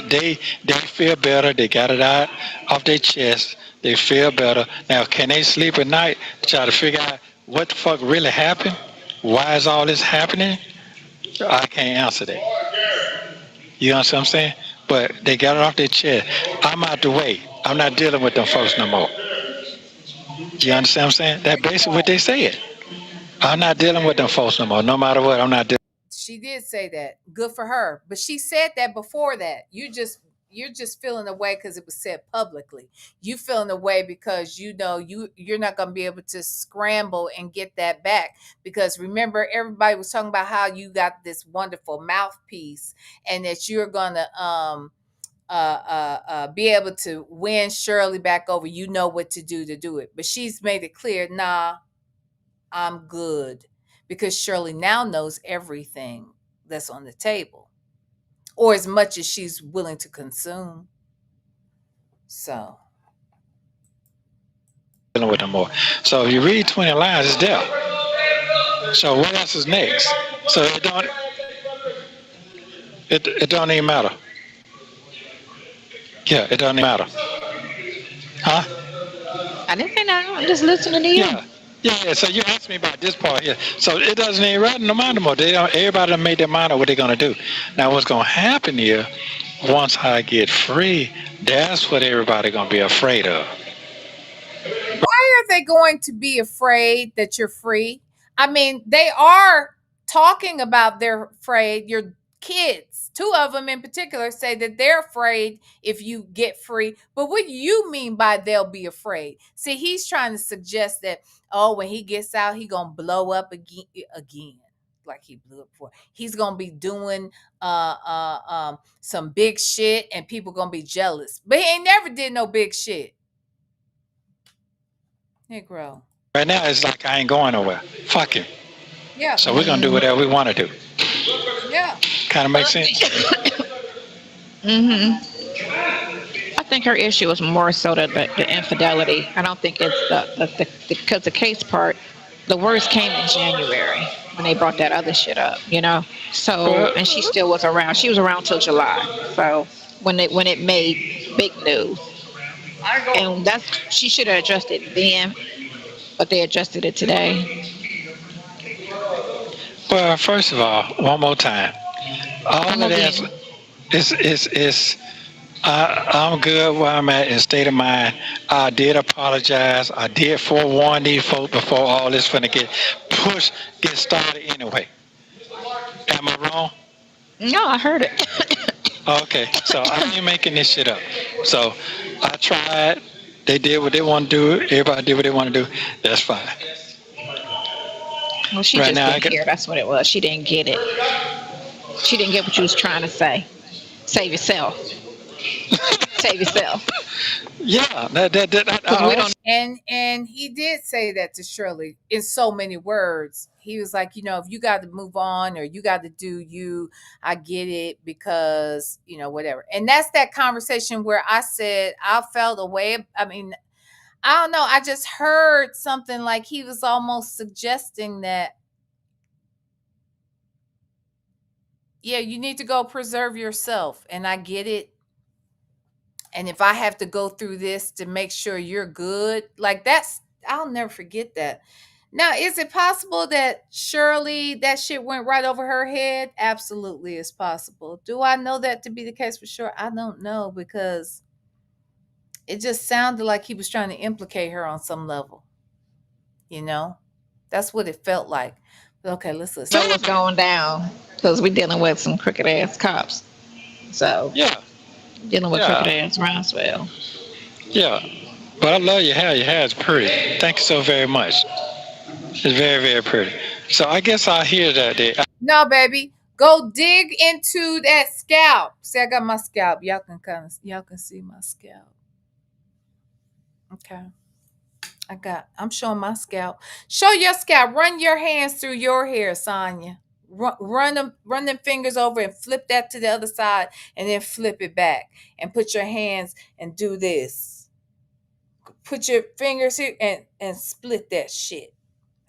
They feel better. They got it out off their chest. They feel better. Now, can they sleep at night to try to figure out what the fuck really happened? Why is all this happening? I can't answer that. You know what I'm saying? But they got it off their chest. I'm out the way. I'm not dealing with them folks no more. You understand what I'm saying? That's basically what they said. I'm not dealing with them folks no more. No matter what, I'm not dealing. She did say that. Good for her. But she said that before that. You're just feeling away because it was said publicly. You feeling away because you know you're not going to be able to scramble and get that back. Because remember, everybody was talking about how you got this wonderful mouthpiece and that you're going to be able to win Shirley back over. You know what to do it. But she's made it clear, nah, I'm good. Because Shirley now knows everything that's on the table, or as much as she's willing to consume. So dealing with them more. So if you read 20 lines, it's there. So what else is next? So it don't even matter. Yeah, it don't even matter. Huh? I didn't say nothing. I'm just listening to you. Yeah. So you asked me about this part here. So it doesn't even matter no matter more. Everybody done made their mind up what they're gonna do. Now what's gonna happen here? Once I get free, that's what everybody gonna be afraid of. why are they going to be afraid that you're free? I mean, they are talking about they're afraid. Your kids, two of them in particular, say that they're afraid if you get free. But what do you mean by they'll be afraid? See, he's trying to suggest that, oh, when he gets out, he gonna blow up again. Like he blew up before. He's gonna be doing some big shit and people gonna be jealous. But he ain't never did no big shit. Negro. Right now it's like I ain't going nowhere. Fuck him. Yeah. So we're gonna do whatever we want to do. Yeah. Kind of makes sense. I think her issue is more so the infidelity. I don't think it's because the case part, the worst came in January when they brought that other shit up, you know. So and she still was around. She was around till July. So when it made big news, and she should have addressed it then, but they adjusted it today. Well, first of all, one more time, all of that is I'm good where I'm at in state of mind. I did apologize. I did forewarn these folks before all this finna get started anyway. Am I wrong? No, I heard it. Okay, so I ain't making this shit up. So I tried. They did what they want to do. Everybody did what they want to do. That's fine. Well, she just didn't hear. That's what it was. She didn't get it. She didn't get what you was trying to say. Save yourself. Save yourself. Yeah, And he did say that to Shirley in so many words. He was like, if you got to move on or you got to do you, I get it because, whatever. And that's that conversation where I said I felt a way. I mean, I don't know. I just heard something like he was almost suggesting that, yeah, you need to go preserve yourself. And I get it. And if I have to go through this to make sure you're good, like I'll never forget that. Now, is it possible that Shirley, that shit went right over her head? Absolutely, it's possible. Do I know that to be the case for sure? I don't know because it just sounded like he was trying to implicate her on some level. That's what it felt like. But okay, let's listen. Know what's going down because we're dealing with some crooked ass cops. So yeah, dealing with crooked ass Roswell. Yeah, but I love your hair. Your hair is pretty. Thank you so very much. It's very, very pretty. So I guess I'll hear that. No, baby. Go dig into that scalp. See, I got my scalp. Y'all can see my scalp. Okay. I'm showing my scalp. Show your scalp. Run your hands through your hair, Sonya. Run them fingers over and flip that to the other side and then flip it back and put your hands and do this. Put your fingers here and split that shit.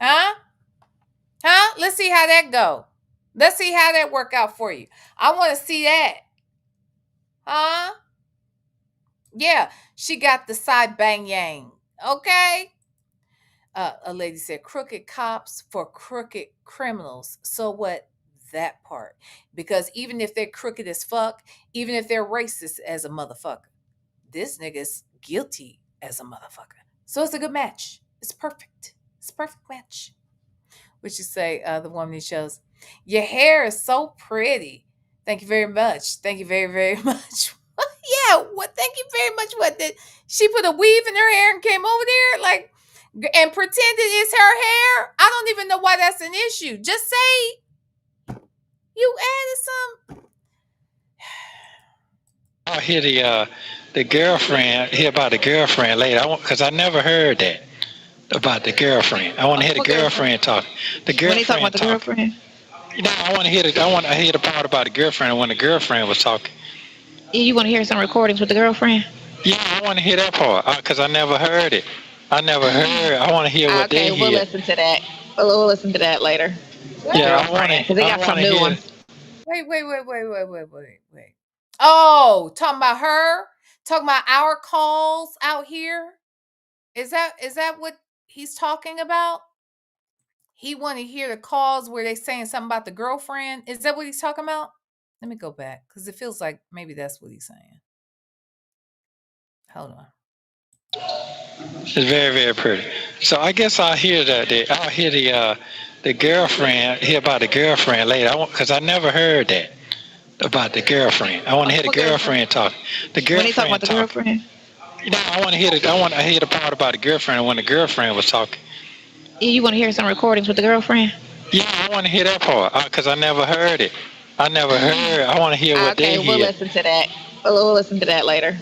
Huh? Let's see how that go. Let's see how that work out for you. I want to see that. Huh? Yeah, she got the side bang yang. Okay. A lady said, crooked cops for crooked criminals. So what? That part. Because even if they're crooked as fuck, even if they're racist as a motherfucker, this nigga's guilty as a motherfucker. So it's a good match. It's perfect. It's a perfect match. What you say, the woman he shows? Your hair is so pretty. Thank you very much. Thank you very, very much. Yeah, what? Thank you very much. What did she put a weave in her hair and came over there and pretended it's her hair? I don't even know why that's an issue. Just say you added some. I'll hear the girlfriend. Hear about the girlfriend later. Because I never heard that about the girlfriend. I want to hear the girlfriend talk. The girlfriend. When you talk about the girlfriend. I want to hear the part about the girlfriend when the girlfriend was talking. You want to hear some recordings with the girlfriend? Yeah, I want to hear that part because I never heard it. I want to hear what they hear. Okay, we'll listen to that. We'll listen to that later. Yeah, I want to. Because they got some new ones. Wait. Oh, talking about her? Talking about our calls out here? Is that what he's talking about? He want to hear the calls where they saying something about the girlfriend. Is that what he's talking about? Let me go back because it feels like maybe that's what he's saying. Hold on. It's very, very pretty. So I guess I'll hear that. I'll hear the girlfriend. Hear about the girlfriend later. Because I never heard that about the girlfriend. I want to hear the girlfriend talk. The girlfriend. When you talk about the girlfriend. I want to hear the part about the girlfriend when the girlfriend was talking. You want to hear some recordings with the girlfriend? Yeah, I want to hear that part because I never heard it. I want to hear what they hear. Okay, we'll listen to that. We'll listen to that later.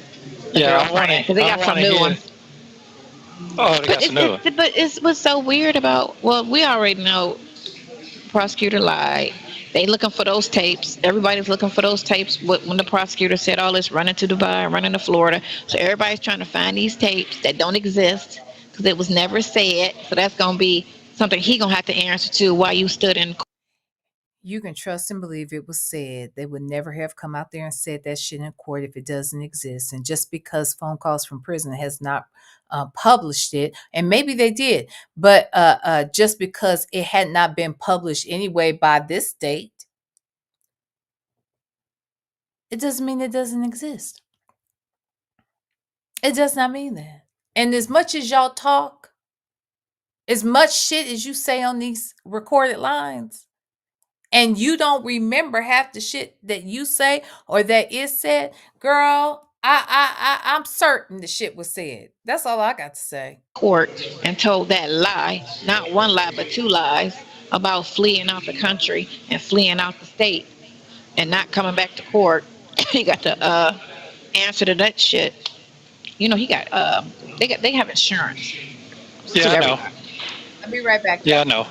Yeah, I want to. Because they got some new ones. Oh, they got some new ones. But it's what's so weird about. Well, we already know. Prosecutor lied. They looking for those tapes. Everybody's looking for those tapes. When the prosecutor said all this, running to Dubai, running to Florida. So everybody's trying to find these tapes that don't exist because it was never said. So that's gonna be something he gonna have to answer to while you stood in. You can trust and believe it was said. They would never have come out there and said that shit in court if it doesn't exist. And just because phone calls from prison has not published it, and maybe they did, but just because it had not been published anyway by this date, it doesn't mean it doesn't exist. It does not mean that. And as much as y'all talk, as much shit as you say on these recorded lines, and you don't remember half the shit that you say or that is said, girl, I'm certain the shit was said. That's all I got to say. Court and told that lie, not one lie, but two lies about fleeing out the country and fleeing out the state and not coming back to court. You got to answer to that shit. He got they have insurance Yeah, to I know. everybody. I'll be right back, Yeah, y'all. I know.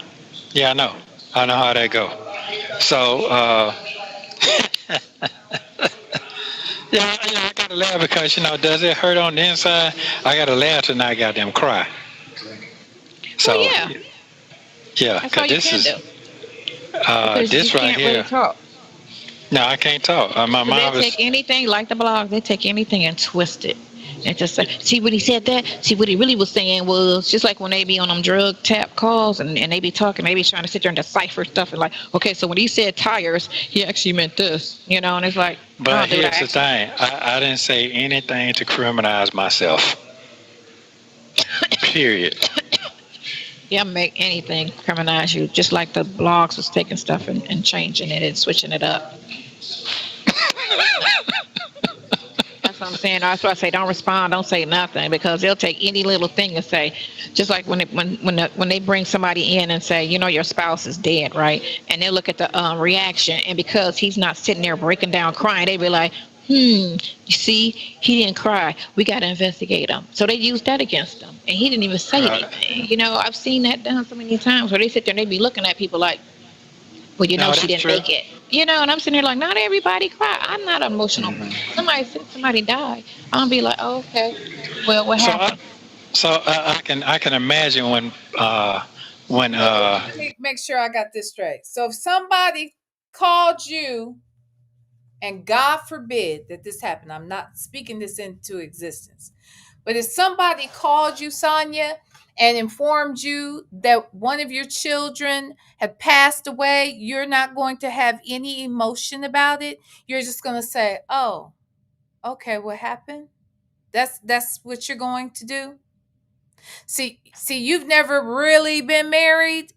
Yeah, I know. I know how that go. So, yeah, I gotta laugh because does it hurt on the inside? I gotta laugh and I goddamn cry. Well, So, yeah, yeah, that's all cause you this can is do because you this right can't really here. talk. No, I can't talk. My But they'll mom take is. anything, like the blog, they take anything and twist it. And just say, see what he said that? See what he really was saying was just like when they be on them drug tap calls and they be talking, they be trying to sit there and decipher stuff and like, okay, so when he said tires, he actually meant this, and it's like, But oh, dude, I here's the actually, thing. I didn't say anything to criminalize myself. Period. yeah, make anything criminalize you, just like the blogs was taking stuff and changing it and switching it up. That's what I'm saying. That's why I say don't respond, don't say nothing, because they'll take any little thing and say, just like when they bring somebody in and say, your spouse is dead, right? And they look at the reaction, and because he's not sitting there breaking down crying, they be like, you see, he didn't cry. We got to investigate him. So they use that against him, and he didn't even say Right. anything. I've seen that done so many times where they sit there and they be looking at people like, well, No, she that's didn't true. make it. And I'm sitting there like, not everybody cry. I'm not an emotional person. Somebody said somebody died. I'll be like, oh, okay. Well, what So I, happened? I can imagine when So let me make sure I got this straight. So if somebody called you, and God forbid that this happened, I'm not speaking this into existence, but if somebody called you, Sonia, and informed you that one of your children had passed away, you're not going to have any emotion about it. You're just going to say, "Oh, okay, what happened?" That's what you're going to do. See, you've never really been married,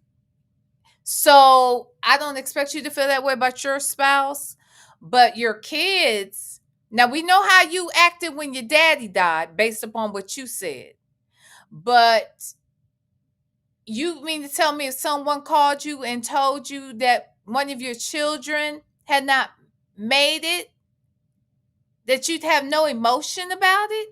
so I don't expect you to feel that way about your spouse, but your kids. Now we know how you acted when your daddy died based upon what you said. But you mean to tell me if someone called you and told you that one of your children had not made it, that you'd have no emotion about it?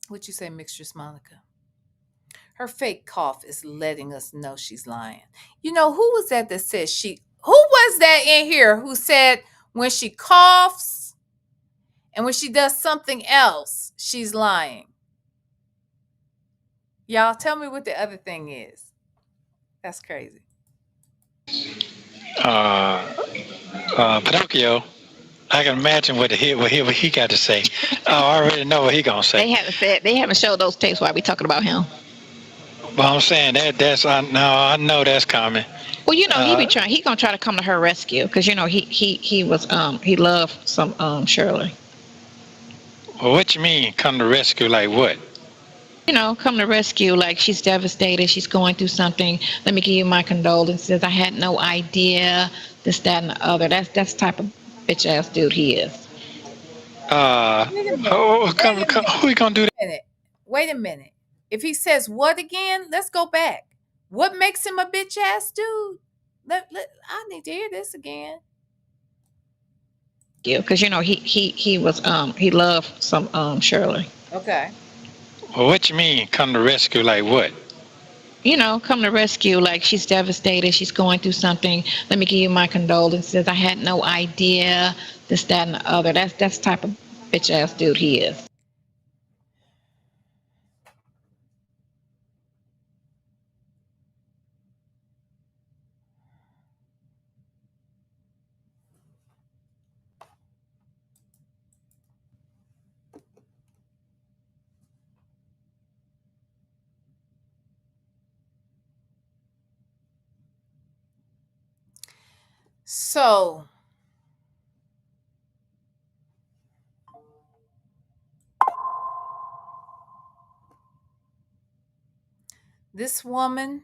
What you say, Mixtress Monica? Her fake cough is letting us know she's lying. Who was that said who was that in here who said when she coughs and when she does something else, she's lying? Y'all tell me what the other thing is. That's crazy. uh, Pinocchio, I can imagine what he got to say. I already know what he gonna say. They haven't showed those tapes while we talking about him. But I'm saying I know that's coming. Well, Uh, he gonna try to come to her rescue because he was he loved some Shirley. well, what you mean come to rescue? Like what? Come to rescue, like she's devastated, she's going through something. Let me give you my condolences. I had no idea this, that, and the other. That's the type of bitch ass dude he is. Wait a minute. Oh, Wait a who we gonna do that? minute. Wait a minute. If he says what again, let's go back. What makes him a bitch ass dude? I need to hear this again. Because he was he loved some Shirley. Okay. Well, what you mean come to rescue? Like what? Come to rescue, like she's devastated, she's going through something. Let me give you my condolences. I had no idea this, that, and the other. That's the type of bitch ass dude he is. So this woman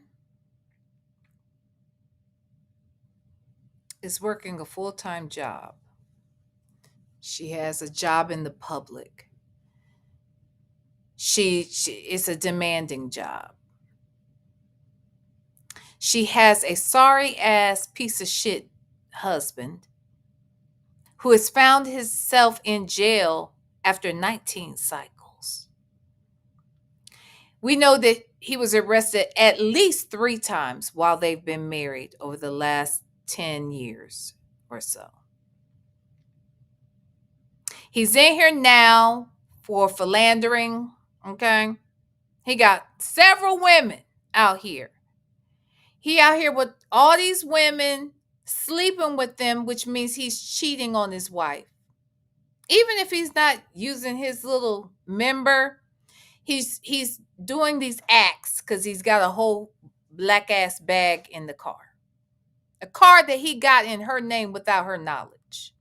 is working a full-time job. She has a job in the public. She it's a demanding job. She has a sorry ass piece of shit husband who has found himself in jail after 19 cycles. We know that he was arrested at least 3 times while they've been married over the last 10 years or so. He's in here now for philandering, okay? He got several women out here. He out here with all these women, sleeping with them, which means he's cheating on his wife. Even if he's not using his little member, he's doing these acts because he's got a whole black ass bag in the car. A car that he got in her name without her knowledge.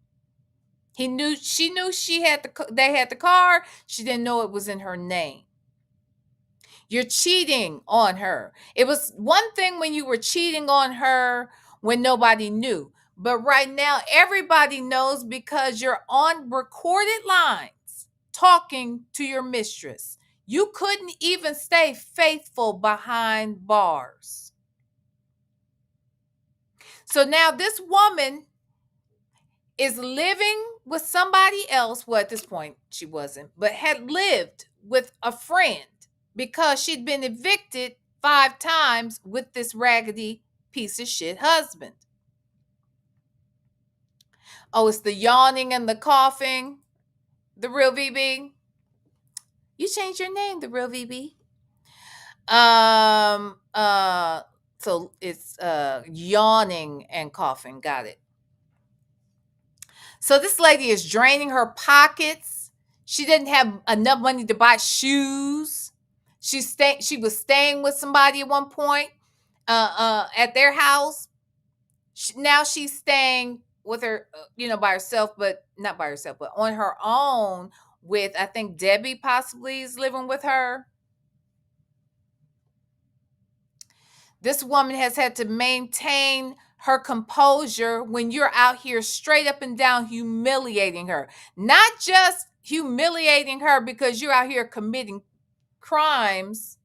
She knew they had the car. She didn't know it was in her name. You're cheating on her. It was one thing when you were cheating on her when nobody knew. But right now, everybody knows because you're on recorded lines talking to your mistress. You couldn't even stay faithful behind bars. So now this woman is living with somebody else. Well, at this point, she wasn't, but had lived with a friend because she'd been evicted 5 times with this raggedy piece of shit husband. Oh, it's the yawning and the coughing. The real VB. You changed your name, the real VB. So it's yawning and coughing. Got it. So this lady is draining her pockets. She didn't have enough money to buy shoes. She was staying with somebody at one point at their house. Now she's staying with her, by herself, but not by herself, but on her own with, I think Debbie possibly is living with her. This woman has had to maintain her composure when you're out here straight up and down humiliating her. Not just humiliating her because you're out here committing crimes.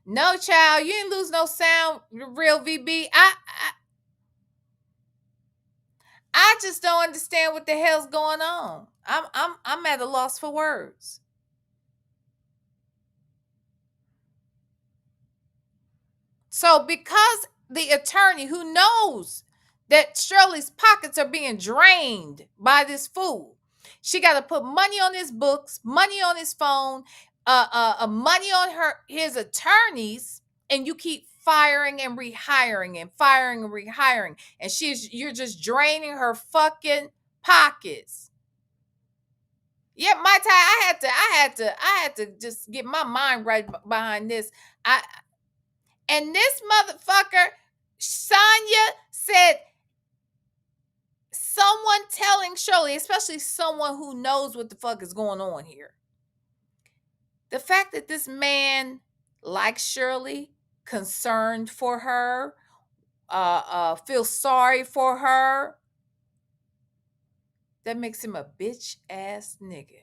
No, child, you didn't lose no sound, real VB. I just don't understand what the hell's going on. I'm at a loss for words. So because the attorney who knows that Shirley's pockets are being drained by this fool, she got to put money on his books, money on his phone, money on his attorneys, and you keep firing and rehiring and firing and rehiring, and you're just draining her fucking pockets. Yeah, my time. I had to just get my mind right behind this. And this motherfucker, Sonya, said someone telling Shirley, especially someone who knows what the fuck is going on here. The fact that this man likes Shirley, concerned for her, feels sorry for her, that makes him a bitch ass nigga.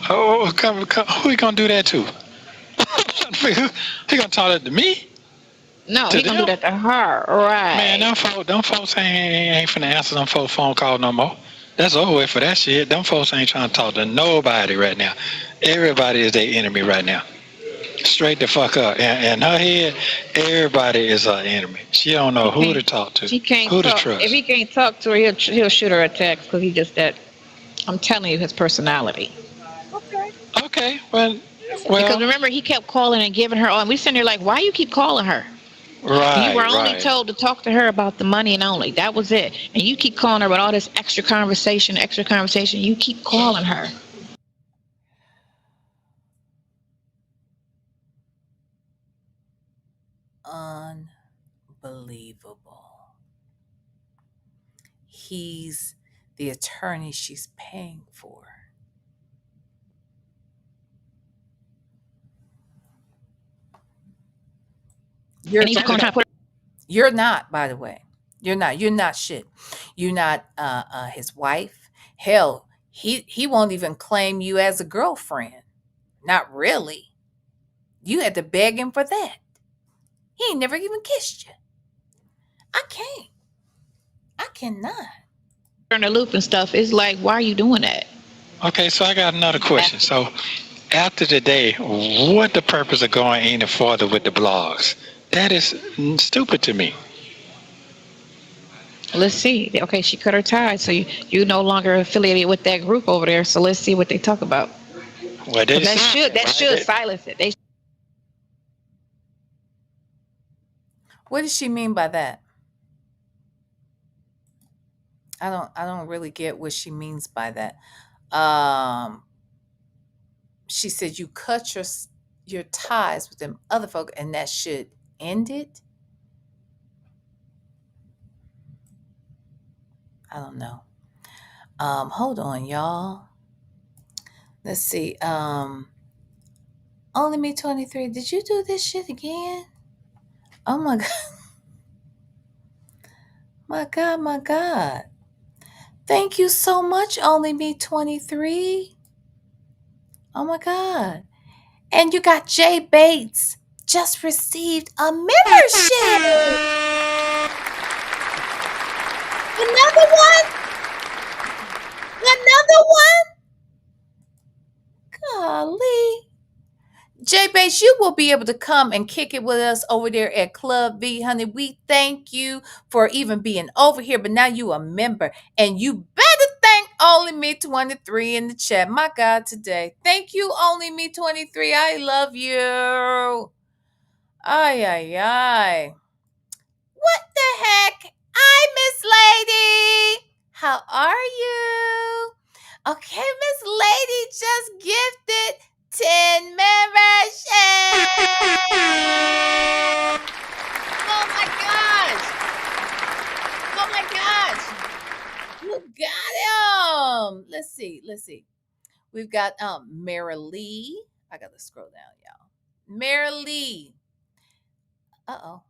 Who he gonna do that to? He gonna talk that to me? No, he gonna do that to her, right? Man, them folks ain't finna answer them folks' phone call no more. That's over with for that shit. Them folks ain't trying to talk to nobody right now. Everybody is their enemy right now. Straight the fuck up. And her head, everybody is her enemy. She don't know who to talk to, She can't who talk. to trust. If he can't talk to her, he'll shoot her a text because he just that. I'm telling you, his personality. Okay. Well. Because remember, he kept calling and giving her all. And we sitting there like, why you keep calling her? Right. You were only told to talk to her about the money and only. That was it. And you keep calling her about all this extra conversation. You keep calling her. Unbelievable. He's the attorney she's paying for. You're And he's going to try to put you're not, by the way. You're not. You're not shit. You're not his wife. Hell, he won't even claim you as a girlfriend. Not really. You had to beg him for that. He ain't never even kissed you. I can't. I cannot. her in the loop and stuff. It's like, why are you doing that? Okay, so I got another question. So after the day, what the purpose of going any further with the blogs? That is stupid to me. Let's see. Okay, she cut her ties, so you no longer affiliated with that group over there. So let's see what they talk about. Well, That should silence it. What does she mean by that? I don't really get what she means by that. Um she said you cut your ties with them other folk and that should end it. I don't know. Hold on, y'all. Let's see. Only Me 23. Did you do this shit again? Oh my god. My god, my god. Thank you so much, Only Me 23. Oh my god. And you got Jay Bates just received a membership. Another one? Another one? Golly. Jay Bates, you will be able to come and kick it with us over there at Club V, honey. We thank you for even being over here, but now you a member, and you better thank Only Me 23 in the chat. My God, today. Thank you, Only Me 23. I love you. Ay, ay, ay. What the heck? Hi, Miss Lady. How are you? Okay, Miss Lady just gifted 10 memberships. Oh my gosh. Oh my gosh. You got him. Let's see. Let's see. We've got Mary Lee. I gotta scroll down, y'all. Mary Lee. Uh-oh.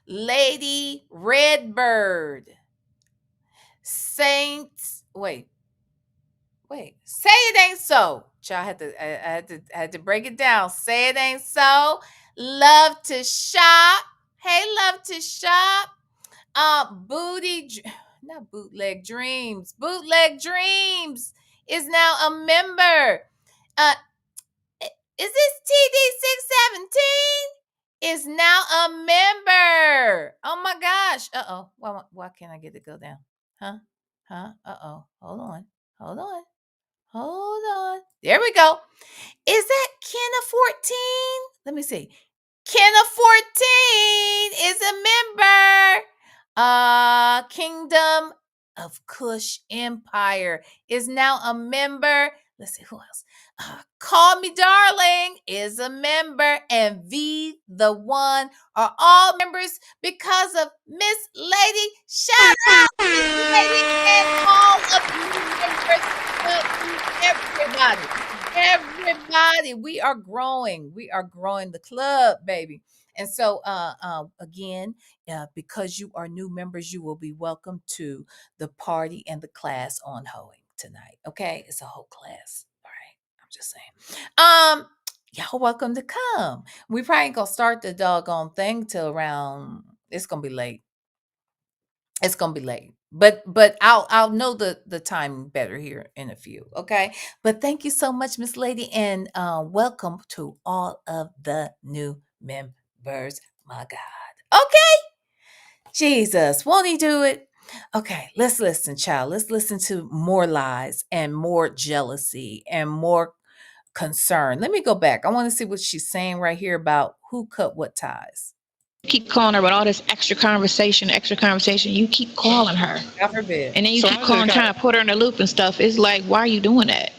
Lady Redbird. Saints. Wait. Say it ain't so. Child, I had to break it down. Say it ain't so. Love to shop. Hey, love to shop. Not bootleg dreams. Bootleg dreams is now a member. Uh, is this TD617? Is now a member. Oh my gosh. Uh-oh. Why can't I get it to go down? Huh? Uh-oh. Hold on. Hold on. Hold on. There we go. Is that Kenna 14? Let me see. Kenna 14 is a member. Kingdom of Kush Empire is now a member. Let's see who else. Call Me Darling is a member, and V the One are all members because of Miss Lady. Shout out Miss Lady and all of you members. Everybody, we are growing. We are growing the club, baby. And so, again, because you are new members, you will be welcome to the party and the class on hoeing tonight. Okay, it's a whole class. All right, I'm just saying. Y'all welcome to come. We probably ain't gonna start the doggone thing till around. It's gonna be late. It's gonna be late. But I'll know the time better here in a few. Okay. But thank you so much, Miss Lady, and welcome to all of the new members. My God. Okay. Jesus, won't he do it? Okay, let's listen, child. Let's listen to more lies and more jealousy and more concern. Let me go back. I want to see what she's saying right here about who cut what ties. Keep calling her with all this extra conversation. You keep calling her. God forbid. And then you keep calling, trying to put her in the loop and stuff. It's like, why are you doing that?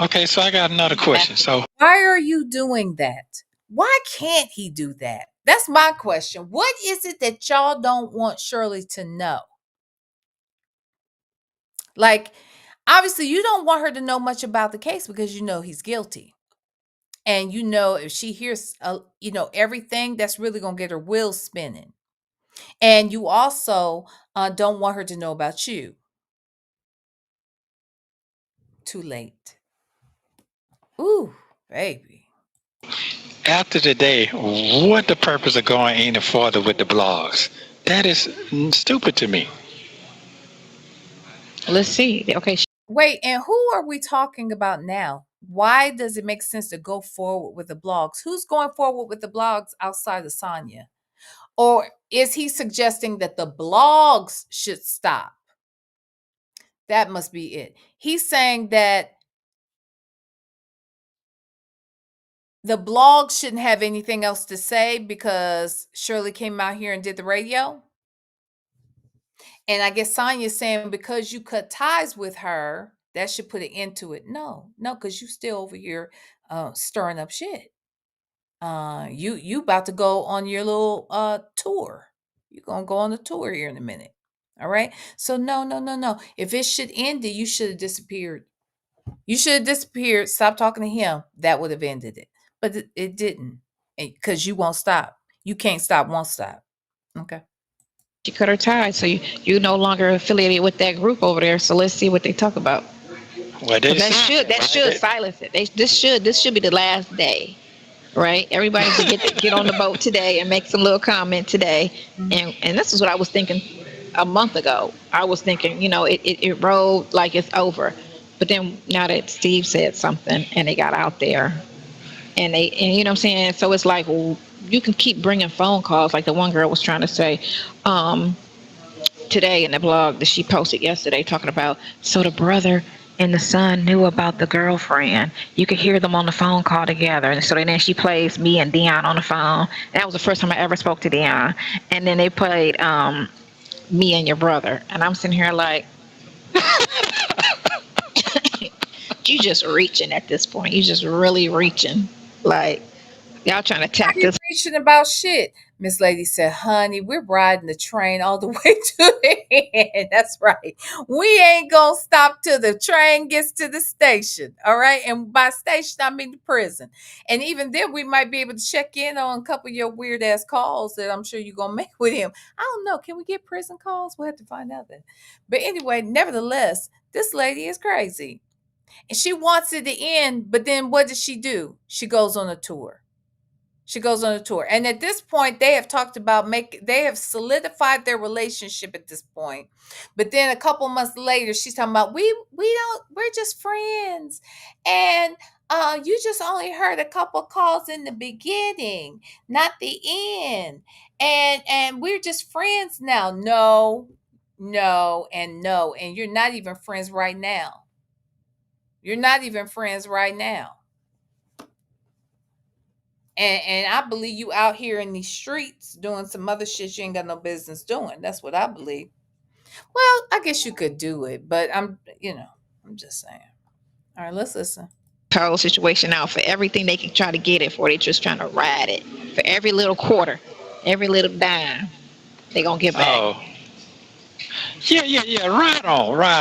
Okay, so I got another question. So why are you doing that? Why can't he do that? That's my question. What is it that y'all don't want Shirley to know? Like, obviously, you don't want her to know much about the case because you know he's guilty. And if she hears everything, that's really gonna get her wheels spinning. And you also don't want her to know about you. Too late. Ooh, baby. After the day, what the purpose of going any further with the blogs? That is stupid to me. Let's see. Okay. Wait, and who are we talking about now? Why does it make sense to go forward with the blogs? Who's going forward with the blogs outside of Sonya? Or is he suggesting that the blogs should stop? That must be it. He's saying that the blog shouldn't have anything else to say because Shirley came out here and did the radio. And I guess Sonya's saying because you cut ties with her, that should put an end to it. No, because you still over here stirring up shit. You about to go on your little tour. You're gonna go on a tour here in a minute. All right. So no. If it should end it, you should have disappeared. You should have disappeared. Stop talking to him. That would have ended it. But it didn't. Because you won't stop. You can't stop, won't stop. Okay. She cut her ties, so you no longer affiliated with that group over there. So let's see what they talk about. Well, That should silence it. This should be the last day, right? Everybody should get on the boat today and make some little comment today. And this is what I was thinking a month ago. I was thinking, it rolled like it's over. But then now that Steve said something and they got out there, and you know what I'm saying? So it's like, well, you can keep bringing phone calls, like the one girl was trying to say today in the blog that she posted yesterday, talking about, so the brother and the son knew about the girlfriend. You could hear them on the phone call together. And so then she plays me and Dion on the phone. That was the first time I ever spoke to Dion. And then they played me and your brother. And I'm sitting here like, you just reaching at this point. You just really reaching. Like, y'all trying to attack this. Reaching about shit. Miss Lady said, honey, we're riding the train all the way to the end. That's right. We ain't gonna stop till the train gets to the station. All right. And by station, I mean the prison. And even then, we might be able to check in on a couple of your weird ass calls that I'm sure you're gonna make with him. I don't know. Can we get prison calls? We'll have to find out that. But anyway, nevertheless, this lady is crazy. And she wants it to end, but then what does she do? She goes on a tour. And at this point, they have talked about they have solidified their relationship at this point. But then a couple months later, she's talking about we're just friends. And you just only heard a couple calls in the beginning, not the end. And we're just friends now. No, and no. And you're not even friends right now. And I believe you out here in these streets doing some other shit you ain't got no business doing. That's what I believe. Well, I guess you could do it, but I'm just saying. All right, let's listen. Whole situation out for everything they can try to get it for. They just trying to ride it for every little quarter, every little dime. They gonna get back. Oh. Yeah. Right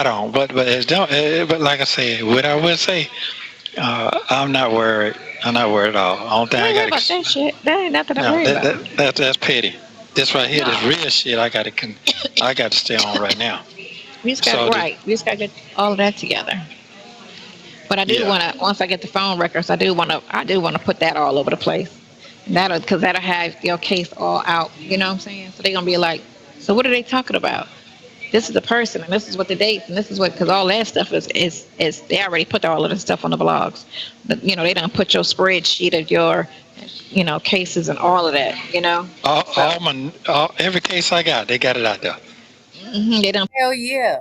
on. But but like I said, what I would say, I'm not worried. I'm not worried at all. Only thing I got about that shit. That ain't nothing to worry about. That's petty. This right here, this real shit. I got to stay on right now. We just got we just got to get all of that together. But I do want to, once I get the phone records, I do want to put that all over the place. Because that'll have your case all out. You know what I'm saying? So they're gonna be like, so what are they talking about? This is the person, and this is what the dates, and this is what, because all that stuff is they already put all of the stuff on the blogs. But, they done put your spreadsheet of your, cases and all of that. Every case I got, they got it out there. They done. Hell yeah.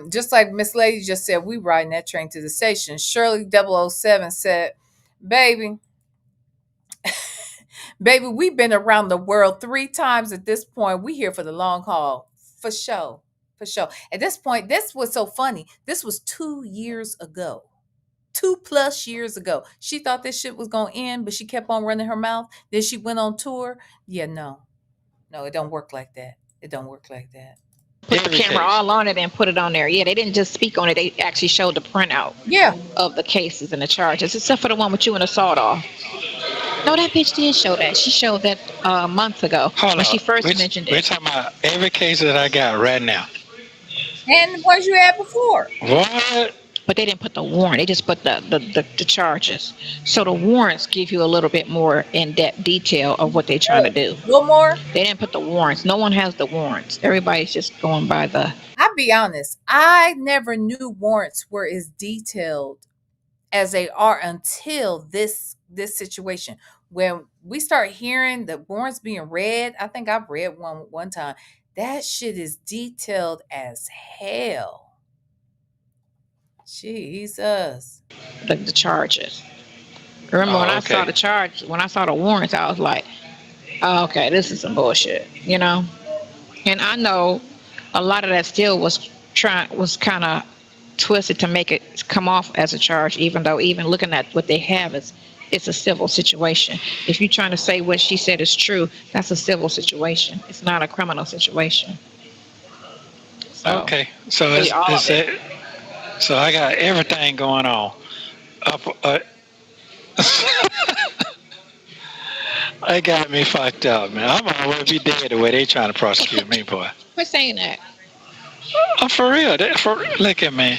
Just like Miss Lady just said, we riding that train to the station. Shirley 007 said, baby, we've been around the world 3 times at this point. We here for the long haul. For sure. At this point, this was so funny. This was 2 years ago. 2+ years ago. She thought this shit was going to end, but she kept on running her mouth. Then she went on tour. Yeah, no, it don't work like that. Put the camera all on it and put it on there. Yeah, they didn't just speak on it. They actually showed the printout. Yeah. Of the cases and the charges, except for the one with you and the sawed off. No, that bitch did show that. She showed that months ago when she first mentioned it. We're talking about every case that I got right now. And the ones you had before. What? But they didn't put the warrant. They just put the charges. So the warrants give you a little bit more in-depth detail of what they're trying to do. A little more? They didn't put the warrants. No one has the warrants. Everybody's just going by the... I'll be honest. I never knew warrants were as detailed as they are until this situation. When we start hearing the warrants being read, I think I've read one time. That shit is detailed as hell. Jesus. The charges. Remember when I saw the charge, when I saw the warrants, I was like, oh, okay, this is some bullshit, you know? And I know a lot of that still was kind of twisted to make it come off as a charge, even though even looking at what they have it's a civil situation. If you're trying to say what she said is true, that's a civil situation. It's not a criminal situation. So, okay, so it's it. So I got everything going on. They got me fucked up, man. I'm already be dead the way they trying to prosecute me, boy. Quit saying that. I'm for real. Look at me,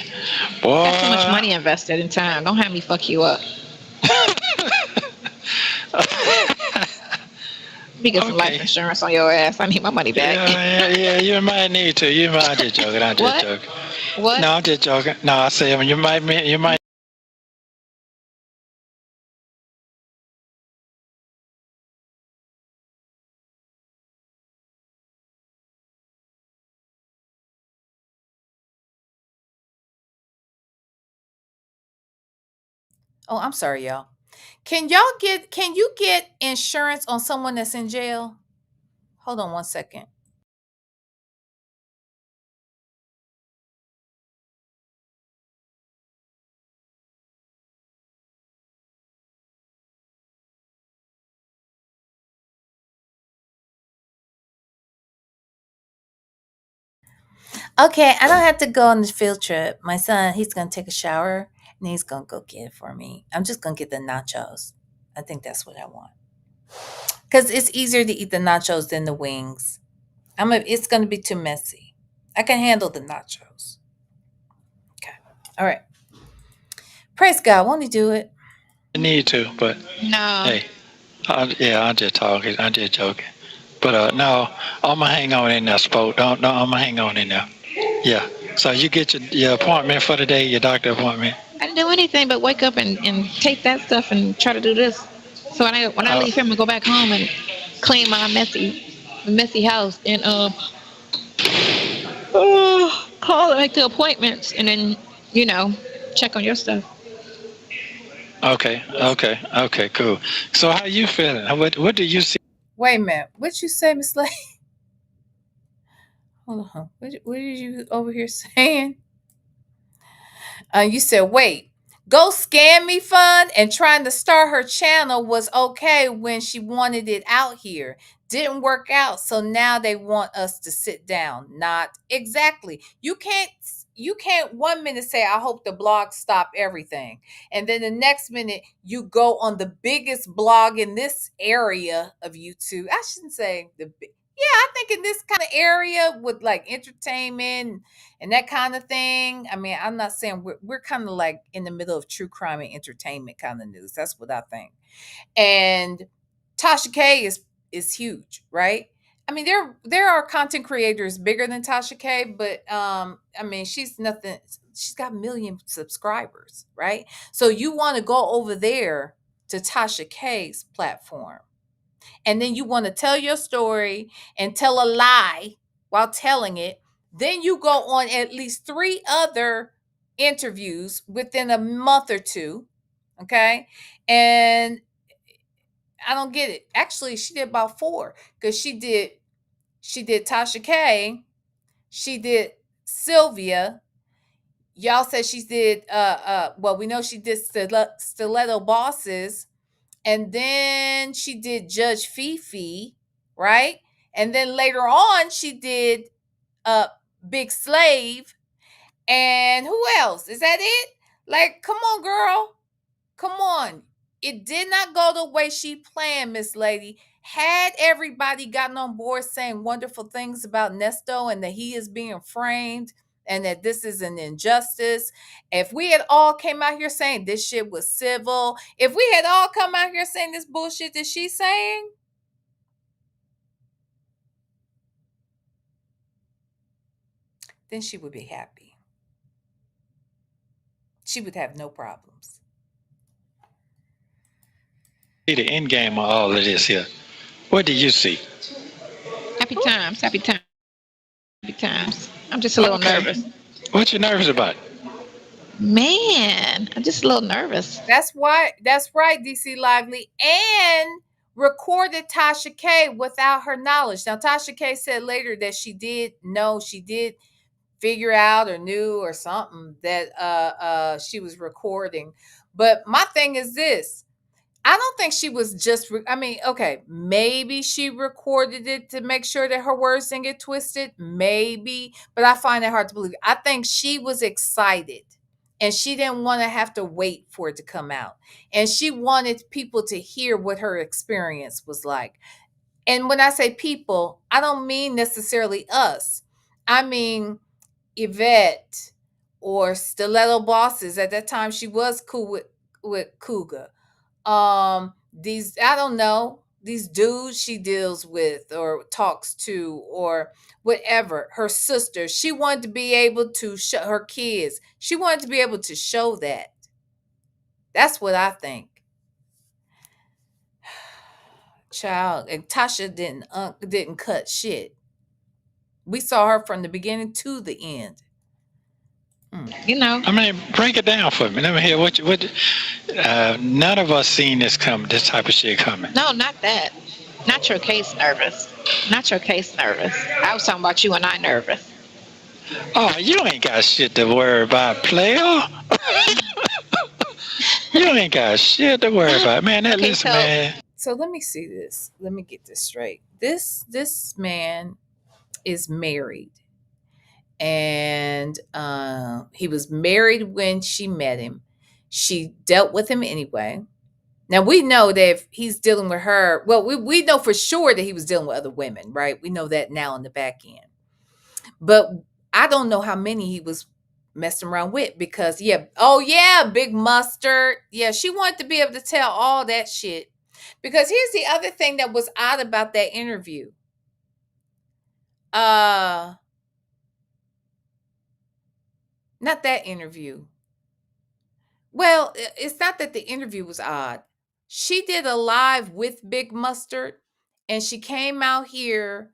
boy. That's too much money invested in time. Don't have me fuck you up. We get some life insurance on your ass. I need my money back. Yeah, you might need to. I'm just joking. I'm just joking. What? No, I'm just joking. No, I said you might. Oh, I'm sorry, y'all. Can you get insurance on someone that's in jail? Hold on one second. Okay, I don't have to go on this field trip. My son, he's gonna take a shower and he's gonna go get it for me. I'm just gonna get the nachos. I think that's what I want. Because it's easier to eat the nachos than the wings. It's gonna be too messy. I can handle the nachos. Okay. All right. Praise God, won't he do it? I need to, but no. Hey, I'm just talking. I'm just joking. But no, I'm gonna hang on in there, spoke. No, I'm gonna hang on in there. Yeah. So you get your appointment for the day, your doctor appointment. I didn't do anything but wake up and take that stuff and try to do this. So when I leave here, I'm gonna go back home and clean my messy house and call and make the appointments and then check on your stuff. Okay, cool. So how you feeling? What do you see? Wait a minute. What you say, Miss Lay? Hold on. What are you over here saying? You said, wait, Go Scam Me Fund and trying to start her channel was okay when she wanted it out here. Didn't work out. So now they want us to sit down. Not exactly. You can't 1 minute say, I hope the blog stop everything. And then the next minute you go on the biggest blog in this area of YouTube. I shouldn't say I think in this kind of area with like entertainment and that kind of thing. I mean, I'm not saying we're kind of like in the middle of true crime and entertainment kind of news. That's what I think. And Tasha K is huge, right? I mean, there are content creators bigger than Tasha K, but I mean, she's nothing. She's got 1 million subscribers, right? So you want to go over there to Tasha K's platform, and then you want to tell your story and tell a lie while telling it. Then you go on at least 3 other interviews within a month or two, okay? And I don't get it. Actually, she did about 4 because she did Tasha K, she did Sylvia. Y'all said she did well, we know she did Stiletto Bosses, and then she did Judge Fifi, right? And then later on she did Big Slave, and who else? Is that it? Like, come on, girl. Come on. It did not go the way she planned, Miss Lady. Had everybody gotten on board saying wonderful things about Nesto and that he is being framed and that this is an injustice, if we had all came out here saying this shit was civil, if we had all come out here saying this bullshit that she's saying, then she would be happy. She would have no problems. See the end game of all of this here. What do you see? Happy times, happy times, happy times. I'm just a little nervous. What you nervous about? Man, I'm just a little nervous. That's right, DC Lively. And recorded Tasha K without her knowledge. Now, Tasha K said later that she did figure out or knew or something that she was recording. But my thing is this. I don't think she was just, okay, maybe she recorded it to make sure that her words didn't get twisted. Maybe, but I find it hard to believe. I think she was excited and she didn't want to have to wait for it to come out. And she wanted people to hear what her experience was like. And when I say people, I don't mean necessarily us. I mean Yvette or Stiletto Bosses. At that time, she was cool with Cougar. These, I don't know, these dudes she deals with or talks to or whatever, her sister, she wanted to be able to show her kids. She wanted to be able to show that. That's what I think. Child, and Tasha didn't cut shit. We saw her from the beginning to the end. You know, I mean, break it down for me. Let me hear what. None of us seen this coming. This type of shit coming. No, not that. Not your case nervous. Not your case nervous. I was talking about you and I nervous. Oh, you ain't got shit to worry about, player. You ain't got shit to worry about, man. That list, man. So let me see this. Let me get this straight. This man is married. And he was married when she met him. She dealt with him anyway. Now we know that if he's dealing with her, well, we know for sure that he was dealing with other women, right? We know that now in the back end. But I don't know how many he was messing around with because Big Mustard. Yeah, she wanted to be able to tell all that shit. Because here's the other thing that was odd about that interview. Not that interview. Well, it's not that the interview was odd. She did a live with Big Mustard, and she came out here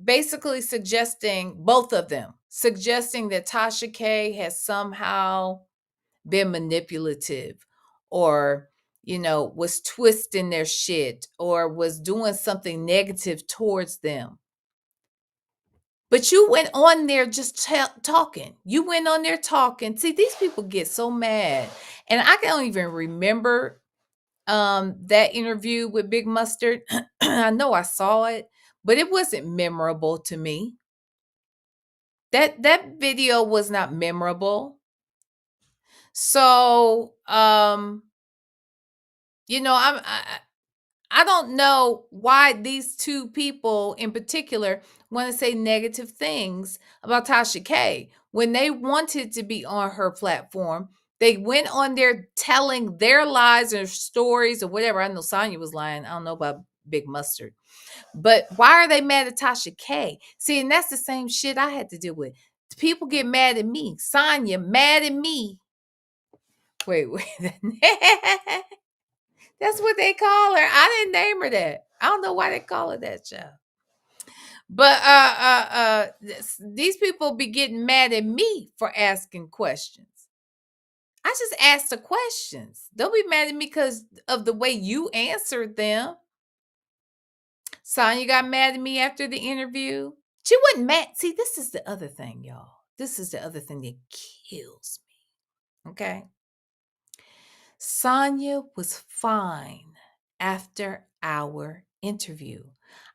basically suggesting, both of them, suggesting that Tasha K has somehow been manipulative or, was twisting their shit or was doing something negative towards them. But you went on there just talking. You went on there talking. See, these people get so mad. And I don't even remember that interview with Big Mustard. I know I saw it, but it wasn't memorable to me. That video was not memorable. So, I don't know why these two people in particular want to say negative things about Tasha K. When they wanted to be on her platform, they went on there telling their lies or stories or whatever. I know Sonya was lying. I don't know about Big Mustard. But why are they mad at Tasha K? See, and that's the same shit I had to deal with. People get mad at me. Sonya mad at me. Wait. That's what they call her. I didn't name her that. I don't know why they call her that, child. But these people be getting mad at me for asking questions. I just asked the questions. They'll be mad at me because of the way you answered them. Sonya got mad at me after the interview. She wasn't mad. See, this is the other thing, y'all. This is the other thing that kills me. Okay. Sonya was fine after our interview.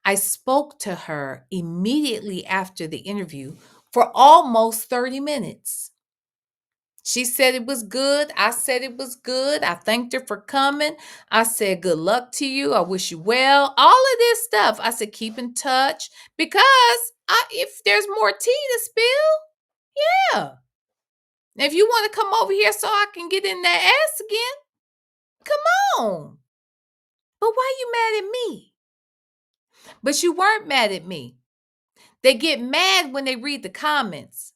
I spoke to her immediately after the interview for almost 30 minutes. She said it was good. I said it was good. I thanked her for coming. I said, good luck to you. I wish you well. All of this stuff. I said, keep in touch because if there's more tea to spill, yeah. If you want to come over here so I can get in that ass again, come on. But why you mad at me? But you weren't mad at me. They get mad when they read the comments.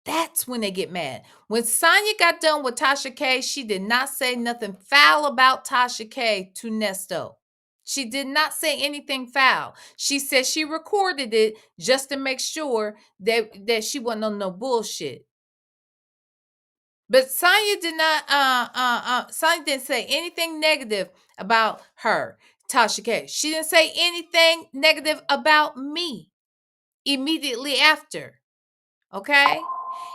That's when they get mad. When Sonya got done with Tasha K, she did not say nothing foul about Tasha K to Nesto. She did not say anything foul. She said she recorded it just to make sure that she wasn't on no bullshit. But Sonya did not. Sonya didn't say anything negative about her, Tasha K. She didn't say anything negative about me immediately after. Okay.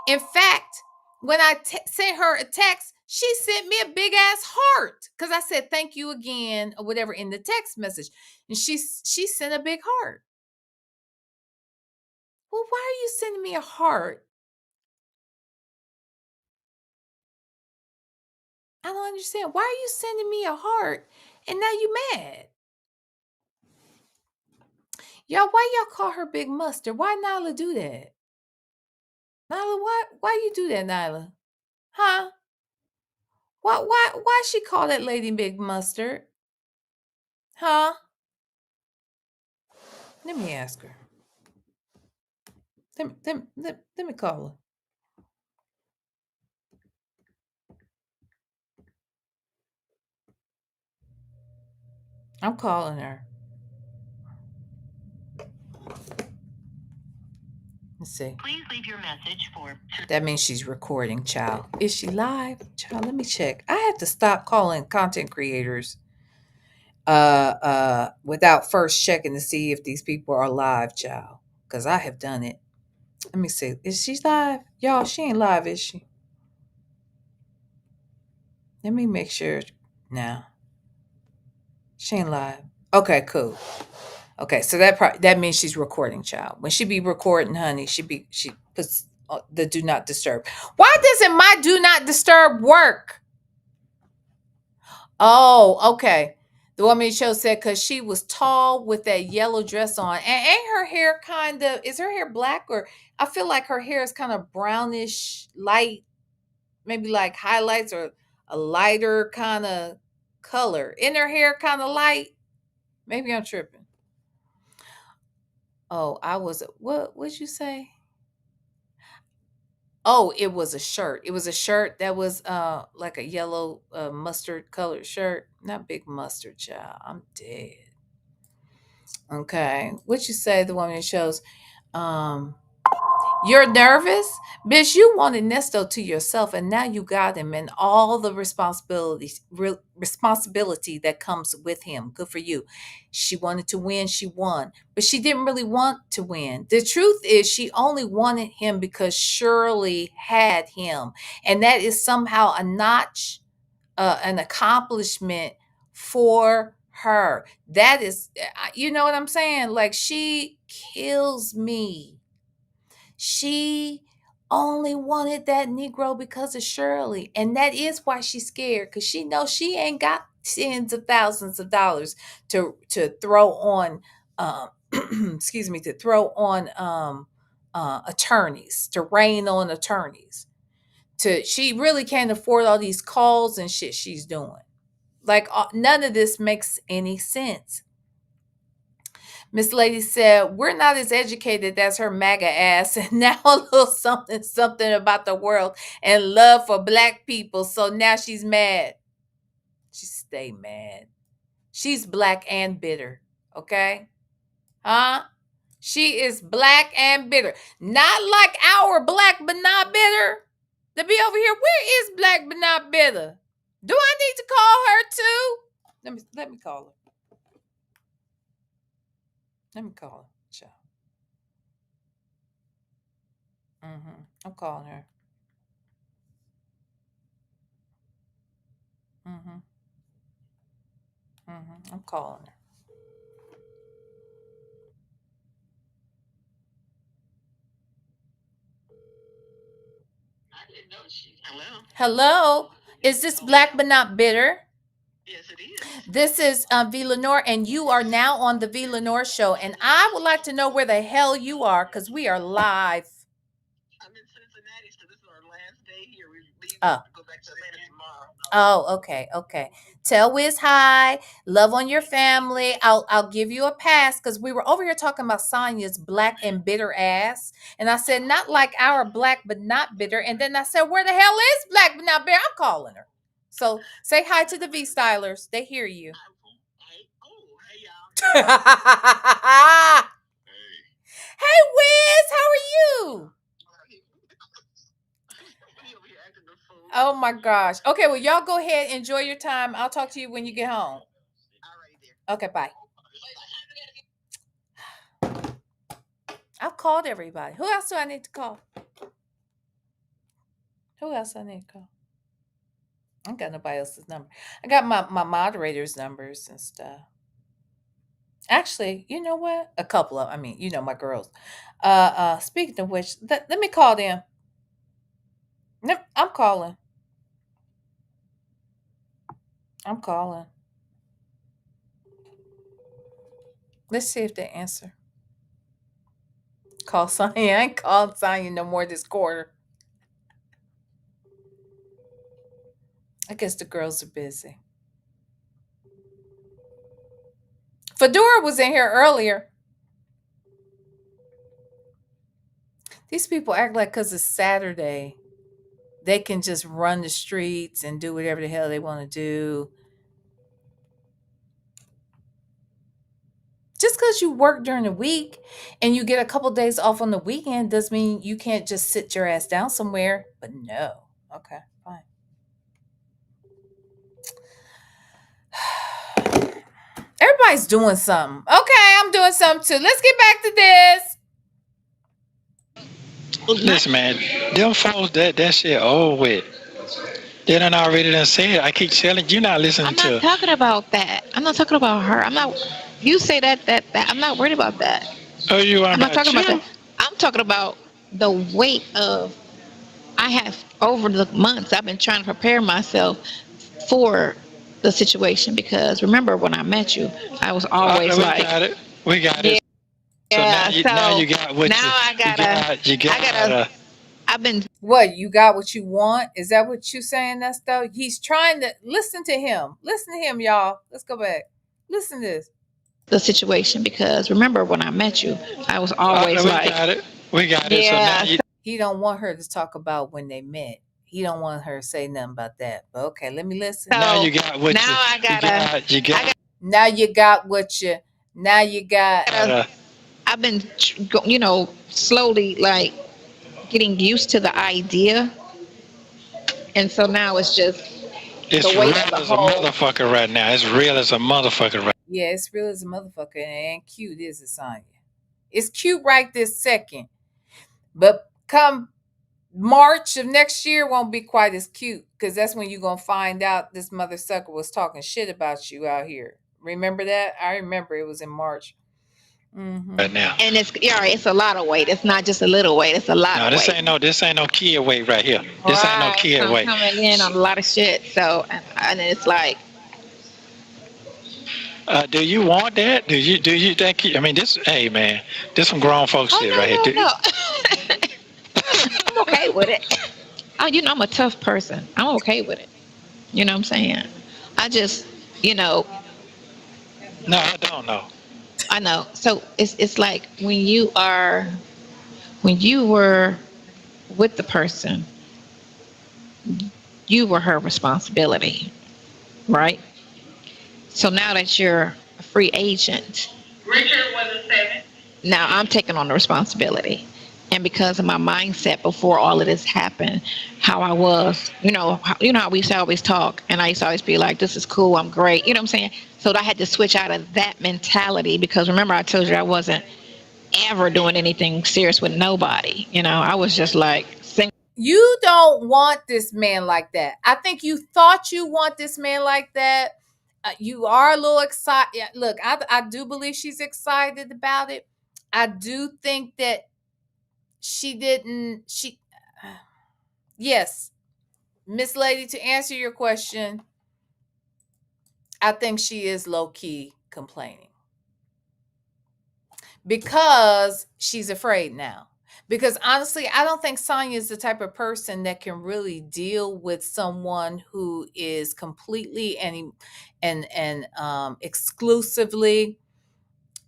In fact, when I sent her a text, she sent me a big ass heart because I said thank you again or whatever in the text message, and she sent a big heart. Well, why are you sending me a heart? I don't understand. Why are you sending me a heart and now you mad? Y'all, why y'all call her Big Mustard? Why Nyla do that? Nyla, why you do that, Nyla? Huh? Why she call that lady Big Mustard? Huh? Let me ask her. Let me call her. I'm calling her. Let's see. Please leave your message for. That means she's recording, child. Is she live? Child, let me check. I have to stop calling content creators without first checking to see if these people are live, child. Because I have done it. Let me see. Is she live? Y'all, she ain't live, is she? Let me make sure now. She ain't live. Okay, cool. Okay, so that means she's recording, child. When she be recording, honey, she puts the do not disturb. Why doesn't my do not disturb work? Oh, okay. The woman show said because she was tall with that yellow dress on. And ain't her hair is her hair black or I feel like her hair is kind of brownish, light, maybe like highlights or a lighter kind of color. In her hair kind of light. Maybe I'm tripping. Oh, what'd you say? Oh, it was a shirt. It was a shirt that was like a yellow mustard colored shirt. Not big mustard, child. I'm dead. Okay. What you say, the woman that shows? You're nervous? Bitch, you wanted Nesto to yourself and now you got him and all the responsibility that comes with him. Good for you. She wanted to win, she won. But she didn't really want to win. The truth is she only wanted him because Shirley had him. And that is somehow a notch, an accomplishment for her. That is, you know what I'm saying? Like she kills me. She only wanted that Negro because of Shirley. And that is why she's scared, because she knows she ain't got tens of thousands of dollars to throw on excuse me, to throw on attorneys, to rain on attorneys. She really can't afford all these calls and shit she's doing. Like none of this makes any sense. Miss Lady said, we're not as educated as her MAGA ass, and now a little something about the world and love for black people. So now she's mad. She stay mad. She's black and bitter. Okay? Huh? She is black and bitter. Not like our black but not bitter. To be over here, where is black but not bitter? Do I need to call her too? Let me call her. Let me call her. Child. I'm calling her. I'm calling her. Hello. Is this Black but Not Bitter? This is VLenore, and you are now on the VLenore show. And I would like to know where the hell you are, because we are live. I'm in Cincinnati, so this is our last day here. We leave to go back to Atlanta tomorrow. Oh, okay, okay. Tell Wiz hi. Love on your family. I'll give you a pass, because we were over here talking about Sonya's black and bitter ass. And I said, not like our Black but Not Bitter. And then I said, where the hell is Black but Not Bitter? I'm calling her. So say hi to the V-Stylers. They hear you. Hey, Wiz, how are you? Oh my gosh. Okay, well, y'all go ahead. Enjoy your time. I'll talk to you when you get home. Okay, bye. I've called everybody. Who else do I need to call? Who else I need to call? I don't got nobody else's number. I got my moderators' numbers and stuff. Actually, you know what? A couple of, my girls. Speaking of which, let me call them. Nope, I'm calling. Let's see if they answer. Call Sonya. I ain't called Sonya no more this quarter. I guess the girls are busy. Fedora was in here earlier. These people act like because it's Saturday, they can just run the streets and do whatever the hell they want to do. Just because you work during the week and you get a couple days off on the weekend doesn't mean you can't just sit your ass down somewhere. But no. Okay, fine. Everybody's doing something. Okay, I'm doing something too. Let's get back to this. Listen, man, them folks that shit old with. They done already done said. I keep telling you, not listening I'm to. not talking about that. I'm not talking about her. I'm not. You say that. I'm not worried about that. Oh, you are I'm not about talking you? about that. I'm talking about the weight of. I have over the months. I've been trying to prepare myself for the situation because remember when I met you, I was always we like, got it. We got it. So yeah. now you got what now I gotta. I've been. What, you got what you want? Is that what you saying, that's though? He's trying to listen to him. Listen to him, y'all. Let's go back. Listen to this. The situation because remember when I met you, I was always we like, got it. We got it. yeah. So now he don't want her to talk about when they met. He don't want her to say nothing about that. But okay, let me listen. So now you got what now I gotta. you got. Now you got what you. Now you got. I've been, slowly like getting used to the idea, and so now it's just It's the real weight of the as a whole. motherfucker right now. It's real as a motherfucker right. Yeah, it's real as a motherfucker, and it ain't cute, is it, Sonya? It's cute right this second, but come March of next year won't be quite as cute because that's when you're gonna find out this mother sucker was talking shit about you out here. Remember that? I remember it was in March. Right now. And it's a lot of weight. It's not just a little weight. It's a lot of weight. This ain't no kid weight right here. This ain't no kid so weight. Coming in on a lot of shit. So and it's like. Do you want that? Do you think? I mean, this. Hey, man, this some grown folks shit right here. No. I'm okay with it. I'm a tough person. I'm okay with it. You know what I'm saying? I just, No, I don't know. I know. So it's like when you were with the person, you were her responsibility, right? So now that you're a free agent, Richard was a 7. now I'm taking on the responsibility. And because of my mindset before all of this happened, how I was, how we used to always talk, and I used to always be like, this is cool, I'm great, you know what I'm saying? So I had to switch out of that mentality because remember I told you I wasn't ever doing anything serious with nobody. I was just like single. You don't want this man like that. I think you thought you want this man like that. You are a little excited. Look, I do believe she's excited about it. I do think that yes, Miss Lady, to answer your question, I think she is low-key complaining because she's afraid now. Because honestly, I don't think Sonya is the type of person that can really deal with someone who is completely and exclusively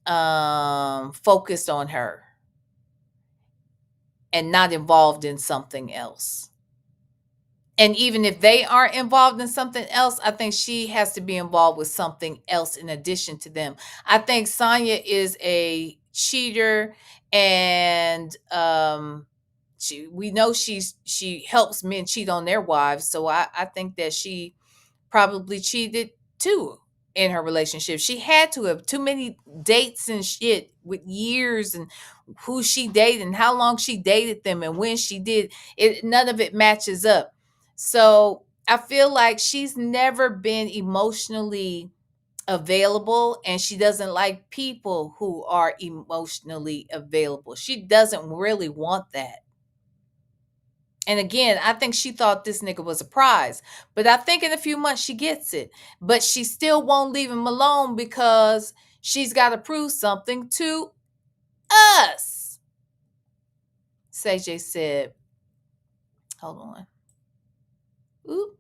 focused on her and not involved in something else. And even if they aren't involved in something else, I think she has to be involved with something else in addition to them. I think Sonya is a cheater, and we know she helps men cheat on their wives. So I think that she probably cheated too in her relationship. She had to have too many dates and shit with years and who she dated and how long she dated them and when she did it. None of it matches up. So I feel like she's never been emotionally available, and she doesn't like people who are emotionally available. She doesn't really want that. And again, I think she thought this nigga was a prize. But I think in a few months she gets it. But she still won't leave him alone because she's got to prove something to us. CJ said, hold on. Ooh.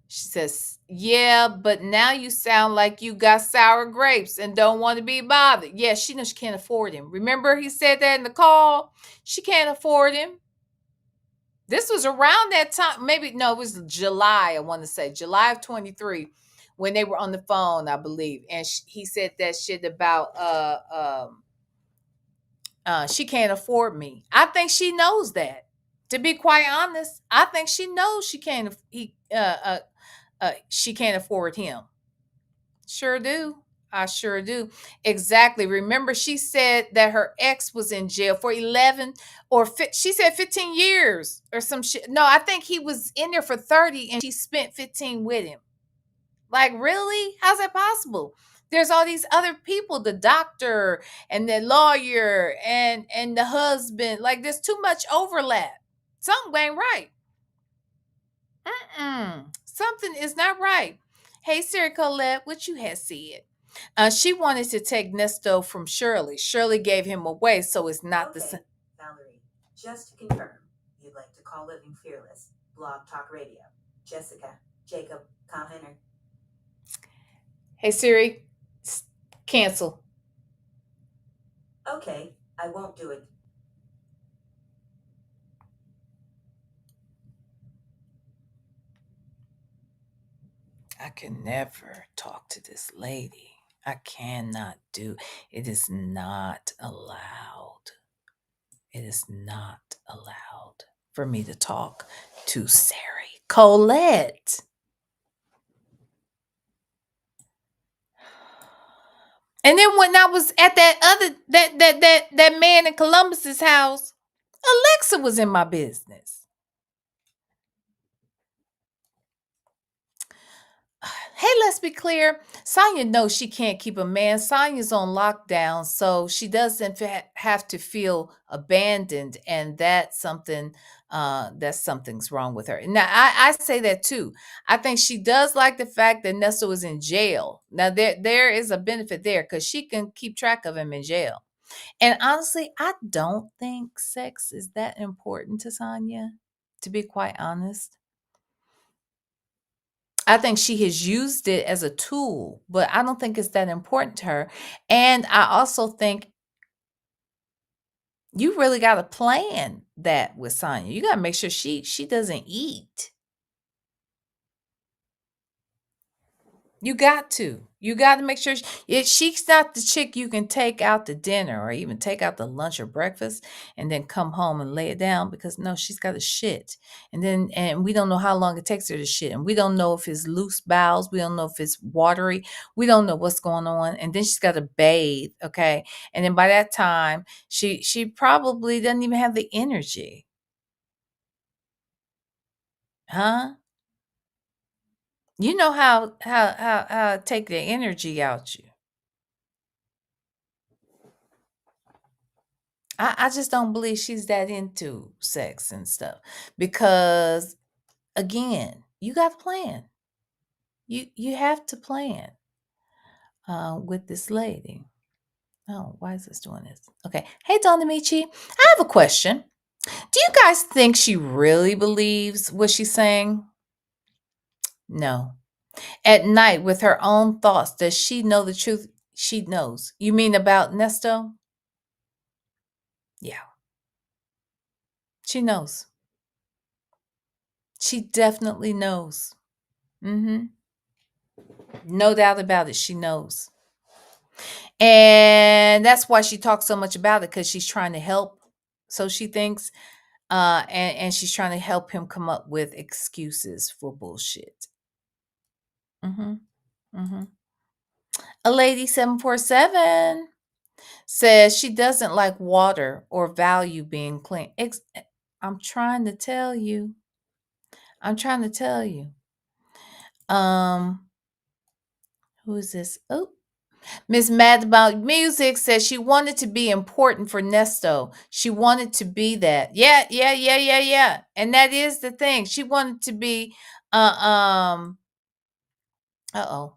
She says, yeah, but now you sound like you got sour grapes and don't want to be bothered. Yeah, she knows she can't afford him. Remember he said that in the call? She can't afford him. This was around that time. Maybe, no, it was July, I want to say. July of 23 when they were on the phone, I believe. And he said that shit about she can't afford me. I think she knows that. To be quite honest, I think she knows she can't afford him. Sure do. I sure do. Exactly. Remember, she said that her ex was in jail for 11 or she said 15 years or some shit. No, I think he was in there for 30 and she spent 15 with him. Like, really? How's that possible? There's all these other people, the doctor and the lawyer and the husband. Like, there's too much overlap. Something ain't right. Something is not right. Hey, Sarah Colette, what you had said? She wanted to take Nesto from Shirley. Shirley gave him away, so it's not the same. Valerie, just to confirm, you'd like to call Living Fearless, Blog Talk Radio. Jessica, Jacob, commenter. Hey, Siri, cancel. Okay, I won't do it. I can never talk to this lady. I cannot do it. Is not allowed. It is not allowed for me to talk to Sari Colette. And then when I was at that man in Columbus's house, Alexa was in my business. Hey, let's be clear. Sonya knows she can't keep a man. Sonya's on lockdown, so she doesn't have to feel abandoned, and that's something. That's something's wrong with her. Now, I say that too. I think she does like the fact that Nestor is in jail. Now, there is a benefit there because she can keep track of him in jail. And honestly, I don't think sex is that important to Sonya, to be quite honest. I think she has used it as a tool, but I don't think it's that important to her. And I also think you really got to plan that with Sonya. You got to make sure she doesn't eat. You got to. You got to make sure she's not the chick you can take out to dinner or even take out to lunch or breakfast and then come home and lay it down, because no, she's got to shit. And we don't know how long it takes her to shit. And we don't know if it's loose bowels. We don't know if it's watery. We don't know what's going on. And then she's got to bathe. Okay. And then by that time, she probably doesn't even have the energy. Huh? You know how take the energy out you. I just don't believe she's that into sex and stuff, because again, you got to plan. You have to plan with this lady. Oh, why is this doing this? Okay. Hey, Donna Michi, I have a question. Do you guys think she really believes what she's saying? No. At night, with her own thoughts, does she know the truth? She knows. You mean about Nesto? Yeah. She knows. She definitely knows. Mm-hmm. No doubt about it. She knows. And that's why she talks so much about it, because she's trying to help. So she thinks. And she's trying to help him come up with excuses for bullshit. Mm-hmm. Mm-hmm. A lady 747 says she doesn't like water or value being clean. I'm trying to tell you. I'm trying to tell you. Who is this? Oh, Miss Mad About Music says she wanted to be important for Nesto. She wanted to be that. Yeah. And that is the thing. She wanted to be uh-oh. I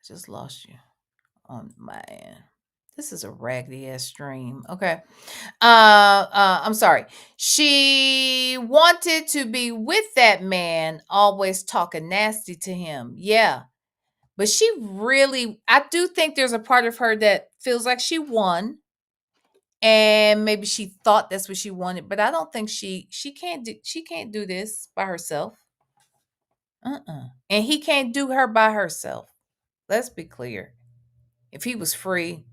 just lost you on my end. This is a raggedy ass stream. Okay. I'm sorry. She wanted to be with that man, always talking nasty to him. Yeah. But she really, I do think there's a part of her that feels like she won. And maybe she thought that's what she wanted, but I don't think she can't do this by herself. And he can't do her by herself. Let's be clear. If he was free,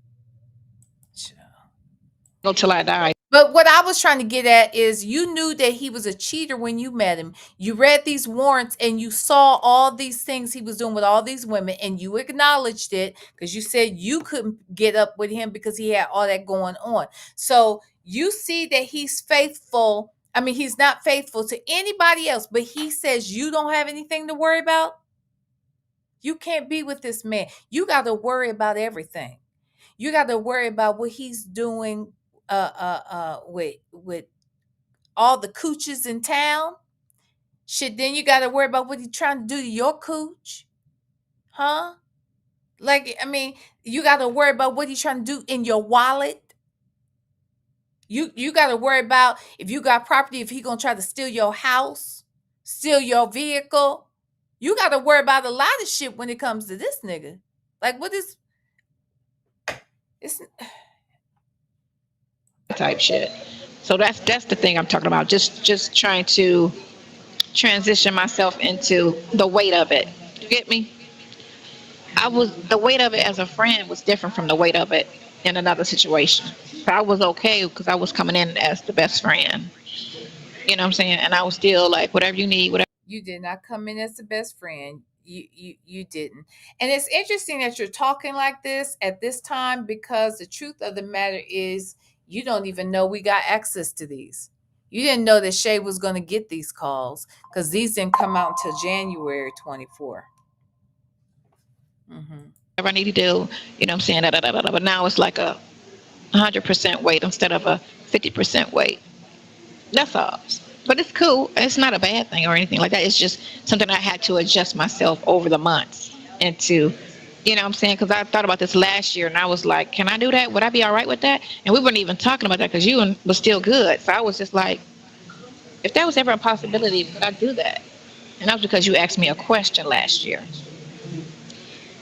Till I die. But what I was trying to get at is you knew that he was a cheater when you met him. You read these warrants and you saw all these things he was doing with all these women, and you acknowledged it because you said you couldn't get up with him because he had all that going on. So you see that he's faithful. I mean, he's not faithful to anybody else, but he says you don't have anything to worry about. You can't be with this man. You got to worry about everything. You got to worry about what he's doing with all the cooches in town. Shit, then you got to worry about what he's trying to do to your cooch. Huh? Like, I mean, you got to worry about what he's trying to do in your wallet. You got to worry about if you got property, if he going to try to steal your house, steal your vehicle. You got to worry about a lot of shit when it comes to this nigga. Like, what is it's Type shit. So that's the thing I'm talking about. Just trying to transition myself into the weight of it. You get me? The weight of it as a friend was different from the weight of it in another situation. So I was okay because I was coming in as the best friend. You know what I'm saying? And I was still like, whatever you need, whatever. You did not come in as the best friend. You didn't. And it's interesting that you're talking like this at this time, because the truth of the matter is you don't even know we got access to these. You didn't know that Shay was going to get these calls because these didn't come out until January 24. Whatever I need to do, you know what I'm saying? But now it's like a 100% weight instead of a 50% weight. That's all. But it's cool. It's not a bad thing or anything like that. It's just something I had to adjust myself over the months into, you know what I'm saying? Because I thought about this last year and I was like, can I do that? Would I be all right with that? And we weren't even talking about that because you was still good. So I was just like, if that was ever a possibility, could I do that? And that was because you asked me a question last year.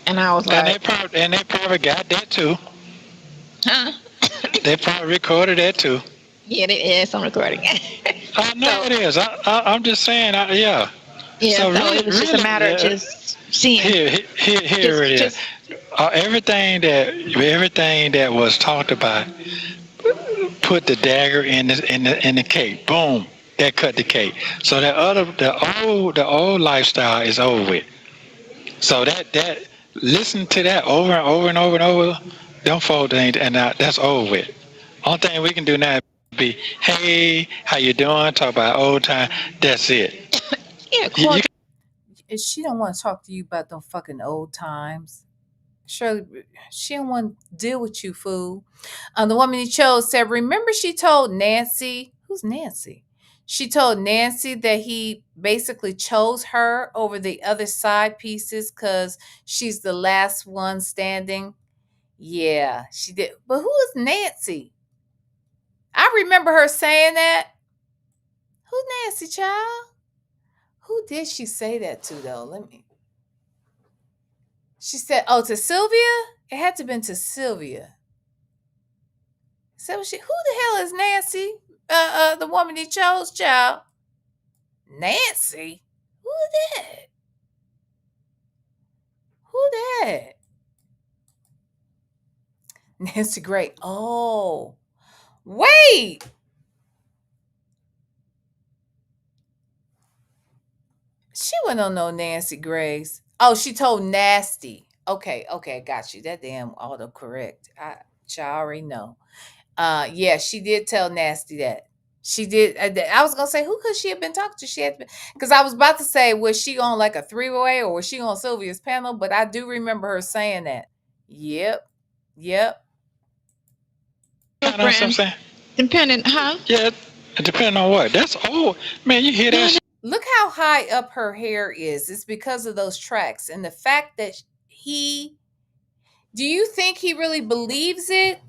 And I was like, and they probably got that too. Huh? They probably recorded that too. Yeah, it is. I'm recording. I know it is. I'm just saying. Yeah. Yeah. So really, it was just a matter of just seeing. Here it is. Everything that was talked about, put the dagger in the cake. Boom. That cut the cake. So the old lifestyle is over with. So that listen to that over and over and over and over. Them folks ain't, and that's over with. Only thing we can do now is be, hey, how you doing? Talk about old time. That's it. Yeah, cool. She don't want to talk to you about them fucking old times. Shirley, she don't want to deal with you, fool. The woman he chose said, remember she told Nancy, who's Nancy? She told Nancy that he basically chose her over the other side pieces because she's the last one standing. Yeah, she did. But who is Nancy? I remember her saying that. Who's Nancy, child? Who did she say that to, though? She said, oh, to Sylvia? It had to have been to Sylvia. So who the hell is Nancy? The woman he chose, child. Nancy? Who that? Who that? Nancy Gray. Oh, wait. She wasn't on no Nancy Grace. Oh, she told Nasty. Okay, got you. That damn autocorrect. I already know. Yeah, she did tell Nasty that. She did. I was gonna say, who could she have been talking to? She had because I was about to say, was she on like a three-way or was she on Sylvia's panel? But I do remember her saying that. Yep. You know what I'm saying? Depending, huh? Yeah, depending on what. That's old. Man, you hear that shit? Look how high up her hair is. It's because of those tracks and the fact that do you think he really believes it?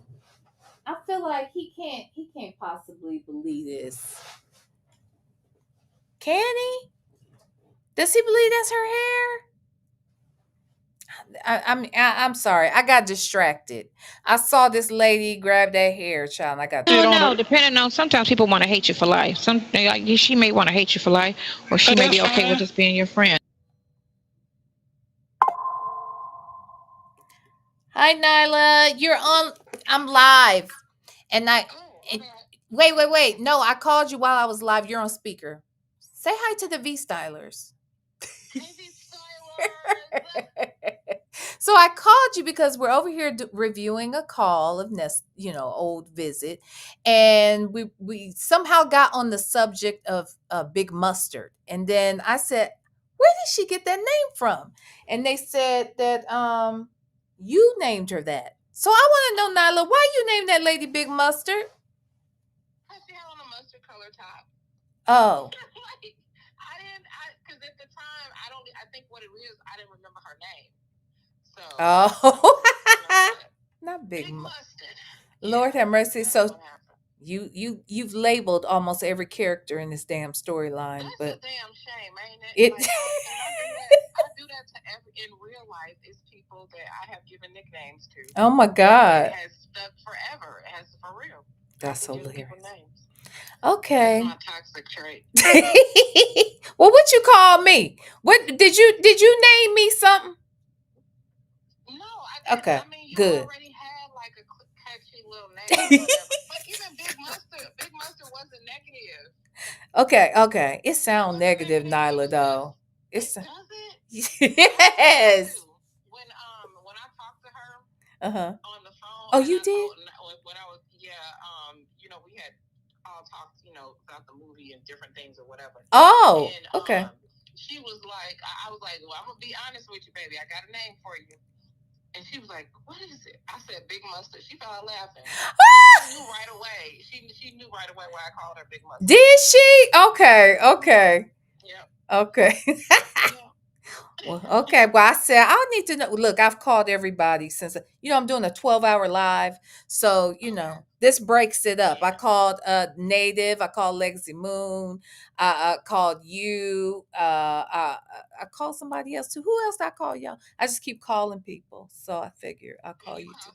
I feel like he can't possibly believe this. Can he? Does he believe that's her hair? I'm sorry. I got distracted. I saw this lady grab that hair, child. And I got No, depending on, sometimes people want to hate you for life. She may want to hate you for life, or she may be okay with just being your friend. Hi, Nyla. You're on. I'm live, and wait. No, I called you while I was live. You're on speaker. Say hi to the V Stylers. So I called you because we're over here reviewing a call of old visit, and we somehow got on the subject of Big Mustard, and then I said, "Where did she get that name from?" And they said that you named her that. So I want to know, Nyla, why you named that lady Big Mustard? She had on a mustard color top. Oh. Because at the time, I think what it is, I didn't remember her name. So. Oh. Not Big Mustard. Lord have mercy. So you've labeled almost every character in this damn storyline, but a damn shame, ain't it? I do that to in real life. Is people that I have given nicknames to. Oh my God. It has stuck forever. It has for real. That's hilarious. Okay. That's my toxic trait. Well, what you call me? What did you name me something? No, I didn't. Okay, I mean, you good. already had like a catchy little name or whatever. But even Big Mustard wasn't negative. Okay. It sounds negative, Nyla, though. Does it? Yes. When I talked to her on the phone. Oh, you did? When I was we had all talked, about the movie and different things or whatever. Oh, and, okay. She was like, I was like, well, I'm gonna be honest with you, baby. I got a name for you. And she was like, what is it? I said, Big Mustard. She started laughing. She knew right away. She knew right away why I called her Big Mustard. Did she? Okay. Yep. Okay. Well, okay. Well, I said I'll need to know. Look, I've called everybody since I'm doing a 12-hour live. So, this breaks it up. I called Native, I called Legacy Moon, I called you, I called somebody else too. Who else did I call, y'all? I just keep calling people. So I figure I'll call you too.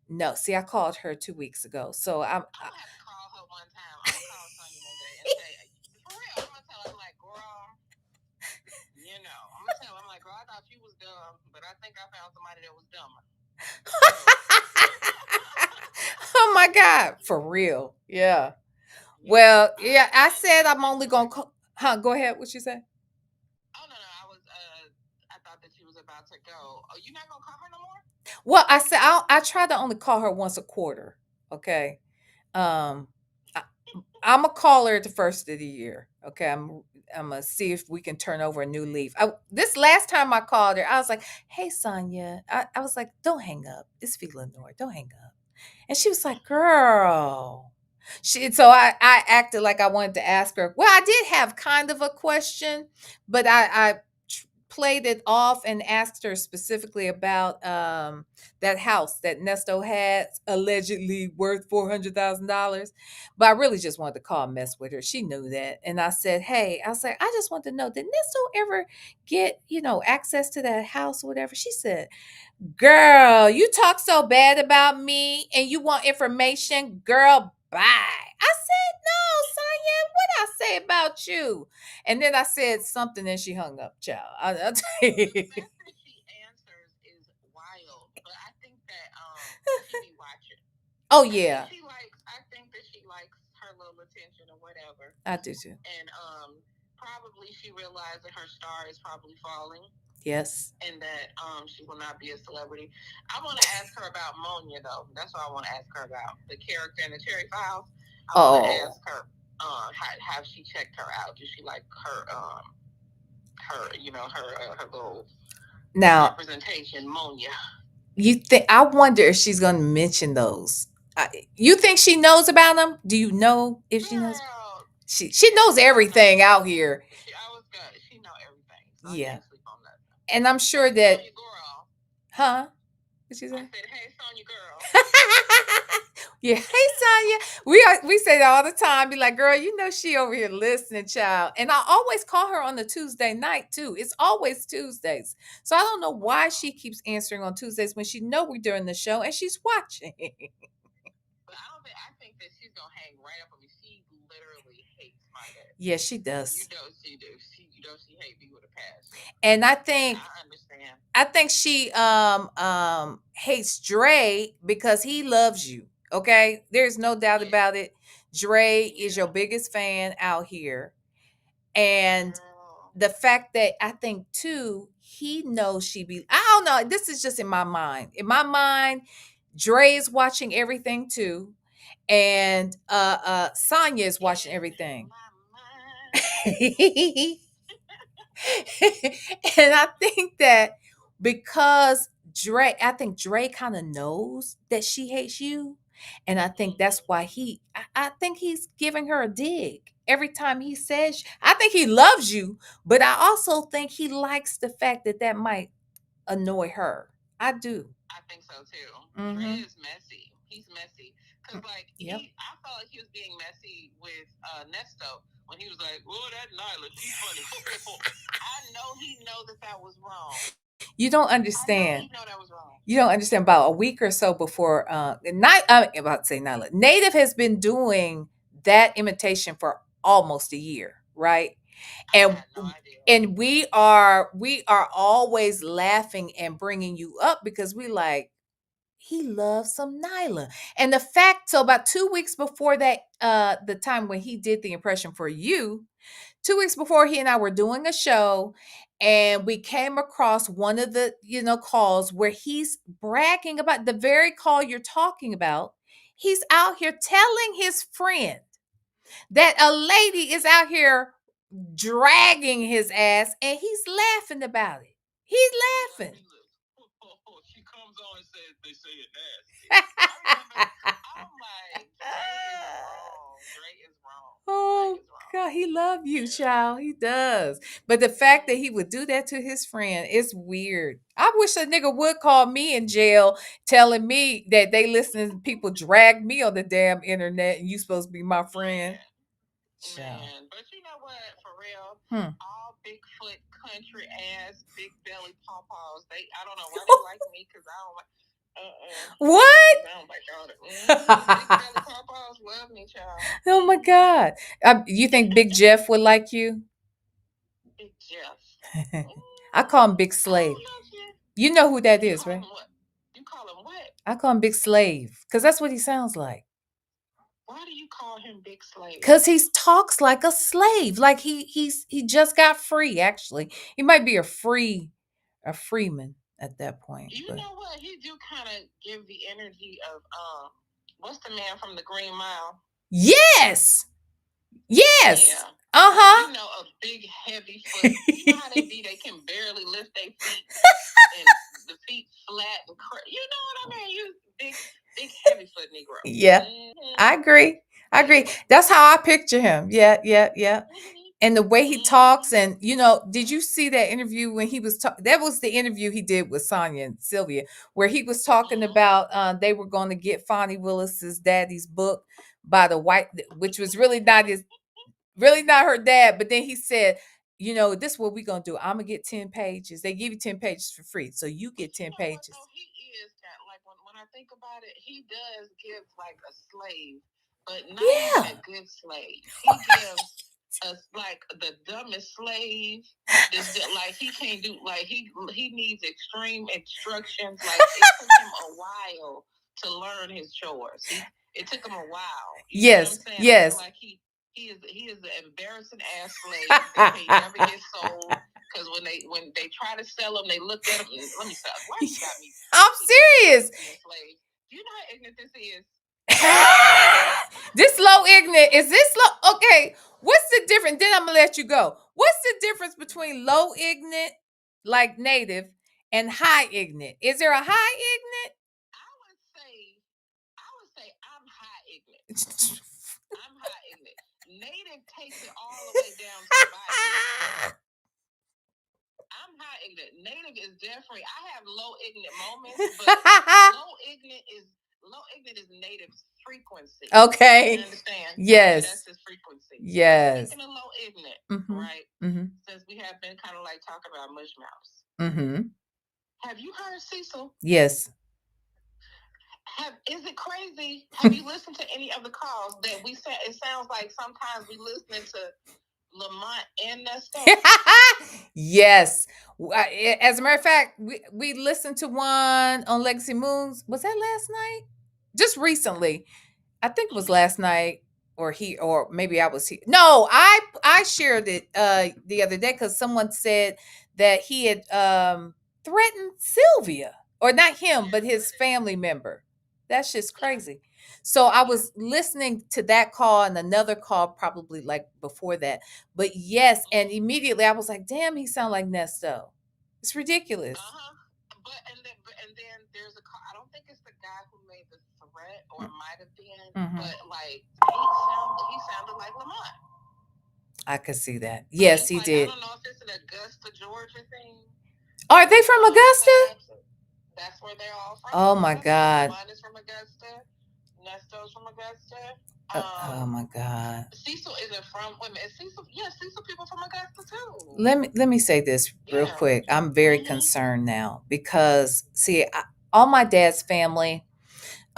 No, see, I called her 2 weeks ago. So I'm have to call her one time. I'm gonna call Sonya one day and say, for real, I'm gonna tell her, like, girl, I'm gonna tell her, I'm like, girl, I thought you was dumb, but I think I found somebody that was dumber. Oh my God, for real. Yeah. Well, yeah, I said I'm only gonna call. Go ahead. What you say? Oh no, I thought that she was about to go. Oh, you're not gonna call her no more? Well, I said I try to only call her once a quarter. Okay. I'm gonna call her at the first of the year. Okay. I'm gonna see if we can turn over a new leaf. This last time I called her, I was like, "Hey, Sonya," I was like, "Don't hang up. It's VLenore. Don't hang up." And she was like, "Girl, So I acted like I wanted to ask her. Well, I did have kind of a question, but I played it off and asked her specifically about that house that Nesto had allegedly worth $400,000. But I really just wanted to call and mess with her. She knew that. And I said, hey, I said, I just want to know, did Nesto ever get, access to that house or whatever? She said, girl, you talk so bad about me and you want information, girl, bye. I said, no, Sonya, what I say about you? And then I said something and she hung up, child. I'll tell you. She answers is wild, but I think that she be watching. Oh yeah. I think that she likes her little attention or whatever. I do too. And probably she realized that her star is probably falling. Yes. And that she will not be a celebrity. I want to ask her about Monia though. That's what I want to ask her about. The character in the Cherry Files. I want to ask her how she checked her out. Does she like her her little representation, Monia? I wonder if she's going to mention those. You think she knows about them? Do you know if she knows? She knows everything out here. She know everything. So yeah. And I'm sure that. Huh? What she say? I said, hey, Sonya girl. Yeah, hey Sonya. We say that all the time. Be like, girl, she over here listening, child. And I always call her on the Tuesday night too. It's always Tuesdays. So I don't know why she keeps answering on Tuesdays when she know we're doing the show and she's watching. But I think that she's gonna hang right up on me. She literally hates my dad. Yeah, she does. She do. She hates me with a passion. And I think I understand. I think she hates Dre because he loves you. Okay, there's no doubt about it. Dre is your biggest fan out here, and the fact that I think too, he knows I don't know. This is just in my mind. In my mind, Dre is watching everything too, and Sonya is watching everything. And I think that because I think Dre kind of knows that she hates you. And I think that's why I think he's giving her a dig every time he says, I think he loves you, but I also think he likes the fact that might annoy her. I do. I think so too. Mm-hmm. Dre is messy. He's messy. Because I felt like he was being messy with Nesto when he was like, oh, that Nyla, she's funny. I know he knows that was wrong. You don't understand. I know that was wrong. You don't understand. About a week or so before, I'm about to say Nyla. Native has been doing that imitation for almost a year, right? And we are always laughing and bringing you up because we like, he loves some Nyla. And the fact, so about 2 weeks before that, the time when he did the impression for you, 2 weeks before, he and I were doing a show and we came across one of the, calls where he's bragging about the very call you're talking about. He's out here telling his friend that a lady is out here dragging his ass and he's laughing about it. He's laughing. She comes on and says they say it nasty. I'm like, Dre is wrong. Oh God, he love you, child. He does. But the fact that he would do that to his friend is weird. I wish a nigga would call me in jail telling me that they listening to people drag me on the damn internet and you supposed to be my friend. Man, but you know what? For real, all Bigfoot country ass, big belly pawpaws. I don't know why they like me because I don't like. What? I don't like all that. Big belly pawpaws love me, child. Oh my God! You think Big Jeff would like you? Big Jeff. I call him Big Slave. You know who that is, right? You call him what? I call him Big Slave because that's what he sounds like. Why do you call him Big Slave? Because he talks like a slave. Like he just got free, actually. He might be a freeman at that point. You know what? He do kind of give the energy of what's the man from the Green Mile? Yes. Yes. Yeah. Uh-huh. You know, a big heavy foot. You know how they be? They can barely lift their feet and the feet flat and you know what I mean? You big heavy foot Negro. Yeah. I agree. I agree. That's how I picture him. Yeah. And the way he talks, and did you see that interview when he was that was the interview he did with Sonia and Sylvia, where he was talking about they were going to get Fonnie Willis's daddy's book by the white, which was really not her dad, but then he said, this is what we're gonna do. I'm gonna get 10 pages. They give you 10 pages for free, so you get 10 pages. So he is that, like, when I think about it, he does give like a slave, but not even a good slave. He gives us like the dumbest slave. Like he can't do, like he needs extreme instructions. Like it took him a while to learn his chores. It took him a while. You know what I'm saying? Yes. Like he is an embarrassing ass slave that he never gets sold. Because when they try to sell them, they look at them. Let me stop. Why you got me? I'm serious. Do you know how ignorant this is? This low ignorant. Is this low? Okay. What's the difference? Then I'm gonna let you go. What's the difference between low ignorant, like native, and high ignorant? Is there a high ignorant? I would say I'm high ignorant. I'm high ignorant. Native takes it all the way down to the body. I'm high ignorant. Native is definitely. I have low ignorant moments, but low ignorant is native's frequency. Okay. You understand? Yes. That's his frequency. Yes. Speaking of low ignorant, right? Since we have been kind of like talking about mush mouths. Have you heard Cecil? Yes. Is it crazy? Have you listened to any of the calls that we said? It sounds like sometimes we listening to Lamont and Nesto. Yes. As a matter of fact, we listened to one on Legacy Moons. Was that last night? Just recently. I think it was last night, or maybe I was here. No, I shared it the other day because someone said that he had threatened Sylvia, or not him, but his family member. That's just crazy. So I was listening to that call and another call probably like before that. But yes, and immediately I was like, damn, he sounds like Nesto. It's ridiculous. But and then there's a call. I don't think it's the guy who made the threat, or it might have been, but like he sounded like Lamont. I could see that. Yes, he did. I don't know if it's an Augusta, Georgia thing. Are they from Augusta? That's where they're all from. Oh my God. Lamont is from Augusta. Nesto's from Augusta. Oh my God. Cecil isn't from. Cecil people from Augusta too. Let me say this real quick. I'm very concerned now because all my dad's family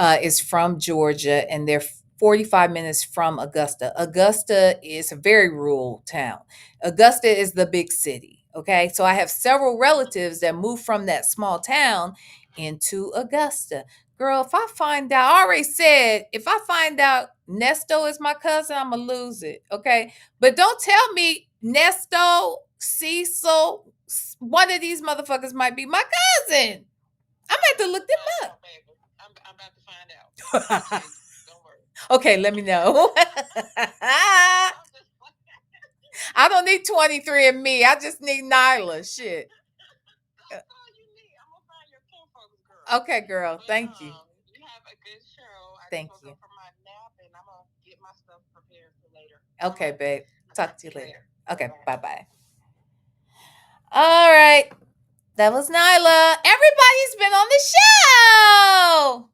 is from Georgia, and they're 45 minutes from Augusta. Augusta is a very rural town. Augusta is the big city. Okay, so I have several relatives that moved from that small town into Augusta. Girl, if I find out, I already said, if I find out Nesto is my cousin, I'm going to lose it. Okay. But don't tell me Nesto, Cecil, one of these motherfuckers might be my cousin. I'm going to have to look them up. I'm about to find out. Don't worry. Okay, let me know. I don't need 23andMe. I just need Nyla. Shit. Okay, girl. Thank you. You have a good show. Thank you. Go for my nap, and I'm gonna get my stuff prepared for later. Okay, babe. Talk to you later. Okay, bye-bye. All right. That was Nyla. Everybody's been on the show.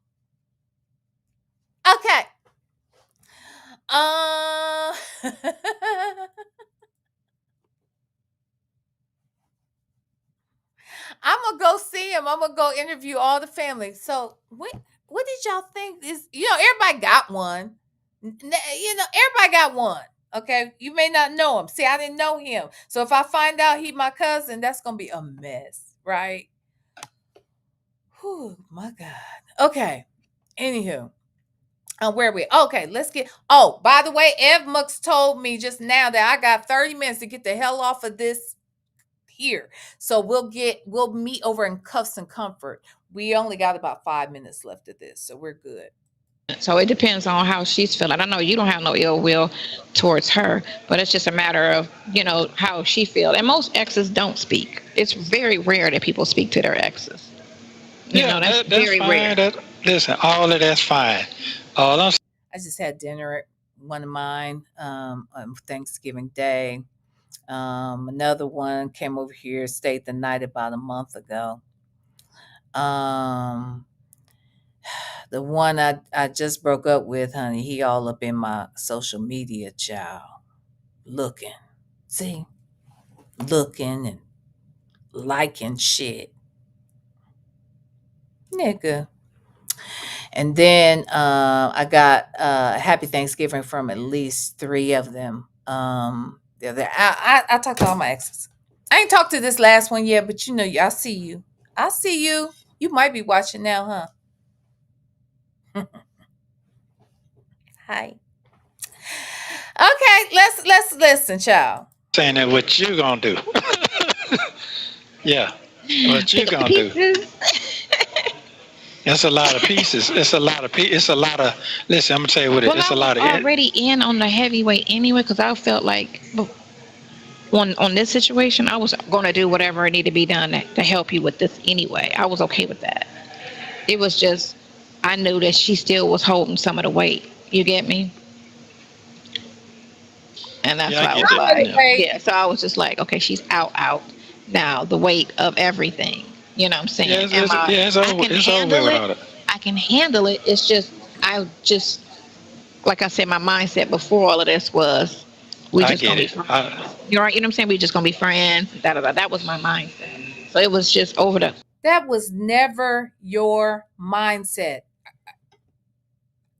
Okay. I'm gonna go see him. I'm gonna go interview all the family. So what did y'all think is, everybody got one. Everybody got one. Okay. You may not know him. See, I didn't know him. So if I find out he my cousin, that's gonna be a mess, right? Whew, my God. Okay. Anywho. Where are we? Okay, let's get. Oh, by the way, Ev Mux told me just now that I got 30 minutes to get the hell off of this here. So we'll meet over in Cuffs and Comfort. We only got about 5 minutes left of this, so we're good. So it depends on how she's feeling. I know you don't have no ill will towards her, but it's just a matter of, how she feels. And most exes don't speak. It's very rare that people speak to their exes. That's very fine. rare. Listen, all of that's fine. I just had dinner one of mine on Thanksgiving Day. Another one came over here, stayed the night about a month ago. Um, the one I just broke up with, honey, he all up in my social media, child, looking, see, looking and liking shit, nigga. And then I got Happy Thanksgiving from at least 3 of them. I talked to all my exes. I ain't talked to this last one yet, but I see you. I see you. You might be watching now, huh? Hi. Okay, let's listen, child. Saying that what you gonna do? Yeah, what you gonna do? It's a lot of pieces. It's a lot of It's a lot of. Listen, I'm gonna tell you what it. Well, It's I a was lot of. already in on the heavyweight anyway because I felt like on this situation, I was going to do whatever needed to be done to help you with this anyway. I was okay with that. It was just, I knew that she still was holding some of the weight. You get me? And that's Yeah, I why I get was that. like, Yeah. yeah. So I was just like, okay, she's out. Now the weight of everything. You know what I'm saying? Yeah, it's I over. can It's over handle with it. all that. I can handle it. It's just, like I said, my mindset before all of this was, we I just get gonna be it. friends. You're right. You know what I'm saying? We just gonna be friends. Da da da. That was my mindset. So it was just over the. That was never your mindset.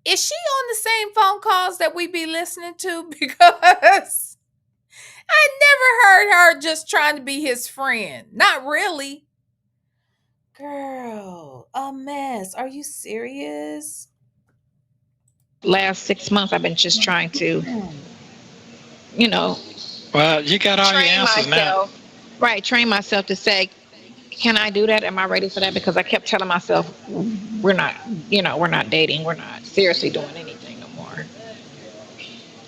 Is she on the same phone calls that we be listening to? Because I never heard her just trying to be his friend. Not really. Girl, a mess. Are you serious? Last 6 months, I've been just trying to, you know, Well, you got all your train answers now. myself. Right, train myself to say, can I do that? Am I ready for that? Because I kept telling myself, we're not, we're not dating. We're not seriously doing anything no more.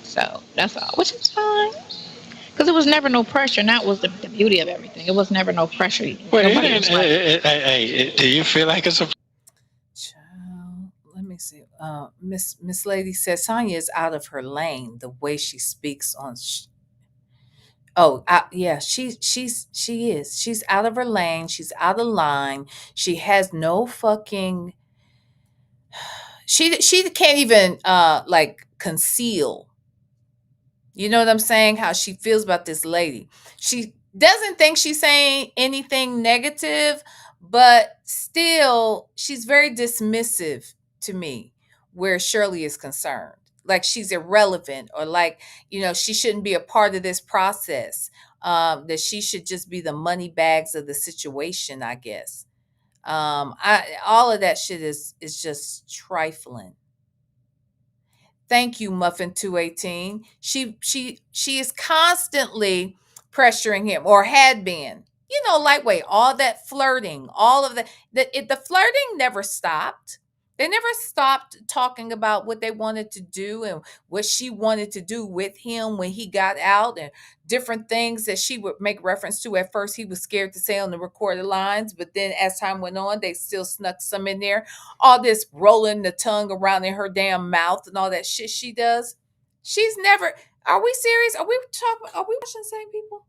So that's all, which is fine. Because it was never no pressure, and that was the beauty of everything. It was never no pressure. Well, it Nobody ain't. was like, Do you feel like it's a? Child, let me see. Miss Lady says Sonya is out of her lane. The way she speaks on. Yeah, she is. She's out of her lane. She's out of line. She has no fucking. She can't even like conceal. You know what I'm saying? How she feels about this lady. She doesn't think she's saying anything negative, but still, she's very dismissive to me where Shirley is concerned. Like she's irrelevant, or like, she shouldn't be a part of this process. That she should just be the money bags of the situation, I guess. All of that shit is just trifling. Thank you, Muffin 218. She is constantly pressuring him, or had been. Lightweight, all that flirting, all of the flirting never stopped. They never stopped talking about what they wanted to do and what she wanted to do with him when he got out, and different things that she would make reference to. At first, he was scared to say on the recorded lines, but then as time went on, they still snuck some in there. All this rolling the tongue around in her damn mouth and all that shit she does. She's never. Are we serious? Are we talking? Are we watching the same people?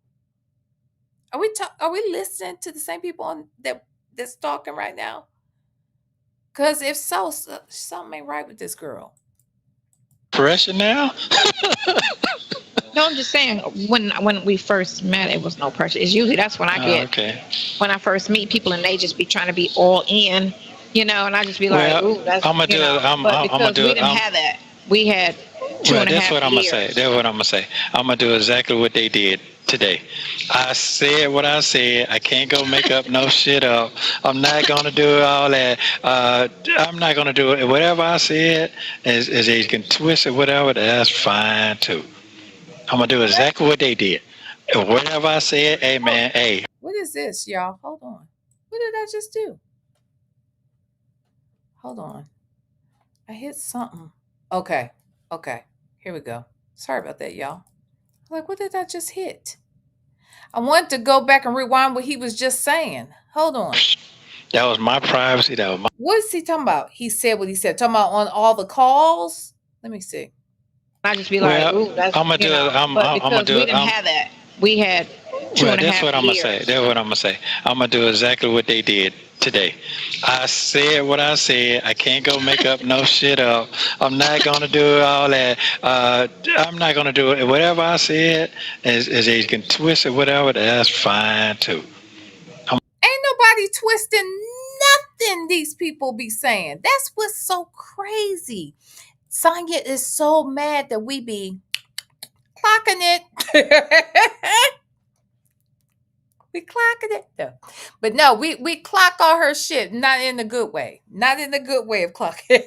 Are we listening to the same people that's talking right now? Because if so, something ain't right with this girl. Pressure now? no, I'm just saying, when we first met, it was no pressure. It's usually that's when I get, okay. When I first meet people and they just be trying to be all in, and I just be like, ooh, that's, I'm gonna do it. but because we didn't have that. We had two and a half That's what I'm gonna years. say. That's what I'm gonna say. I'm gonna do exactly what they did today. I said what I said. I can't go make up no shit up. I'm not gonna do all that. I'm not gonna do it. Whatever I said, as they can twist it, whatever, that's fine too. I'm gonna do exactly what they did. Whatever I said, hey man, hey. What is this, y'all? Hold on. What did I just do? Hold on. I hit something. Okay. Here we go. Sorry about that, y'all. Like, what did I just hit? I wanted to go back and rewind what he was just saying. Hold on. That was my privacy. That was my. What is he talking about? He said what he said. Talking about on all the calls? Let me see. I just be like, ooh, that's I'm gonna do it. but I'm gonna because do we it. didn't have that. We had two Well, and a that's half what I'm gonna say. years. That's what I'm gonna say. I'm gonna do exactly what they did today. I said what I said. I can't go make up no shit up. I'm not gonna do all that. I'm not gonna do it. Whatever I said, as they can twist it, whatever. That's fine too. Ain't nobody twisting nothing these people be saying. That's what's so crazy. Sonya is so mad that we be clocking it. We clocking it. No. But no, we clock all her shit, not in the good way. Not in the good way of clocking.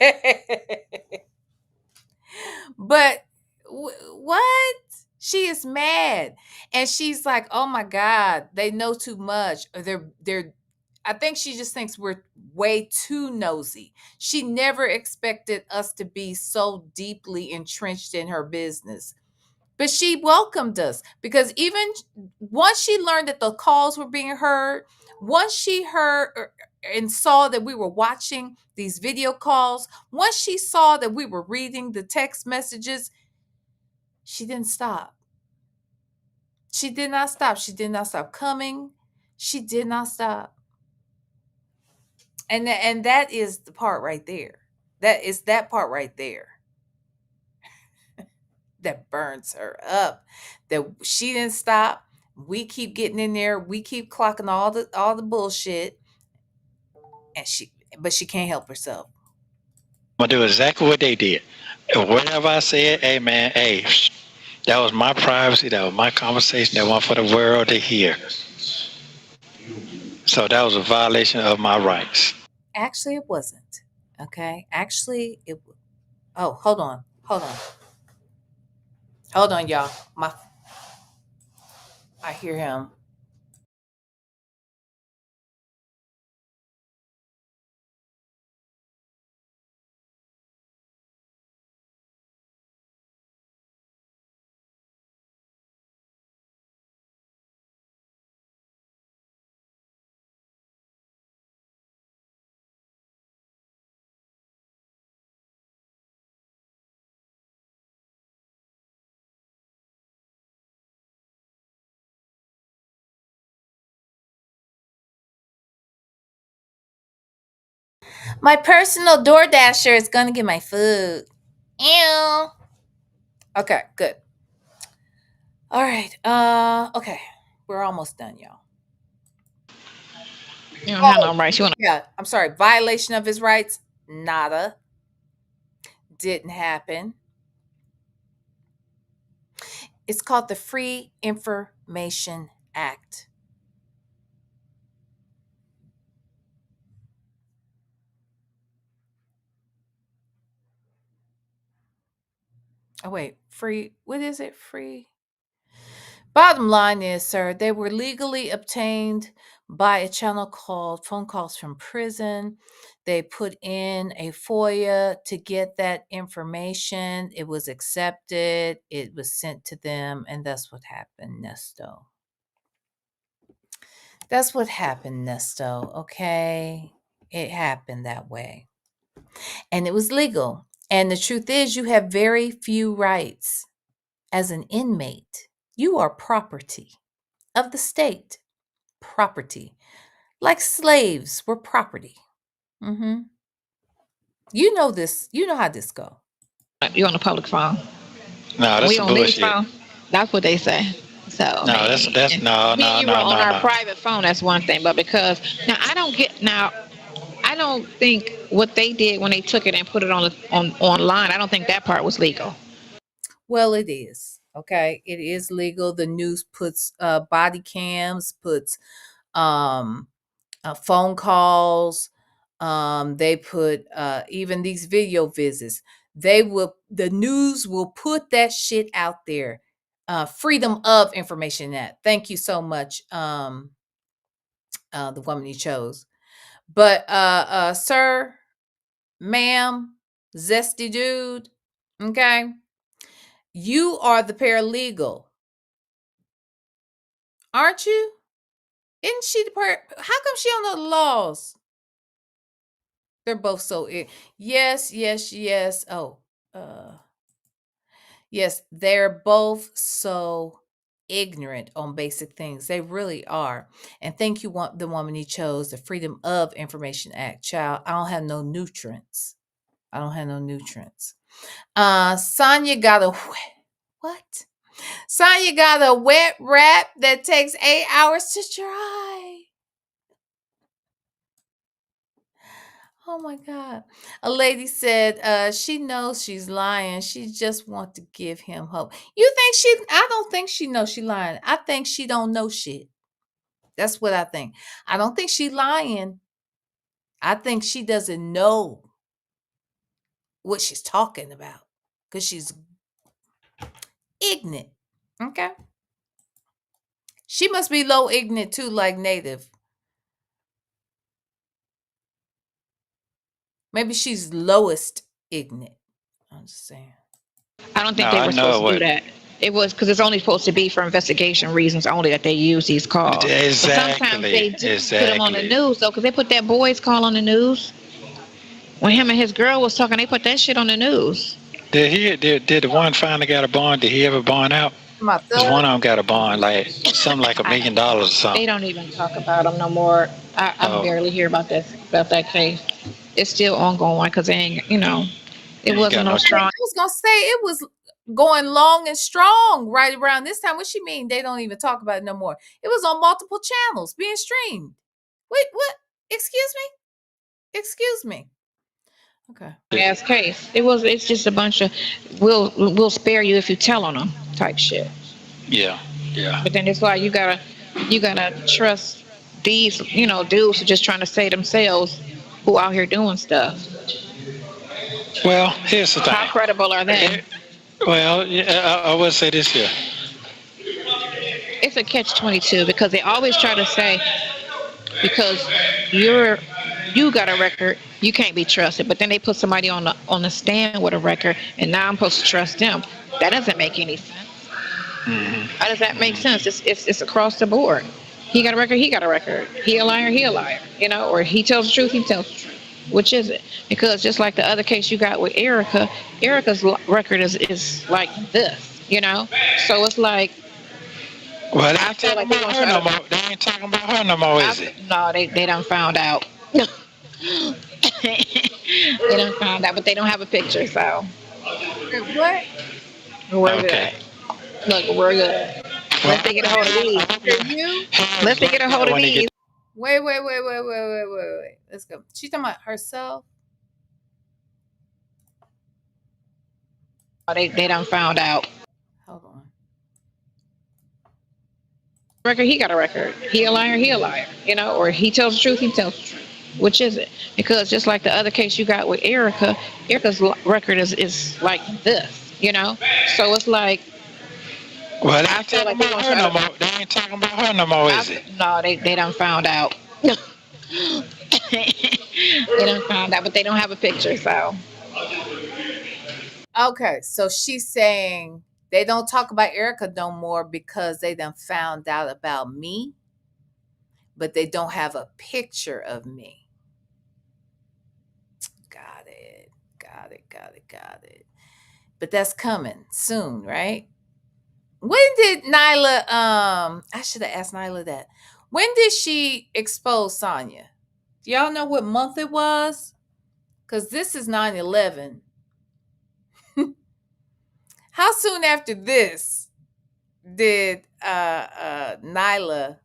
But what? She is mad. And she's like, "Oh my God, they know too much." Or they're I think she just thinks we're way too nosy. She never expected us to be so deeply entrenched in her business. But she welcomed us because even once she learned that the calls were being heard, once she heard and saw that we were watching these video calls, once she saw that we were reading the text messages, she didn't stop. She did not stop. She did not stop coming. She did not stop. And that is the part right there. That is that part right there that burns her up. That she didn't stop. We keep getting in there. We keep clocking all the bullshit, and she can't help herself. I'm gonna do exactly what they did. And whatever I said, hey man, hey, that was my privacy. That was my conversation. That one for the world to hear. So that was a violation of my rights. Actually, it wasn't. Okay. Actually, it. Oh, hold on. Hold on, y'all. I hear him. My personal door dasher is gonna get my food. Ew. Okay, good. All right. Okay. We're almost done, y'all. You don't have no rights. You want Yeah, I'm sorry. Violation of his rights? Nada. Didn't happen. It's called the Free Information Act. Oh, wait. Free. What is it? Free. Bottom line is, sir, they were legally obtained by a channel called Phone Calls from Prison. They put in a FOIA to get that information. It was accepted. It was sent to them. And that's what happened, Nesto. That's what happened, Nesto. Okay. It happened that way. And it was legal. And the truth is, you have very few rights as an inmate. You are property of the state. Property. Like slaves were property. Mm-hmm. You know this. You know how this go. you on the public phone. No, that's We some on these bullshit. phones. That's what they say. So No, that's no, me and no, you were no, on no, our no. private phone. That's one thing. But because now I don't think what they did when they took it and put it on online. I don't think that part was legal. Well, it is. Okay. It is legal. The news puts body cams, puts um phone calls. They put even these video visits. The news will put that shit out there. Freedom of Information Act. Thank you so much, the woman you chose. But sir, ma'am, zesty dude, okay, you are the paralegal, aren't you? Isn't she the how come she don't know the laws? They're both so yes. Oh, uh Yes, they're both so ignorant on basic things. They really are. And thank you, the woman he chose, the Freedom of Information Act. Child, I don't have no nutrients. I don't have no nutrients. Sonya got a what? Sonya got a wet wrap that takes 8 hours to dry. Oh my God. A lady said she knows she's lying. She just wants to give him hope. You think I don't think she knows she lying. I think she don't know shit. That's what I think. I don't think she lying. I think she doesn't know what she's talking about because she's ignorant. Okay. She must be low ignorant too, like native. Maybe she's lowest ignorant. I'm just saying. I don't think they were supposed to do that. It was because it's only supposed to be for investigation reasons only that they use these calls. Exactly. But sometimes they do put them on the news though, because they put that boy's call on the news. When him and his girl was talking, they put that shit on the news. Did the one finally got a bond? Did he ever bond out? Because one of them got a bond, like something like $1 million or something. They don't even talk about them no more. I barely hear about that case. It's still ongoing because they ain't, it wasn't no strong. I was gonna say it was going long and strong right around this time. What she mean? They don't even talk about it no more. It was on multiple channels being streamed. Wait, what? Excuse me. Okay. Ass case. It's just a bunch of we'll spare you if you tell on them type shit. Yeah. But then it's like you gotta trust these dudes who just trying to say themselves who out here doing stuff. Well, here's the thing. How credible are they? Well, I would say this here. It's a catch-22 because they always try to say because you got a record, you can't be trusted. But then they put somebody on the stand with a record, and now I'm supposed to trust them. That doesn't make any sense. Mm-hmm. How does that make sense? It's across the board. He got a record. He got a record. He a liar. Or he tells the truth. He tells the truth. Which is it? Because just like the other case you got with Erica's record is like this. So it's like. Well, they ain't talking about her no more. They ain't talking about her no more, is it? No, they done found out. They done found out, but they don't have a picture, so. What? We're good. Look, we're good. Let's get a hold of these. Let's get a hold of these. Wait. Let's go. She's talking about herself. They done found out. Hold on. Record, he got a record. He a liar. Or he tells the truth. He tells the truth. Which is it? Because just like the other case you got with Erica's record is like this. So it's like. Well, they ain't talking about her no more. They ain't talking about her no more, is it? No, they done found out. They done found out, but they don't have a picture, so. Okay, so she's saying they don't talk about Erica no more because they done found out about me, but they don't have a picture of me. Got it. But that's coming soon, right? When did Nyla, I should have asked Nyla that. When did she expose Sonya? Do y'all know what month it was? Because this is 9/11. How soon after this did Nyla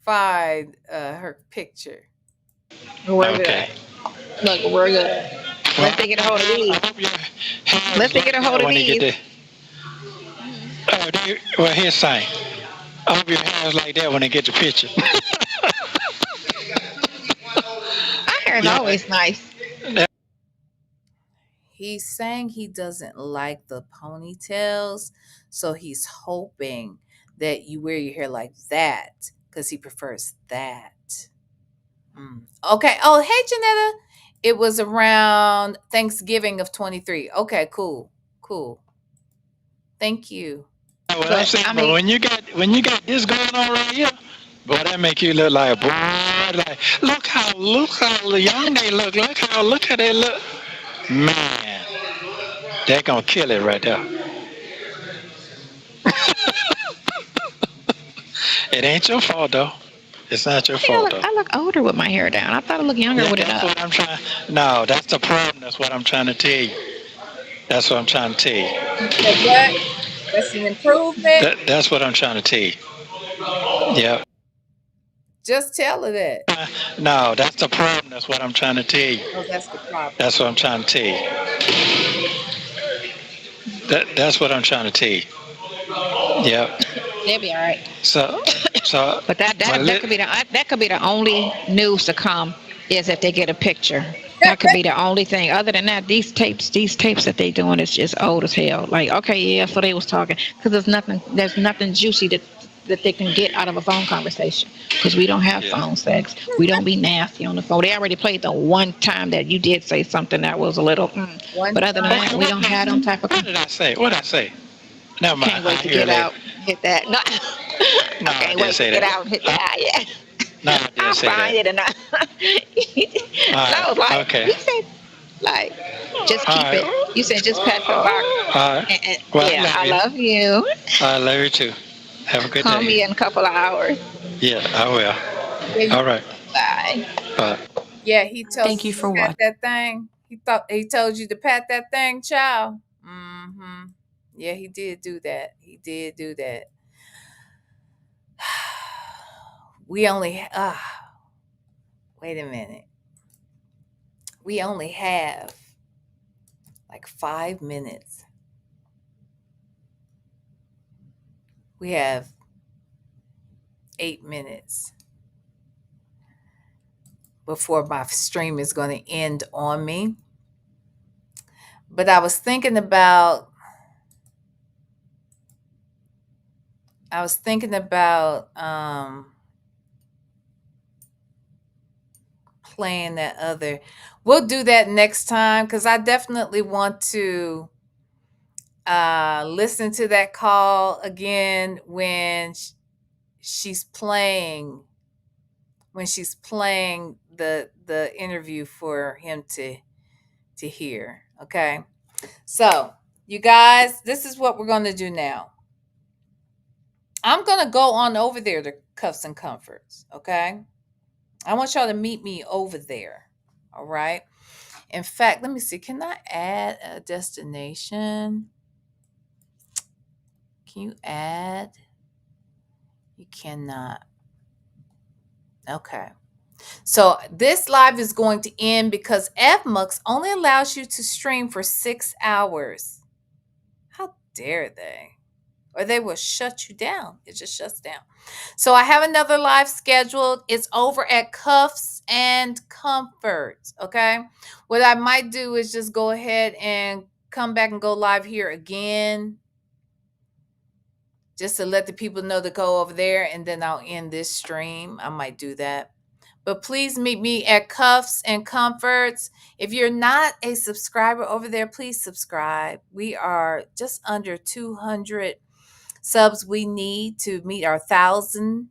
find her picture? We're good. Look, we're good. Let's get a hold of these. Well, here's saying. I hope your hair's like that when they get the picture. Our hair is always nice. He's saying he doesn't like the ponytails, so he's hoping that you wear your hair like that because he prefers that. Okay. Oh, hey, Janetta. It was around Thanksgiving of 23. Okay, cool. Thank you. What I'm saying, but when you got this going on right here, boy, that make you look like a boy. Like, look how young they look. Look how they look. Man, that gonna kill it right there. It ain't your fault though. It's not your I think fault though. I look older with my hair down. I thought I looked younger Yeah, with it that's up. what I'm trying. No, that's the problem. That's what I'm trying to tell you. That's what I'm trying to tell you. You said what? That's an improvement. That's what I'm trying to tell you. Yeah. Just tell her that. No, that's the problem. That's what I'm trying to tell you. Oh, that's the problem. That's what I'm trying to tell you. That's what I'm trying to tell you. Yeah. They'll be all right. So. But that could be the only news to come is if they get a picture. That could be the only thing. Other than that, these tapes that they doing is just old as hell. Like, okay, yeah, so they was talking because there's nothing juicy that they can get out of a phone conversation because we don't have phone sex. We don't be nasty on the phone. They already played the one time that you did say something that was a little. But other than that, we don't have them type of. What did I say? What did I say? Never mind. Can't wait to get out, hit that. No, no, I can't wait to get out and hit that. Yeah. No, I didn't say find that. it and I was like, okay. You said, like, just keep it. You said just pat the box. All right. Well, yeah, I love you. I love you too. Have a good day. Call me in a couple of hours. Yeah, I will. Yeah, all right. Bye. Bye. Yeah, he told Thank you for to pat watching. that thing. He told you to pat that thing, child. Mm-hmm. Yeah, he did do that. He did do that. We only wait a minute. We only have like 5 minutes. We have 8 minutes before my stream is going to end on me. But I was thinking about playing that other. We'll do that next time because I definitely want to listen to that call again when she's playing the interview for him to hear. Okay, so you guys, this is what we're going to do now. I'm going to go on over there to Cuffs and Comforts. Okay, I want y'all to meet me over there. All right. In fact, let me see. Can I add a destination? Can you add? You cannot. Okay. So this live is going to end because FMUX only allows you to stream for 6 hours. How dare they? Or they will shut you down. It just shuts down. So I have another live scheduled. It's over at Cuffs and Comforts. Okay. What I might do is just go ahead and come back and go live here again, just to let the people know to go over there, and then I'll end this stream. I might do that. But please meet me at Cuffs and Comforts. If you're not a subscriber over there, please subscribe. We are just under 200 subs we need to meet our 1,000.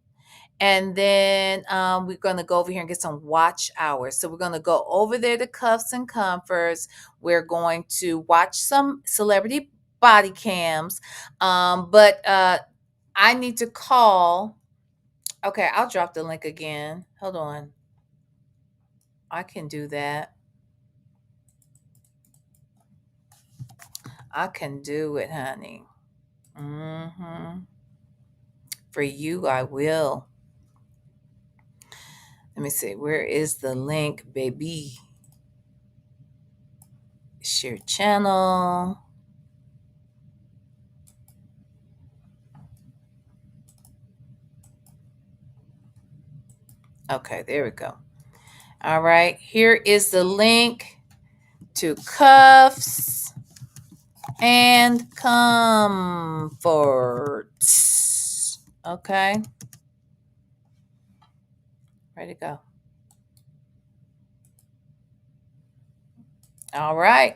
And then we're going to go over here and get some watch hours. So we're going to go over there to Cuffs and Comforts. We're going to watch some celebrity body cams. But I need to call. Okay, I'll drop the link again. Hold on. I can do that. I can do it, honey. For you, I will. Let me see. Where is the link, baby? Share channel. Okay, there we go. All right. Here is the link to Cuffs and Comforts. Okay. Ready to go. All right.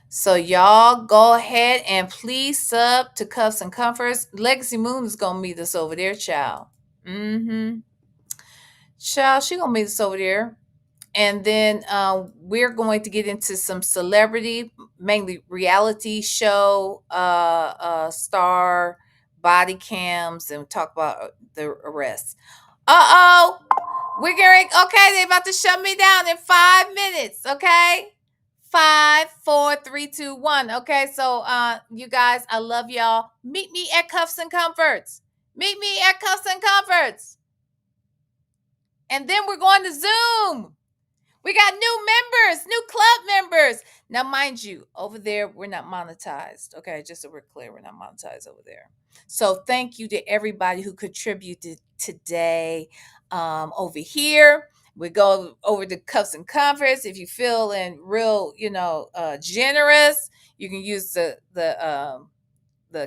So y'all go ahead and please sub to Cuffs and Comforts. Legacy Moon is going to meet us over there, child. Child, she going to meet us over there. And then we're going to get into some celebrity, mainly reality show star body cams and talk about the arrests. We're getting okay. They're about to shut me down in 5 minutes. Okay, 5, 4, 3, 2, 1. Okay, so you guys, I love y'all. Meet me at Cuffs and Comforts. Meet me at Cuffs and Comforts. And then we're going to Zoom. We got new members, new club members. Now, mind you, over there, we're not monetized. Okay, just so we're clear, we're not monetized over there. So thank you to everybody who contributed today over here. We go over to Cuffs and Comforts. If you feel real, generous, you can use the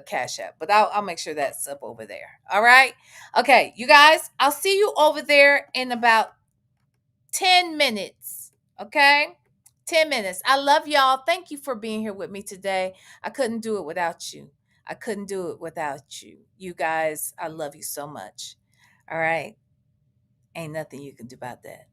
Cash App. But I'll make sure that's up over there. All right. Okay, you guys, I'll see you over there in about 10 minutes. Okay? 10 minutes. I love y'all. Thank you for being here with me today. I couldn't do it without you. I couldn't do it without you. You guys, I love you so much. All right? Ain't nothing you can do about that.